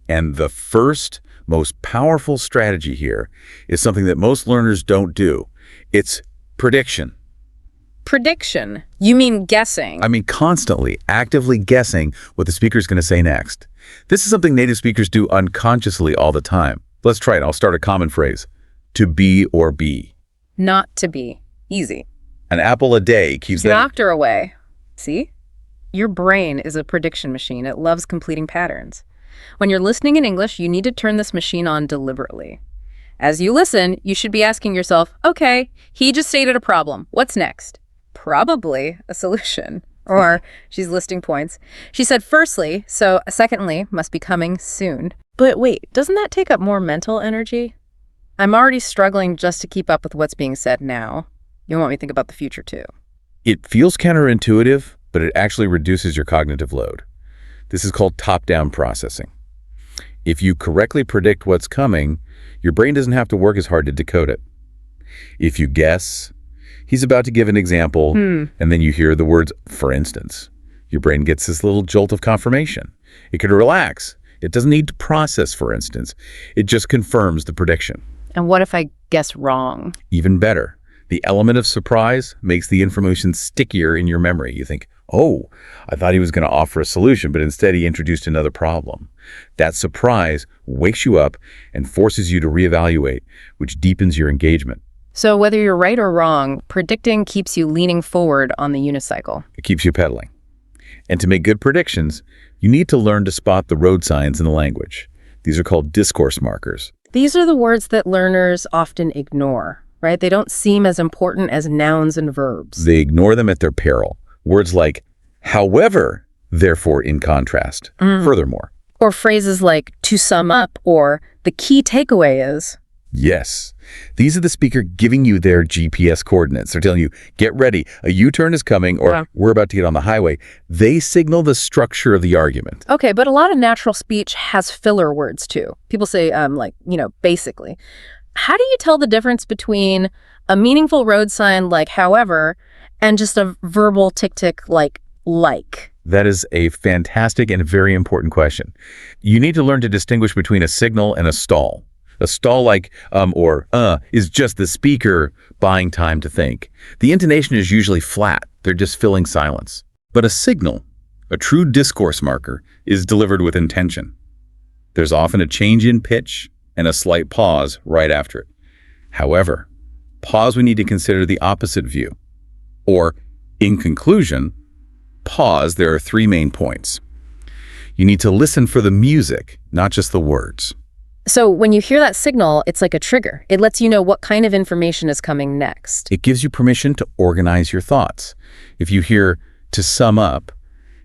And the first, most powerful strategy here is something that most learners don't do. It's prediction. Prediction? You mean guessing? I mean, constantly, actively guessing what the speaker's going to say next. This is something native speakers do unconsciously all the time. Let's try it. I'll start a common phrase. To be or be. Not to be. Easy. An apple a day keeps that... Knocked her away. See? Your brain is a prediction machine. It loves completing patterns. When you're listening in English, you need to turn this machine on deliberately. As you listen, you should be asking yourself, okay, he just stated a problem. What's next? Probably a solution. Or she's listing points. She said firstly, so secondly must be coming soon. But wait, doesn't that take up more mental energy? I'm already struggling just to keep up with what's being said now. You want me to think about the future too. It feels counterintuitive, but it actually reduces your cognitive load. This is called top-down processing. If you correctly predict what's coming, your brain doesn't have to work as hard to decode it. If you guess, he's about to give an example, and then you hear the words, for instance, your brain gets this little jolt of confirmation. It can relax. It doesn't need to process, for instance. It just confirms the prediction. And what if I guess wrong? Even better. The element of surprise makes the information stickier in your memory. You think, oh, I thought he was going to offer a solution, but instead he introduced another problem. That surprise wakes you up and forces you to reevaluate, which deepens your engagement. So whether you're right or wrong, predicting keeps you leaning forward on the unicycle. It keeps you pedaling. And to make good predictions, you need to learn to spot the road signs in the language. These are called discourse markers. These are the words that learners often ignore, right? They don't seem as important as nouns and verbs. They ignore them at their peril. Words like, however, therefore, in contrast, furthermore. Or phrases like, to sum up, or the key takeaway is. Yes. These are the speaker giving you their GPS coordinates. They're telling you, get ready, a U-turn is coming, or we're about to get on the highway. They signal the structure of the argument. Okay, but a lot of natural speech has filler words too. People say, basically. How do you tell the difference between a meaningful road sign like however and just a verbal tick-tick like? That is a fantastic and very important question. You need to learn to distinguish between a signal and a stall. A stall like is just the speaker buying time to think. The intonation is usually flat. They're just filling silence. But a signal, a true discourse marker, is delivered with intention. There's often a change in pitch and a slight pause right after it. However, pause, we need to consider the opposite view. Or, in conclusion, pause, there are 3 main points. You need to listen for the music, not just the words. So when you hear that signal, it's like a trigger. It lets you know what kind of information is coming next. It gives you permission to organize your thoughts. If you hear to sum up,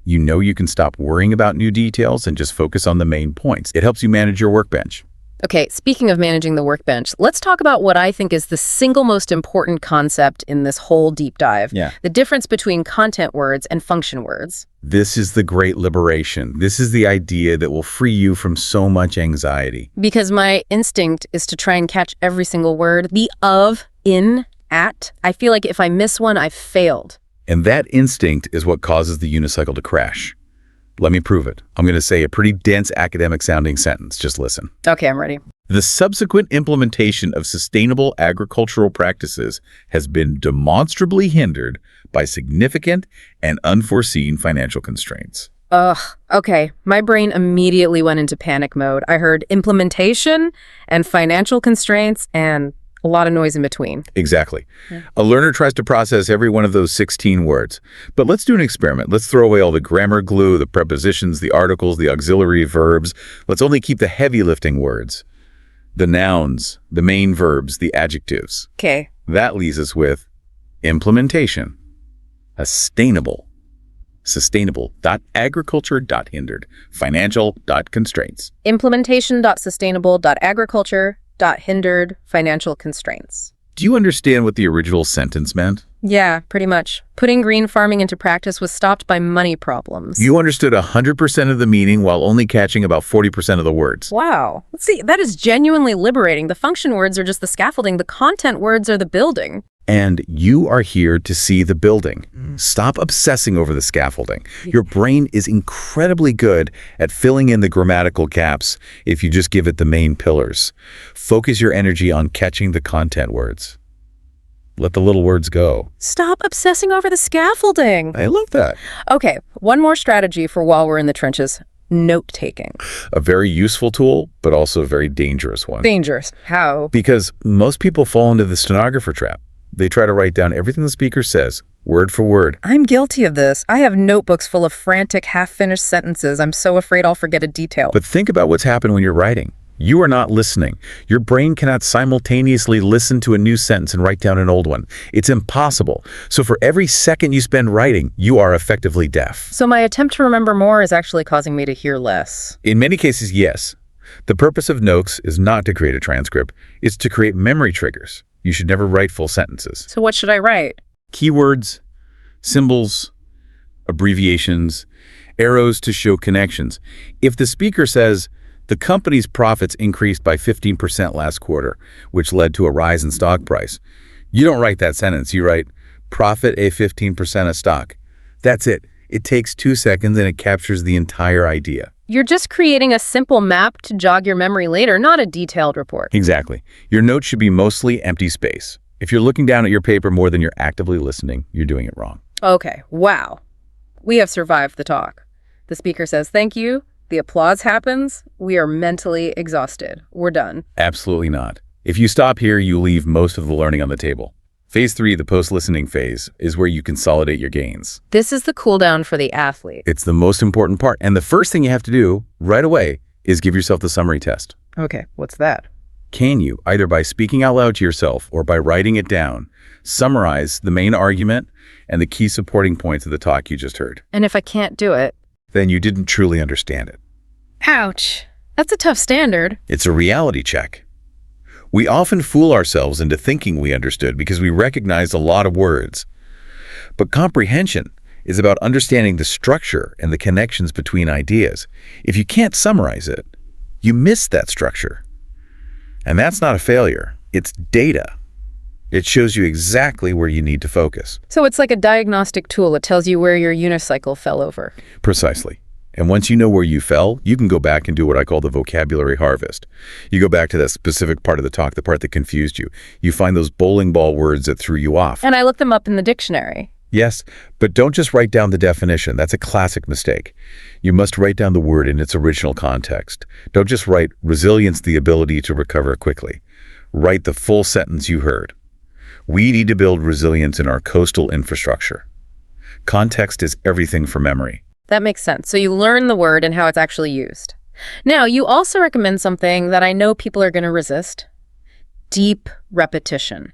you know you can stop worrying about new details and just focus on the main points. It helps you manage your workbench. Okay, speaking of managing the workbench, let's talk about what I think is the single most important concept in this whole deep dive. The difference between content words and function words. This is the great liberation. This is the idea that will free you from so much anxiety. Because my instinct is to try and catch every single word. The of, in, at. I feel like if I miss one, I've failed. And that instinct is what causes the unicycle to crash. Let me prove it. I'm going to say a pretty dense academic-sounding sentence. Just listen. Okay, I'm ready. The subsequent implementation of sustainable agricultural practices has been demonstrably hindered by significant and unforeseen financial constraints. Ugh, okay. My brain immediately went into panic mode. I heard implementation and financial constraints and a lot of noise in between. Exactly. Yeah. A learner tries to process every one of those 16 words. But let's do an experiment. Let's throw away all the grammar glue, the prepositions, the articles, the auxiliary verbs. Let's only keep the heavy lifting words. The nouns, the main verbs, the adjectives. Okay. That leaves us with implementation. Sustainable.agriculture.hindered. Financial.constraints. Implementation.sustainable.agriculture.hindered financial constraints. Do you understand what the original sentence meant? Yeah, pretty much. Putting green farming into practice was stopped by money problems. You understood 100% of the meaning while only catching about 40% of the words. Wow. Let's see, that is genuinely liberating. The function words are just the scaffolding. The content words are the building. And you are here to see the building. Stop obsessing over the scaffolding. Your brain is incredibly good at filling in the grammatical gaps if you just give it the main pillars. Focus your energy on catching the content words. Let the little words go. Stop obsessing over the scaffolding. I love that. Okay, one more strategy for while we're in the trenches. Note-taking. A very useful tool, but also a very dangerous one. Dangerous? How? Because most people fall into the stenographer trap. They try to write down everything the speaker says, word for word. I'm guilty of this. I have notebooks full of frantic, half-finished sentences. I'm so afraid I'll forget a detail. But think about what's happened when you're writing. You are not listening. Your brain cannot simultaneously listen to a new sentence and write down an old one. It's impossible. So for every second you spend writing, you are effectively deaf. So my attempt to remember more is actually causing me to hear less. In many cases, yes. The purpose of notes is not to create a transcript. It's to create memory triggers. You should never write full sentences. So what should I write? Keywords, symbols, abbreviations, arrows to show connections. If the speaker says, the company's profits increased by 15% last quarter, which led to a rise in stock price, you don't write that sentence. You write, profit a 15% of stock. That's it. It takes 2 seconds and it captures the entire idea. You're just creating a simple map to jog your memory later, not a detailed report. Exactly. Your notes should be mostly empty space. If you're looking down at your paper more than you're actively listening, you're doing it wrong. Okay, wow. We have survived the talk. The speaker says thank you. The applause happens. We are mentally exhausted. We're done. Absolutely not. If you stop here, you leave most of the learning on the table. Phase 3, the post-listening phase, is where you consolidate your gains. This is the cool down for the athlete. It's the most important part. And the first thing you have to do right away is give yourself the summary test. Okay, what's that? Can you, either by speaking out loud to yourself or by writing it down, summarize the main argument and the key supporting points of the talk you just heard? And if I can't do it? Then you didn't truly understand it. Ouch. That's a tough standard. It's a reality check. We often fool ourselves into thinking we understood because we recognized a lot of words. But comprehension is about understanding the structure and the connections between ideas. If you can't summarize it, you miss that structure. And that's not a failure. It's data. It shows you exactly where you need to focus. So it's like a diagnostic tool. It tells you where your unicycle fell over. Precisely. And once you know where you fell, you can go back and do what I call the vocabulary harvest. You go back to that specific part of the talk, the part that confused you. You find those bowling ball words that threw you off. And I look them up in the dictionary. Yes, but don't just write down the definition. That's a classic mistake. You must write down the word in its original context. Don't just write resilience, the ability to recover quickly. Write the full sentence you heard. We need to build resilience in our coastal infrastructure. Context is everything for memory. That makes sense. So you learn the word and how it's actually used. Now, you also recommend something that I know people are going to resist. Deep repetition.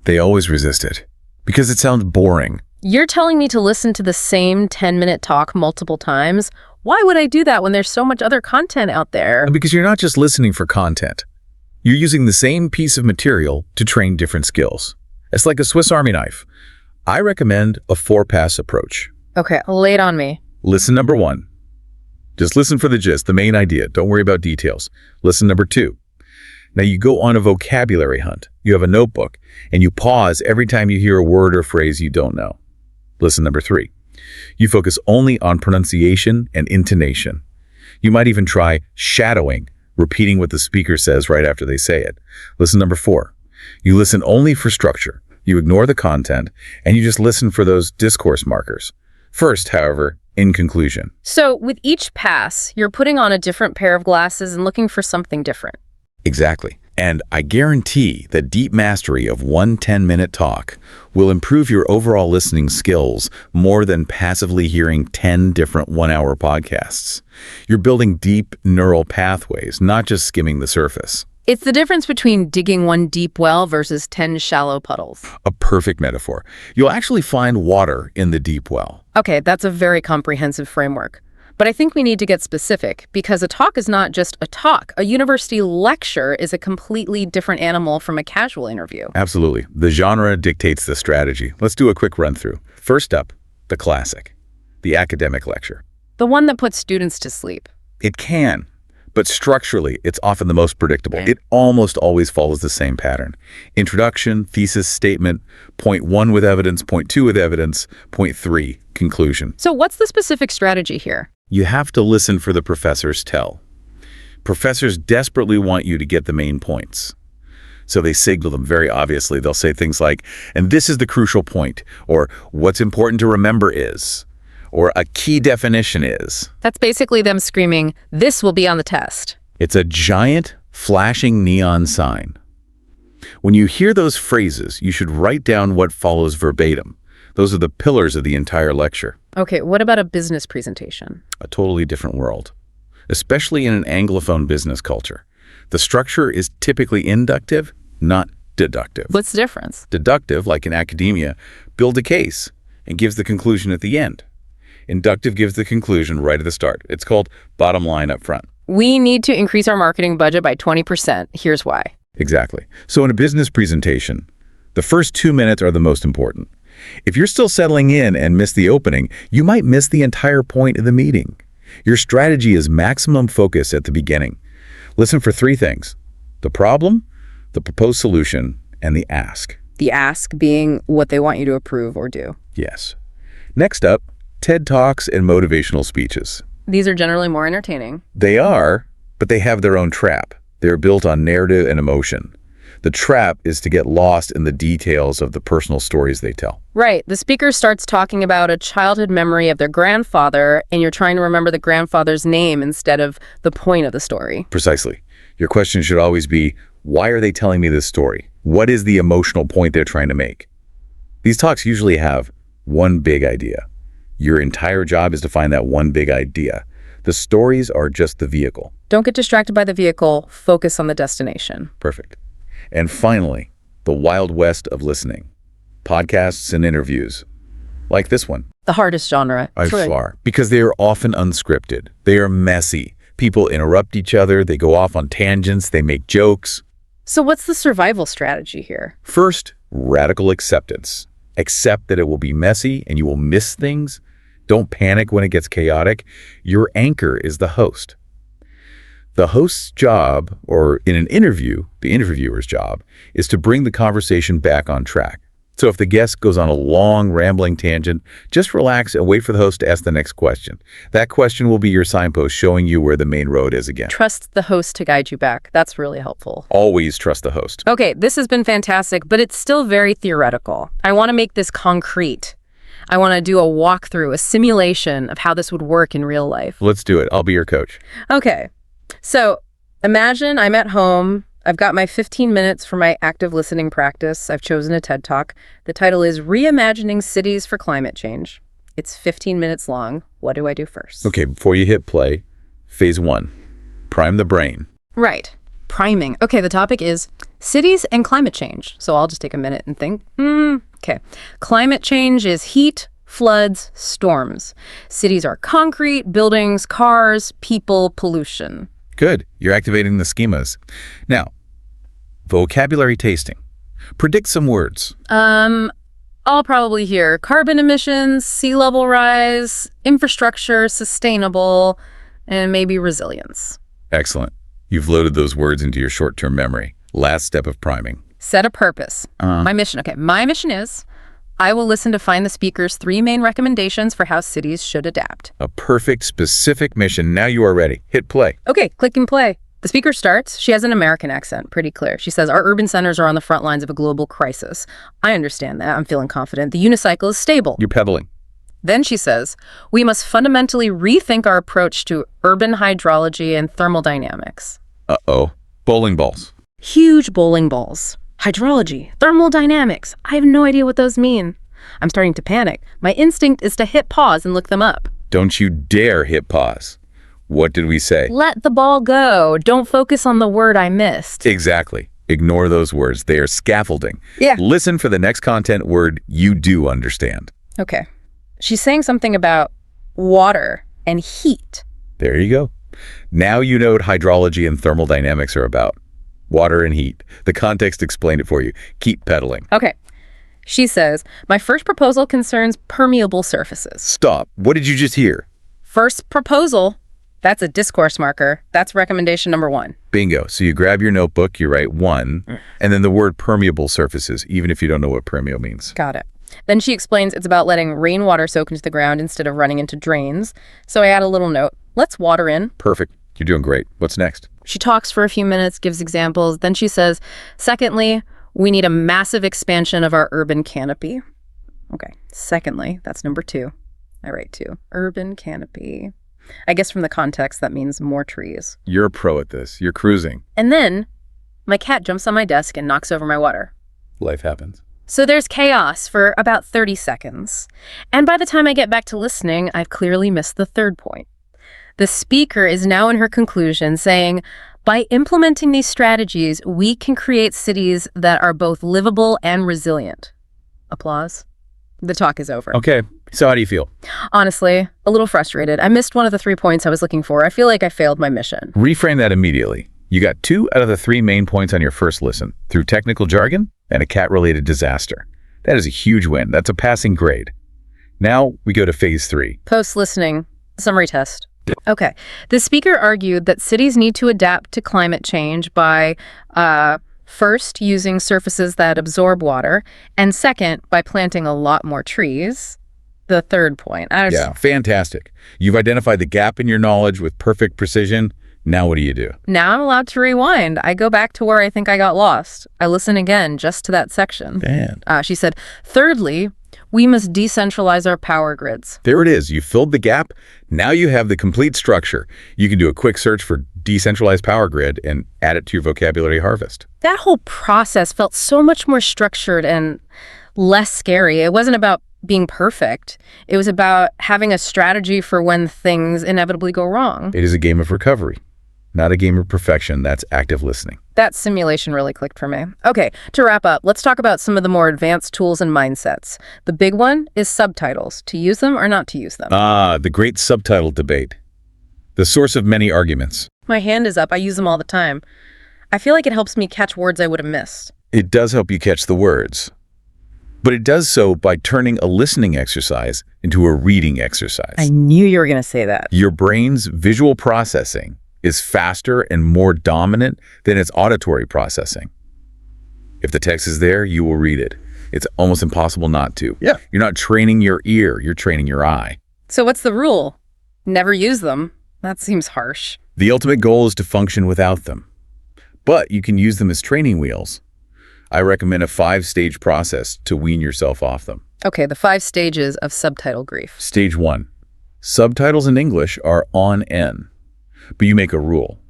They always resist it because it sounds boring. You're telling me to listen to the same 10-minute talk multiple times? Why would I do that when there's so much other content out there? Because you're not just listening for content. You're using the same piece of material to train different skills. It's like a Swiss Army knife. I recommend a 4-pass approach. Okay, lay it on me. Listen number 1. Just listen for the gist, the main idea. Don't worry about details. Listen number 2. Now you go on a vocabulary hunt. You have a notebook, and you pause every time you hear a word or phrase you don't know. Listen number 3. You focus only on pronunciation and intonation. You might even try shadowing, repeating what the speaker says right after they say it. Lesson number 4. You listen only for structure. You ignore the content, and you just listen for those discourse markers. First, however, in conclusion. So with each pass, you're putting on a different pair of glasses and looking for something different. Exactly. And I guarantee that deep mastery of one 10-minute talk will improve your overall listening skills more than passively hearing 10 different one-hour podcasts. You're building deep neural pathways, not just skimming the surface. It's the difference between digging one deep well versus 10 shallow puddles. A perfect metaphor. You'll actually find water in the deep well. Okay, that's a very comprehensive framework. But I think we need to get specific, because a talk is not just a talk. A university lecture is a completely different animal from a casual interview. Absolutely. The genre dictates the strategy. Let's do a quick run-through. First up, the classic, the academic lecture. The one that puts students to sleep. It can, but structurally, it's often the most predictable. It almost always follows the same pattern. Introduction, thesis, statement, point 1 with evidence, point 2 with evidence, point 3, conclusion. So what's the specific strategy here? You have to listen for the professor's tell. Professors desperately want you to get the main points. So they signal them very obviously. They'll say things like, and this is the crucial point, or what's important to remember is, or a key definition is. That's basically them screaming, this will be on the test. It's a giant, flashing neon sign. When you hear those phrases, you should write down what follows verbatim. Those are the pillars of the entire lecture. Okay, what about a business presentation? A totally different world, especially in an Anglophone business culture. The structure is typically inductive, not deductive. What's the difference? Deductive, like in academia, builds a case and gives the conclusion at the end. Inductive gives the conclusion right at the start. It's called bottom line up front. We need to increase our marketing budget by 20%. Here's why. Exactly. So in a business presentation, the first 2 minutes are the most important. If you're still settling in and miss the opening, you might miss the entire point of the meeting. Your strategy is maximum focus at the beginning. Listen for 3 things: the problem, the proposed solution, and the ask. The ask being what they want you to approve or do. Yes. Next up, TED Talks and motivational speeches. These are generally more entertaining. They are, but they have their own trap. They're built on narrative and emotion. The trap is to get lost in the details of the personal stories they tell. Right. The speaker starts talking about a childhood memory of their grandfather, and you're trying to remember the grandfather's name instead of the point of the story. Precisely. Your question should always be, why are they telling me this story? What is the emotional point they're trying to make? These talks usually have one big idea. Your entire job is to find that one big idea. The stories are just the vehicle. Don't get distracted by the vehicle. Focus on the destination. Perfect. And finally, the Wild West of listening. Podcasts and interviews, like this one. The hardest genre. By far, because they are often unscripted. They are messy. People interrupt each other. They go off on tangents. They make jokes. So what's the survival strategy here? First, radical acceptance. Accept that it will be messy and you will miss things. Don't panic when it gets chaotic. Your anchor is the host. The host's job, or in an interview, the interviewer's job, is to bring the conversation back on track. So if the guest goes on a long, rambling tangent, just relax and wait for the host to ask the next question. That question will be your signpost showing you where the main road is again. Trust the host to guide you back. That's really helpful. Always trust the host. Okay, this has been fantastic, but it's still very theoretical. I want to make this concrete. I want to do a walkthrough, a simulation of how this would work in real life. Let's do it. I'll be your coach. Okay. So imagine I'm at home. I've got my 15 minutes for my active listening practice. I've chosen a TED Talk. The title is Reimagining Cities for Climate Change. It's 15 minutes long. What do I do first? Okay, before you hit play, phase 1, prime the brain. Right. Priming. Okay, the topic is cities and climate change. So I'll just take a minute and think. Okay. Climate change is heat, floods, storms. Cities are concrete, buildings, cars, people, pollution. Good. You're activating the schemas. Now, vocabulary tasting. Predict some words. I'll probably hear carbon emissions, sea level rise, infrastructure, sustainable, and maybe resilience. Excellent. You've loaded those words into your short-term memory. Last step of priming. Set a purpose. My mission. Okay, my mission is I will listen to find the speaker's 3 main recommendations for how cities should adapt. A perfect, specific mission. Now you are ready. Hit play. Okay, click and play. The speaker starts. She has an American accent, pretty clear. She says, our urban centers are on the front lines of a global crisis. I understand that. I'm feeling confident. The unicycle is stable. You're pedaling. Then she says, we must fundamentally rethink our approach to urban hydrology and thermodynamics. Uh-oh. Bowling balls. Huge bowling balls. Hydrology, thermodynamics. I have no idea what those mean. I'm starting to panic. My instinct is to hit pause and look them up. Don't you dare hit pause. What did we say? Let the ball go. Don't focus on the word I missed. Exactly. Ignore those words. They are scaffolding. Yeah. Listen for the next content word you do understand. Okay. She's saying something about water and heat. There you go. Now you know what hydrology and thermodynamics are about. Water and heat. The context explained it for you. Keep pedaling. Okay. She says, my first proposal concerns permeable surfaces. Stop. What did you just hear? First proposal. That's a discourse marker. That's recommendation number 1. Bingo. So you grab your notebook, you write 1, and then the word permeable surfaces, even if you don't know what permeable means. Got it. Then she explains it's about letting rainwater soak into the ground instead of running into drains. So I add a little note. Let's water in. Perfect. You're doing great. What's next? She talks for a few minutes, gives examples. Then she says, secondly, we need a massive expansion of our urban canopy. Okay. Secondly, that's number 2. I write 2. Urban canopy. I guess from the context, that means more trees. You're a pro at this. You're cruising. And then my cat jumps on my desk and knocks over my water. Life happens. So there's chaos for about 30 seconds. And by the time I get back to listening, I've clearly missed the third point. The speaker is now in her conclusion saying, by implementing these strategies, we can create cities that are both livable and resilient. Applause. The talk is over. Okay. So how do you feel? Honestly, a little frustrated. I missed one of the 3 points I was looking for. I feel like I failed my mission. Reframe that immediately. You got 2 out of the 3 main points on your first listen, through technical jargon and a cat-related disaster. That is a huge win. That's a passing grade. Now we go to phase 3. Post-listening, summary test. Okay. The speaker argued that cities need to adapt to climate change by first, using surfaces that absorb water, and second, by planting a lot more trees. The third point. Yeah, fantastic. You've identified the gap in your knowledge with perfect precision. Now what do you do? Now I'm allowed to rewind. I go back to where I think I got lost. I listen again just to that section. Man. She said, thirdly, we must decentralize our power grids. There it is. You filled the gap. Now you have the complete structure. You can do a quick search for decentralized power grid and add it to your vocabulary harvest. That whole process felt so much more structured and less scary. It wasn't about being perfect. It was about having a strategy for when things inevitably go wrong. It is a game of recovery, not a game of perfection. That's active listening. That simulation really clicked for me. Okay, to wrap up, let's talk about some of the more advanced tools and mindsets. The big one is subtitles. To use them or not to use them. The great subtitle debate. The source of many arguments. My hand is up. I use them all the time. I feel like it helps me catch words I would have missed. It does help you catch the words. But it does so by turning a listening exercise into a reading exercise. I knew you were going to say that. Your brain's visual processing is faster and more dominant than its auditory processing. If the text is there, you will read it. It's almost impossible not to. Yeah. You're not training your ear, you're training your eye. So what's the rule? Never use them. That seems harsh. The ultimate goal is to function without them. But you can use them as training wheels. I recommend a 5-stage process to wean yourself off them. Okay, the 5 stages of subtitle grief. Stage 1. Subtitles in English are on N, but you make a rule.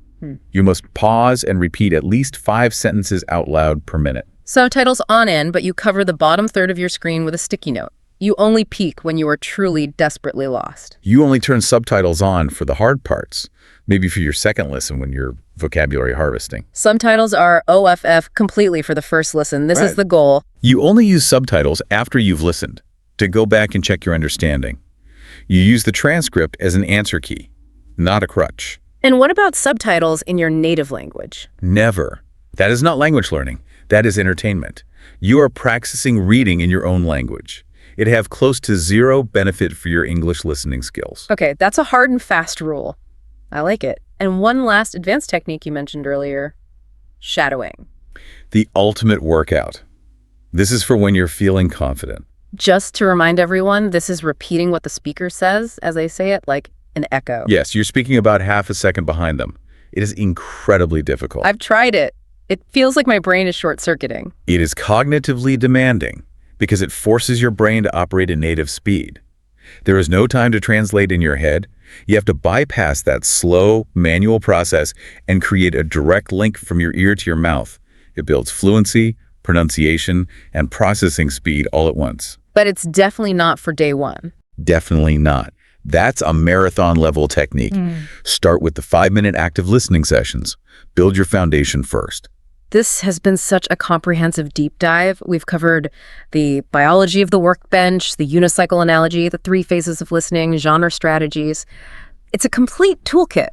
You must pause and repeat at least 5 sentences out loud per minute. Subtitles on N, but you cover the bottom third of your screen with a sticky note. You only peek when you are truly desperately lost. You only turn subtitles on for the hard parts, maybe for your second listen when you're vocabulary harvesting. Subtitles are OFF completely for the first listen. This is the goal. You only use subtitles after you've listened, to go back and check your understanding. You use the transcript as an answer key, not a crutch. And what about subtitles in your native language? Never. That is not language learning. That is entertainment. You are practicing reading in your own language. It have close to 0 benefit for your English listening skills. Okay, that's a hard and fast rule. I like it. And one last advanced technique you mentioned earlier, shadowing. The ultimate workout. This is for when you're feeling confident, Just to remind everyone, this is repeating what the speaker says as they say it, like an echo. Yes, you're speaking about half a second behind them. It is incredibly difficult. I've tried it. It feels like my brain is short-circuiting. It is cognitively demanding because it forces your brain to operate at native speed. There is no time to translate in your head. You have to bypass that slow, manual process and create a direct link from your ear to your mouth. It builds fluency, pronunciation, and processing speed all at once. But it's definitely not for day one. Definitely not. That's a marathon-level technique. Start with the 5-minute active listening sessions. Build your foundation first. This has been such a comprehensive deep dive. We've covered the biology of the workbench, the unicycle analogy, the 3 phases of listening, genre strategies. It's a complete toolkit.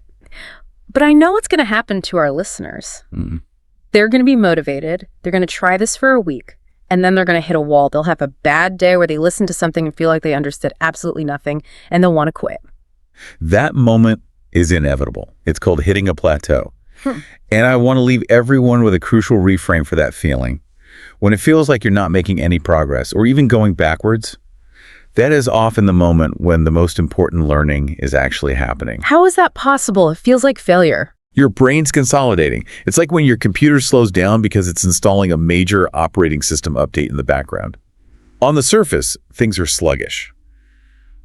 But I know what's going to happen to our listeners. They're going to be motivated. They're going to try this for a week, and then they're going to hit a wall. They'll have a bad day where they listen to something and feel like they understood absolutely nothing, and they'll want to quit. That moment is inevitable. It's called hitting a plateau. And I want to leave everyone with a crucial reframe for that feeling. When it feels like you're not making any progress or even going backwards, that is often the moment when the most important learning is actually happening. How is that possible? It feels like failure. Your brain's consolidating. It's like when your computer slows down because it's installing a major operating system update in the background. On the surface, things are sluggish.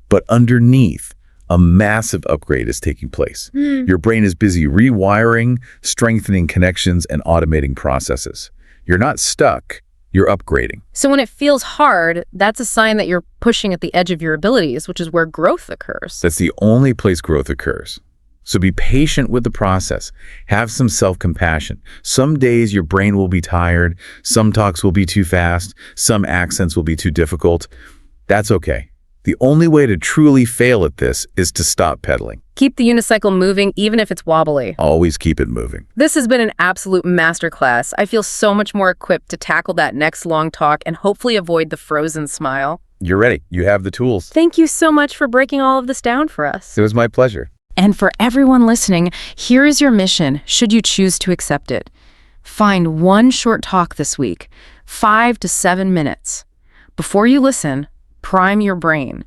But underneath, a massive upgrade is taking place. Your brain is busy rewiring, strengthening connections, and automating processes. You're not stuck, you're upgrading. So when it feels hard, that's a sign that you're pushing at the edge of your abilities, which is where growth occurs. That's the only place growth occurs. So be patient with the process. Have some self-compassion. Some days your brain will be tired, some talks will be too fast, some accents will be too difficult. That's okay. The only way to truly fail at this is to stop pedaling. Keep the unicycle moving, even if it's wobbly. Always keep it moving. This has been an absolute masterclass. I feel so much more equipped to tackle that next long talk and hopefully avoid the frozen smile. You're ready. You have the tools. Thank you so much for breaking all of this down for us. It was my pleasure. And for everyone listening, here is your mission, should you choose to accept it. Find one short talk this week, 5 to 7 minutes. Before you listen, prime your brain.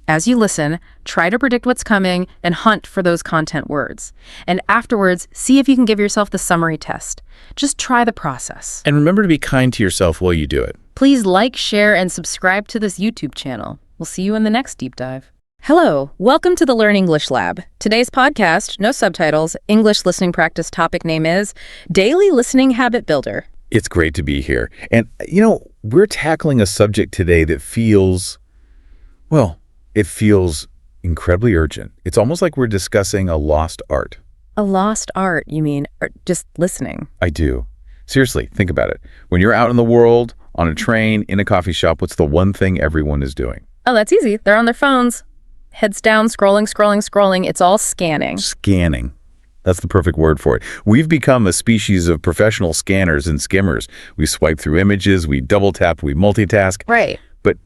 As you listen, try to predict what's coming and hunt for those content words. And afterwards, see if you can give yourself the summary test. Just try the process. And remember to be kind to yourself while you do it. Please like, share, and subscribe to this YouTube channel. We'll see you in the next deep dive. Hello, welcome to the Learn English Lab. Today's podcast, no subtitles, English listening practice topic name is Daily Listening Habit Builder. It's great to be here. And, we're tackling a subject today that feels, it feels incredibly urgent. It's almost like we're discussing a lost art. A lost art, you mean, or just listening? I do. Seriously, think about it. When you're out in the world, on a train, in a coffee shop, what's the one thing everyone is doing? Oh, that's easy. They're on their phones. Heads down, scrolling. It's all scanning. Scanning. That's the perfect word for it. We've become a species of professional scanners and skimmers. We swipe through images, we double tap, we multitask. Right. But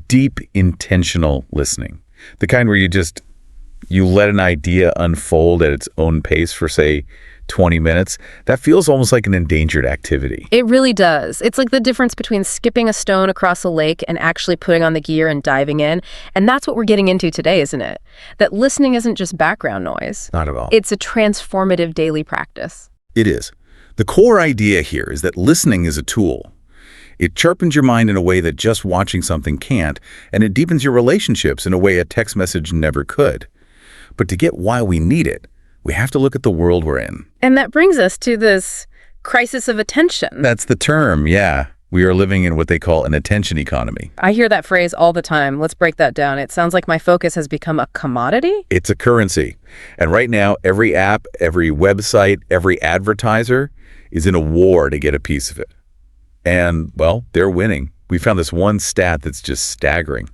deep, intentional listening, the kind where you let an idea unfold at its own pace for, say, 20 minutes, that feels almost like an endangered activity. It really does. It's like the difference between skipping a stone across a lake and actually putting on the gear and diving in. And that's what we're getting into today, isn't it? That listening isn't just background noise. Not at all. It's a transformative daily practice. It is. The core idea here is that listening is a tool. It sharpens your mind in a way that just watching something can't, and it deepens your relationships in a way a text message never could. But to get why we need it, we have to look at the world we're in. And that brings us to this crisis of attention. That's the term, yeah. We are living in what they call an attention economy. I hear that phrase all the time. Let's break that down. It sounds like my focus has become a commodity. It's a currency. And right now, every app, every website, every advertiser is in a war to get a piece of it. And, they're winning. We found this one stat that's just staggering.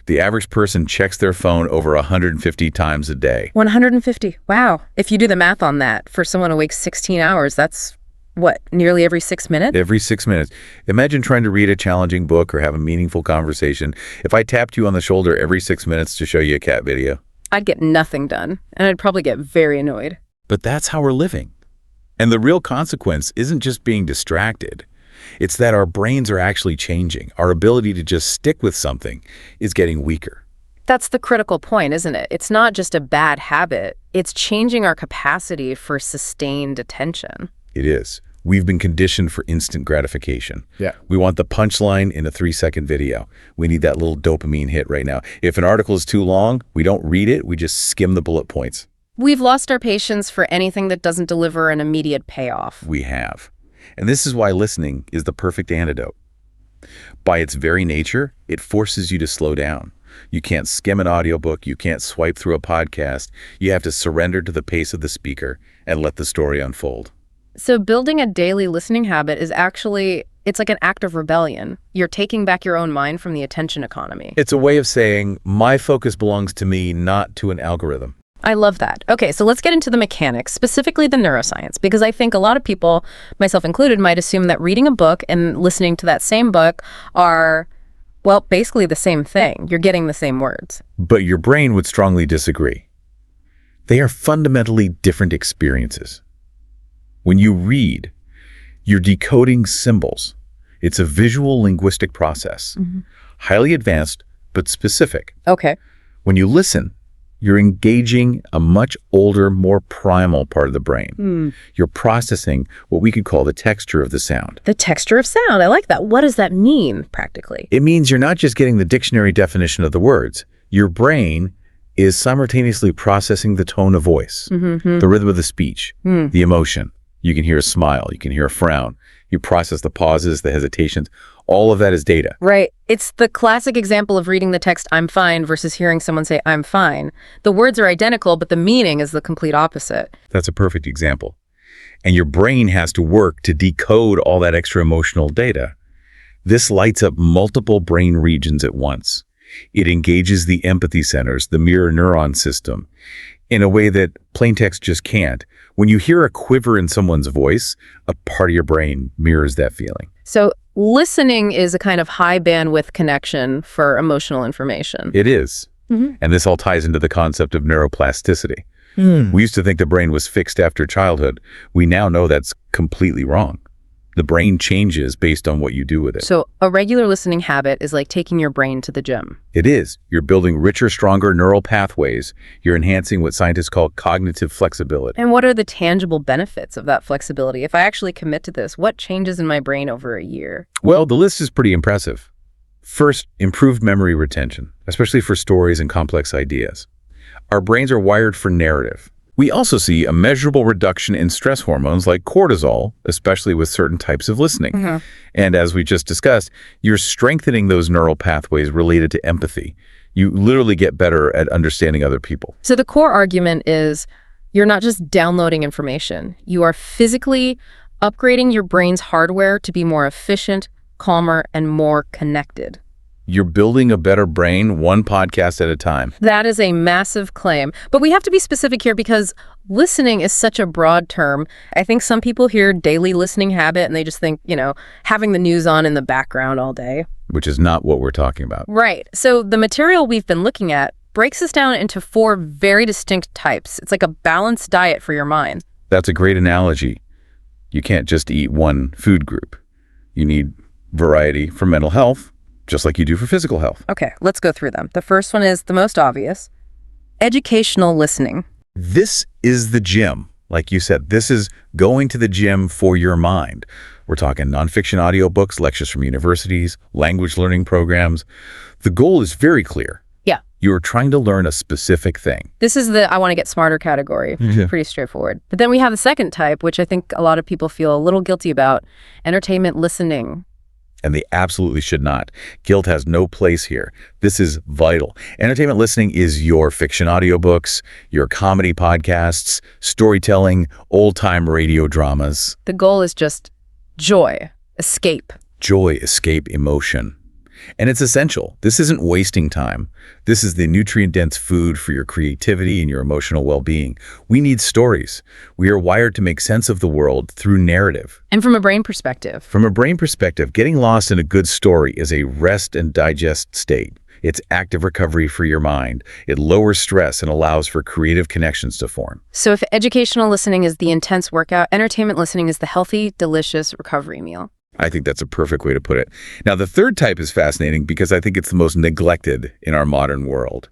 The average person checks their phone over 150 times a day. 150. Wow. If you do the math on that, for someone awake 16 hours, that's what, nearly every 6 minutes? Every 6 minutes. Imagine trying to read a challenging book or have a meaningful conversation. If I tapped you on the shoulder every 6 minutes to show you a cat video, I'd get nothing done, and I'd probably get very annoyed. But that's how we're living. And the real consequence isn't just being distracted. It's that our brains are actually changing. Our ability to just stick with something is getting weaker. That's the critical point, isn't it? It's not just a bad habit. It's changing our capacity for sustained attention. It is. We've been conditioned for instant gratification. Yeah. We want the punchline in a 3-second video. We need that little dopamine hit right now. If an article is too long, we don't read it, we just skim the bullet points. We've lost our patience for anything that doesn't deliver an immediate payoff. We have. And this is why listening is the perfect antidote. By its very nature, it forces you to slow down. You can't skim an audiobook, you can't swipe through a podcast. You have to surrender to the pace of the speaker and let the story unfold. So building a daily listening habit is actually, it's like an act of rebellion. You're taking back your own mind from the attention economy. It's a way of saying, my focus belongs to me, not to an algorithm. I love that. Okay, so let's get into the mechanics, specifically the neuroscience, because I think a lot of people, myself included, might assume that reading a book and listening to that same book are, well, basically the same thing. You're getting the same words. But your brain would strongly disagree. They are fundamentally different experiences. When you read, you're decoding symbols. It's a visual linguistic process, highly advanced but specific. Okay. When you listen, you're engaging a much older, more primal part of the brain. You're processing what we could call the texture of the sound. The texture of sound. I like that. What does that mean, practically? It means you're not just getting the dictionary definition of the words. Your brain is simultaneously processing the tone of voice, the rhythm of the speech, the emotion. You can hear a smile. You can hear a frown. You process the pauses, the hesitations. All of that is data. Right. It's the classic example of reading the text, I'm fine, versus hearing someone say, I'm fine. The words are identical, but the meaning is the complete opposite. That's a perfect example. And your brain has to work to decode all that extra emotional data. This lights up multiple brain regions at once. It engages the empathy centers, the mirror neuron system, in a way that plain text just can't. When you hear a quiver in someone's voice, a part of your brain mirrors that feeling. So listening is a kind of high bandwidth connection for emotional information. It is. And this all ties into the concept of neuroplasticity. We used to think the brain was fixed after childhood. We now know that's completely wrong. The brain changes based on what you do with it. So a regular listening habit is like taking your brain to the gym. It is. You're building richer, stronger neural pathways. You're enhancing what scientists call cognitive flexibility. And what are the tangible benefits of that flexibility? If I actually commit to this, what changes in my brain over a year? Well, the list is pretty impressive. First, improved memory retention, especially for stories and complex ideas. Our brains are wired for narrative. We also see a measurable reduction in stress hormones like cortisol, especially with certain types of listening. And as we just discussed, you're strengthening those neural pathways related to empathy. You literally get better at understanding other people. So the core argument is you're not just downloading information. You are physically upgrading your brain's hardware to be more efficient, calmer, and more connected. You're building a better brain one podcast at a time. That is a massive claim. But we have to be specific here because listening is such a broad term. I think some people hear daily listening habit and they just think, having the news on in the background all day. Which is not what we're talking about. Right. So the material we've been looking at breaks this down into 4 very distinct types. It's like a balanced diet for your mind. That's a great analogy. You can't just eat one food group. You need variety for mental health, just like you do for physical health. Okay, let's go through them. The first one is the most obvious. Educational listening. This is the gym. Like you said, this is going to the gym for your mind. We're talking nonfiction audiobooks, lectures from universities, language learning programs. The goal is very clear. Yeah. You are trying to learn a specific thing. This is the I want to get smarter category. Pretty straightforward. But then we have the second type, which I think a lot of people feel a little guilty about, entertainment listening. And they absolutely should not. Guilt has no place here. This is vital. Entertainment listening is your fiction audiobooks, your comedy podcasts, storytelling, old-time radio dramas. The goal is just joy, escape. Joy, escape, emotion. And it's essential. This isn't wasting time. This is the nutrient-dense food for your creativity and your emotional well-being. We need stories. We are wired to make sense of the world through narrative. And from a brain perspective. From a brain perspective, getting lost in a good story is a rest and digest state. It's active recovery for your mind. It lowers stress and allows for creative connections to form. So if educational listening is the intense workout, entertainment listening is the healthy, delicious recovery meal. I think that's a perfect way to put it. Now, the third type is fascinating because I think it's the most neglected in our modern world.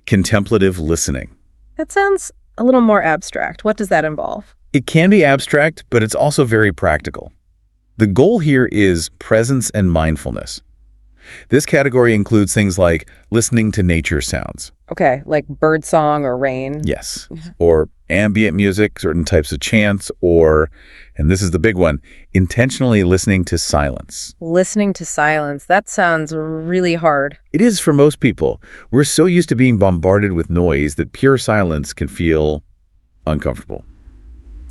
Contemplative listening. That sounds a little more abstract. What does that involve? It can be abstract, but it's also very practical. The goal here is presence and mindfulness. This category includes things like listening to nature sounds. Okay, like birdsong or rain. Yes. Or ambient music, certain types of chants, or, and this is the big one, intentionally listening to silence. Listening to silence. That sounds really hard. It is for most people. We're so used to being bombarded with noise that pure silence can feel uncomfortable,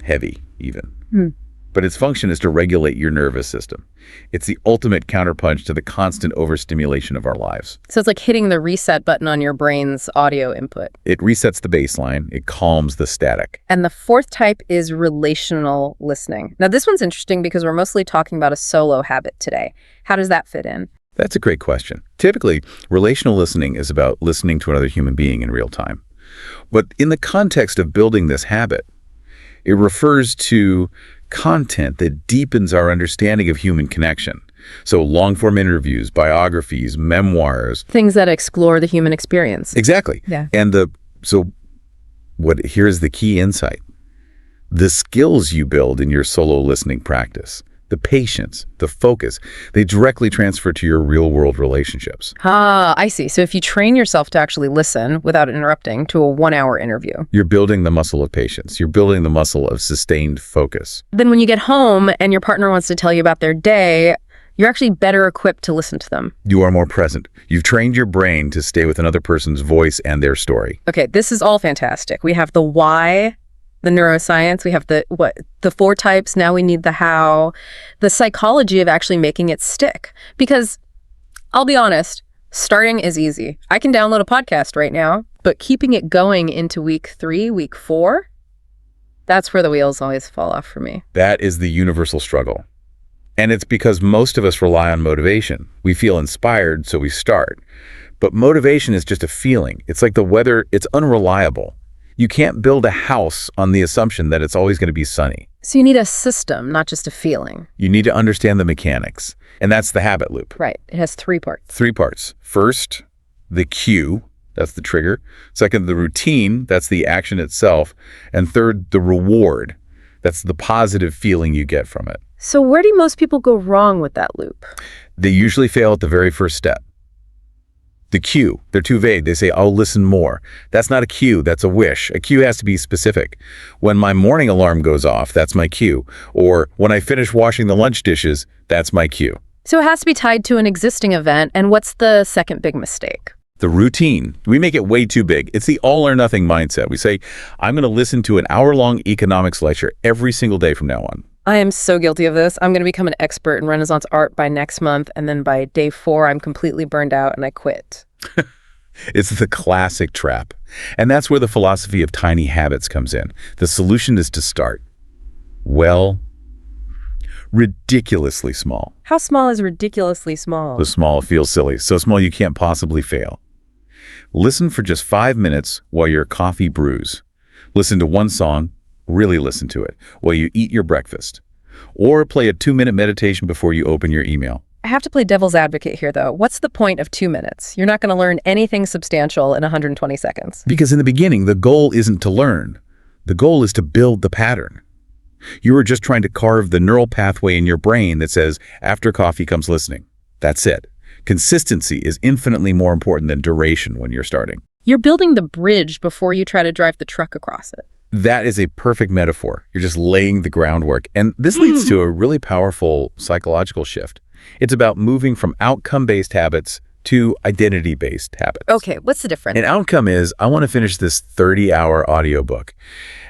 heavy even. But its function is to regulate your nervous system. It's the ultimate counterpunch to the constant overstimulation of our lives. So it's like hitting the reset button on your brain's audio input. It resets the baseline. It calms the static. And the fourth type is relational listening. Now, this one's interesting because we're mostly talking about a solo habit today. How does that fit in? That's a great question. Typically, relational listening is about listening to another human being in real time. But in the context of building this habit, it refers to content that deepens our understanding of human connection. So long-form interviews, biographies, memoirs. Things that explore the human experience. Exactly. Yeah. And here's the key insight. The skills you build in your solo listening practice, the patience, the focus, they directly transfer to your real-world relationships. Ah, I see. So if you train yourself to actually listen without interrupting to a 1-hour interview, You're building the muscle of patience. You're building the muscle of sustained focus. then when you get home and your partner wants to tell you about their day, you're actually better equipped to listen to them. You are more present. You've trained your brain to stay with another person's voice and their story. Okay, this is all fantastic. We have the why, the neuroscience, we have the 4 types, now we need the how, the psychology of actually making it stick. Because I'll be honest, starting is easy. I can download a podcast right now, but keeping it going into week 3, week 4, that's where the wheels always fall off for me. That is the universal struggle. And it's because most of us rely on motivation. We feel inspired, so we start. But motivation is just a feeling. It's like the weather, it's unreliable. You can't build a house on the assumption that it's always going to be sunny. So you need a system, not just a feeling. You need to understand the mechanics. And that's the habit loop. Right. It has 3 parts. 3 parts. First, the cue. That's the trigger. Second, the routine. That's the action itself. And third, the reward. That's the positive feeling you get from it. So where do most people go wrong with that loop? They usually fail at the very first step. The cue, they're too vague. They say, I'll listen more. That's not a cue, that's a wish. A cue has to be specific. When my morning alarm goes off, that's my cue. Or when I finish washing the lunch dishes, that's my cue. So it has to be tied to an existing event. And what's the second big mistake? The routine. We make it way too big. It's the all or nothing mindset. We say, I'm going to listen to an hour-long economics lecture every single day from now on. I am so guilty of this. I'm going to become an expert in Renaissance art by next month, and then by day 4, I'm completely burned out and I quit. It's the classic trap. And that's where the philosophy of tiny habits comes in. The solution is to start, well, ridiculously small. How small is ridiculously small? So small feels silly. So small you can't possibly fail. Listen for just 5 minutes while your coffee brews. Listen to one song. Really listen to it while you eat your breakfast. Or play a 2-minute meditation before you open your email. I have to play devil's advocate here, though. What's the point of 2 minutes? You're not going to learn anything substantial in 120 seconds. Because in the beginning, the goal isn't to learn. The goal is to build the pattern. You are just trying to carve the neural pathway in your brain that says, after coffee comes listening. That's it. Consistency is infinitely more important than duration when you're starting. You're building the bridge before you try to drive the truck across it. That is a perfect metaphor. You're just laying the groundwork. And this leads to a really powerful psychological shift. It's about moving from outcome-based habits to identity-based habits. Okay, what's the difference? An outcome is, I want to finish this 30-hour audiobook.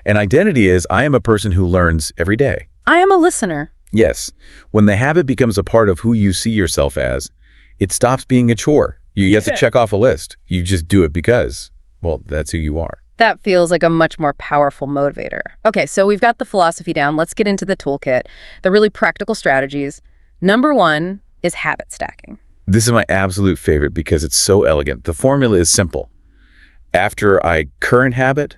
An identity is, I am a person who learns every day. I am a listener. Yes. When the habit becomes a part of who you see yourself as, it stops being a chore. You have to check off a list. You just do it because, well, that's who you are. That feels like a much more powerful motivator. Okay, so we've got the philosophy down. Let's get into the toolkit, the really practical strategies. Number 1 is habit stacking. This is my absolute favorite because it's so elegant. The formula is simple. After I current habit,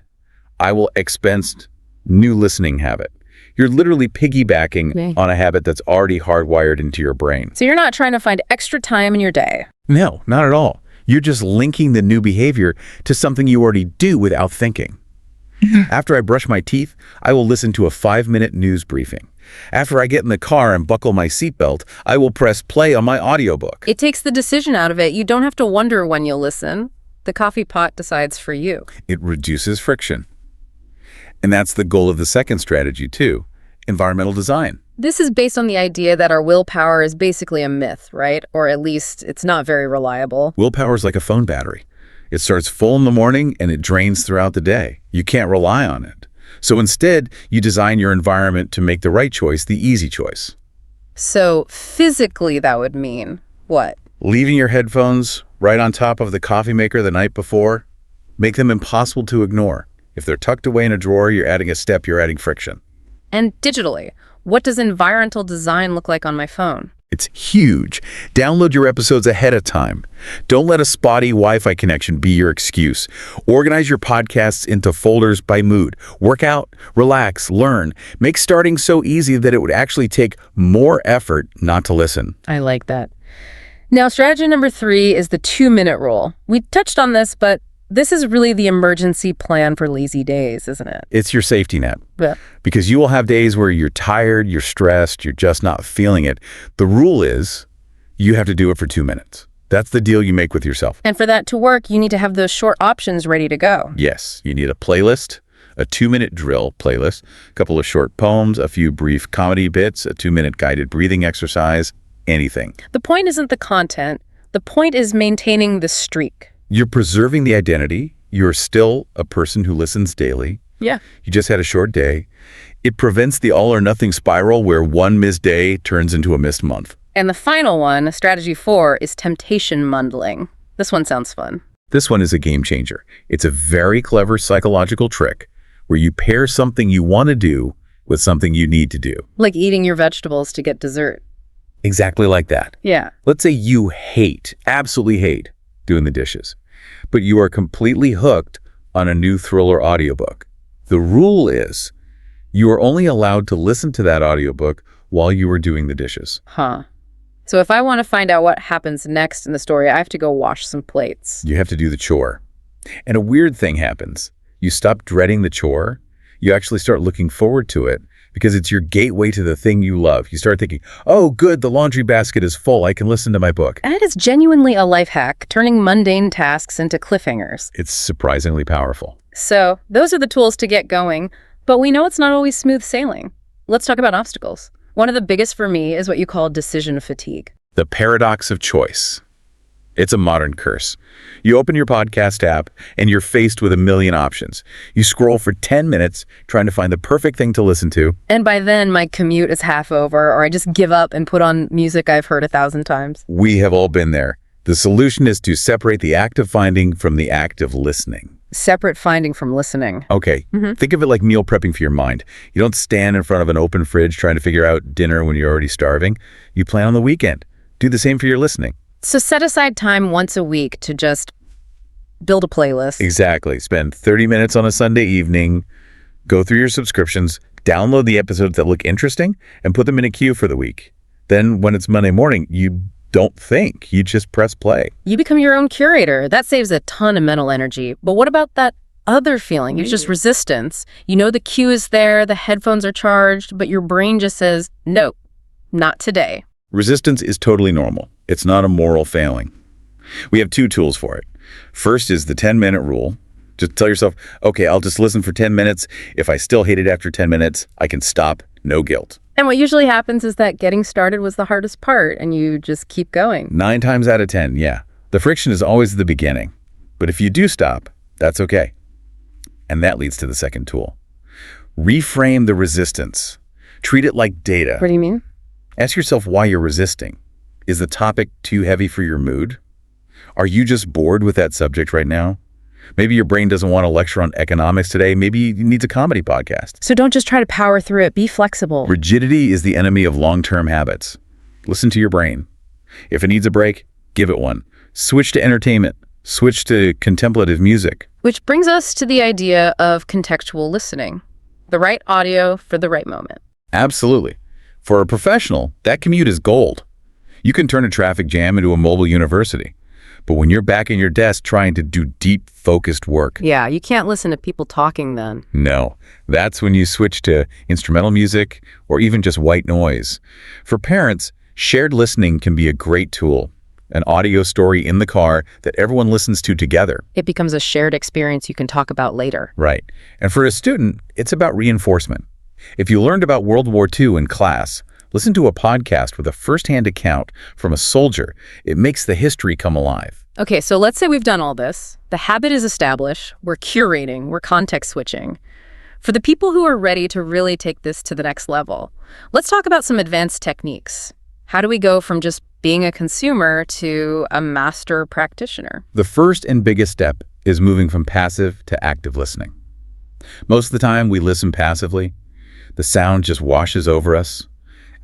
I will expense new listening habit. You're literally piggybacking Okay. on a habit that's already hardwired into your brain. So you're not trying to find extra time in your day. No, not at all. You're just linking the new behavior to something you already do without thinking. After I brush my teeth, I will listen to a 5-minute news briefing. After I get in the car and buckle my seatbelt, I will press play on my audiobook. It takes the decision out of it. You don't have to wonder when you'll listen. The coffee pot decides for you. It reduces friction. And that's the goal of the second strategy, too. Environmental design. This is based on the idea that our willpower is basically a myth, right? Or at least it's not very reliable. Willpower is like a phone battery. It starts full in the morning and it drains throughout the day. You can't rely on it. So instead, you design your environment to make the right choice the easy choice. So physically, that would mean what? Leaving your headphones right on top of the coffee maker the night before, make them impossible to ignore. If they're tucked away in a drawer, you're adding a step, you're adding friction. And digitally, what does environmental design look like on my phone? It's huge. Download your episodes ahead of time. Don't let a spotty Wi-Fi connection be your excuse. Organize your podcasts into folders by mood. Work out, relax, learn. Make starting so easy that it would actually take more effort not to listen. I like that. Now, strategy number 3 is the 2-minute rule. We touched on this, but this is really the emergency plan for lazy days, isn't it? It's your safety net. Yeah. Because you will have days where you're tired, you're stressed, you're just not feeling it. The rule is you have to do it for 2 minutes. That's the deal you make with yourself. And for that to work, you need to have those short options ready to go. Yes, you need a playlist, a 2-minute drill playlist, a couple of short poems, a few brief comedy bits, a 2-minute guided breathing exercise, anything. The point isn't the content. The point is maintaining the streak. You're preserving the identity. You're still a person who listens daily. Yeah. You just had a short day. It prevents the all-or-nothing spiral where one missed day turns into a missed month. And the final one, strategy 4, is temptation mundling. This one sounds fun. This one is a game changer. It's a very clever psychological trick where you pair something you want to do with something you need to do. Like eating your vegetables to get dessert. Exactly like that. Yeah. Let's say you absolutely hate doing the dishes, but you are completely hooked on a new thriller audiobook. The rule is you are only allowed to listen to that audiobook while you are doing the dishes. Huh. So if I want to find out what happens next in the story, I have to go wash some plates. You have to do the chore. And a weird thing happens. You stop dreading the chore. You actually start looking forward to it because it's your gateway to the thing you love. You start thinking, oh, good, the laundry basket is full. I can listen to my book. And it is genuinely a life hack, turning mundane tasks into cliffhangers. It's surprisingly powerful. So those are the tools to get going, but we know it's not always smooth sailing. Let's talk about obstacles. One of the biggest for me is what you call decision fatigue. The paradox of choice. It's a modern curse. You open your podcast app and you're faced with a million options. You scroll for 10 minutes trying to find the perfect thing to listen to. And by then, my commute is half over, or I just give up and put on music I've heard 1,000 times. We have all been there. The solution is to separate the act of finding from the act of listening. Separate finding from listening. Okay, think of it like meal prepping for your mind. You don't stand in front of an open fridge trying to figure out dinner when you're already starving. You plan on the weekend. Do the same for your listening. So set aside time once a week to just build a playlist. Exactly. Spend 30 minutes on a Sunday evening, go through your subscriptions, download the episodes that look interesting, and put them in a queue for the week. Then when it's Monday morning, you don't think. You just press play. You become your own curator. That saves a ton of mental energy. But what about that other feeling? It's just resistance. You know the queue is there, the headphones are charged, but your brain just says, no, not today. Resistance is totally normal. It's not a moral failing. We have 2 tools for it. First is the 10-minute rule. Just tell yourself, okay, I'll just listen for 10 minutes. If I still hate it after 10 minutes, I can stop. No guilt. And what usually happens is that getting started was the hardest part, and you just keep going. 9 times out of 10, yeah. The friction is always at the beginning. But if you do stop, that's okay. And that leads to the second tool. Reframe the resistance. Treat it like data. What do you mean? Ask yourself why you're resisting. Is the topic too heavy for your mood? Are you just bored with that subject right now? Maybe your brain doesn't want to lecture on economics today. Maybe it needs a comedy podcast. So don't just try to power through it. Be flexible. Rigidity is the enemy of long-term habits. Listen to your brain. If it needs a break, give it one. Switch to entertainment. Switch to contemplative music. Which brings us to the idea of contextual listening. The right audio for the right moment. Absolutely. For a professional, that commute is gold. You can turn a traffic jam into a mobile university. But when you're back in your desk trying to do deep, focused work, Yeah, you can't listen to people talking then. no, that's when you switch to instrumental music or even just white noise. For parents, shared listening can be a great tool. An audio story in the car that everyone listens to together. It becomes a shared experience you can talk about later. Right. And for a student, it's about reinforcement. If you learned about World War II in class, listen to a podcast with a first-hand account from a soldier. It makes the history come alive. Okay, so let's say we've done all this. The habit is established. We're curating. We're context switching. For the people who are ready to really take this to the next level, let's talk about some advanced techniques. How do we go from just being a consumer to a master practitioner? The first and biggest step is moving from passive to active listening. Most of the time, we listen passively. The sound just washes over us.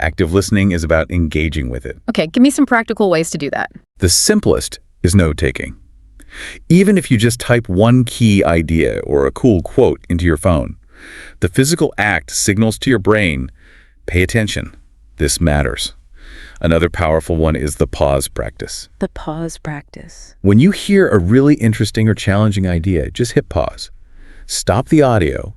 Active listening is about engaging with it. Okay, give me some practical ways to do that. The simplest is note-taking. Even if you just type one key idea or a cool quote into your phone, the physical act signals to your brain, pay attention, this matters. Another powerful one is the pause practice. The pause practice. When you hear a really interesting or challenging idea, just hit pause. Stop the audio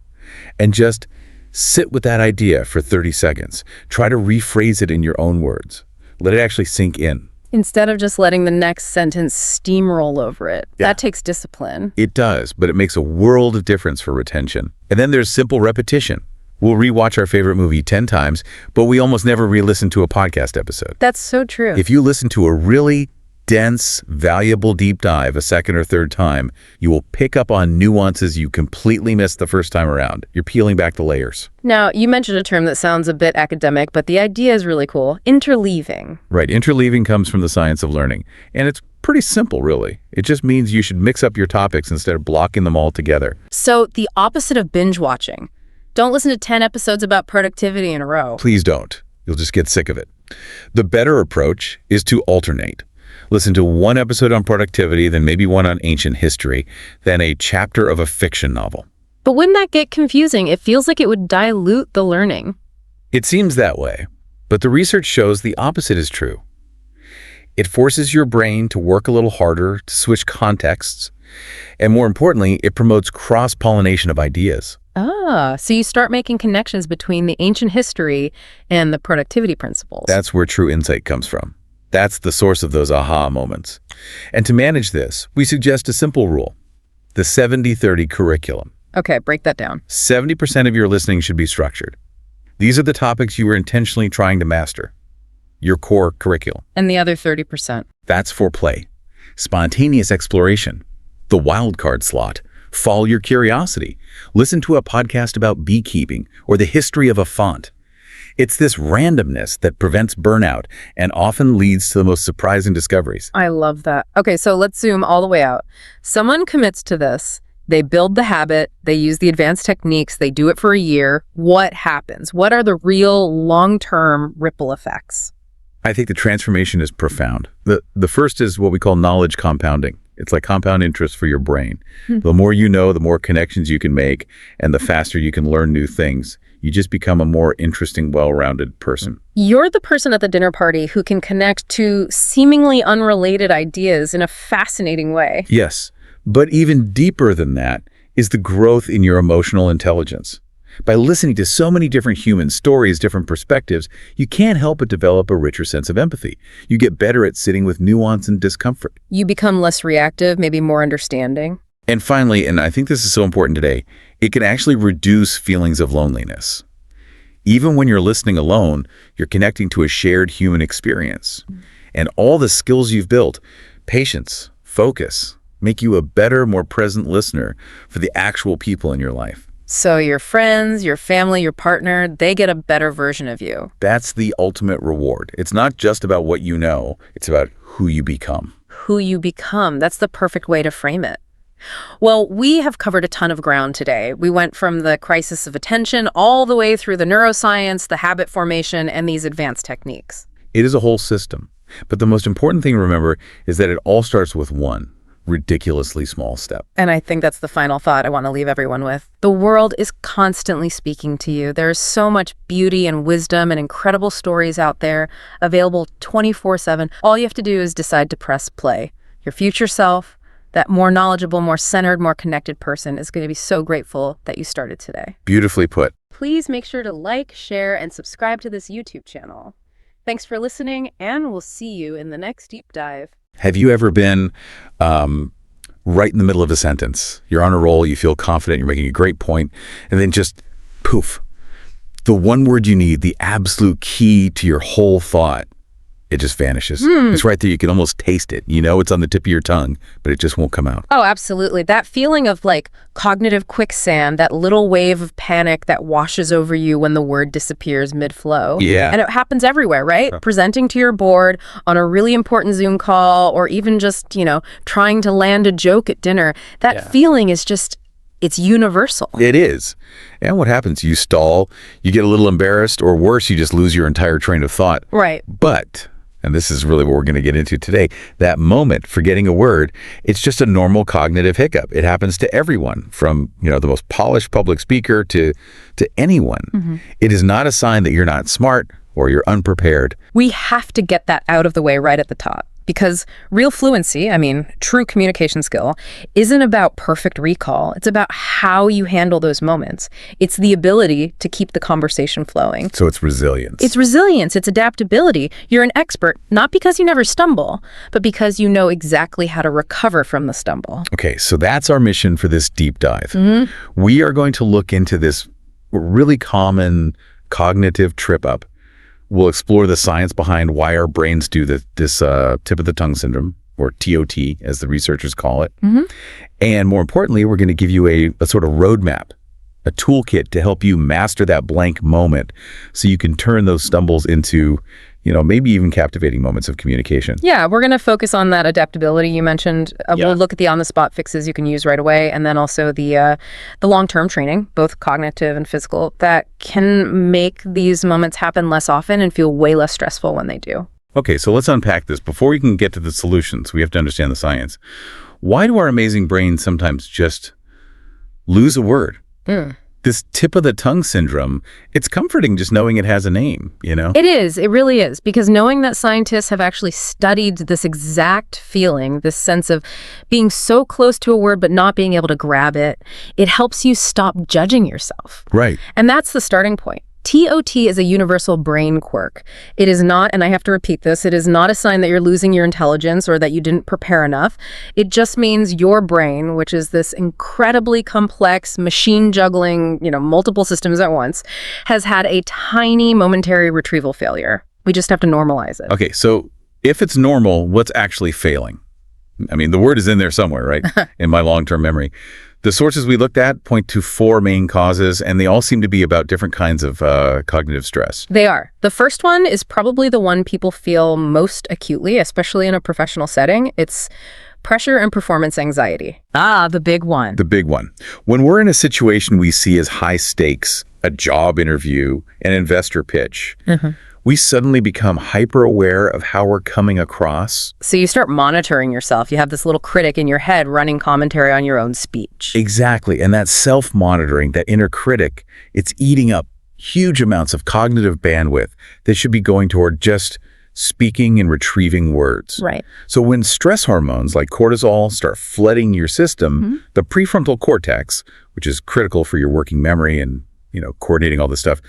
and just sit with that idea for 30 seconds. Try to rephrase it in your own words. Let it actually sink in. Instead of just letting the next sentence steamroll over it. Yeah. That takes discipline. It does, but it makes a world of difference for retention. And then there's simple repetition. We'll rewatch our favorite movie 10 times, but we almost never re-listen to a podcast episode. That's so true. If you listen to a really dense, valuable deep dive a second or third time, you will pick up on nuances you completely missed the first time around. You're peeling back the layers. Now, you mentioned a term that sounds a bit academic, but the idea is really cool. Interleaving. Right. Interleaving comes from the science of learning, and it's pretty simple, really. It just means you should mix up your topics instead of blocking them all together. So the opposite of binge watching. Don't listen to 10 episodes about productivity in a row. Please don't. You'll just get sick of it. The better approach is to alternate. Listen to one episode on productivity, then maybe one on ancient history, then a chapter of a fiction novel. But wouldn't that get confusing? It feels like it would dilute the learning. It seems that way, but the research shows the opposite is true. It forces your brain to work a little harder, to switch contexts, and more importantly, it promotes cross-pollination of ideas. So you start making connections between the ancient history and the productivity principles. That's where true insight comes from. That's the source of those aha moments. And to manage this, we suggest a simple rule, the 70-30 curriculum. Okay, break that down. 70% of your listening should be structured. These are the topics you were intentionally trying to master, your core curriculum. And the other 30%. That's for play, spontaneous exploration, the wild card slot. Follow your curiosity. Listen to a podcast about beekeeping or the history of a font. It's this randomness that prevents burnout and often leads to the most surprising discoveries. I love that. Okay, so let's zoom all the way out. Someone commits to this. They build the habit. They use the advanced techniques. They do it for a year. What happens? What are the real long-term ripple effects? I think the transformation is profound. The first is what we call knowledge compounding. It's like compound interest for your brain. The more you know, the more connections you can make, and the faster you can learn new things. You just become a more interesting, well-rounded person. You're the person at the dinner party who can connect to seemingly unrelated ideas in a fascinating way. Yes, but even deeper than that is the growth in your emotional intelligence. By listening to so many different human stories, different perspectives, you can't help but develop a richer sense of empathy. You get better at sitting with nuance and discomfort. You become less reactive, maybe more understanding. And finally, and I think this is so important today, it can actually reduce feelings of loneliness. Even when you're listening alone, you're connecting to a shared human experience. And all the skills you've built, patience, focus, make you a better, more present listener for the actual people in your life. So your friends, your family, your partner, they get a better version of you. That's the ultimate reward. It's not just about what you know, it's about who you become. Who you become. That's the perfect way to frame it. Well, we have covered a ton of ground today. We went from the crisis of attention all the way through the neuroscience, the habit formation, and these advanced techniques. It is a whole system. But the most important thing to remember is that it all starts with one, ridiculously small step. And I think that's the final thought I want to leave everyone with. The world is constantly speaking to you. There's so much beauty and wisdom and incredible stories out there available 24/7. All you have to do is decide to press play. Your future self, that more knowledgeable, more centered, more connected person is going to be so grateful that you started today. Beautifully put. Please make sure to like, share, and subscribe to this YouTube channel. Thanks for listening, and we'll see you in the next deep dive. Have you ever been right in the middle of a sentence? You're on a roll, you feel confident, you're making a great point, and then just poof, the one word you need, the absolute key to your whole thought, it just vanishes. It's right there. You can almost taste it. You know it's on the tip of your tongue, but it just won't come out. Oh, absolutely. That feeling of like cognitive quicksand, that little wave of panic that washes over you when the word disappears mid-flow. Yeah. And it happens everywhere, right? Presenting to your board, on a really important Zoom call, or even just, trying to land a joke at dinner. That feeling is just, it's universal. It is. And what happens? You stall, you get a little embarrassed, or worse, you just lose your entire train of thought. Right. But, and this is really what we're going to get into today, that moment, forgetting a word, it's just a normal cognitive hiccup. It happens to everyone, from the most polished public speaker to anyone. It is not a sign that you're not smart or you're unprepared. We have to get that out of the way right at the top. Because real fluency, true communication skill, isn't about perfect recall. It's about how you handle those moments. It's the ability to keep the conversation flowing. So it's resilience. It's resilience. It's adaptability. You're an expert, not because you never stumble, but because you know exactly how to recover from the stumble. Okay, so that's our mission for this deep dive. We are going to look into this really common cognitive trip-up. We'll explore the science behind why our brains do this tip of the tongue syndrome, or TOT, as the researchers call it. And more importantly, we're going to give you a sort of roadmap, a toolkit to help you master that blank moment so you can turn those stumbles into, maybe even captivating moments of communication. Yeah, we're going to focus on that adaptability you mentioned. We'll look at the on-the-spot fixes you can use right away, and then also the long-term training, both cognitive and physical, that can make these moments happen less often and feel way less stressful when they do. Okay, so let's unpack this. Before we can get to the solutions, we have to understand the science. Why do our amazing brains sometimes just lose a word? This tip of the tongue syndrome, it's comforting just knowing it has a name, It is. It really is. Because knowing that scientists have actually studied this exact feeling, this sense of being so close to a word but not being able to grab it, it helps you stop judging yourself. Right. And that's the starting point. TOT is a universal brain quirk. It is not, and I have to repeat this, it is not a sign that you're losing your intelligence or that you didn't prepare enough. It just means your brain, which is this incredibly complex machine juggling, multiple systems at once, has had a tiny momentary retrieval failure. We just have to normalize it. Okay, so if it's normal, what's actually failing? The word is in there somewhere, right? In my long-term memory. The sources we looked at point to 4 main causes, and they all seem to be about different kinds of cognitive stress. They are. The first one is probably the one people feel most acutely, especially in a professional setting. It's pressure and performance anxiety. Ah, the big one. The big one. When we're in a situation we see as high stakes, a job interview, an investor pitch, we suddenly become hyper-aware of how we're coming across. So you start monitoring yourself. You have this little critic in your head running commentary on your own speech. Exactly. And that self-monitoring, that inner critic, it's eating up huge amounts of cognitive bandwidth that should be going toward just speaking and retrieving words. Right. So when stress hormones like cortisol start flooding your system, the prefrontal cortex, which is critical for your working memory and, coordinating all this stuff,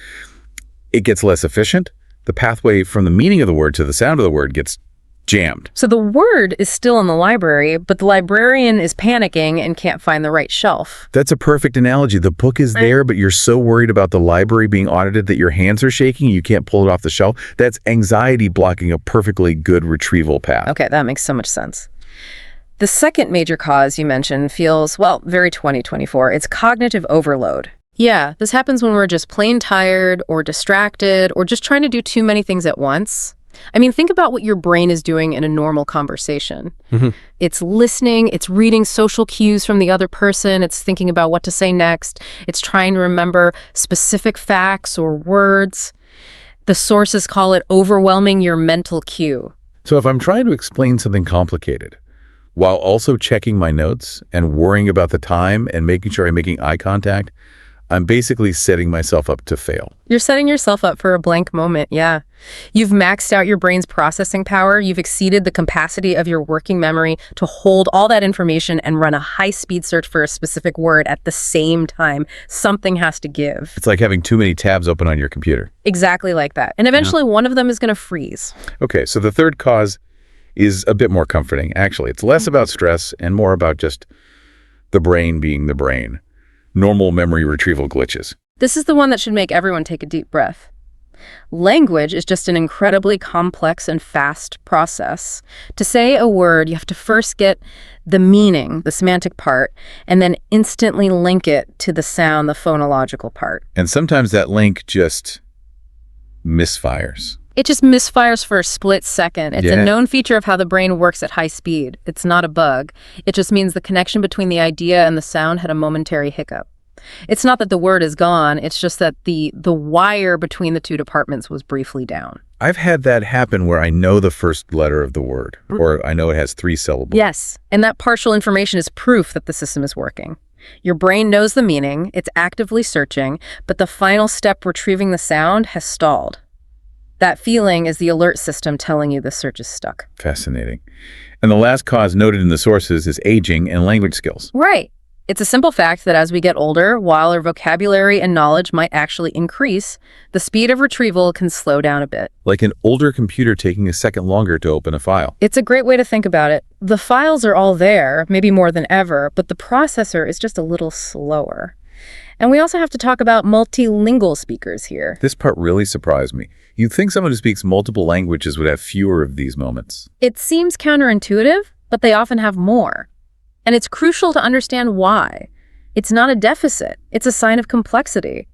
it gets less efficient. The pathway from the meaning of the word to the sound of the word gets jammed. So the word is still in the library, but the librarian is panicking and can't find the right shelf. That's a perfect analogy. The book is there, but you're so worried about the library being audited that your hands are shaking and you can't pull it off the shelf. That's anxiety blocking a perfectly good retrieval path. Okay, that makes so much sense. The second major cause you mentioned feels, very 2024. It's cognitive overload. Yeah, this happens when we're just plain tired or distracted or just trying to do too many things at once. Think about what your brain is doing in a normal conversation. It's listening, it's reading social cues from the other person, it's thinking about what to say next, it's trying to remember specific facts or words. The sources call it overwhelming your mental queue. So if I'm trying to explain something complicated, while also checking my notes and worrying about the time and making sure I'm making eye contact, I'm basically setting myself up to fail. You're setting yourself up for a blank moment, yeah. You've maxed out your brain's processing power. You've exceeded the capacity of your working memory to hold all that information and run a high-speed search for a specific word at the same time. Something has to give. It's like having too many tabs open on your computer. Exactly like that. And eventually one of them is going to freeze. Okay, so the third cause is a bit more comforting. Actually, it's less about stress and more about just the brain being the brain. Normal memory retrieval glitches. This is the one that should make everyone take a deep breath. Language is just an incredibly complex and fast process. To say a word, you have to first get the meaning, the semantic part, and then instantly link it to the sound, the phonological part. And sometimes that link just misfires. It just misfires for a split second. It's Yeah. a known feature of how the brain works at high speed. It's not a bug. It just means the connection between the idea and the sound had a momentary hiccup. It's not that the word is gone, it's just that the wire between the two departments was briefly down. I've had that happen where I know the first letter of the word, or I know it has 3 syllables. Yes, and that partial information is proof that the system is working. Your brain knows the meaning, it's actively searching, but the final step, retrieving the sound, has stalled. That feeling is the alert system telling you the search is stuck. Fascinating. And the last cause noted in the sources is aging and language skills. Right. It's a simple fact that as we get older, while our vocabulary and knowledge might actually increase, the speed of retrieval can slow down a bit. Like an older computer taking a second longer to open a file. It's a great way to think about it. The files are all there, maybe more than ever, but the processor is just a little slower. And we also have to talk about multilingual speakers here. This part really surprised me. You'd think someone who speaks multiple languages would have fewer of these moments. It seems counterintuitive, but they often have more. And it's crucial to understand why. It's not a deficit, it's a sign of complexity.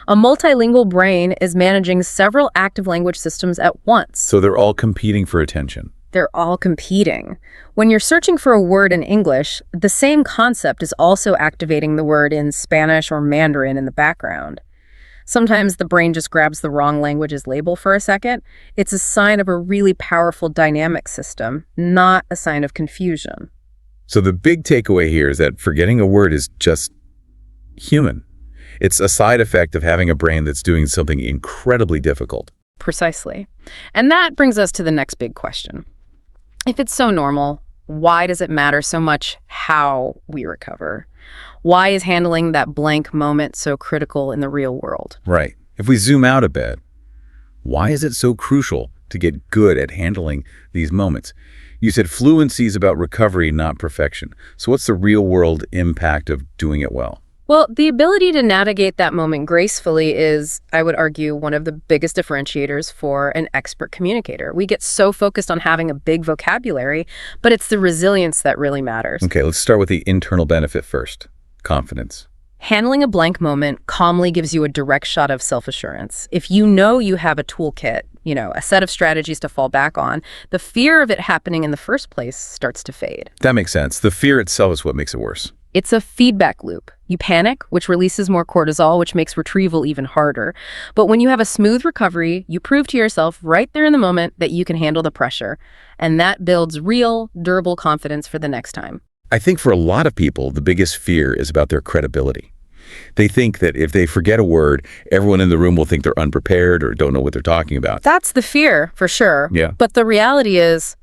A multilingual brain is managing several active language systems at once. So they're all competing for attention. They're all competing. When you're searching for a word in English, the same concept is also activating the word in Spanish or Mandarin in the background. Sometimes the brain just grabs the wrong language's label for a second. It's a sign of a really powerful dynamic system, not a sign of confusion. So the big takeaway here is that forgetting a word is just human. It's a side effect of having a brain that's doing something incredibly difficult. Precisely. And that brings us to the next big question. If it's so normal, why does it matter so much how we recover? Why is handling that blank moment so critical in the real world? Right. If we zoom out a bit, why is it so crucial to get good at handling these moments? You said fluency is about recovery, not perfection. So what's the real-world impact of doing it well? Well, the ability to navigate that moment gracefully is, I would argue, one of the biggest differentiators for an expert communicator. We get so focused on having a big vocabulary, but it's the resilience that really matters. Okay, let's start with the internal benefit first. Confidence. Handling a blank moment calmly gives you a direct shot of self-assurance. If you know you have a toolkit, a set of strategies to fall back on, the fear of it happening in the first place starts to fade. That makes sense. The fear itself is what makes it worse. It's a feedback loop. You panic, which releases more cortisol, which makes retrieval even harder. But when you have a smooth recovery, you prove to yourself right there in the moment that you can handle the pressure. And that builds real, durable confidence for the next time. I think for a lot of people, the biggest fear is about their credibility. They think that if they forget a word, everyone in the room will think they're unprepared or don't know what they're talking about. That's the fear, for sure. Yeah. But the reality is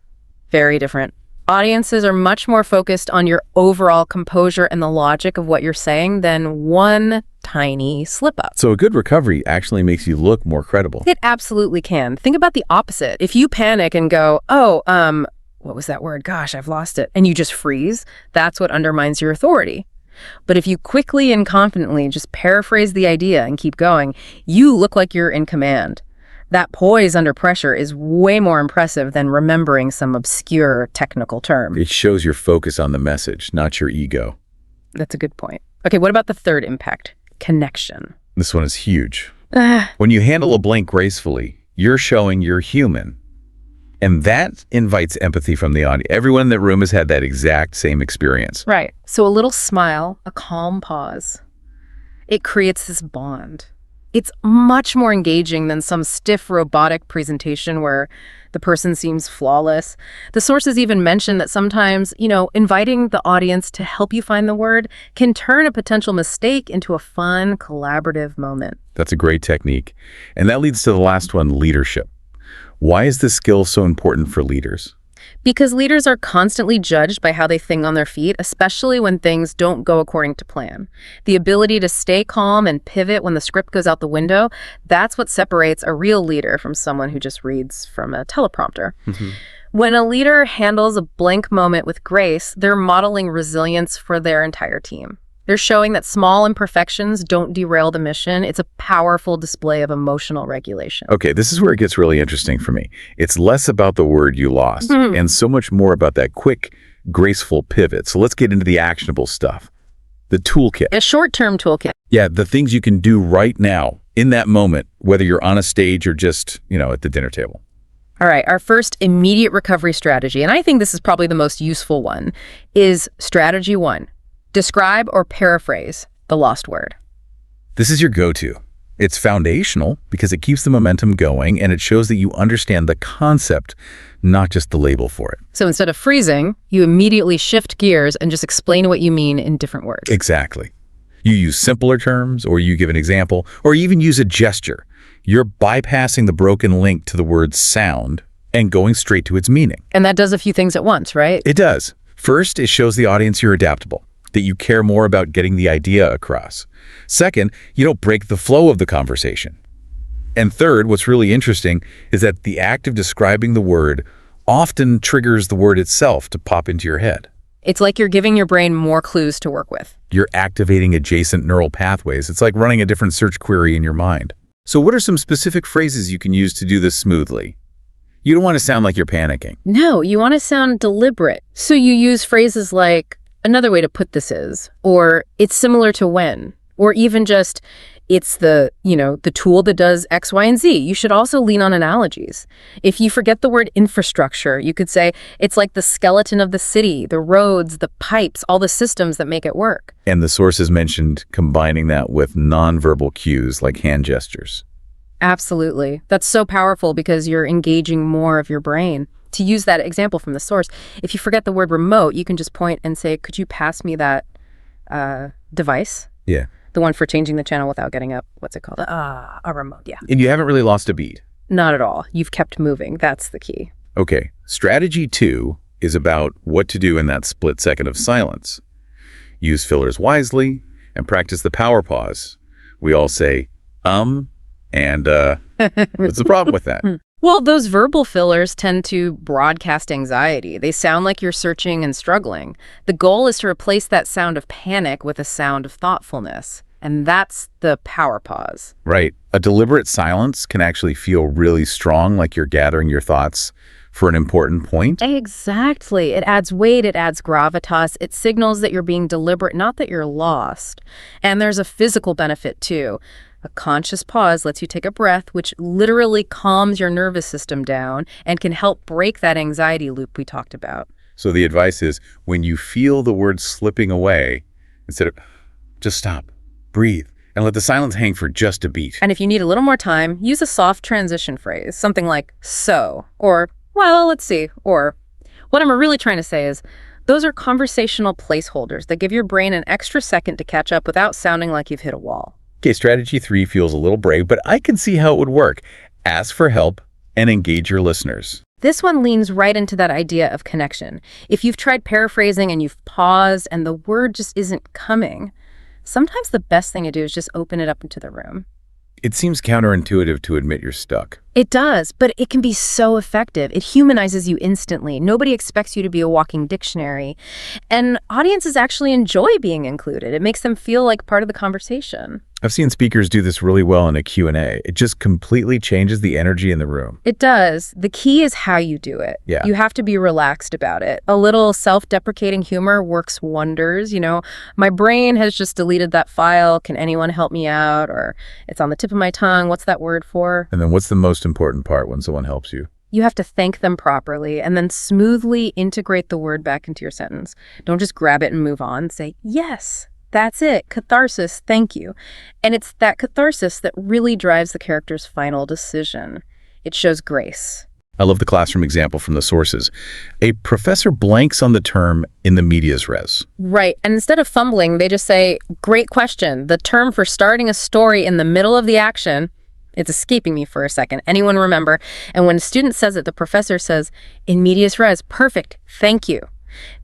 very different. Audiences are much more focused on your overall composure and the logic of what you're saying than one tiny slip-up. So a good recovery actually makes you look more credible. It absolutely can. Think about the opposite. If you panic and go, what was that word? Gosh, I've lost it. And you just freeze, that's what undermines your authority. But if you quickly and confidently just paraphrase the idea and keep going, you look like you're in command. That poise under pressure is way more impressive than remembering some obscure technical term. It shows your focus on the message, not your ego. That's a good point. Okay, what about the third impact? Connection. This one is huge. When you handle a blank gracefully, you're showing you're human. And that invites empathy from the audience. Everyone in the room has had that exact same experience. Right. So a little smile, a calm pause, it creates this bond. It's much more engaging than some stiff robotic presentation where the person seems flawless. The sources even mention that sometimes, inviting the audience to help you find the word can turn a potential mistake into a fun, collaborative moment. That's a great technique. And that leads to the last one, leadership. Why is this skill so important for leaders? Because leaders are constantly judged by how they think on their feet, especially when things don't go according to plan. The ability to stay calm and pivot when the script goes out the window, that's what separates a real leader from someone who just reads from a teleprompter. When a leader handles a blank moment with grace, they're modeling resilience for their entire team. They're showing that small imperfections don't derail the mission. It's a powerful display of emotional regulation. Okay, this is where it gets really interesting for me. It's less about the word you lost and so much more about that quick, graceful pivot. So let's get into the actionable stuff. The toolkit. A short-term toolkit. Yeah, the things you can do right now in that moment, whether you're on a stage or just, at the dinner table. All right, our first immediate recovery strategy, and I think this is probably the most useful one, is strategy 1. Describe or paraphrase the lost word. This is your go-to. It's foundational because it keeps the momentum going and it shows that you understand the concept, not just the label for it. So instead of freezing, you immediately shift gears and just explain what you mean in different words. Exactly. You use simpler terms, or you give an example, or you even use a gesture. You're bypassing the broken link to the word sound and going straight to its meaning. And that does a few things at once, right? It does. First, it shows the audience you're adaptable, that you care more about getting the idea across. Second, you don't break the flow of the conversation. And third, what's really interesting is that the act of describing the word often triggers the word itself to pop into your head. It's like you're giving your brain more clues to work with. You're activating adjacent neural pathways. It's like running a different search query in your mind. So what are some specific phrases you can use to do this smoothly? You don't want to sound like you're panicking. No, you want to sound deliberate. So you use phrases like, another way to put this is, or it's similar to when, or even just, it's the tool that does X, Y, and Z. You should also lean on analogies. If you forget the word infrastructure, you could say, it's like the skeleton of the city, the roads, the pipes, all the systems that make it work. And the sources mentioned combining that with nonverbal cues like hand gestures. Absolutely. That's so powerful because you're engaging more of your brain. To use that example from the source, if you forget the word remote, you can just point and say, could you pass me that device? Yeah. The one for changing the channel without getting up. What's it called? A remote, yeah. And you haven't really lost a beat. Not at all. You've kept moving. That's the key. Okay. Strategy 2 is about what to do in that split second of silence. Use fillers wisely and practice the power pause. We all say, and what's the problem with that? Well, those verbal fillers tend to broadcast anxiety. They sound like you're searching and struggling. The goal is to replace that sound of panic with a sound of thoughtfulness. And that's the power pause. Right. A deliberate silence can actually feel really strong, like you're gathering your thoughts for an important point. Exactly. It adds weight, it adds gravitas. It signals that you're being deliberate, not that you're lost. And there's a physical benefit too. A conscious pause lets you take a breath, which literally calms your nervous system down and can help break that anxiety loop we talked about. So the advice is, when you feel the words slipping away, instead of just stop, breathe, and let the silence hang for just a beat. And if you need a little more time, use a soft transition phrase, something like so, or well, let's see, or what I'm really trying to say is, those are conversational placeholders that give your brain an extra second to catch up without sounding like you've hit a wall. Okay, strategy 3 feels a little brave, but I can see how it would work. Ask for help and engage your listeners. This one leans right into that idea of connection. If you've tried paraphrasing and you've paused and the word just isn't coming, sometimes the best thing to do is just open it up into the room. It seems counterintuitive to admit you're stuck. It does, but it can be so effective. It humanizes you instantly. Nobody expects you to be a walking dictionary. And audiences actually enjoy being included. It makes them feel like part of the conversation. I've seen speakers do this really well in a Q&A. It just completely changes the energy in the room. It does. The key is how you do it. Yeah. You have to be relaxed about it. A little self-deprecating humor works wonders. My brain has just deleted that file. Can anyone help me out? Or it's on the tip of my tongue. What's that word for? And then what's the most important part when someone helps you? You have to thank them properly and then smoothly integrate the word back into your sentence. Don't just grab it and move on. Say, yes, That's it. Catharsis. Thank you. And it's that catharsis that really drives the character's final decision. It shows grace. I love the classroom example from the sources. A professor blanks on the term in the medias res. Right. And instead of fumbling, they just say, great question. The term for starting a story in the middle of the action, it's escaping me for a second. Anyone remember? And when a student says it, the professor says, in medias res. Perfect. Thank you.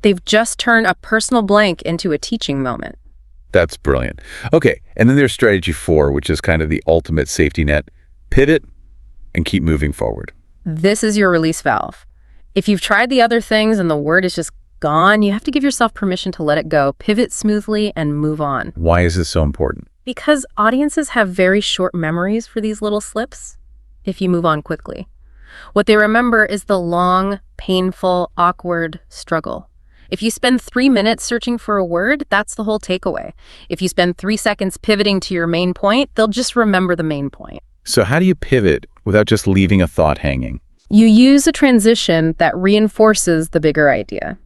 They've just turned a personal blank into a teaching moment. That's brilliant. Okay, and then there's strategy 4, which is kind of the ultimate safety net. Pivot and keep moving forward. This is your release valve. If you've tried the other things and the word is just gone, you have to give yourself permission to let it go, pivot smoothly, and move on. Why is this so important? Because audiences have very short memories for these little slips if you move on quickly. What they remember is the long, painful, awkward struggle. If you spend 3 minutes searching for a word, that's the whole takeaway. If you spend 3 seconds pivoting to your main point, they'll just remember the main point. So how do you pivot without just leaving a thought hanging? You use a transition that reinforces the bigger idea.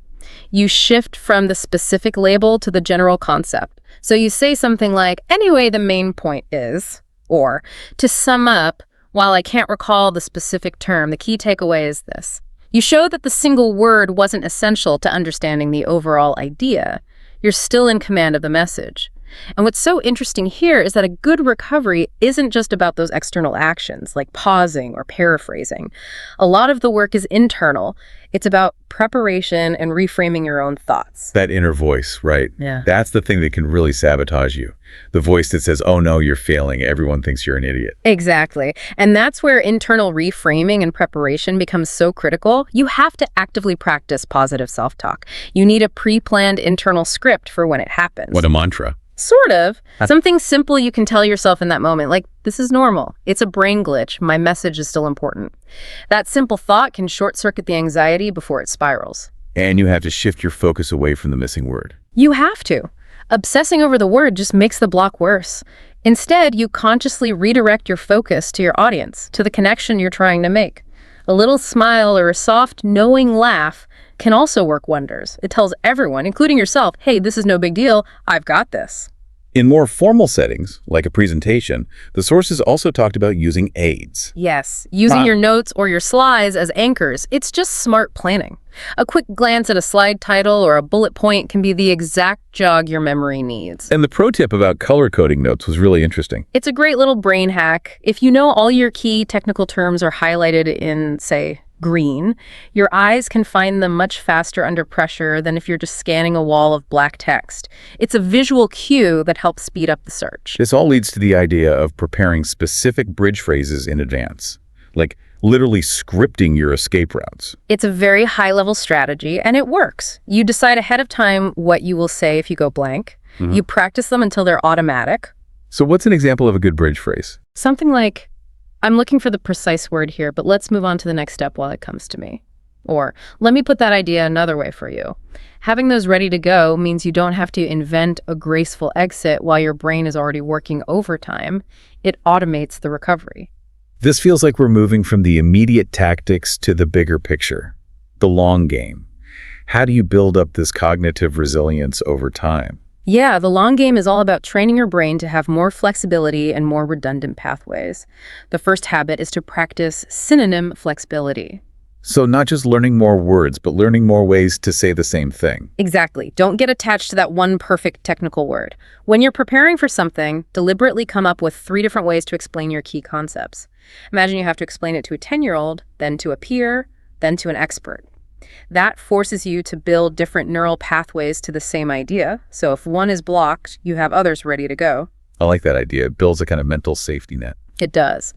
You shift from the specific label to the general concept. So you say something like, anyway, the main point is, or to sum up, while I can't recall the specific term, the key takeaway is this. You show that the single word wasn't essential to understanding the overall idea. You're still in command of the message. And what's so interesting here is that a good recovery isn't just about those external actions, like pausing or paraphrasing. A lot of the work is internal. It's about preparation and reframing your own thoughts. That inner voice, right? Yeah. That's the thing that can really sabotage you. The voice that says, oh no, you're failing. Everyone thinks you're an idiot. Exactly. And that's where internal reframing and preparation becomes so critical. You have to actively practice positive self-talk. You need a pre-planned internal script for when it happens. What a mantra. Sort of. Something simple you can tell yourself in that moment, like, this is normal. It's a brain glitch. My message is still important. That simple thought can short-circuit the anxiety before it spirals. And you have to shift your focus away from the missing word. You have to. Obsessing over the word just makes the block worse. Instead, you consciously redirect your focus to your audience, to the connection you're trying to make. A little smile or a soft, knowing laugh can also work wonders. It tells everyone, including yourself, hey, this is no big deal. I've got this. In more formal settings, like a presentation, the sources also talked about using aids. Yes, using your notes or your slides as anchors. It's just smart planning. A quick glance at a slide title or a bullet point can be the exact jog your memory needs. And the pro tip about color coding notes was really interesting. It's a great little brain hack. If you know all your key technical terms are highlighted in, say, green, your eyes can find them much faster under pressure than if you're just scanning a wall of black text. It's a visual cue that helps speed up the search. This all leads to the idea of preparing specific bridge phrases in advance, like literally scripting your escape routes. It's a very high-level strategy, and it works. You decide ahead of time what you will say if you go blank. You practice them until they're automatic. So what's an example of a good bridge phrase? Something like, I'm looking for the precise word here, but let's move on to the next step while it comes to me. Or, let me put that idea another way for you. Having those ready to go means you don't have to invent a graceful exit while your brain is already working overtime. It automates the recovery. This feels like we're moving from the immediate tactics to the bigger picture, the long game. How do you build up this cognitive resilience over time? Yeah, the long game is all about training your brain to have more flexibility and more redundant pathways. The first habit is to practice synonym flexibility. So not just learning more words, but learning more ways to say the same thing. Exactly. Don't get attached to that one perfect technical word. When you're preparing for something, deliberately come up with 3 different ways to explain your key concepts. Imagine you have to explain it to a 10-year-old, then to a peer, then to an expert. That forces you to build different neural pathways to the same idea. So if one is blocked, you have others ready to go. I like that idea. It builds a kind of mental safety net. It does.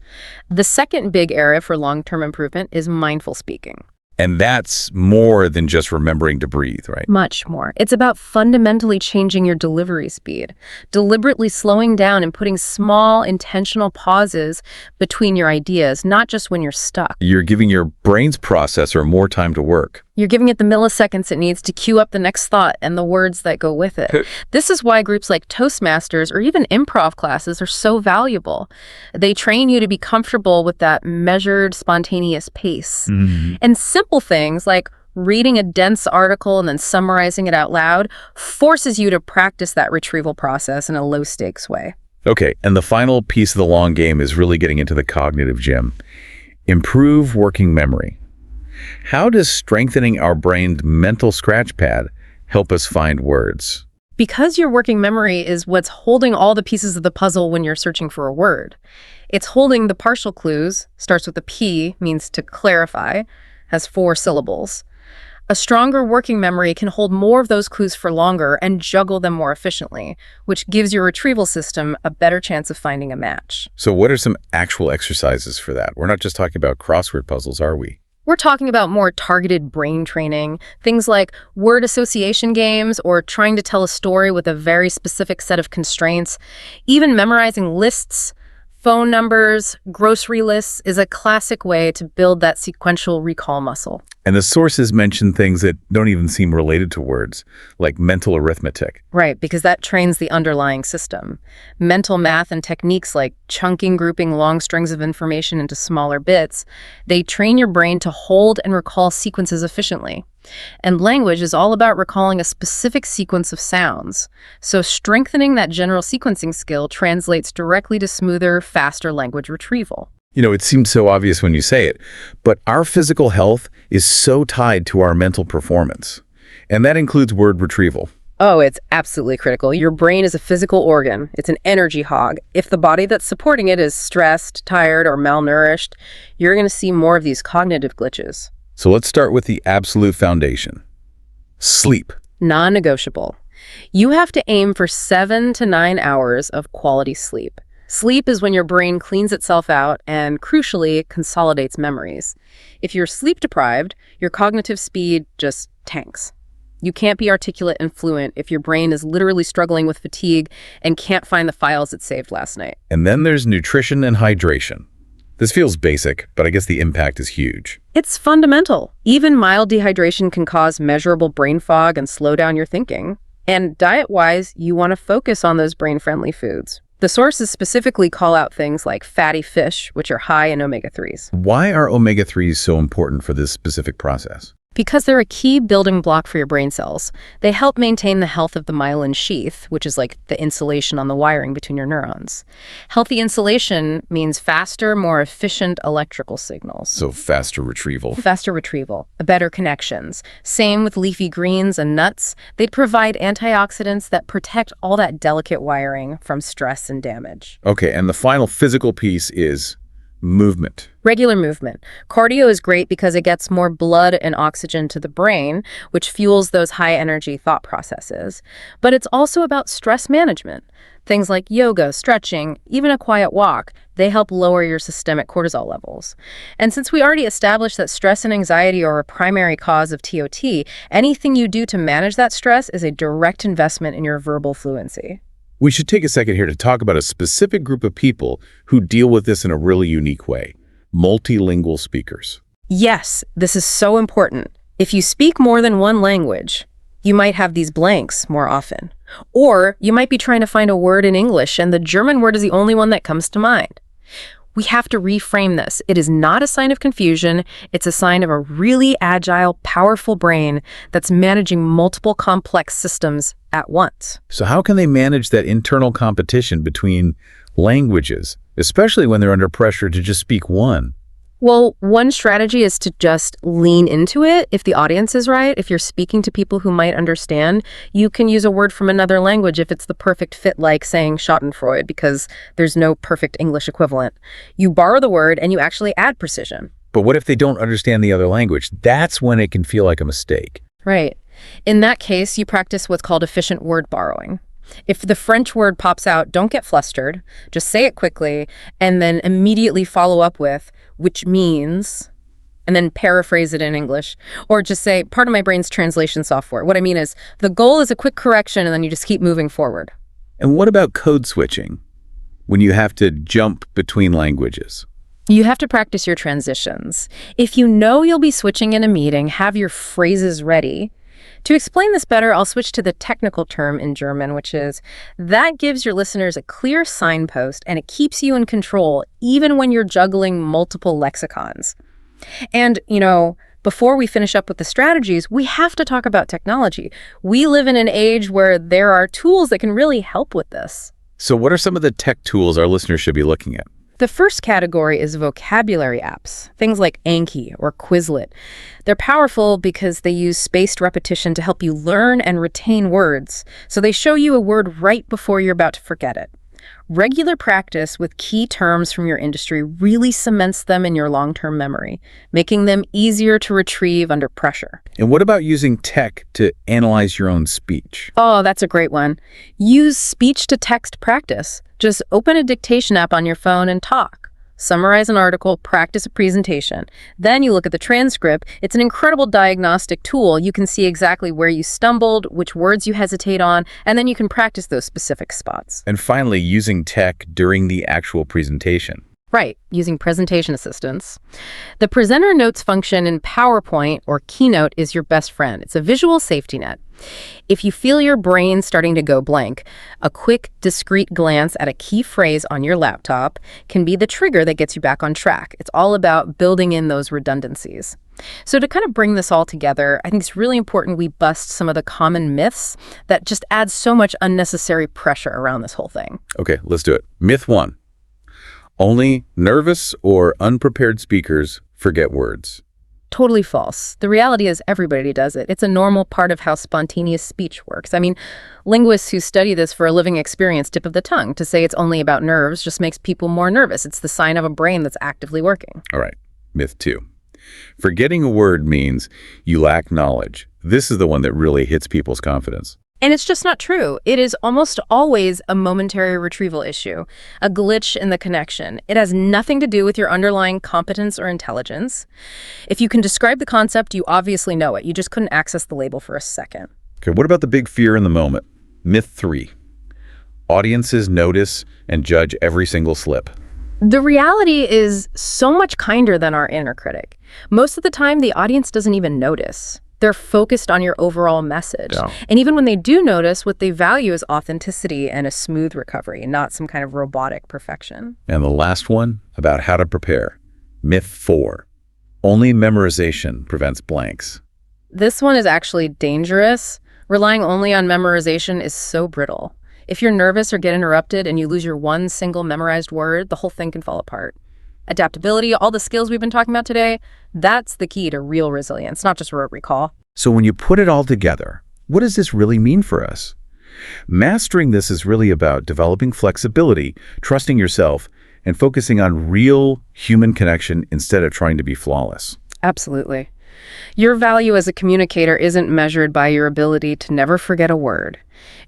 The second big area for long-term improvement is mindful speaking. And that's more than just remembering to breathe, right? Much more. It's about fundamentally changing your delivery speed, deliberately slowing down and putting small, intentional pauses between your ideas, not just when you're stuck. You're giving your brain's processor more time to work. You're giving it the milliseconds it needs to queue up the next thought and the words that go with it. This is why groups like Toastmasters or even improv classes are so valuable. They train you to be comfortable with that measured, spontaneous pace. And simple things like Reading a dense article and then summarizing it out loud forces you to practice that retrieval process in a low-stakes way. Okay, and the final piece of the long game is really getting into the cognitive gym. Improve working memory. How does strengthening our brain's mental scratch pad help us find words? Because your working memory is what's holding all the pieces of the puzzle when you're searching for a word. It's holding the partial clues, starts with a P, means to clarify, has 4 syllables. A stronger working memory can hold more of those clues for longer and juggle them more efficiently, which gives your retrieval system a better chance of finding a match. So what are some actual exercises for that? We're not just talking about crossword puzzles, are we? We're talking about more targeted brain training, things like word association games or trying to tell a story with a very specific set of constraints. Even memorizing lists, phone numbers, grocery lists is a classic way to build that sequential recall muscle. And the sources mention things that don't even seem related to words, like mental arithmetic. Right, because that trains the underlying system. Mental math and techniques like chunking, grouping long strings of information into smaller bits, they train your brain to hold and recall sequences efficiently. And language is all about recalling a specific sequence of sounds. So strengthening that general sequencing skill translates directly to smoother, faster language retrieval. You know, it seems so obvious when you say it, but our physical health is so tied to our mental performance. And that includes word retrieval. Oh, it's absolutely critical. Your brain is a physical organ. It's an energy hog. If the body that's supporting it is stressed, tired, or malnourished, you're going to see more of these cognitive glitches. So let's start with the absolute foundation. Sleep. Non-negotiable. You have to aim for 7 to 9 hours of quality sleep. Sleep is when your brain cleans itself out and, crucially, consolidates memories. If you're sleep deprived, your cognitive speed just tanks. You can't be articulate and fluent if your brain is literally struggling with fatigue and can't find the files it saved last night. And then there's nutrition and hydration. This feels basic, but I guess the impact is huge. It's fundamental. Even mild dehydration can cause measurable brain fog and slow down your thinking. And diet-wise, you want to focus on those brain-friendly foods. The sources specifically call out things like fatty fish, which are high in omega-3s. Why are omega-3s so important for this specific process? Because they're a key building block for your brain cells. They help maintain the health of the myelin sheath, which is like the insulation on the wiring between your neurons. Healthy insulation means faster, more efficient electrical signals. So faster retrieval. Faster retrieval, better connections. Same with leafy greens and nuts. They provide antioxidants that protect all that delicate wiring from stress and damage. Okay, and the final physical piece is movement. Regular movement. Cardio is great because it gets more blood and oxygen to the brain, which fuels those high-energy thought processes. But it's also about stress management. Things like yoga, stretching, even a quiet walk, they help lower your systemic cortisol levels. And since we already established that stress and anxiety are a primary cause of TOT, anything you do to manage that stress is a direct investment in your verbal fluency. We should take a second here to talk about a specific group of people who deal with this in a really unique way. Multilingual speakers. Yes, this is so important. If you speak more than one language, you might have these blanks more often. Or you might be trying to find a word in English and the German word is the only one that comes to mind. We have to reframe this. It is not a sign of confusion. It's a sign of a really agile, powerful brain that's managing multiple complex systems at once. So how can they manage that internal competition between languages, especially when they're under pressure to just speak one? Well, one strategy is to just lean into it if the audience is right. If you're speaking to people who might understand, you can use a word from another language if it's the perfect fit, like saying Schadenfreude, because there's no perfect English equivalent. You borrow the word and you actually add precision. But what if they don't understand the other language? That's when it can feel like a mistake. Right. In that case, you practice what's called efficient word borrowing. If the French word pops out, don't get flustered. Just say it quickly and then immediately follow up with, which means, and then paraphrase it in English. Or just say, part of my brain's translation software. What I mean is, the goal is a quick correction and then you just keep moving forward. And what about code switching, when you have to jump between languages? You have to practice your transitions. If you know you'll be switching in a meeting, have your phrases ready. To explain this better, I'll switch to the technical term in German, which is, that gives your listeners a clear signpost and it keeps you in control even when you're juggling multiple lexicons. And, Before we finish up with the strategies, we have to talk about technology. We live in an age where there are tools that can really help with this. So what are some of the tech tools our listeners should be looking at? The first category is vocabulary apps, things like Anki or Quizlet. They're powerful because they use spaced repetition to help you learn and retain words, so they show you a word right before you're about to forget it. Regular practice with key terms from your industry really cements them in your long-term memory, making them easier to retrieve under pressure. And what about using tech to analyze your own speech? Oh, that's a great one. Use speech-to-text practice. Just open a dictation app on your phone and talk. Summarize an article, practice a presentation. Then you look at the transcript. It's an incredible diagnostic tool. You can see exactly where you stumbled, which words you hesitate on, and then you can practice those specific spots. And finally, using tech during the actual presentation. Right, using presentation assistance. The presenter notes function in PowerPoint or Keynote is your best friend. It's a visual safety net. If you feel your brain starting to go blank, a quick, discreet glance at a key phrase on your laptop can be the trigger that gets you back on track. It's all about building in those redundancies. So to kind of bring this all together, I think it's really important we bust some of the common myths that just add so much unnecessary pressure around this whole thing. Okay, let's do it. Myth 1. Only nervous or unprepared speakers forget words. Totally false. The reality is everybody does it. It's a normal part of how spontaneous speech works. I mean, linguists who study this for a living experience tip of the tongue. To say it's only about nerves just makes people more nervous. It's the sign of a brain that's actively working. All right, myth 2. Forgetting a word means you lack knowledge. This is the one that really hits people's confidence. And it's just not true. It is almost always a momentary retrieval issue, a glitch in the connection. It has nothing to do with your underlying competence or intelligence. If you can describe the concept, you obviously know it. You just couldn't access the label for a second. Okay, what about the big fear in the moment? Myth 3. Audiences notice and judge every single slip. The reality is so much kinder than our inner critic. Most of the time, the audience doesn't even notice. They're focused on your overall message. Yeah. And even when they do notice, what they value is authenticity and a smooth recovery, not some kind of robotic perfection. And the last one, about how to prepare. Myth 4. Only memorization prevents blanks. This one is actually dangerous. Relying only on memorization is so brittle. If you're nervous or get interrupted and you lose your one single memorized word, the whole thing can fall apart. Adaptability, all the skills we've been talking about today, that's the key to real resilience, not just rote recall. So when you put it all together, what does this really mean for us? Mastering this is really about developing flexibility, trusting yourself, and focusing on real human connection instead of trying to be flawless. Absolutely. Your value as a communicator isn't measured by your ability to never forget a word.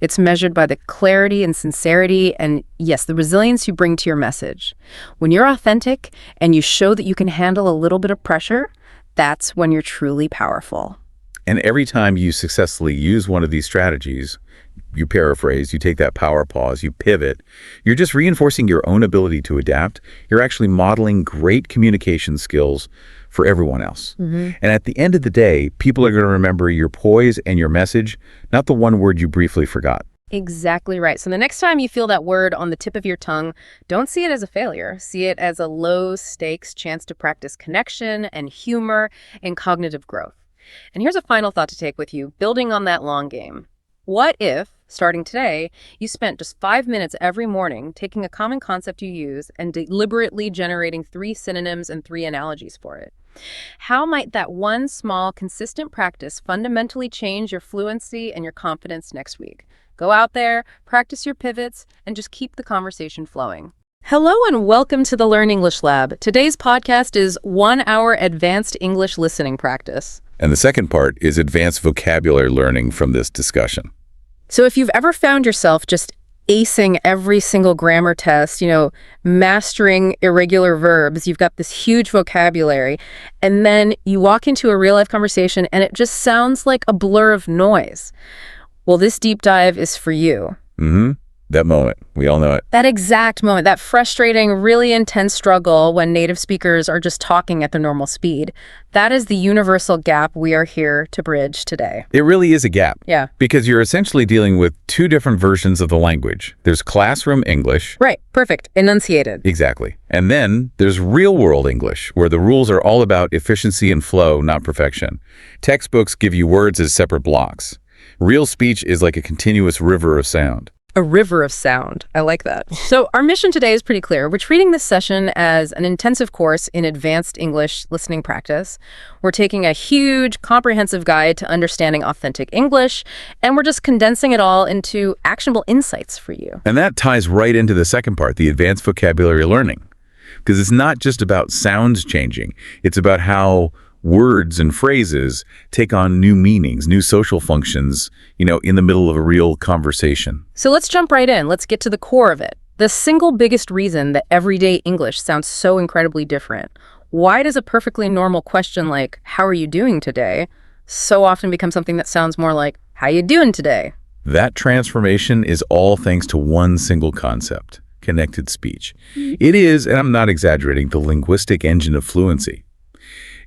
It's measured by the clarity and sincerity and, yes, the resilience you bring to your message. When you're authentic and you show that you can handle a little bit of pressure, that's when you're truly powerful. And every time you successfully use one of these strategies, you paraphrase, you take that power pause, you pivot, you're just reinforcing your own ability to adapt. You're actually modeling great communication skills for everyone else. And at the end of the day, people are going to remember your poise and your message, not the one word you briefly forgot. Exactly right. So the next time you feel that word on the tip of your tongue, don't see it as a failure. See it as a low-stakes chance to practice connection and humor and cognitive growth. And here's a final thought to take with you, building on that long game. What if, starting today, you spent just 5 minutes every morning taking a common concept you use and deliberately generating 3 synonyms and 3 analogies for it? How might that one small, consistent practice fundamentally change your fluency and your confidence next week? Go out there, practice your pivots, and just keep the conversation flowing. Hello and welcome to the Learn English Lab. Today's podcast is 1 hour advanced English listening practice. And the second part is advanced vocabulary learning from this discussion. So if you've ever found yourself just acing every single grammar test, mastering irregular verbs, you've got this huge vocabulary, and then you walk into a real-life conversation and it just sounds like a blur of noise. Well, this deep dive is for you. That moment. We all know it. That exact moment, that frustrating, really intense struggle when native speakers are just talking at their normal speed. That is the universal gap we are here to bridge today. It really is a gap. Yeah. Because you're essentially dealing with two different versions of the language. There's classroom English. Right. Perfect. Enunciated. Exactly. And then there's real-world English, where the rules are all about efficiency and flow, not perfection. Textbooks give you words as separate blocks. Real speech is like a continuous river of sound. A river of sound. I like that. So our mission today is pretty clear. We're treating this session as an intensive course in advanced English listening practice. We're taking a huge, comprehensive guide to understanding authentic English, and we're just condensing it all into actionable insights for you. And that ties right into the second part, the advanced vocabulary learning. Because it's not just about sounds changing. It's about how words and phrases take on new meanings, new social functions, in the middle of a real conversation. So let's jump right in. Let's get to the core of it. The single biggest reason that everyday English sounds so incredibly different. Why does a perfectly normal question like, how are you doing today, so often become something that sounds more like, how you doing today? That transformation is all thanks to one single concept, connected speech. It is, and I'm not exaggerating, the linguistic engine of fluency.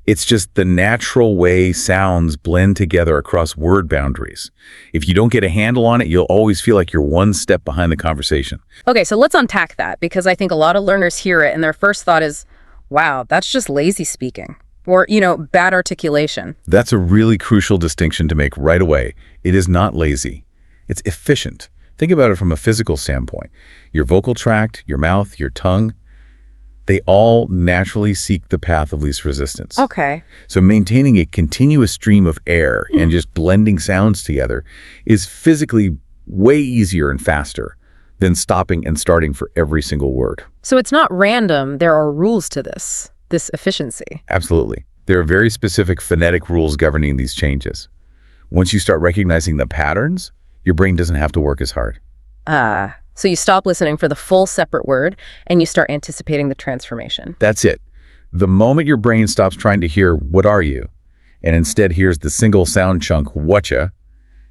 It's just the natural way sounds blend together across word boundaries. If you don't get a handle on it, you'll always feel like you're one step behind the conversation. Okay, so let's unpack that, because I think a lot of learners hear it and their first thought is, wow, that's just lazy speaking. Or, bad articulation. That's a really crucial distinction to make right away. It is not lazy. It's efficient. Think about it from a physical standpoint. Your vocal tract, your mouth, your tongue, they all naturally seek the path of least resistance. Okay. So maintaining a continuous stream of air and just blending sounds together is physically way easier and faster than stopping and starting for every single word. So it's not random. There are rules to this efficiency. Absolutely. There are very specific phonetic rules governing these changes. Once you start recognizing the patterns, your brain doesn't have to work as hard. So you stop listening for the full separate word and you start anticipating the transformation. That's it. The moment your brain stops trying to hear, what are you? And instead hears the single sound chunk, whatcha,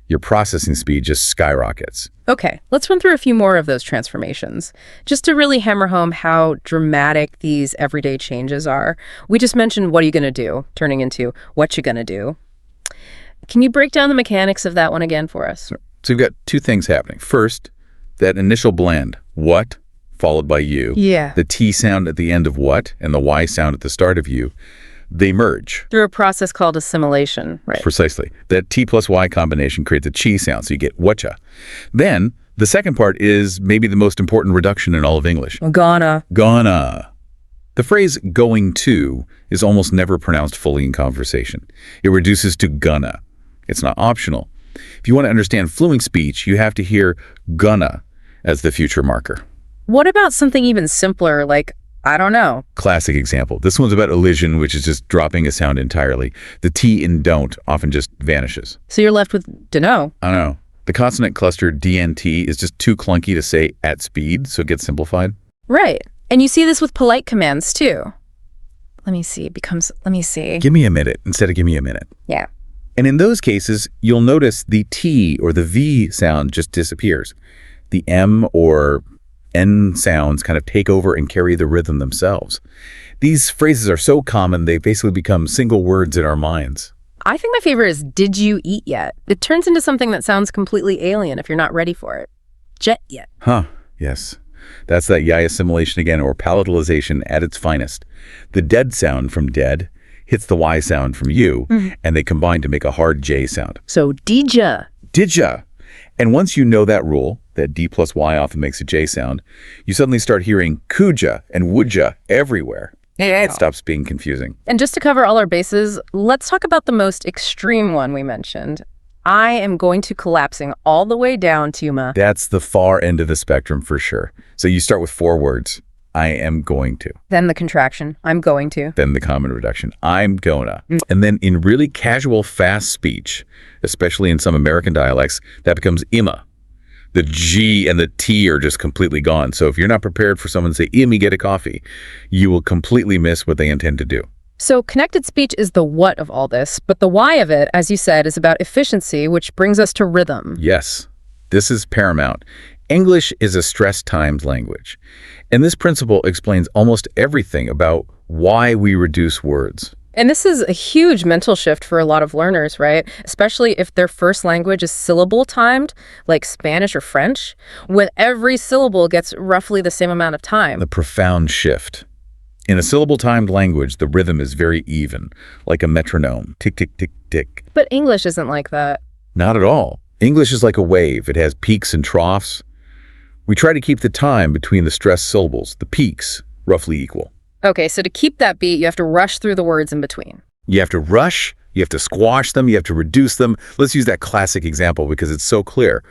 your processing speed just skyrockets. Okay, let's run through a few more of those transformations, just to really hammer home how dramatic these everyday changes are. We just mentioned what are you going to do, turning into what you going to do. Can you break down the mechanics of that one again for us? So you've got two things happening. First, that initial blend, what, followed by you. Yeah. The T sound at the end of what and the Y sound at the start of you, they merge. Through a process called assimilation, right? Precisely. That T plus Y combination creates a chi sound, so you get whatcha. Then, the second part is maybe the most important reduction in all of English. Gonna. Gonna. The phrase going to is almost never pronounced fully in conversation. It reduces to gonna. It's not optional. If you want to understand fluent speech, you have to hear gonna as the future marker. What about something even simpler, like, I don't know? Classic example. This one's about elision, which is just dropping a sound entirely. The T in don't often just vanishes. So you're left with dunno. I don't know. The consonant cluster DNT is just too clunky to say at speed, so it gets simplified. Right. And you see this with polite commands, too. Let me see. It becomes, let me see. Give me a minute instead of give me a minute. Yeah. And in those cases, you'll notice the T or the V sound just disappears. The M or N sounds kind of take over and carry the rhythm themselves. These phrases are so common, they basically become single words in our minds. I think my favorite is, did you eat yet? It turns into something that sounds completely alien if you're not ready for it. Jet yet. Huh, yes. That's that yi assimilation again, or palatalization at its finest. The dead sound from dead hits the Y sound from you, and they combine to make a hard J sound. So, didja. Didja. And once you know that rule, that D plus Y often makes a J sound, you suddenly start hearing kuja and woodja everywhere. It stops being confusing. And just to cover all our bases, let's talk about the most extreme one we mentioned. I am going to collapsing all the way down to ma. That's the far end of the spectrum for sure. So you start with 4 words. I am going to. Then the contraction, I'm going to. Then the common reduction, I'm gonna. And then in really casual, fast speech, especially in some American dialects, that becomes imma. The G and the T are just completely gone. So if you're not prepared for someone to say, Immy, get a coffee, you will completely miss what they intend to do. So connected speech is the what of all this, but the why of it, as you said, is about efficiency, which brings us to rhythm. Yes, this is paramount. English is a stress-timed language, and this principle explains almost everything about why we reduce words. And this is a huge mental shift for a lot of learners, right? Especially if their first language is syllable timed, like Spanish or French, when every syllable gets roughly the same amount of time. The profound shift. In a syllable-timed language, the rhythm is very even, like a metronome. Tick, tick, tick, tick. But English isn't like that. Not at all. English is like a wave. It has peaks and troughs. We try to keep the time between the stressed syllables, the peaks, roughly equal. Okay, so to keep that beat, you have to rush through the words in between. You have to rush, you have to squash them, you have to reduce them. Let's use that classic example because it's so clear.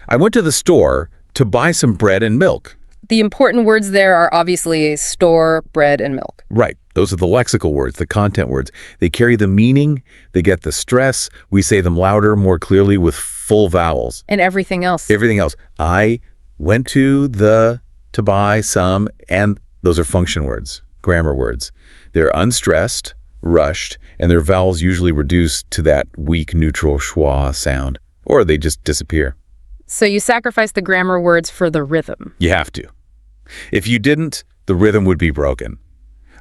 I went to the store to buy some bread and milk. The important words there are obviously store, bread, and milk. Right. Those are the lexical words, the content words. They carry the meaning, they get the stress. We say them louder, more clearly with full vowels. And everything else. Everything else. I went to buy some, and those are function words, grammar words. They're unstressed, rushed, and their vowels usually reduced to that weak neutral schwa sound, or they just disappear. So you sacrifice the grammar words for the rhythm. You have to. If you didn't, the rhythm would be broken.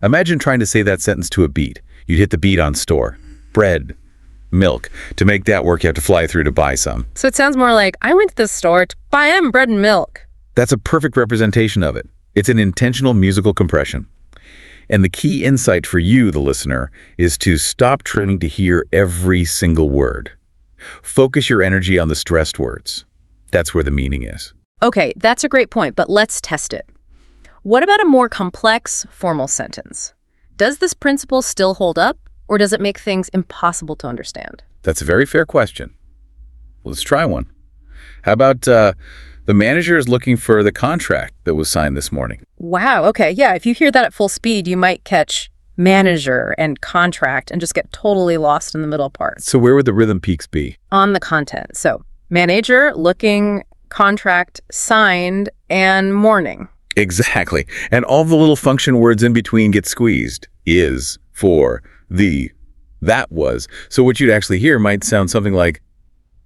Imagine trying to say that sentence to a beat. You'd hit the beat on store, bread, milk. To make that work, you have to fly through to buy some. So it sounds more like, I went to the store to buy them bread and milk. That's a perfect representation of it. It's an intentional musical compression. And the key insight for you, the listener, is to stop trying to hear every single word. Focus your energy on the stressed words. That's where the meaning is. Okay, that's a great point, but let's test it. What about a more complex formal sentence? Does this principle still hold up, or does it make things impossible to understand? That's a very fair question. Let's try one. How about the manager is looking for the contract that was signed this morning? Wow, okay, yeah, if you hear that at full speed, you might catch manager and contract and just get totally lost in the middle part. So where would the rhythm peaks be? On the content. So manager, looking, contract, signed, and morning. Exactly. And all the little function words in between get squeezed. Is, for, the, that was. So what you'd actually hear might sound something like,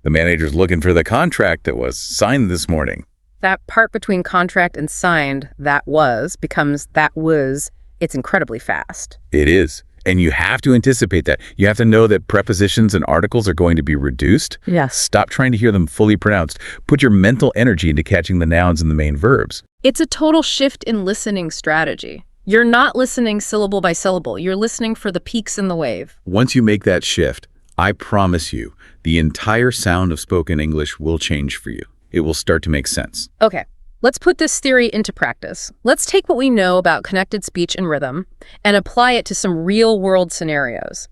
the manager's looking for the contract that was signed this morning. That part between contract and signed, that was, becomes that was. It's incredibly fast. It is. And you have to anticipate that. You have to know that prepositions and articles are going to be reduced. Yes. Stop trying to hear them fully pronounced. Put your mental energy into catching the nouns and the main verbs. It's a total shift in listening strategy. You're not listening syllable by syllable. You're listening for the peaks in the wave. Once you make that shift, I promise you, the entire sound of spoken English will change for you. It will start to make sense. Okay, let's put this theory into practice. Let's take what we know about connected speech and rhythm and apply it to some real-world scenarios.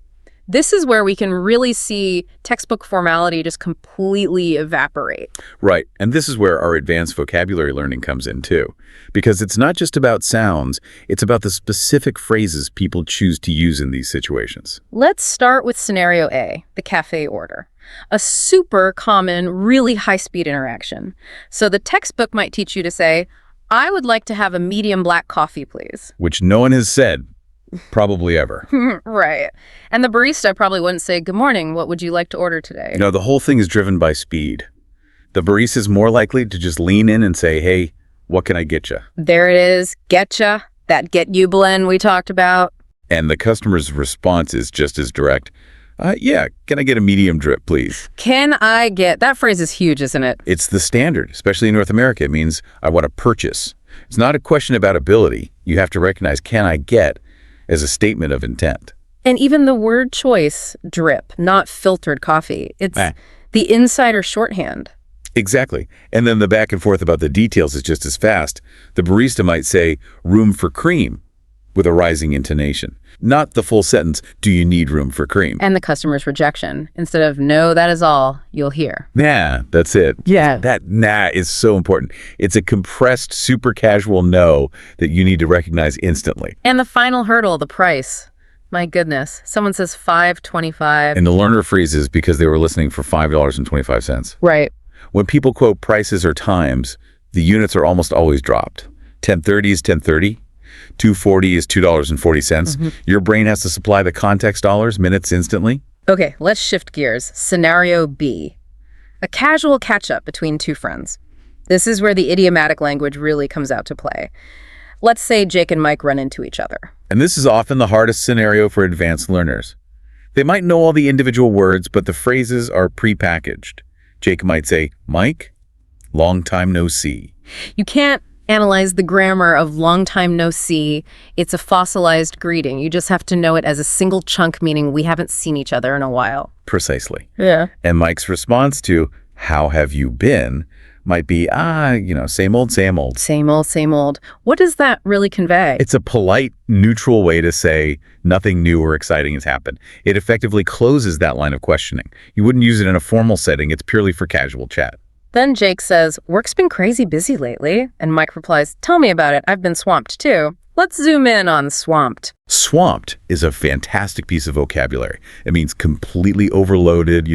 This is where we can really see textbook formality just completely evaporate. Right, and this is where our advanced vocabulary learning comes in too. Because it's not just about sounds, it's about the specific phrases people choose to use in these situations. Let's start with scenario A, the cafe order. A super common, really high-speed interaction. So the textbook might teach you to say, I would like to have a medium black coffee, please. Which no one has said, probably ever. Right. And the barista probably wouldn't say, good morning, what would you like to order today? No, the whole thing is driven by speed. The barista is more likely to just lean in and say, hey, what can I get you? There it is, getcha, that get you blend we talked about. And the customer's response is just as direct. Yeah, can I get a medium drip, please? Can I get, that phrase is huge, isn't it? It's the standard, especially in North America. It means I want to purchase. It's not a question about ability. You have to recognize can I get as a statement of intent. And even the word choice, drip, not filtered coffee. It's the insider shorthand. Exactly. And then the back and forth about the details is just as fast. The barista might say, room for cream, with a rising intonation. Not the full sentence, do you need room for cream? And the customer's rejection. Instead of, no, that is all, you'll hear. Nah, that's it. Yeah. That nah is so important. It's a compressed, super casual no that you need to recognize instantly. And the final hurdle, the price. My goodness. Someone says $5.25. And the learner freezes because they were listening for $5.25. Right. When people quote prices or times, the units are almost always dropped. 1030 is 1030. 240 is $2.40. Your brain has to supply the context dollars, minutes instantly. Okay, let's shift gears. Scenario B. A casual catch-up between two friends. This is where the idiomatic language really comes out to play. Let's say Jake and Mike run into each other. And this is often the hardest scenario for advanced learners. They might know all the individual words, but the phrases are prepackaged. Jake might say, Mike, long time no see. You can't analyze the grammar of long time no see. It's a fossilized greeting. You just have to know it as a single chunk, meaning we haven't seen each other in a while. Precisely. Yeah. And Mike's response to, how have you been, might be, same old, same old. Same old, same old. What does that really convey? It's a polite, neutral way to say nothing new or exciting has happened. It effectively closes that line of questioning. You wouldn't use it in a formal setting. It's purely for casual chat. Then Jake says, work's been crazy busy lately. And Mike replies, tell me about it. I've been swamped too. Let's zoom in on swamped. Swamped is a fantastic piece of vocabulary. It means completely overloaded,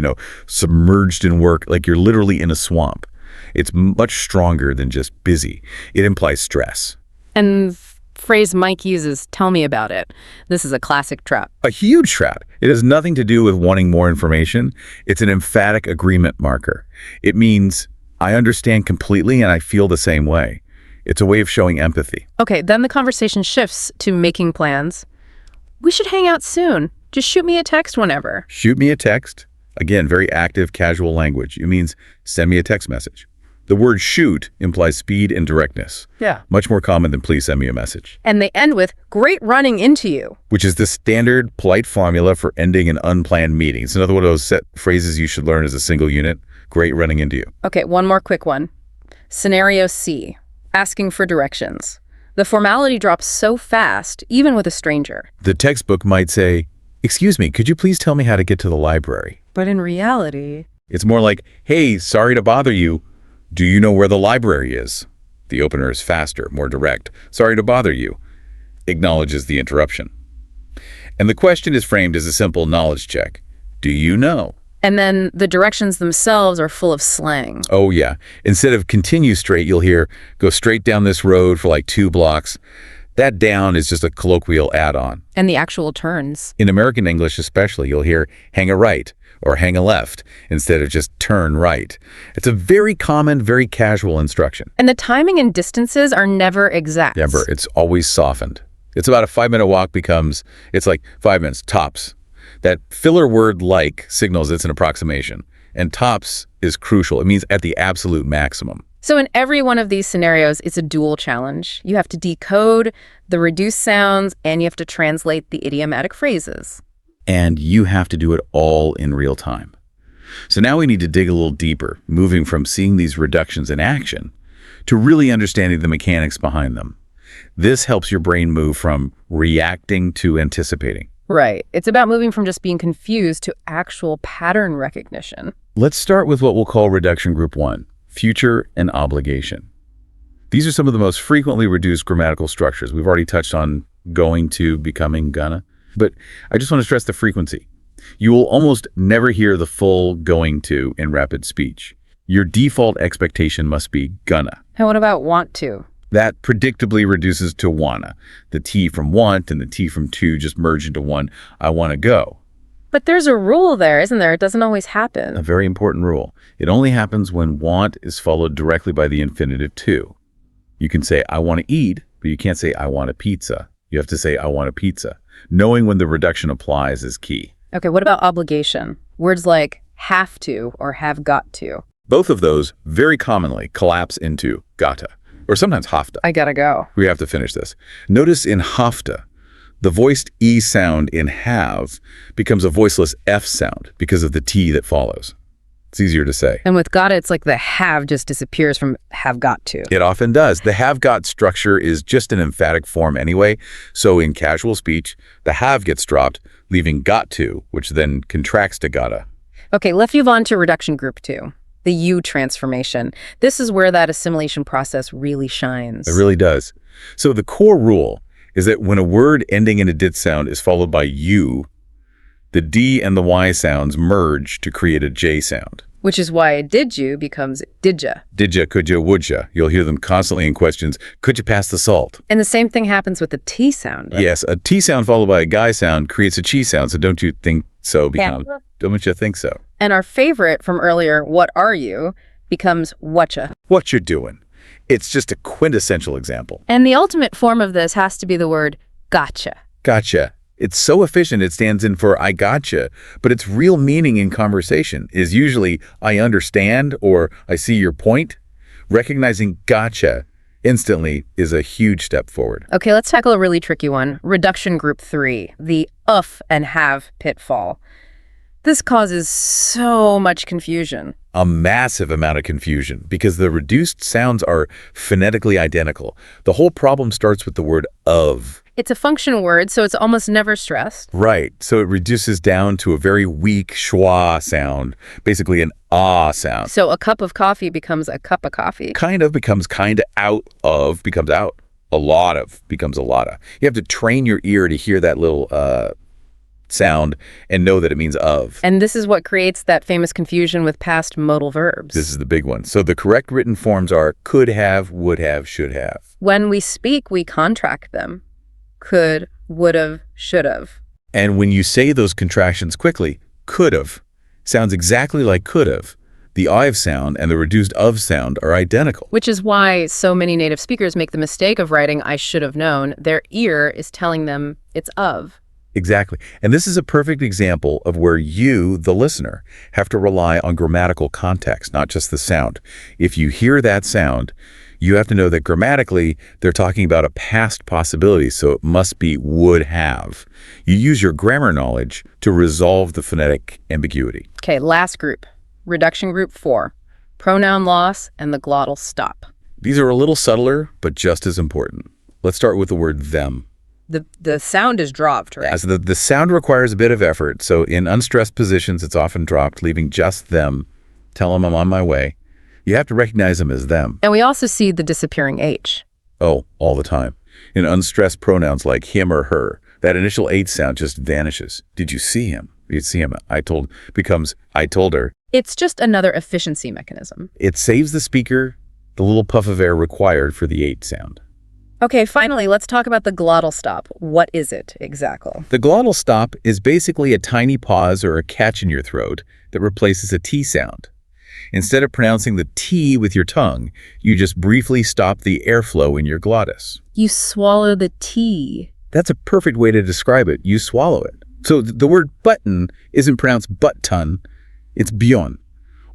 submerged in work, like you're literally in a swamp. It's much stronger than just busy. It implies stress. And phrase Mike uses, tell me about it. This is a classic trap. A huge trap. It has nothing to do with wanting more information. It's an emphatic agreement marker. It means I understand completely and I feel the same way. It's a way of showing empathy. Okay, then the conversation shifts to making plans. We should hang out soon. Just shoot me a text whenever. Shoot me a text. Again, very active, casual language. It means send me a text message. The word shoot implies speed and directness. Yeah. Much more common than please send me a message. And they end with great running into you. Which is the standard polite formula for ending an unplanned meeting. It's another one of those set phrases you should learn as a single unit. Great running into you. Okay, one more quick one. Scenario C, asking for directions. The formality drops so fast, even with a stranger. The textbook might say, excuse me, could you please tell me how to get to the library? But in reality, it's more like, hey, sorry to bother you. Do you know where the library is? The opener is faster, more direct. Sorry to bother you. Acknowledges the interruption. And the question is framed as a simple knowledge check. Do you know? And then the directions themselves are full of slang. Oh, yeah. Instead of continue straight, you'll hear, go straight down this road for like 2 blocks. That down is just a colloquial add-on. And the actual turns. In American English especially, you'll hear hang a right or hang a left instead of just turn right. It's a very common, very casual instruction. And the timing and distances are never exact. Never. It's always softened. It's about a 5-minute walk it's like 5 minutes, tops. That filler word like signals it's an approximation. And tops is crucial. It means at the absolute maximum. So in every one of these scenarios, it's a dual challenge. You have to decode the reduced sounds and you have to translate the idiomatic phrases. And you have to do it all in real time. So now we need to dig a little deeper, moving from seeing these reductions in action to really understanding the mechanics behind them. This helps your brain move from reacting to anticipating. Right. It's about moving from just being confused to actual pattern recognition. Let's start with what we'll call reduction group 1, future and obligation. These are some of the most frequently reduced grammatical structures. We've already touched on going to, becoming, gonna. But I just want to stress the frequency. You will almost never hear the full going to in rapid speech. Your default expectation must be gonna. And what about want to? That predictably reduces to wanna. The T from want and the T from to just merge into one, I want to go. But there's a rule there, isn't there? It doesn't always happen. A very important rule. It only happens when want is followed directly by the infinitive to. You can say, I want to eat, but you can't say, I want a pizza. You have to say, I want a pizza. Knowing when the reduction applies is key. Okay, what about obligation? Words like have to or have got to. Both of those very commonly collapse into gotta, or sometimes hafta. I gotta go. We have to finish this. Notice in hafta, the voiced E sound in have becomes a voiceless F sound because of the T that follows. It's easier to say. And with gotta, it's like the have just disappears from have got to. It often does. The have got structure is just an emphatic form anyway. So in casual speech, the have gets dropped, leaving got to, which then contracts to gotta. Okay, let's move on to reduction group 2, the U transformation. This is where that assimilation process really shines. It really does. So the core rule is that when a word ending in a dit sound is followed by U, the D and the Y sounds merge to create a J sound. Which is why did you becomes didja. Didja, coulda, woulda. You'll hear them constantly in questions. Could you pass the salt? And the same thing happens with the T sound. Right? Yes, a T sound followed by a guy sound creates a chi sound. So don't you think so? Don't you think so? And our favorite from earlier, what are you, becomes whatcha. What you're doing. It's just a quintessential example. And the ultimate form of this has to be the word gotcha. Gotcha. It's so efficient it stands in for I gotcha, but its real meaning in conversation is usually I understand or I see your point. Recognizing gotcha instantly is a huge step forward. Okay, let's tackle a really tricky one. Reduction group 3, the and have pitfall. This causes so much confusion. A massive amount of confusion because the reduced sounds are phonetically identical. The whole problem starts with the word of. It's a functional word, so it's almost never stressed. Right, so it reduces down to a very weak schwa sound, basically an ah sound. So a cup of coffee becomes a cup of coffee. Kind of becomes kinda, out of becomes out. A lot of becomes a lotta. You have to train your ear to hear that little sound and know that it means of. And this is what creates that famous confusion with past modal verbs. This is the big one. So the correct written forms are could have, would have, should have. When we speak, we contract them. Could, would have, should have. And when you say those contractions quickly, could have sounds exactly like could have. The I've sound and the reduced of sound are identical. Which is why so many native speakers make the mistake of writing I should have known. Their ear is telling them it's of. Exactly. And this is a perfect example of where you, the listener, have to rely on grammatical context, not just the sound. If you hear that sound, you have to know that grammatically, they're talking about a past possibility, so it must be would have. You use your grammar knowledge to resolve the phonetic ambiguity. Okay, last group. Reduction group 4. Pronoun loss and the glottal stop. These are a little subtler, but just as important. Let's start with the word them. The sound is dropped, right? As the sound requires a bit of effort, so in unstressed positions, it's often dropped, leaving just them. Tell them I'm on my way. You have to recognize them as them. And we also see the disappearing H. Oh, all the time. In unstressed pronouns like him or her, that initial H sound just vanishes. Did you see him? You see him. Becomes I told her. It's just another efficiency mechanism. It saves the speaker the little puff of air required for the H sound. Okay, finally, let's talk about the glottal stop. What is it exactly? The glottal stop is basically a tiny pause or a catch in your throat that replaces a T sound. Instead of pronouncing the T with your tongue, you just briefly stop the airflow in your glottis. You swallow the T. That's a perfect way to describe it. You swallow it. So the word button isn't pronounced butt-ton, it's bjorn.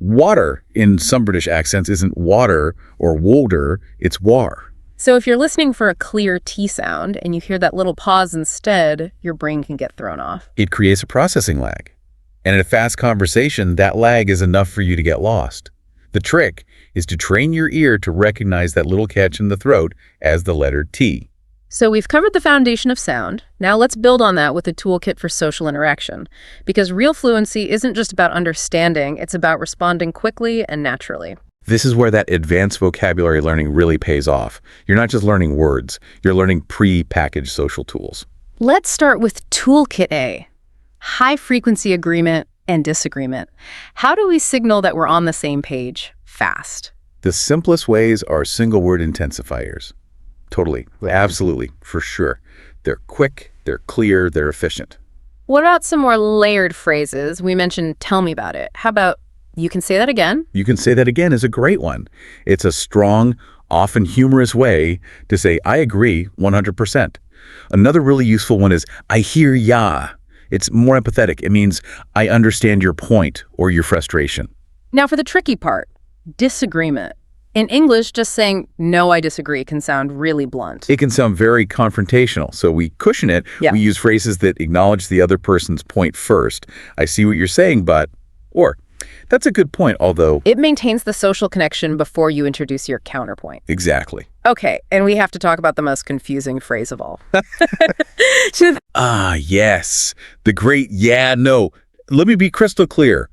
Water in some British accents isn't water or wolder, it's war. So if you're listening for a clear T sound and you hear that little pause instead, your brain can get thrown off. It creates a processing lag. And in a fast conversation, that lag is enough for you to get lost. The trick is to train your ear to recognize that little catch in the throat as the letter T. So we've covered the foundation of sound. Now let's build on that with a toolkit for social interaction. Because real fluency isn't just about understanding, it's about responding quickly and naturally. This is where that advanced vocabulary learning really pays off. You're not just learning words, you're learning pre-packaged social tools. Let's start with Toolkit A. High-frequency agreement and disagreement. How do we signal that we're on the same page fast? The simplest ways are single-word intensifiers. Totally. Absolutely. For sure. They're quick, they're clear, they're efficient. What about some more layered phrases? We mentioned tell me about it. How about you can say that again? You can say that again is a great one. It's a strong, often humorous way to say I agree 100%. Another really useful one is I hear ya. It's more empathetic. It means I understand your point or your frustration. Now for the tricky part, disagreement. In English, just saying, no, I disagree can sound really blunt. It can sound very confrontational, so we cushion it. Yeah. We use phrases that acknowledge the other person's point first. I see what you're saying, but, or, that's a good point, although... It maintains the social connection before you introduce your counterpoint. Exactly. Okay, and we have to talk about the most confusing phrase of all. Yes. The great yeah, no. Let me be crystal clear.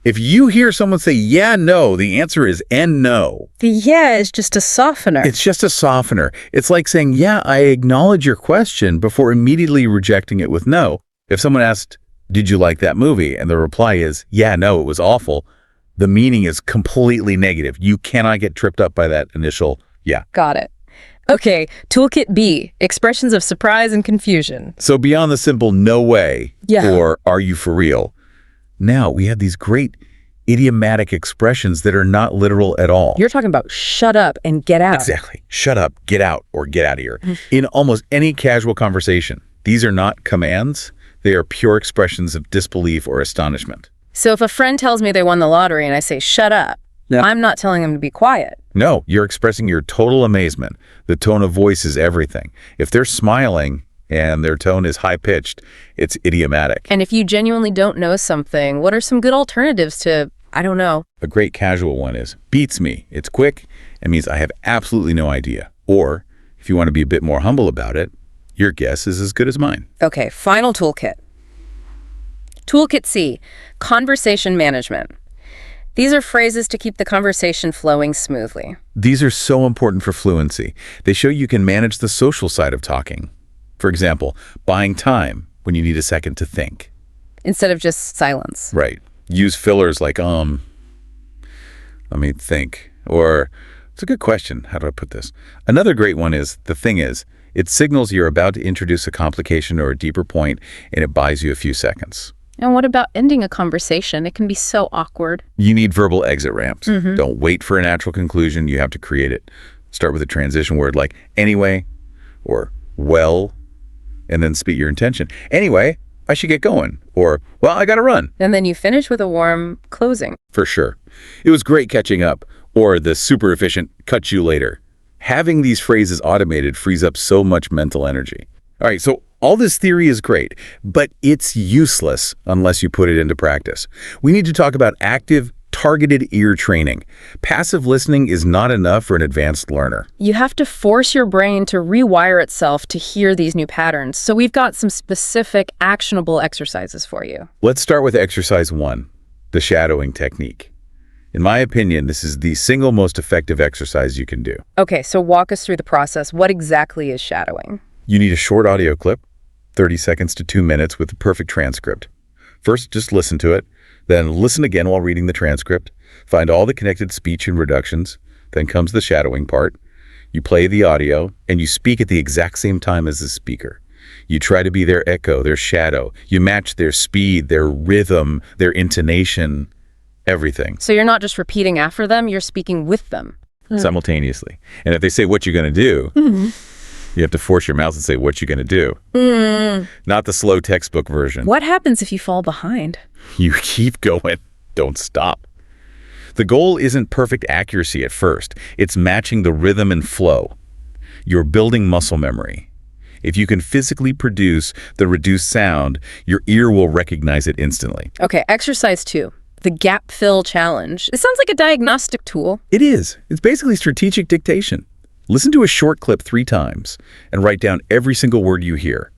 If you hear someone say yeah, no, the answer is and no. The yeah is just a softener. It's just a softener. It's like saying, yeah, I acknowledge your question before immediately rejecting it with no. If someone asked, did you like that movie? And the reply is, yeah, no, it was awful. The meaning is completely negative. You cannot get tripped up by that initial yeah. Got it. Okay, Toolkit B, expressions of surprise and confusion. So beyond the simple no way Yeah. or are you for real? Now we have these great idiomatic expressions that are not literal at all. You're talking about shut up and get out. Exactly. Shut up, get out, or get out of here. In almost any casual conversation, these are not commands. They are pure expressions of disbelief or astonishment. So if a friend tells me they won the lottery and I say, shut up, I'm not telling them to be quiet. No, you're expressing your total amazement. The tone of voice is everything. If they're smiling and their tone is high-pitched, it's idiomatic. And if you genuinely don't know something, what are some good alternatives to, I don't know? A great casual one is, beats me. It's quick and means I have absolutely no idea. Or, if you want to be a bit more humble about it, your guess is as good as mine. Okay, final toolkit. Toolkit C, conversation management. These are phrases to keep the conversation flowing smoothly. These are so important for fluency. They show you can manage the social side of talking. For example, buying time when you need a second to think. Instead of just silence. Right. Use fillers like, let me think. Or, it's a good question. How do I put this? Another great one is, the thing is, it signals you're about to introduce a complication or a deeper point, and it buys you a few seconds. And what about ending a conversation? It can be so awkward. You need verbal exit ramps. Don't wait for a natural conclusion. You have to create it. Start with a transition word like anyway or well, and then speak your intention. Anyway, I should get going. Or, well, I got to run. And then you finish with a warm closing. For sure. It was great catching up. Or the super efficient cut you later. Having these phrases automated frees up so much mental energy. All right, so all this theory is great, but it's useless unless you put it into practice. We need to talk about active, targeted ear training. Passive listening is not enough for an advanced learner. You have to force your brain to rewire itself to hear these new patterns. So we've got some specific, actionable exercises for you. Let's start with exercise 1, the shadowing technique. In my opinion, this is the single most effective exercise you can do. Okay, so walk us through the process. What exactly is shadowing? You need a short audio clip, 30 seconds to 2 minutes with a perfect transcript. First, just listen to it. Then listen again while reading the transcript. Find all the connected speech and reductions. Then comes the shadowing part. You play the audio, and you speak at the exact same time as the speaker. You try to be their echo, their shadow. You match their speed, their rhythm, their intonation, everything. So you're not just repeating after them, you're speaking with them. Simultaneously. And if they say what you're going to do, you have to force your mouth and say what you're going to do. Not the slow textbook version. What happens if you fall behind? You keep going. Don't stop. The goal isn't perfect accuracy at first. It's matching the rhythm and flow. You're building muscle memory. If you can physically produce the reduced sound, your ear will recognize it instantly. Okay, exercise 2. The gap fill challenge. It sounds like a diagnostic tool. It is. It's basically strategic dictation. Listen to a short clip 3 times and write down every single word you hear.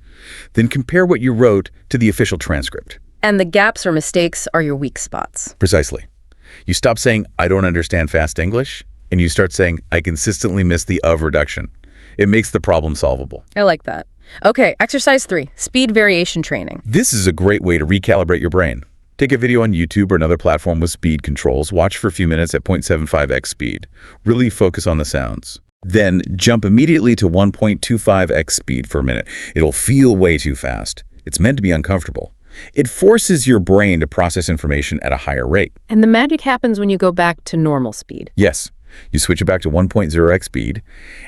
Then compare what you wrote to the official transcript. And the gaps or mistakes are your weak spots. Precisely. You stop saying, I don't understand fast English, and you start saying, I consistently miss the of reduction. It makes the problem solvable. I like that. Okay, exercise 3, speed variation training. This is a great way to recalibrate your brain. Take a video on YouTube or another platform with speed controls. Watch for a few minutes at 0.75x speed. Really focus on the sounds. Then jump immediately to 1.25x speed for a minute. It'll feel way too fast. It's meant to be uncomfortable. It forces your brain to process information at a higher rate. And the magic happens when you go back to normal speed. Yes. You switch it back to 1.0x speed,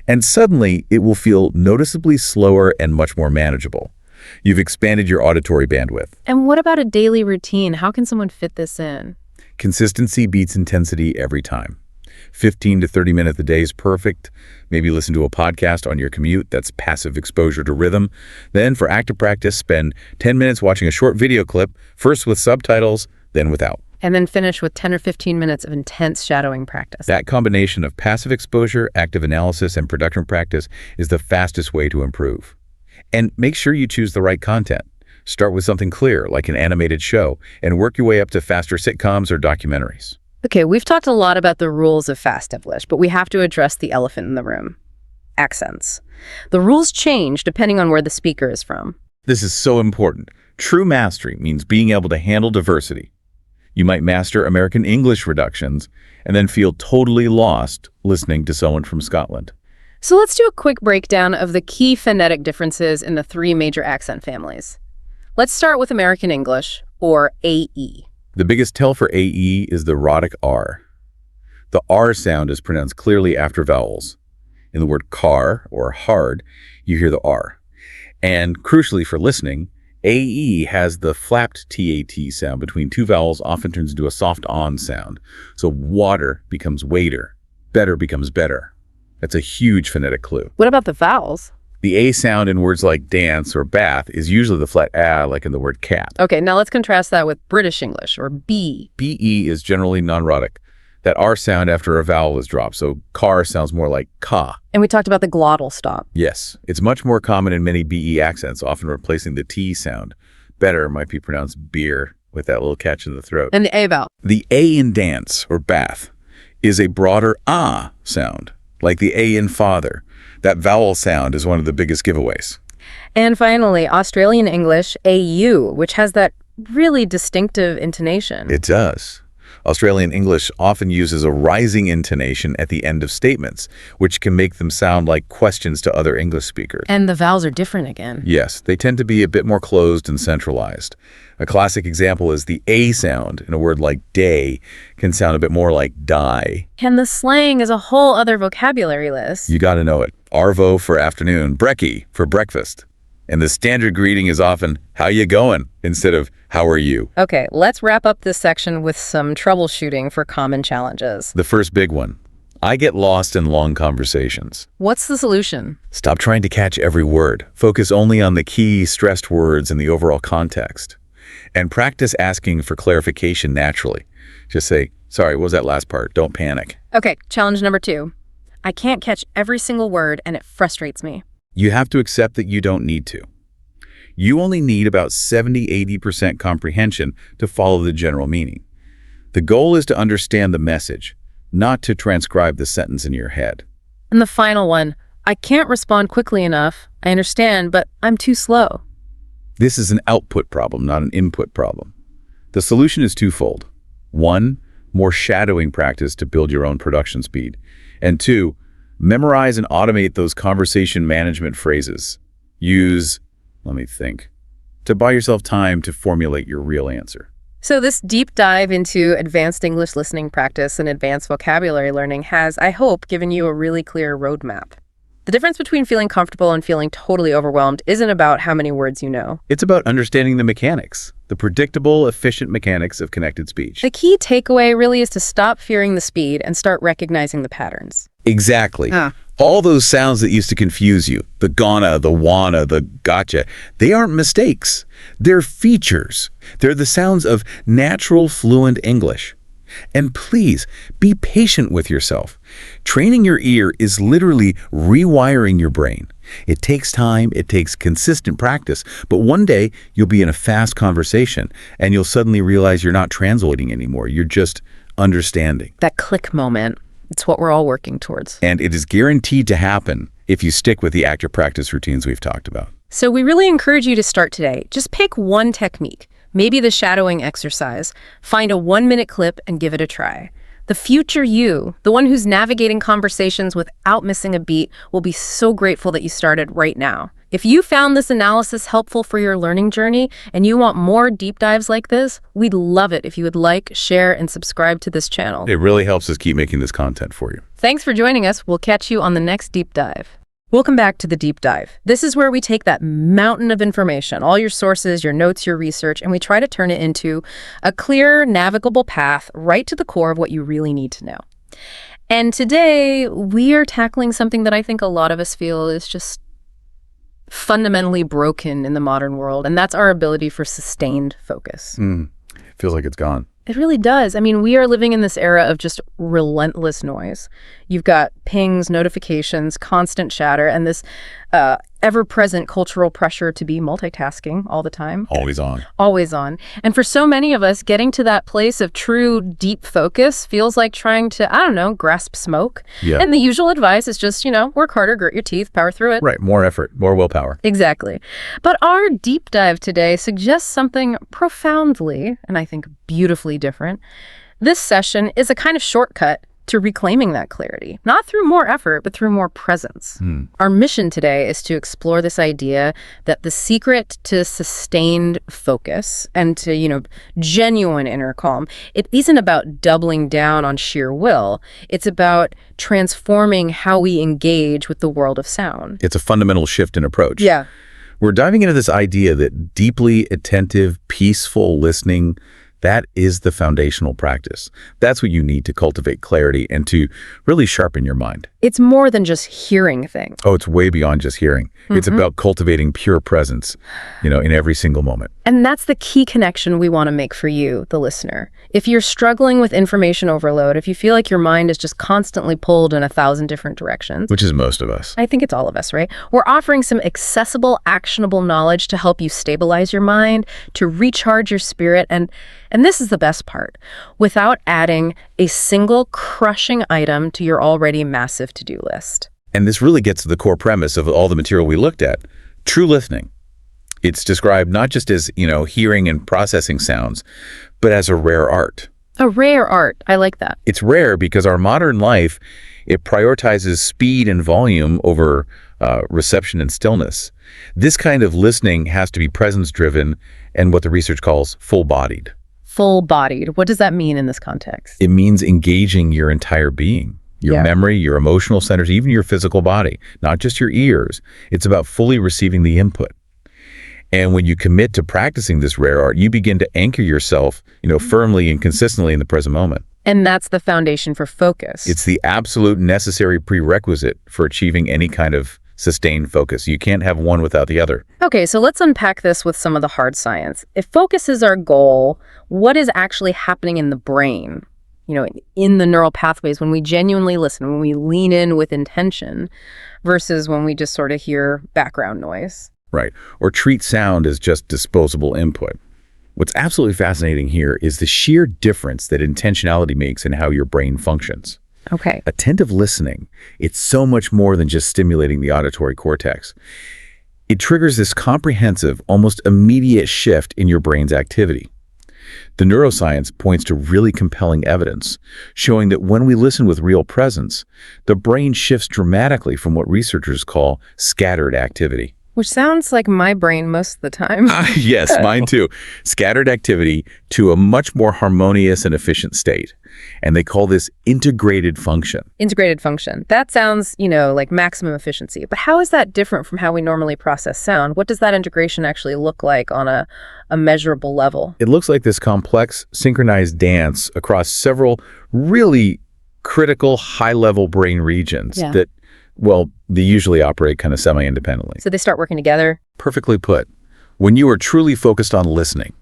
and suddenly it will feel noticeably slower and much more manageable. You've expanded your auditory bandwidth. And what about a daily routine? How can someone fit this in? Consistency beats intensity every time. 15 to 30 minutes a day is perfect. Maybe listen to a podcast on your commute. That's passive exposure to rhythm. Then for active practice, spend 10 minutes watching a short video clip, first with subtitles, then without. And then finish with 10 or 15 minutes of intense shadowing practice. That combination of passive exposure, active analysis, and production practice is the fastest way to improve. And make sure you choose the right content. Start with something clear, like an animated show, and work your way up to faster sitcoms or documentaries. Okay, we've talked a lot about the rules of fast English, but we have to address the elephant in the room. Accents. The rules change depending on where the speaker is from. This is so important. True mastery means being able to handle diversity. You might master American English reductions and then feel totally lost listening to someone from Scotland. So let's do a quick breakdown of the key phonetic differences in the 3 major accent families. Let's start with American English, or AE. The biggest tell for AE is the rhotic R. The R sound is pronounced clearly after vowels. In the word car or hard, you hear the R. And crucially for listening, AE has the flapped TAT sound between two vowels, often turns into a soft on sound. So water becomes waiter, better becomes better. That's a huge phonetic clue. What about the vowels? The A sound in words like dance or bath is usually the flat A, like in the word cat. Okay, now let's contrast that with British English, or B. BE is generally non-rhotic. That R sound after a vowel is dropped, so car sounds more like ka. And we talked about the glottal stop. Yes, it's much more common in many BE accents, often replacing the T sound. Better might be pronounced beer with that little catch in the throat. And the A vowel. The A in dance or bath is a broader ah sound, like the A in father. That vowel sound is one of the biggest giveaways. And finally, Australian English, AU, which has that really distinctive intonation. It does. Australian English often uses a rising intonation at the end of statements, which can make them sound like questions to other English speakers. And the vowels are different again. Yes, they tend to be a bit more closed and centralized. A classic example is the A sound in a word like day can sound a bit more like die. And the slang is a whole other vocabulary list. You gotta know it. Arvo for afternoon, brekkie for breakfast. And the standard greeting is often, how you going? Instead of, how are you? Okay, let's wrap up this section with some troubleshooting for common challenges. The first big one. I get lost in long conversations. What's the solution? Stop trying to catch every word. Focus only on the key stressed words in the overall context. And practice asking for clarification naturally. Just say, sorry, what was that last part? Don't panic. Okay, challenge number 2. I can't catch every single word and it frustrates me. You have to accept that you don't need to. You only need about 70–80% comprehension to follow the general meaning. The goal is to understand the message, not to transcribe the sentence in your head. And the final one, I can't respond quickly enough. I understand, but I'm too slow. This is an output problem, not an input problem. The solution is twofold. 1, more shadowing practice to build your own production speed. And 2, memorize and automate those conversation management phrases. Use, let me think, to buy yourself time to formulate your real answer. So this deep dive into advanced English listening practice and advanced vocabulary learning has, I hope, given you a really clear roadmap. The difference between feeling comfortable and feeling totally overwhelmed isn't about how many words you know. It's about understanding the mechanics, the predictable, efficient mechanics of connected speech. The key takeaway really is to stop fearing the speed and start recognizing the patterns. Exactly. All those sounds that used to confuse you, the gonna, the wanna, the gotcha, they aren't mistakes. They're features. They're the sounds of natural, fluent English. And please, be patient with yourself. Training your ear is literally rewiring your brain. It takes time, it takes consistent practice, but one day you'll be in a fast conversation and you'll suddenly realize you're not translating anymore. You're just understanding. That click moment, it's what we're all working towards. And it is guaranteed to happen if you stick with the active practice routines we've talked about. So we really encourage you to start today. Just pick one technique. Maybe the shadowing exercise. Find a 1-minute clip and give it a try. The future you, the one who's navigating conversations without missing a beat, will be so grateful that you started right now. If you found this analysis helpful for your learning journey and you want more deep dives like this, we'd love it if you would like, share, and subscribe to this channel. It really helps us keep making this content for you. Thanks for joining us. We'll catch you on the next deep dive. Welcome back to the deep dive. This is where we take that mountain of information, all your sources, your notes, your research, and we try to turn it into a clear, navigable path right to the core of what you really need to know. And today, we are tackling something that I think a lot of us feel is just fundamentally broken in the modern world, and that's our ability for sustained focus. Feels like it's gone. It really does. I mean, we are living in this era of just relentless noise. You've got pings, notifications, constant chatter, and this ever-present cultural pressure to be multitasking all the time. Always on. Always on. And for so many of us, getting to that place of true deep focus feels like trying to, I don't know, grasp smoke. Yeah. And the usual advice is just, work harder, grit your teeth, power through it. Right. More effort, more willpower. Exactly. But our deep dive today suggests something profoundly, and I think beautifully different. This session is a kind of shortcut to reclaiming that clarity, not through more effort, but through more presence. Our mission today is to explore this idea that the secret to sustained focus and to, genuine inner calm, it isn't about doubling down on sheer will. It's about transforming how we engage with the world of sound. It's a fundamental shift in approach. Yeah. We're diving into this idea that deeply attentive, peaceful listening, that is the foundational practice. That's what you need to cultivate clarity and to really sharpen your mind. It's more than just hearing things. Oh, it's way beyond just hearing. It's about cultivating pure presence, in every single moment. And that's the key connection we want to make for you, the listener. If you're struggling with information overload, if you feel like your mind is just constantly pulled in 1,000 different directions, Which is most of us. I think it's all of us, right? We're offering some accessible, actionable knowledge to help you stabilize your mind, to recharge your spirit, and this is the best part, without adding a single crushing item to your already massive to-do list. And this really gets to the core premise of all the material we looked at. True listening. It's described not just as, hearing and processing sounds, but as a rare art. A rare art. I like that. It's rare because our modern life, it prioritizes speed and volume over reception and stillness. This kind of listening has to be presence-driven and what the research calls full-bodied. Full-bodied. What does that mean in this context? It means engaging your entire being, your memory, your emotional centers, even your physical body, not just your ears. It's about fully receiving the input. And when you commit to practicing this rare art, you begin to anchor yourself, firmly and consistently in the present moment. And that's the foundation for focus. It's the absolute necessary prerequisite for achieving any kind of sustained focus. You can't have one without the other. Okay, so let's unpack this with some of the hard science. If focus is our goal, what is actually happening in the brain, in the neural pathways when we genuinely listen, when we lean in with intention versus when we just sort of hear background noise? Right. Or treat sound as just disposable input. What's absolutely fascinating here is the sheer difference that intentionality makes in how your brain functions. Okay. Attentive listening, it's so much more than just stimulating the auditory cortex. It triggers this comprehensive, almost immediate shift in your brain's activity. The neuroscience points to really compelling evidence, showing that when we listen with real presence, the brain shifts dramatically from what researchers call scattered activity. Which sounds like my brain most of the time. Yes, mine too. Scattered activity to a much more harmonious and efficient state. And they call this integrated function. Integrated function. That sounds, like maximum efficiency. But how is that different from how we normally process sound? What does that integration actually look like on a measurable level? It looks like this complex, synchronized dance across several really critical, high-level brain regions that, they usually operate kind of semi-independently. So they start working together? Perfectly put. When you are truly focused on listening,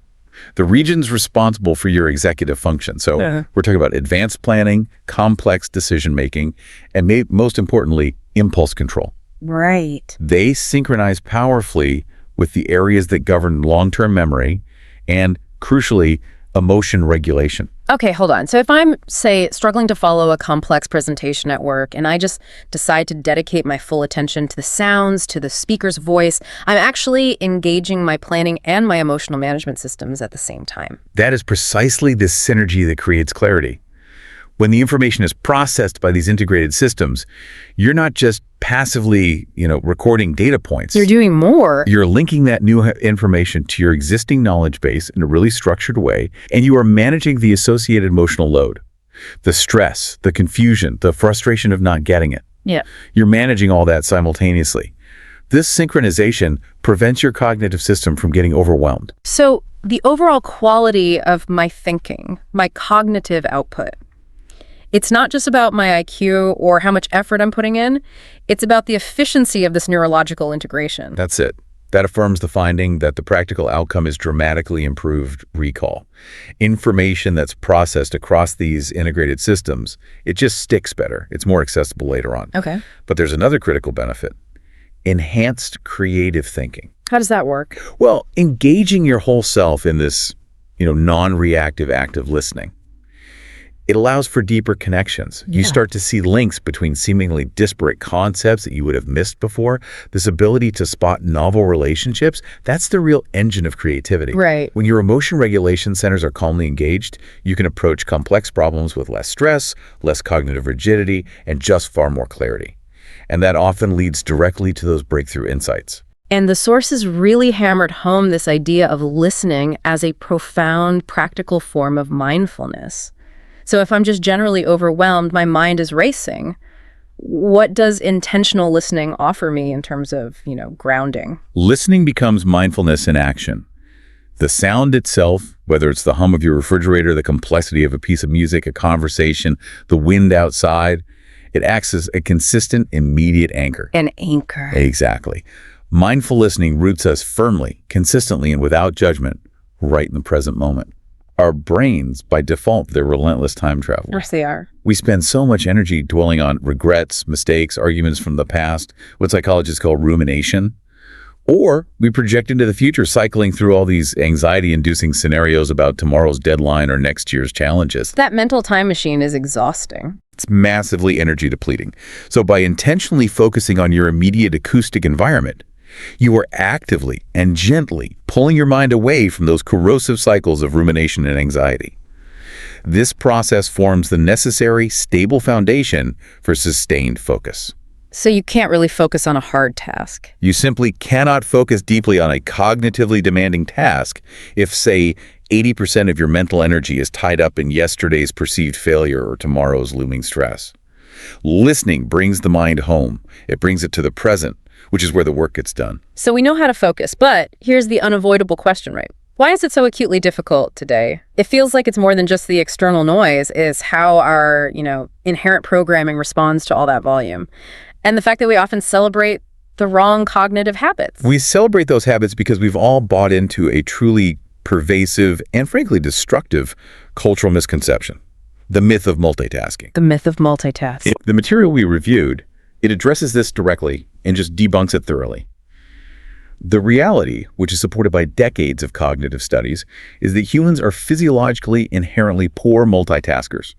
the regions responsible for your executive function. So we're talking about advanced planning, complex decision-making, and most importantly, impulse control. Right. They synchronize powerfully with the areas that govern long-term memory and, crucially, emotion regulation. Okay, hold on. So if I'm, say, struggling to follow a complex presentation at work and I just decide to dedicate my full attention to the sounds, to the speaker's voice, I'm actually engaging my planning and my emotional management systems at the same time. That is precisely the synergy that creates clarity. When the information is processed by these integrated systems, you're not just passively, recording data points. You're doing more. You're linking that new information to your existing knowledge base in a really structured way, and you are managing the associated emotional load, the stress, the confusion, the frustration of not getting it. Yeah. You're managing all that simultaneously. This synchronization prevents your cognitive system from getting overwhelmed. So the overall quality of my thinking, my cognitive output, it's not just about my IQ or how much effort I'm putting in. It's about the efficiency of this neurological integration. That's it. That affirms the finding that the practical outcome is dramatically improved recall. Information that's processed across these integrated systems, it just sticks better. It's more accessible later on. Okay. But there's another critical benefit. Enhanced creative thinking. How does that work? Well, engaging your whole self in this, non-reactive active listening. It allows for deeper connections. You start to see links between seemingly disparate concepts that you would have missed before. This ability to spot novel relationships, that's the real engine of creativity. Right. When your emotion regulation centers are calmly engaged, you can approach complex problems with less stress, less cognitive rigidity, and just far more clarity. And that often leads directly to those breakthrough insights. And the sources really hammered home this idea of listening as a profound, practical form of mindfulness. So if I'm just generally overwhelmed, my mind is racing. What does intentional listening offer me in terms of, grounding? Listening becomes mindfulness in action. The sound itself, whether it's the hum of your refrigerator, the complexity of a piece of music, a conversation, the wind outside, it acts as a consistent, immediate anchor. An anchor. Exactly. Mindful listening roots us firmly, consistently, and without judgment, right in the present moment. Our brains, by default, they're relentless time travelers. Yes, they are. We spend so much energy dwelling on regrets, mistakes, arguments from the past, what psychologists call rumination. Or we project into the future, cycling through all these anxiety-inducing scenarios about tomorrow's deadline or next year's challenges. That mental time machine is exhausting. It's massively energy depleting. So by intentionally focusing on your immediate acoustic environment, you are actively and gently pulling your mind away from those corrosive cycles of rumination and anxiety. This process forms the necessary, stable foundation for sustained focus. So you can't really focus on a hard task. You simply cannot focus deeply on a cognitively demanding task if, say, 80% of your mental energy is tied up in yesterday's perceived failure or tomorrow's looming stress. Listening brings the mind home. It brings it to the present, which is where the work gets done. So we know how to focus, but here's the unavoidable question, right? Why is it so acutely difficult today? It feels like it's more than just the external noise, is how our, inherent programming responds to all that volume. And the fact that we often celebrate the wrong cognitive habits. We celebrate those habits because we've all bought into a truly pervasive and frankly destructive cultural misconception. The myth of multitasking. The myth of multitasking. The material we reviewed, it addresses this directly and just debunks it thoroughly. The reality, which is supported by decades of cognitive studies, is that humans are physiologically inherently poor multitaskers,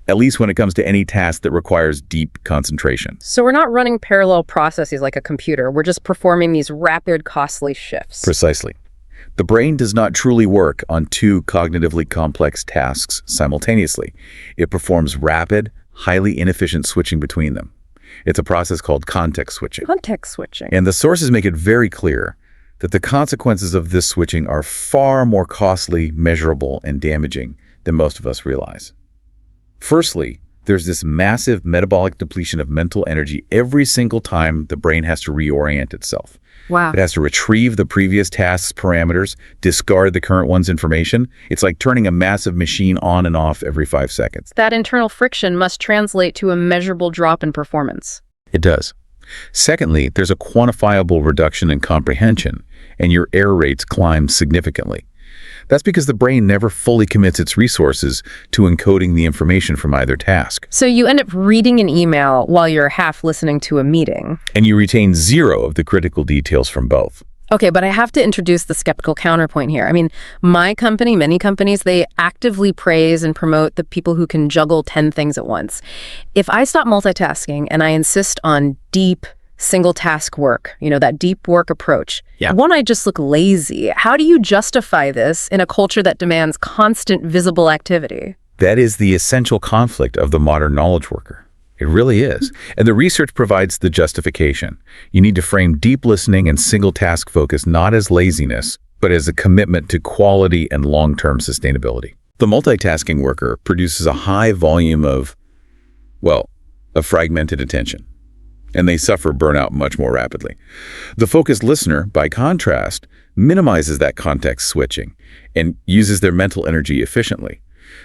at least when it comes to any task that requires deep concentration. So we're not running parallel processes like a computer. We're just performing these rapid, costly shifts. Precisely. The brain does not truly work on two cognitively complex tasks simultaneously. It performs rapid, highly inefficient switching between them. It's a process called context switching. Context switching. And the sources make it very clear that the consequences of this switching are far more costly, measurable, and damaging than most of us realize. Firstly, there's this massive metabolic depletion of mental energy every single time the brain has to reorient itself. Wow. It has to retrieve the previous task's parameters, discard the current one's information. It's like turning a massive machine on and off every 5 seconds. That internal friction must translate to a measurable drop in performance. It does. Secondly, there's a quantifiable reduction in comprehension, and your error rates climb significantly. That's because the brain never fully commits its resources to encoding the information from either task. So you end up reading an email while you're half listening to a meeting. And you retain zero of the critical details from both. Okay, but I have to introduce the skeptical counterpoint here. I mean, my company, many companies, they actively praise and promote the people who can juggle 10 things at once. If I stop multitasking and I insist on deep, single task work, that deep work approach, won't I just look lazy? How do you justify this in a culture that demands constant visible activity? That is the essential conflict of the modern knowledge worker. It really is. And the research provides the justification. You need to frame deep listening and single task focus not as laziness, but as a commitment to quality and long-term sustainability. The multitasking worker produces a high volume of fragmented attention, and they suffer burnout much more rapidly. The focused listener, by contrast, minimizes that context switching and uses their mental energy efficiently.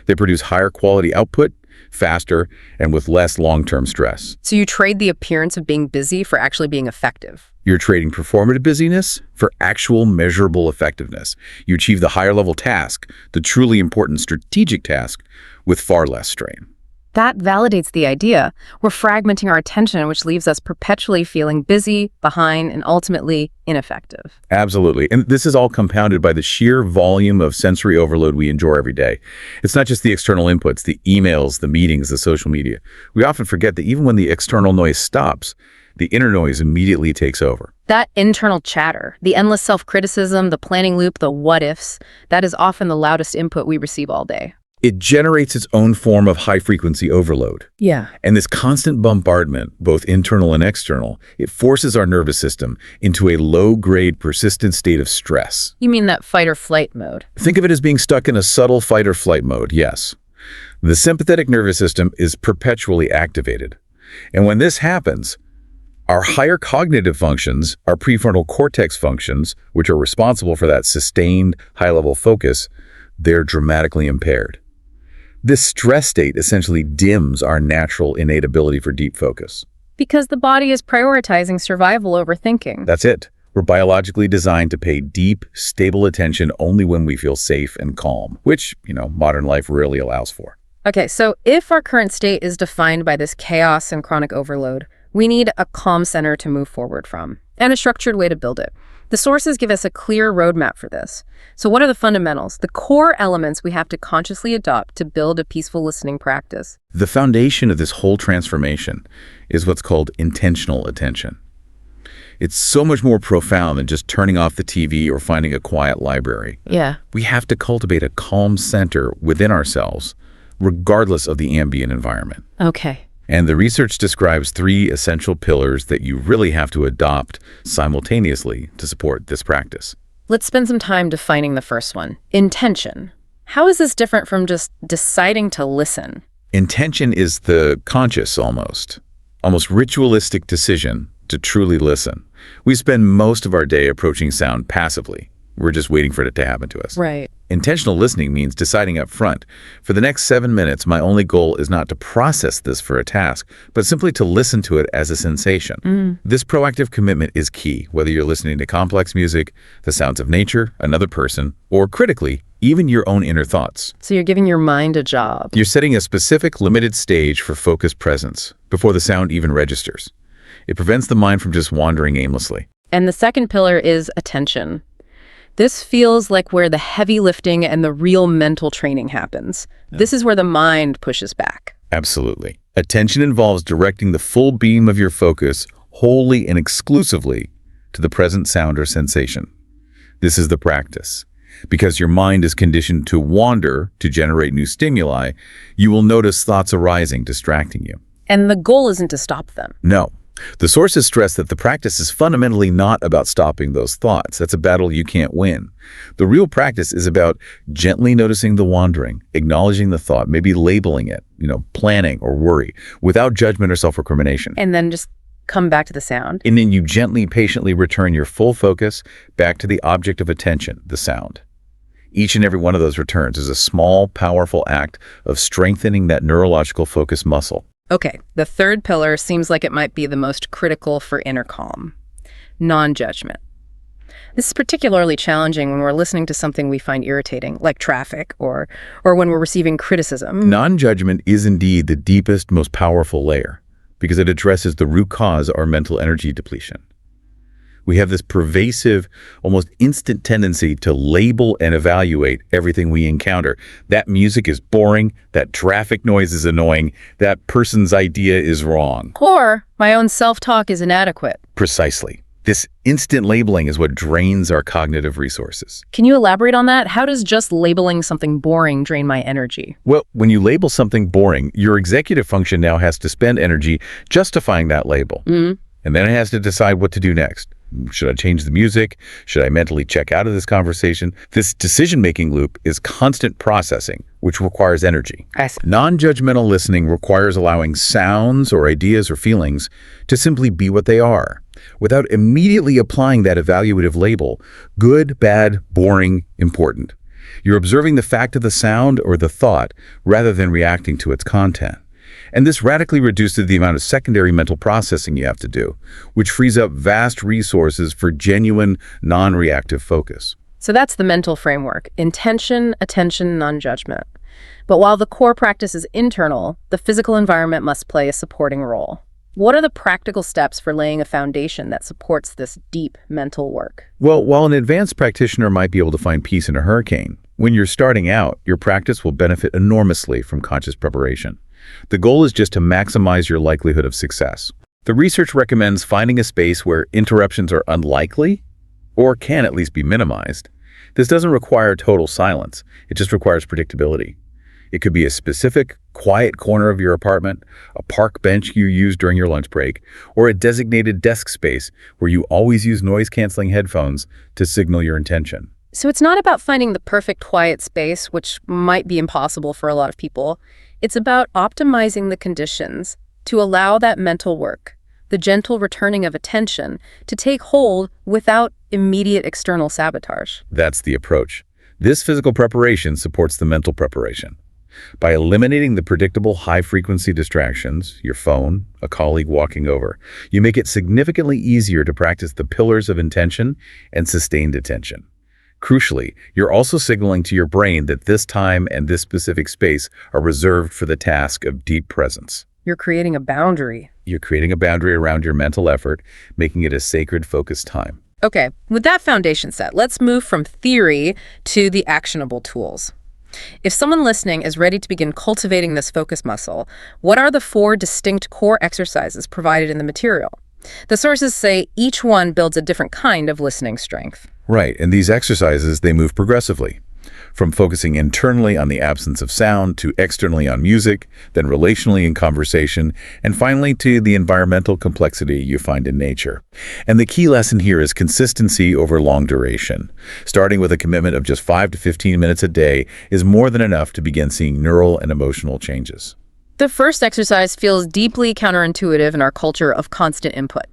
They produce higher quality output, faster, and with less long-term stress. So you trade the appearance of being busy for actually being effective. You're trading performative busyness for actual measurable effectiveness. You achieve the higher level task, the truly important strategic task, with far less strain. That validates the idea. We're fragmenting our attention, which leaves us perpetually feeling busy, behind, and ultimately ineffective. Absolutely. And this is all compounded by the sheer volume of sensory overload we endure every day. It's not just the external inputs, the emails, the meetings, the social media. We often forget that even when the external noise stops, the inner noise immediately takes over. That internal chatter, the endless self-criticism, the planning loop, the what-ifs, that is often the loudest input we receive all day. It generates its own form of high-frequency overload. Yeah. And this constant bombardment, both internal and external, it forces our nervous system into a low-grade, persistent state of stress. You mean that fight or flight mode? Think of it as being stuck in a subtle fight or flight mode, yes. The sympathetic nervous system is perpetually activated. And when this happens, our higher cognitive functions, our prefrontal cortex functions, which are responsible for that sustained, high-level focus, they're dramatically impaired. This stress state essentially dims our natural innate ability for deep focus. Because the body is prioritizing survival over thinking. That's it. We're biologically designed to pay deep, stable attention only when we feel safe and calm, which, modern life rarely allows for. Okay, so if our current state is defined by this chaos and chronic overload, we need a calm center to move forward from, and a structured way to build it. The sources give us a clear roadmap for this. So what are the fundamentals, the core elements we have to consciously adopt to build a peaceful listening practice? The foundation of this whole transformation is what's called intentional attention. It's so much more profound than just turning off the TV or finding a quiet library. Yeah. We have to cultivate a calm center within ourselves, regardless of the ambient environment. Okay. And the research describes 3 essential pillars that you really have to adopt simultaneously to support this practice. Let's spend some time defining the first one, intention. How is this different from just deciding to listen? Intention is the conscious, almost ritualistic decision to truly listen. We spend most of our day approaching sound passively. We're just waiting for it to happen to us. Right. Intentional listening means deciding up front, for the next 7 minutes, my only goal is not to process this for a task, but simply to listen to it as a sensation. This proactive commitment is key, whether you're listening to complex music, the sounds of nature, another person, or critically, even your own inner thoughts. So you're giving your mind a job. You're setting a specific limited stage for focused presence before the sound even registers. It prevents the mind from just wandering aimlessly. And the second pillar is attention. This feels like where the heavy lifting and the real mental training happens. This is where the mind pushes back. Absolutely. Attention involves directing the full beam of your focus wholly and exclusively to the present sound or sensation. This is the practice. Because your mind is conditioned to wander, to generate new stimuli, you will notice thoughts arising, distracting you. And the goal isn't to stop them. No. The sources stress that the practice is fundamentally not about stopping those thoughts. That's a battle you can't win. The real practice is about gently noticing the wandering, acknowledging the thought, maybe labeling it, planning or worry, without judgment or self-recrimination. And then just come back to the sound. And then you gently, patiently return your full focus back to the object of attention, the sound. Each and every one of those returns is a small, powerful act of strengthening that neurological focus muscle. Okay, the third pillar seems like it might be the most critical for inner calm. Non-judgment. This is particularly challenging when we're listening to something we find irritating, like traffic, or when we're receiving criticism. Non-judgment is indeed the deepest, most powerful layer, because it addresses the root cause of our mental energy depletion. We have this pervasive, almost instant tendency to label and evaluate everything we encounter. That music is boring, that traffic noise is annoying, that person's idea is wrong. Or my own self-talk is inadequate. Precisely. This instant labeling is what drains our cognitive resources. Can you elaborate on that? How does just labeling something boring drain my energy? Well, when you label something boring, your executive function now has to spend energy justifying that label. And then it has to decide what to do next. Should I change the music? Should I mentally check out of this conversation? This decision-making loop is constant processing, which requires energy. Non-judgmental listening requires allowing sounds or ideas or feelings to simply be what they are, without immediately applying that evaluative label, good, bad, boring, important. You're observing the fact of the sound or the thought rather than reacting to its content. And this radically reduces the amount of secondary mental processing you have to do, which frees up vast resources for genuine, non-reactive focus. So that's the mental framework: intention, attention, non-judgment. But while the core practice is internal, the physical environment must play a supporting role. What are the practical steps for laying a foundation that supports this deep mental work? Well, while an advanced practitioner might be able to find peace in a hurricane, when you're starting out, your practice will benefit enormously from conscious preparation. The goal is just to maximize your likelihood of success. The research recommends finding a space where interruptions are unlikely or can at least be minimized. This doesn't require total silence. It just requires predictability. It could be a specific, quiet corner of your apartment, a park bench you use during your lunch break, or a designated desk space where you always use noise-canceling headphones to signal your intention. So it's not about finding the perfect quiet space, which might be impossible for a lot of people. It's about optimizing the conditions to allow that mental work, the gentle returning of attention, to take hold without immediate external sabotage. That's the approach. This physical preparation supports the mental preparation. By eliminating the predictable high-frequency distractions, your phone, a colleague walking over, you make it significantly easier to practice the pillars of intention and sustained attention. Crucially, you're also signaling to your brain that this time and this specific space are reserved for the task of deep presence. You're creating a boundary. You're creating a boundary around your mental effort, making it a sacred, focused time. Okay, with that foundation set, let's move from theory to the actionable tools. If someone listening is ready to begin cultivating this focus muscle, what are the 4 distinct core exercises provided in the material? The sources say each one builds a different kind of listening strength. Right, and these exercises, they move progressively. From focusing internally on the absence of sound to externally on music, then relationally in conversation, and finally to the environmental complexity you find in nature. And the key lesson here is consistency over long duration. Starting with a commitment of just 5 to 15 minutes a day is more than enough to begin seeing neural and emotional changes. The first exercise feels deeply counterintuitive in our culture of constant input,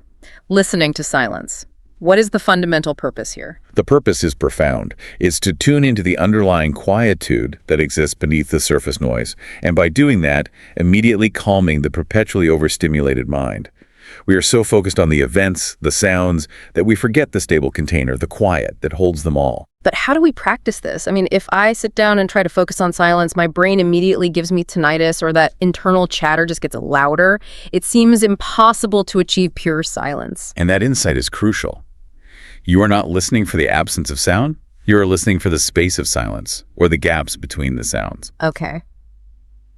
listening to silence. What is the fundamental purpose here? The purpose is profound. It's to tune into the underlying quietude that exists beneath the surface noise, and by doing that, immediately calming the perpetually overstimulated mind. We are so focused on the events, the sounds, that we forget the stable container, the quiet that holds them all. But how do we practice this? I mean, if I sit down and try to focus on silence, my brain immediately gives me tinnitus, or that internal chatter just gets louder. It seems impossible to achieve pure silence. And that insight is crucial. You are not listening for the absence of sound. You are listening for the space of silence, or the gaps between the sounds. Okay.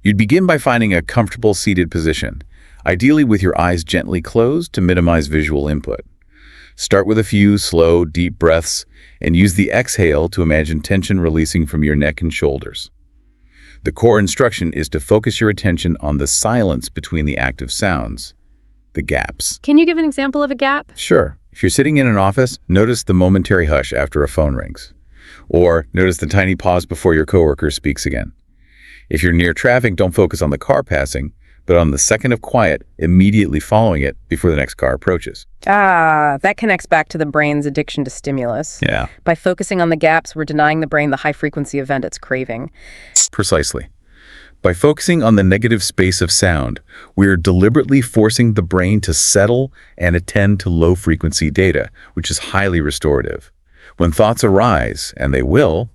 You'd begin by finding a comfortable seated position, ideally with your eyes gently closed to minimize visual input. Start with a few slow, deep breaths, and use the exhale to imagine tension releasing from your neck and shoulders. The core instruction is to focus your attention on the silence between the active sounds, the gaps. Can you give an example of a gap? Sure. If you're sitting in an office, notice the momentary hush after a phone rings. Or notice the tiny pause before your coworker speaks again. If you're near traffic, don't focus on the car passing, but on the second of quiet immediately following it before the next car approaches. That connects back to the brain's addiction to stimulus. Yeah. By focusing on the gaps, we're denying the brain the high-frequency event it's craving. Precisely. By focusing on the negative space of sound, we're deliberately forcing the brain to settle and attend to low-frequency data, which is highly restorative. When thoughts arise, and they will,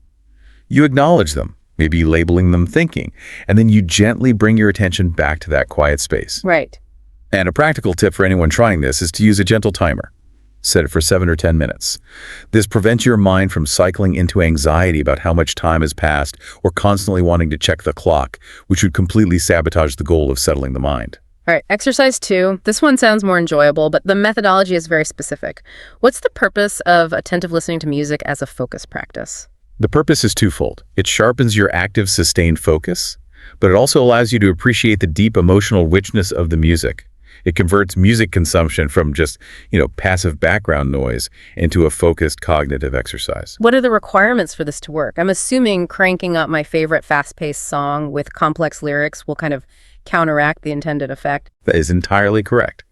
you acknowledge them, maybe labeling them thinking, and then you gently bring your attention back to that quiet space. Right. And a practical tip for anyone trying this is to use a gentle timer. Set it for 7 or 10 minutes. This prevents your mind from cycling into anxiety about how much time has passed or constantly wanting to check the clock, which would completely sabotage the goal of settling the mind. All right, exercise 2. This one sounds more enjoyable, but the methodology is very specific. What's the purpose of attentive listening to music as a focus practice? The purpose is twofold. It sharpens your active, sustained focus, but it also allows you to appreciate the deep emotional richness of the music. It converts music consumption from just, passive background noise into a focused cognitive exercise. What are the requirements for this to work? I'm assuming cranking up my favorite fast-paced song with complex lyrics will kind of counteract the intended effect. That is entirely correct.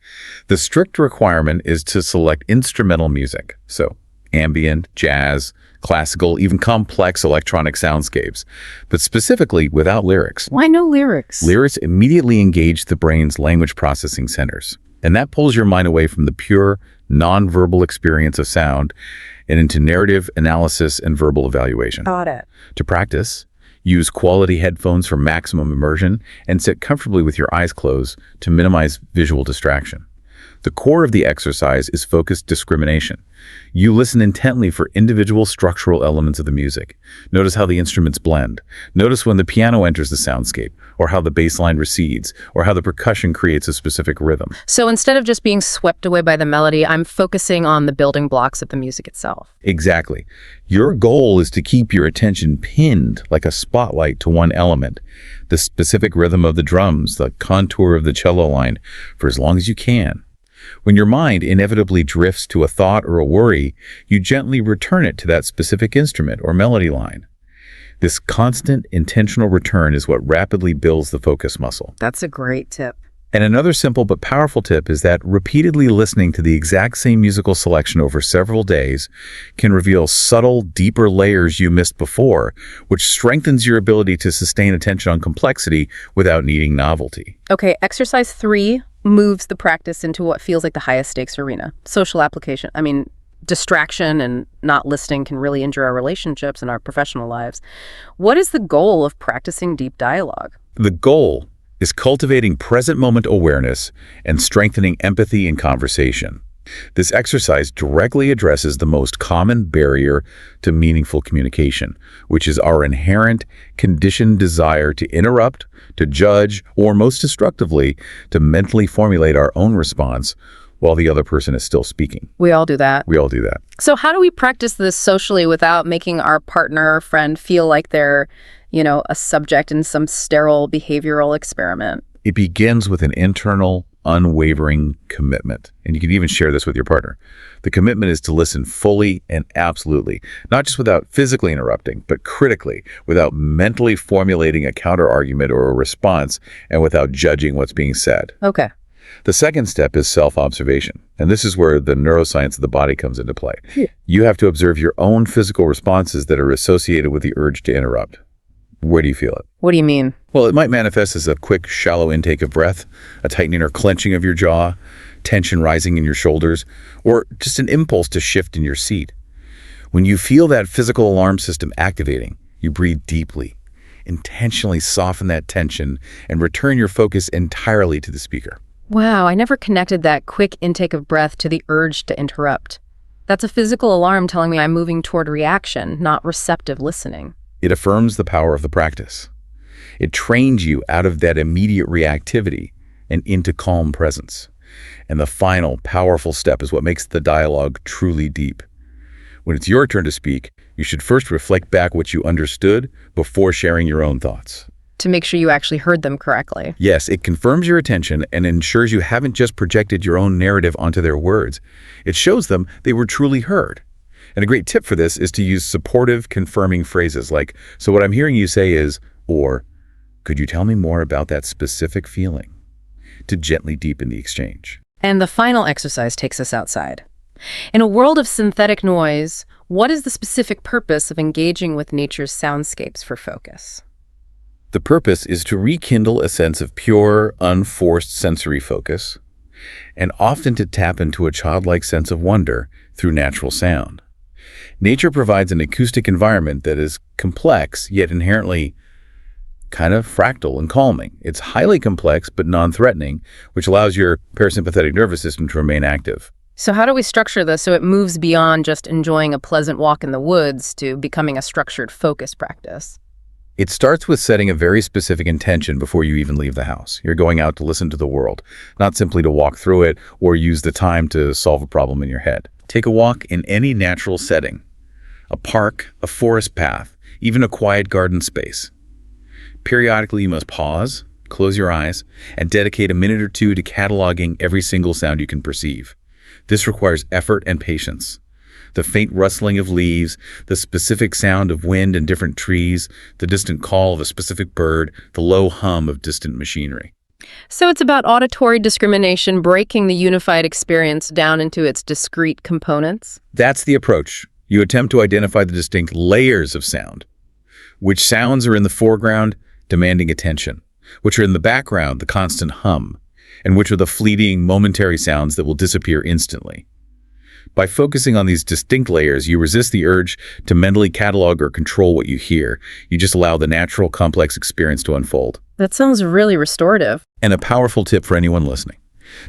The strict requirement is to select instrumental music, so ambient, jazz, classical, even complex electronic soundscapes, but specifically without lyrics. Why no lyrics? Lyrics immediately engage the brain's language processing centers, and that pulls your mind away from the pure, non-verbal experience of sound and into narrative analysis and verbal evaluation. Got it. To practice, Use quality headphones for maximum immersion, and sit comfortably with your eyes closed to minimize visual distraction. The core of the exercise is focused discrimination. You listen intently for individual structural elements of the music. Notice how the instruments blend. Notice when the piano enters the soundscape, or how the bass line recedes, or how the percussion creates a specific rhythm. So instead of just being swept away by the melody, I'm focusing on the building blocks of the music itself. Exactly. Your goal is to keep your attention pinned like a spotlight to one element, the specific rhythm of the drums, the contour of the cello line, for as long as you can. When your mind inevitably drifts to a thought or a worry, you gently return it to that specific instrument or melody line. This constant, intentional return is what rapidly builds the focus muscle. That's a great tip. And another simple but powerful tip is that repeatedly listening to the exact same musical selection over several days can reveal subtle, deeper layers you missed before, which strengthens your ability to sustain attention on complexity without needing novelty. Okay, exercise 3 moves the practice into what feels like the highest stakes arena. Social application. Distraction and not listening can really injure our relationships and our professional lives. What is the goal of practicing deep dialogue? The goal is cultivating present moment awareness and strengthening empathy in conversation. This exercise directly addresses the most common barrier to meaningful communication, which is our inherent conditioned desire to interrupt, to judge, or most destructively, to mentally formulate our own response while the other person is still speaking. We all do that. We all do that. So how do we practice this socially without making our partner or friend feel like they're, a subject in some sterile behavioral experiment? It begins with an internal, unwavering commitment. And you can even share this with your partner. The commitment is to listen fully and absolutely, not just without physically interrupting, but critically, without mentally formulating a counter-argument or a response, and without judging what's being said. Okay. The second step is self-observation. And this is where the neuroscience of the body comes into play. Yeah. You have to observe your own physical responses that are associated with the urge to interrupt. Where do you feel it? What do you mean? Well, it might manifest as a quick, shallow intake of breath, a tightening or clenching of your jaw, tension rising in your shoulders, or just an impulse to shift in your seat. When you feel that physical alarm system activating, you breathe deeply, intentionally soften that tension, and return your focus entirely to the speaker. Wow, I never connected that quick intake of breath to the urge to interrupt. That's a physical alarm telling me I'm moving toward reaction, not receptive listening. It affirms the power of the practice. It trains you out of that immediate reactivity and into calm presence. And the final, powerful step is what makes the dialogue truly deep. When it's your turn to speak, you should first reflect back what you understood before sharing your own thoughts. To make sure you actually heard them correctly. Yes, it confirms your attention and ensures you haven't just projected your own narrative onto their words. It shows them they were truly heard. And a great tip for this is to use supportive, confirming phrases like, "So what I'm hearing you say is," or, "Could you tell me more about that specific feeling?" to gently deepen the exchange. And the final exercise takes us outside. In a world of synthetic noise, what is the specific purpose of engaging with nature's soundscapes for focus? The purpose is to rekindle a sense of pure, unforced sensory focus, and often to tap into a childlike sense of wonder through natural sound. Nature provides an acoustic environment that is complex, yet inherently kind of fractal and calming. It's highly complex, but non-threatening, which allows your parasympathetic nervous system to remain active. So how do we structure this so it moves beyond just enjoying a pleasant walk in the woods to becoming a structured focus practice? It starts with setting a very specific intention before you even leave the house. You're going out to listen to the world, not simply to walk through it or use the time to solve a problem in your head. Take a walk in any natural setting, a park, a forest path, even a quiet garden space. Periodically, you must pause, close your eyes, and dedicate a minute or two to cataloging every single sound you can perceive. This requires effort and patience. The faint rustling of leaves, the specific sound of wind in different trees, the distant call of a specific bird, the low hum of distant machinery. So it's about auditory discrimination, breaking the unified experience down into its discrete components? That's the approach. You attempt to identify the distinct layers of sound. Which sounds are in the foreground, demanding attention, which are in the background, the constant hum, and which are the fleeting, momentary sounds that will disappear instantly. By focusing on these distinct layers, you resist the urge to mentally catalog or control what you hear. You just allow the natural, complex experience to unfold. That sounds really restorative. And a powerful tip for anyone listening.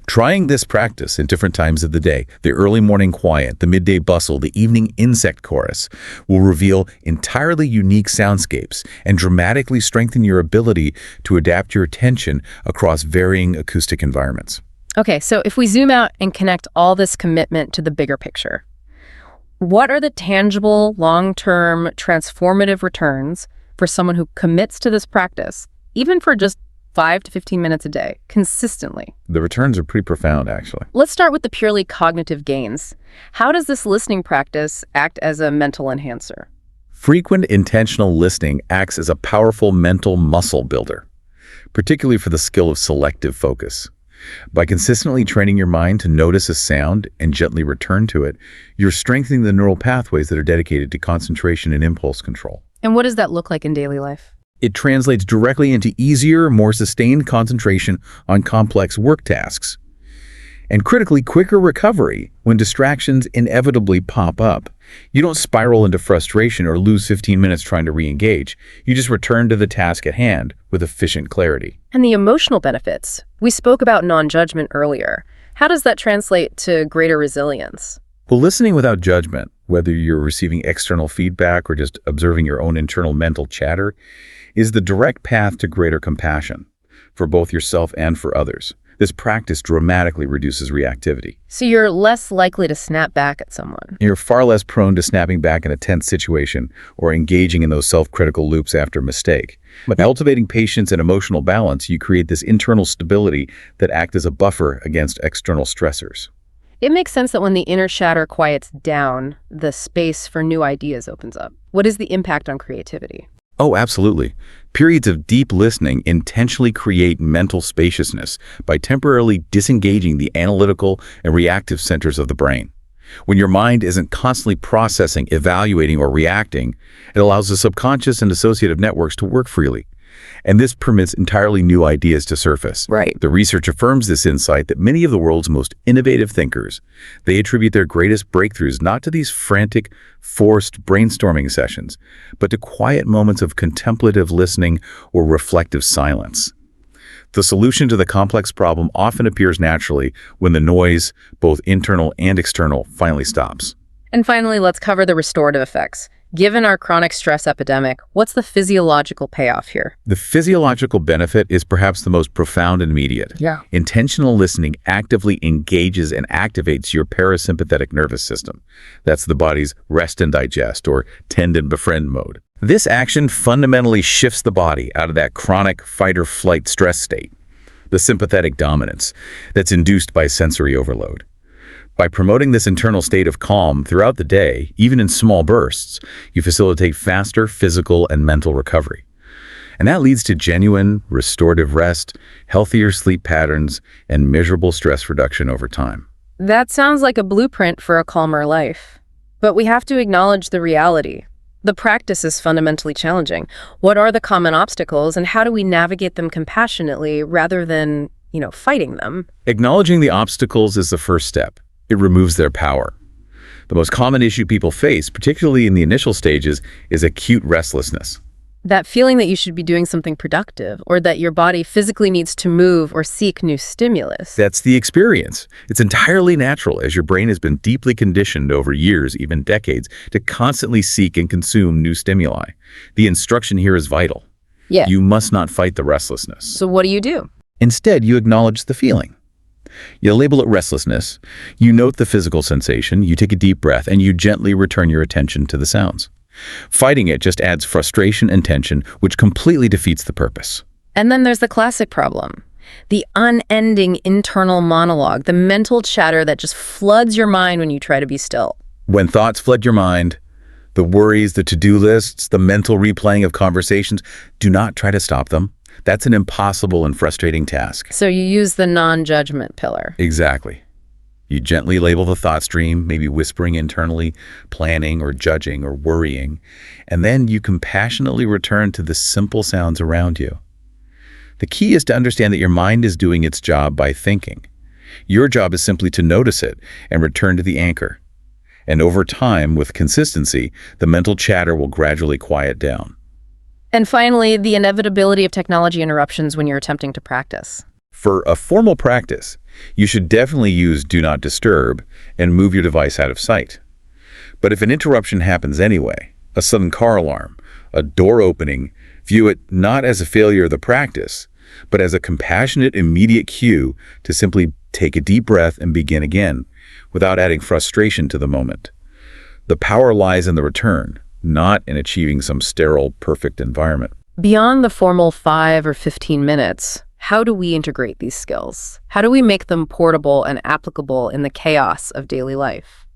Trying this practice in different times of the day, the early morning quiet, the midday bustle, the evening insect chorus, will reveal entirely unique soundscapes and dramatically strengthen your ability to adapt your attention across varying acoustic environments. Okay, so if we zoom out and connect all this commitment to the bigger picture, what are the tangible, long-term, transformative returns for someone who commits to this practice, even for just 5 to 15 minutes a day, consistently? The returns are pretty profound, actually. Let's start with the purely cognitive gains. How does this listening practice act as a mental enhancer? Frequent intentional listening acts as a powerful mental muscle builder, particularly for the skill of selective focus. By consistently training your mind to notice a sound and gently return to it, you're strengthening the neural pathways that are dedicated to concentration and impulse control. And what does that look like in daily life? It translates directly into easier, more sustained concentration on complex work tasks. And critically, quicker recovery when distractions inevitably pop up. You don't spiral into frustration or lose 15 minutes trying to re-engage. You just return to the task at hand with efficient clarity. And the emotional benefits. We spoke about non-judgment earlier. How does that translate to greater resilience? Well, listening without judgment, whether you're receiving external feedback or just observing your own internal mental chatter, is the direct path to greater compassion for both yourself and for others. This practice dramatically reduces reactivity. So you're less likely to snap back at someone. You're far less prone to snapping back in a tense situation or engaging in those self-critical loops after a mistake. By cultivating patience and emotional balance, you create this internal stability that acts as a buffer against external stressors. It makes sense that when the inner chatter quiets down, the space for new ideas opens up. What is the impact on creativity? Oh, absolutely. Periods of deep listening intentionally create mental spaciousness by temporarily disengaging the analytical and reactive centers of the brain. When your mind isn't constantly processing, evaluating, or reacting, it allows the subconscious and associative networks to work freely. And this permits entirely new ideas to surface. Right. The research affirms this insight that many of the world's most innovative thinkers, they attribute their greatest breakthroughs not to these frantic, forced brainstorming sessions, but to quiet moments of contemplative listening or reflective silence. The solution to the complex problem often appears naturally when the noise, both internal and external, finally stops. And finally, let's cover the restorative effects. Given our chronic stress epidemic, what's the physiological payoff here? The physiological benefit is perhaps the most profound and immediate. Yeah. Intentional listening actively engages and activates your parasympathetic nervous system. That's the body's rest and digest, or tend and befriend mode. This action fundamentally shifts the body out of that chronic fight-or-flight stress state, the sympathetic dominance that's induced by sensory overload. By promoting this internal state of calm throughout the day, even in small bursts, you facilitate faster physical and mental recovery. And that leads to genuine, restorative rest, healthier sleep patterns, and measurable stress reduction over time. That sounds like a blueprint for a calmer life. But we have to acknowledge the reality. The practice is fundamentally challenging. What are the common obstacles, and how do we navigate them compassionately rather than, fighting them? Acknowledging the obstacles is the first step. It removes their power. The most common issue people face, particularly in the initial stages, is acute restlessness. That feeling that you should be doing something productive, or that your body physically needs to move or seek new stimulus. That's the experience. It's entirely natural, as your brain has been deeply conditioned over years, even decades, to constantly seek and consume new stimuli. The instruction here is vital. Yeah. You must not fight the restlessness. So what do? Instead, you acknowledge the feeling. You label it restlessness. You note the physical sensation, you take a deep breath, and you gently return your attention to the sounds. Fighting it just adds frustration and tension, which completely defeats the purpose. And then there's the classic problem. The unending internal monologue, the mental chatter that just floods your mind when you try to be still. When thoughts flood your mind, the worries, the to-do lists, the mental replaying of conversations, do not try to stop them. That's an impossible and frustrating task. So you use the non-judgment pillar. Exactly. You gently label the thought stream, maybe whispering internally, planning or judging or worrying, and then you compassionately return to the simple sounds around you. The key is to understand that your mind is doing its job by thinking. Your job is simply to notice it and return to the anchor, And over time, with consistency, the mental chatter will gradually quiet down. And finally, the inevitability of technology interruptions when you're attempting to practice. For a formal practice, you should definitely use Do Not Disturb and move your device out of sight. But if an interruption happens anyway, a sudden car alarm, a door opening, view it not as a failure of the practice, but as a compassionate, immediate cue to simply take a deep breath and begin again, without adding frustration to the moment. The power lies in the return, not in achieving some sterile, perfect environment. Beyond the formal 5 or 15 minutes, how do we integrate these skills? How do we make them portable and applicable in the chaos of daily life?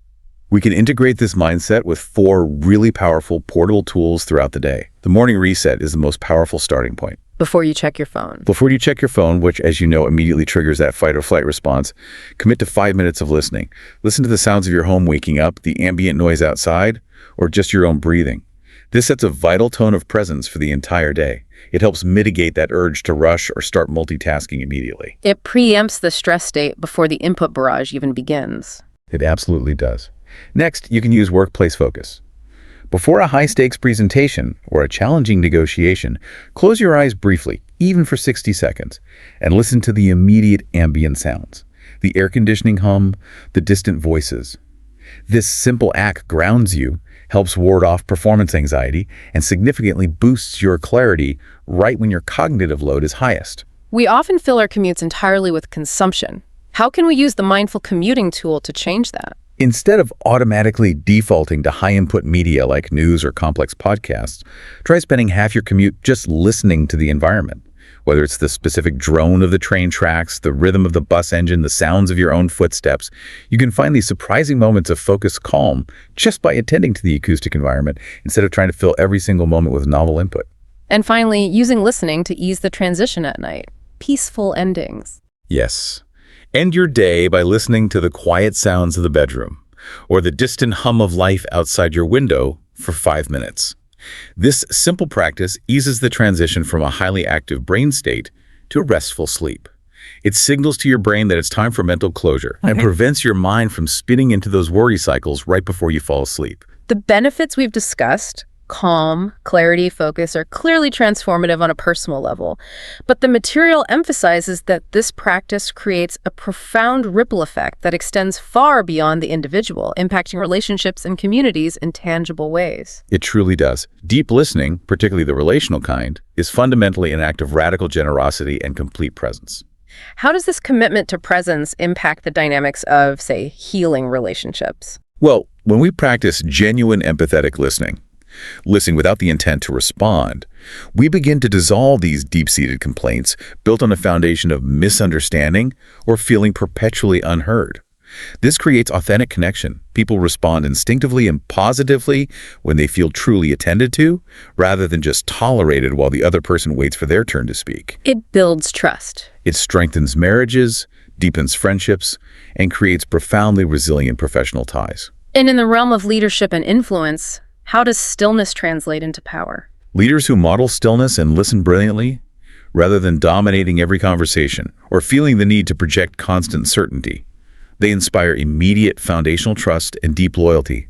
We can integrate this mindset with 4 really powerful portable tools throughout the day. The morning reset is the most powerful starting point. Before you check your phone. Before you check your phone, which, as you know, immediately triggers that fight or flight response, commit to 5 minutes of listening. Listen to the sounds of your home waking up, the ambient noise outside, or just your own breathing. This sets a vital tone of presence for the entire day. It helps mitigate that urge to rush or start multitasking immediately. It preempts the stress state before the input barrage even begins. It absolutely does. Next, you can use workplace focus. Before a high-stakes presentation or a challenging negotiation, close your eyes briefly, even for 60 seconds, and listen to the immediate ambient sounds, the air conditioning hum, the distant voices. This simple act grounds you, helps ward off performance anxiety, and significantly boosts your clarity right when your cognitive load is highest. We often fill our commutes entirely with consumption. How can we use the mindful commuting tool to change that? Instead of automatically defaulting to high-input media like news or complex podcasts, try spending half your commute just listening to the environment. Whether it's the specific drone of the train tracks, the rhythm of the bus engine, the sounds of your own footsteps, you can find these surprising moments of focused calm just by attending to the acoustic environment instead of trying to fill every single moment with novel input. And finally, using listening to ease the transition at night. Peaceful endings. Yes. End your day by listening to the quiet sounds of the bedroom or the distant hum of life outside your window for 5 minutes. This simple practice eases the transition from a highly active brain state to restful sleep. It signals to your brain that it's time for mental closure and prevents your mind from spinning into those worry cycles right before you fall asleep. The benefits we've discussed, calm, clarity, focus, are clearly transformative on a personal level. But the material emphasizes that this practice creates a profound ripple effect that extends far beyond the individual, impacting relationships and communities in tangible ways. It truly does. Deep listening, particularly the relational kind, is fundamentally an act of radical generosity and complete presence. How does this commitment to presence impact the dynamics of, say, healing relationships? Well, when we practice genuine empathetic listening without the intent to respond, we begin to dissolve these deep-seated complaints built on a foundation of misunderstanding or feeling perpetually unheard. This creates authentic connection. People respond instinctively and positively when they feel truly attended to, rather than just tolerated while the other person waits for their turn to speak. It builds trust. It strengthens marriages, deepens friendships, and creates profoundly resilient professional ties. And in the realm of leadership and influence, how does stillness translate into power? Leaders who model stillness and listen brilliantly, rather than dominating every conversation or feeling the need to project constant certainty, they inspire immediate foundational trust and deep loyalty.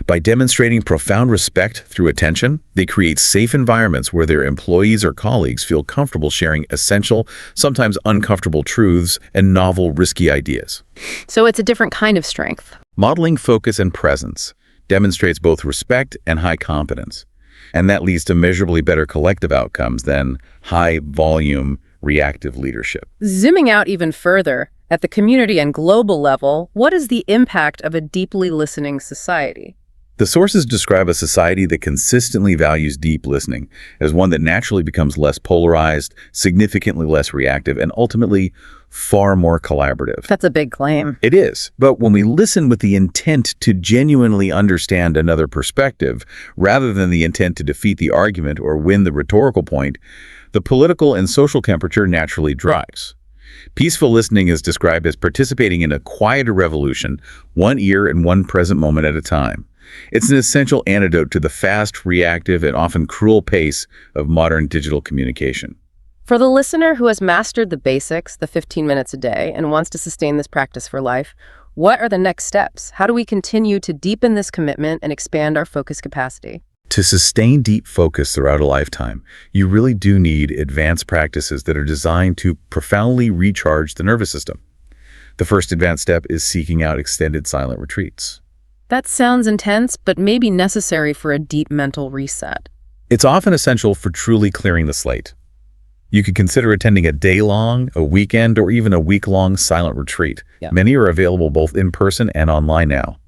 By demonstrating profound respect through attention, they create safe environments where their employees or colleagues feel comfortable sharing essential, sometimes uncomfortable truths and novel, risky ideas. So it's a different kind of strength. Modeling focus and presence demonstrates both respect and high competence, and that leads to measurably better collective outcomes than high-volume, reactive leadership. Zooming out even further, at the community and global level, what is the impact of a deeply listening society? The sources describe a society that consistently values deep listening as one that naturally becomes less polarized, significantly less reactive, and ultimately far more collaborative. That's a big claim. It is, but when we listen with the intent to genuinely understand another perspective, rather than the intent to defeat the argument or win the rhetorical point, the political and social temperature naturally drives. Peaceful listening is described as participating in a quieter revolution, one ear and one present moment at a time. It's an essential antidote to the fast, reactive, and often cruel pace of modern digital communication. For the listener who has mastered the basics, the 15 minutes a day, and wants to sustain this practice for life, What are the next steps? How do we continue to deepen this commitment and expand our focus capacity? To sustain deep focus throughout a lifetime, you really do need advanced practices that are designed to profoundly recharge the nervous system. The first advanced step is seeking out extended silent retreats. That sounds intense, but maybe necessary for a deep mental reset. It's often essential for truly clearing the slate. You could consider attending a day-long, a weekend, or even a week-long silent retreat. Yeah. Many are available both in person and online now.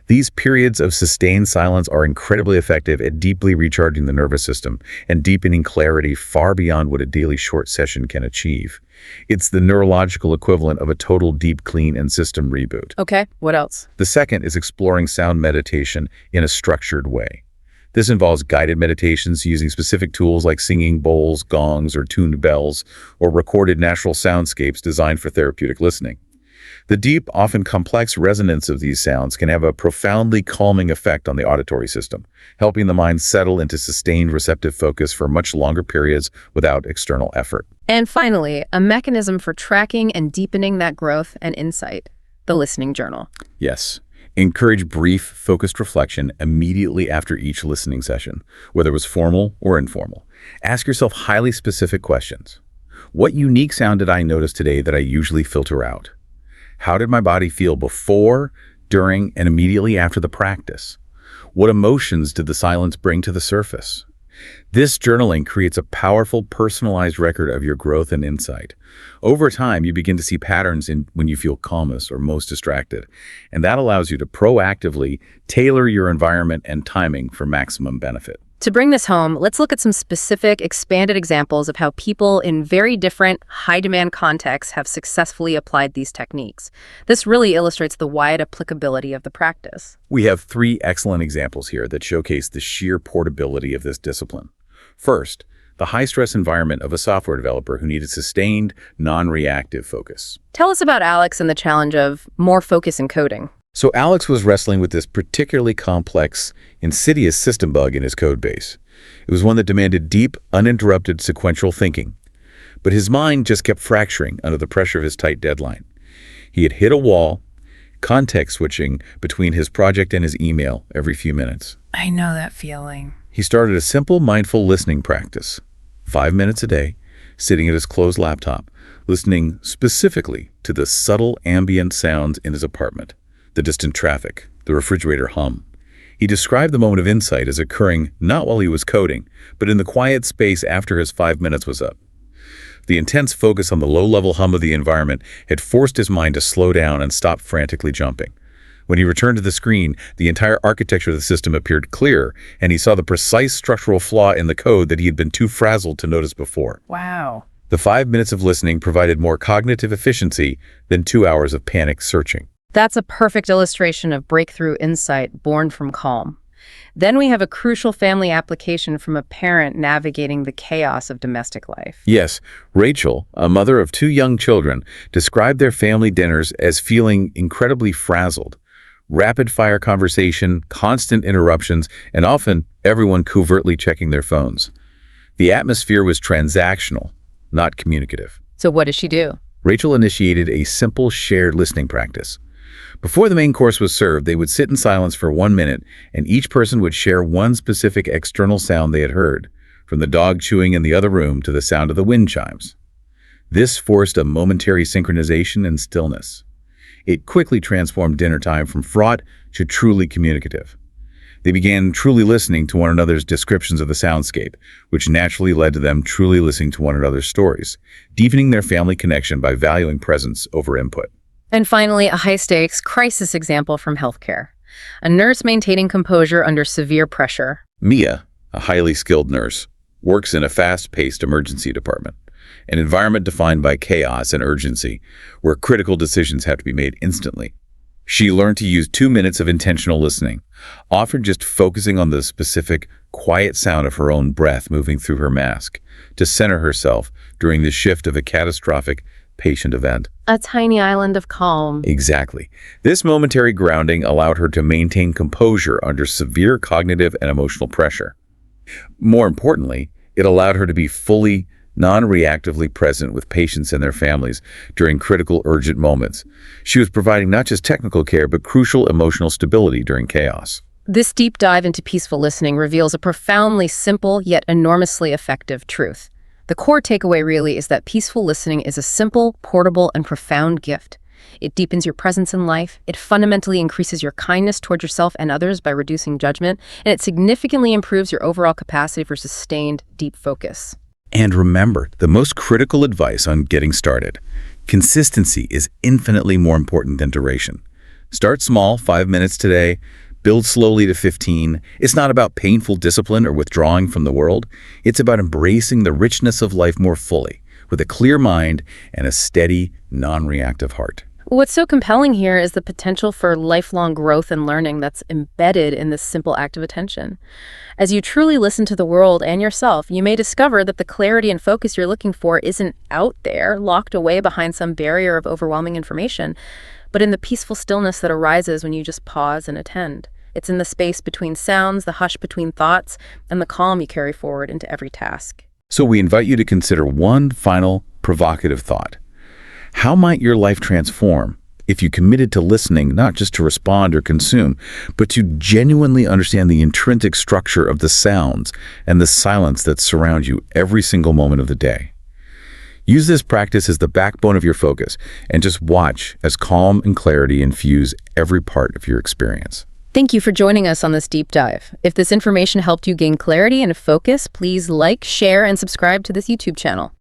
These periods of sustained silence are incredibly effective at deeply recharging the nervous system and deepening clarity far beyond what a daily short session can achieve. It's the neurological equivalent of a total deep clean and system reboot. Okay, what else? The second is exploring sound meditation in a structured way. This involves guided meditations using specific tools like singing bowls, gongs, or tuned bells, or recorded natural soundscapes designed for therapeutic listening. The deep, often complex resonance of these sounds can have a profoundly calming effect on the auditory system, helping the mind settle into sustained receptive focus for much longer periods without external effort. And finally, a mechanism for tracking and deepening that growth and insight, the listening journal. Yes. Encourage brief, focused reflection immediately after each listening session, whether it was formal or informal. Ask yourself highly specific questions. What unique sound did I notice today that I usually filter out? How did my body feel before, during, and immediately after the practice? What emotions did the silence bring to the surface? This journaling creates a powerful, personalized record of your growth and insight. Over time, you begin to see patterns in when you feel calmest or most distracted, and that allows you to proactively tailor your environment and timing for maximum benefit. To bring this home, let's look at some specific, expanded examples of how people in very different, high-demand contexts have successfully applied these techniques. This really illustrates the wide applicability of the practice. We have 3 excellent examples here that showcase the sheer portability of this discipline. First, the high-stress environment of a software developer who needed sustained, non-reactive focus. Tell us about Alex and the challenge of more focus in coding. So Alex was wrestling with this particularly complex, insidious system bug in his code base. It was one that demanded deep, uninterrupted sequential thinking. But his mind just kept fracturing under the pressure of his tight deadline. He had hit a wall, context switching between his project and his email every few minutes. I know that feeling. He started a simple mindful listening practice, 5 minutes a day, sitting at his closed laptop, listening specifically to the subtle ambient sounds in his apartment. The distant traffic, the refrigerator hum. He described the moment of insight as occurring not while he was coding, but in the quiet space after his 5 minutes was up. The intense focus on the low-level hum of the environment had forced his mind to slow down and stop frantically jumping. When he returned to the screen, the entire architecture of the system appeared clear, and he saw the precise structural flaw in the code that he had been too frazzled to notice before. Wow. The 5 minutes of listening provided more cognitive efficiency than 2 hours of panicked searching. That's a perfect illustration of breakthrough insight born from calm. Then we have a crucial family application from a parent navigating the chaos of domestic life. Yes, Rachel, a mother of 2 young children, described their family dinners as feeling incredibly frazzled. Rapid-fire conversation, constant interruptions, and often everyone covertly checking their phones. The atmosphere was transactional, not communicative. So what does she do? Rachel initiated a simple shared listening practice. Before the main course was served, they would sit in silence for 1 minute, and each person would share one specific external sound they had heard, from the dog chewing in the other room to the sound of the wind chimes. This forced a momentary synchronization and stillness. It quickly transformed dinner time from fraught to truly communicative. They began truly listening to one another's descriptions of the soundscape, which naturally led to them truly listening to one another's stories, deepening their family connection by valuing presence over input. And finally, a high-stakes crisis example from healthcare. A nurse maintaining composure under severe pressure. Mia, a highly skilled nurse, works in a fast-paced emergency department, an environment defined by chaos and urgency, where critical decisions have to be made instantly. She learned to use 2 minutes of intentional listening, often just focusing on the specific, quiet sound of her own breath moving through her mask, to center herself during the shift of a catastrophic patient event. A tiny island of calm. Exactly. This momentary grounding allowed her to maintain composure under severe cognitive and emotional pressure. More importantly, it allowed her to be fully non-reactively present with patients and their families during critical, urgent moments. She was providing not just technical care, but crucial emotional stability during chaos. This deep dive into peaceful listening reveals a profoundly simple yet enormously effective truth. The core takeaway really is that peaceful listening is a simple, portable, and profound gift. It deepens your presence in life, it fundamentally increases your kindness toward yourself and others by reducing judgment, and it significantly improves your overall capacity for sustained, deep focus. And remember, the most critical advice on getting started: consistency is infinitely more important than duration. Start small, 5 minutes today. Build slowly to 15. It's not about painful discipline or withdrawing from the world. It's about embracing the richness of life more fully, with a clear mind and a steady, non-reactive heart. What's so compelling here is the potential for lifelong growth and learning that's embedded in this simple act of attention. As you truly listen to the world and yourself, you may discover that the clarity and focus you're looking for isn't out there, locked away behind some barrier of overwhelming information, but in the peaceful stillness that arises when you just pause and attend. It's in the space between sounds, the hush between thoughts, and the calm you carry forward into every task. So we invite you to consider one final provocative thought. How might your life transform if you committed to listening not just to respond or consume, but to genuinely understand the intrinsic structure of the sounds and the silence that surround you every single moment of the day? Use this practice as the backbone of your focus, and just watch as calm and clarity infuse every part of your experience. Thank you for joining us on this deep dive. If this information helped you gain clarity and focus, please like, share, and subscribe to this YouTube channel.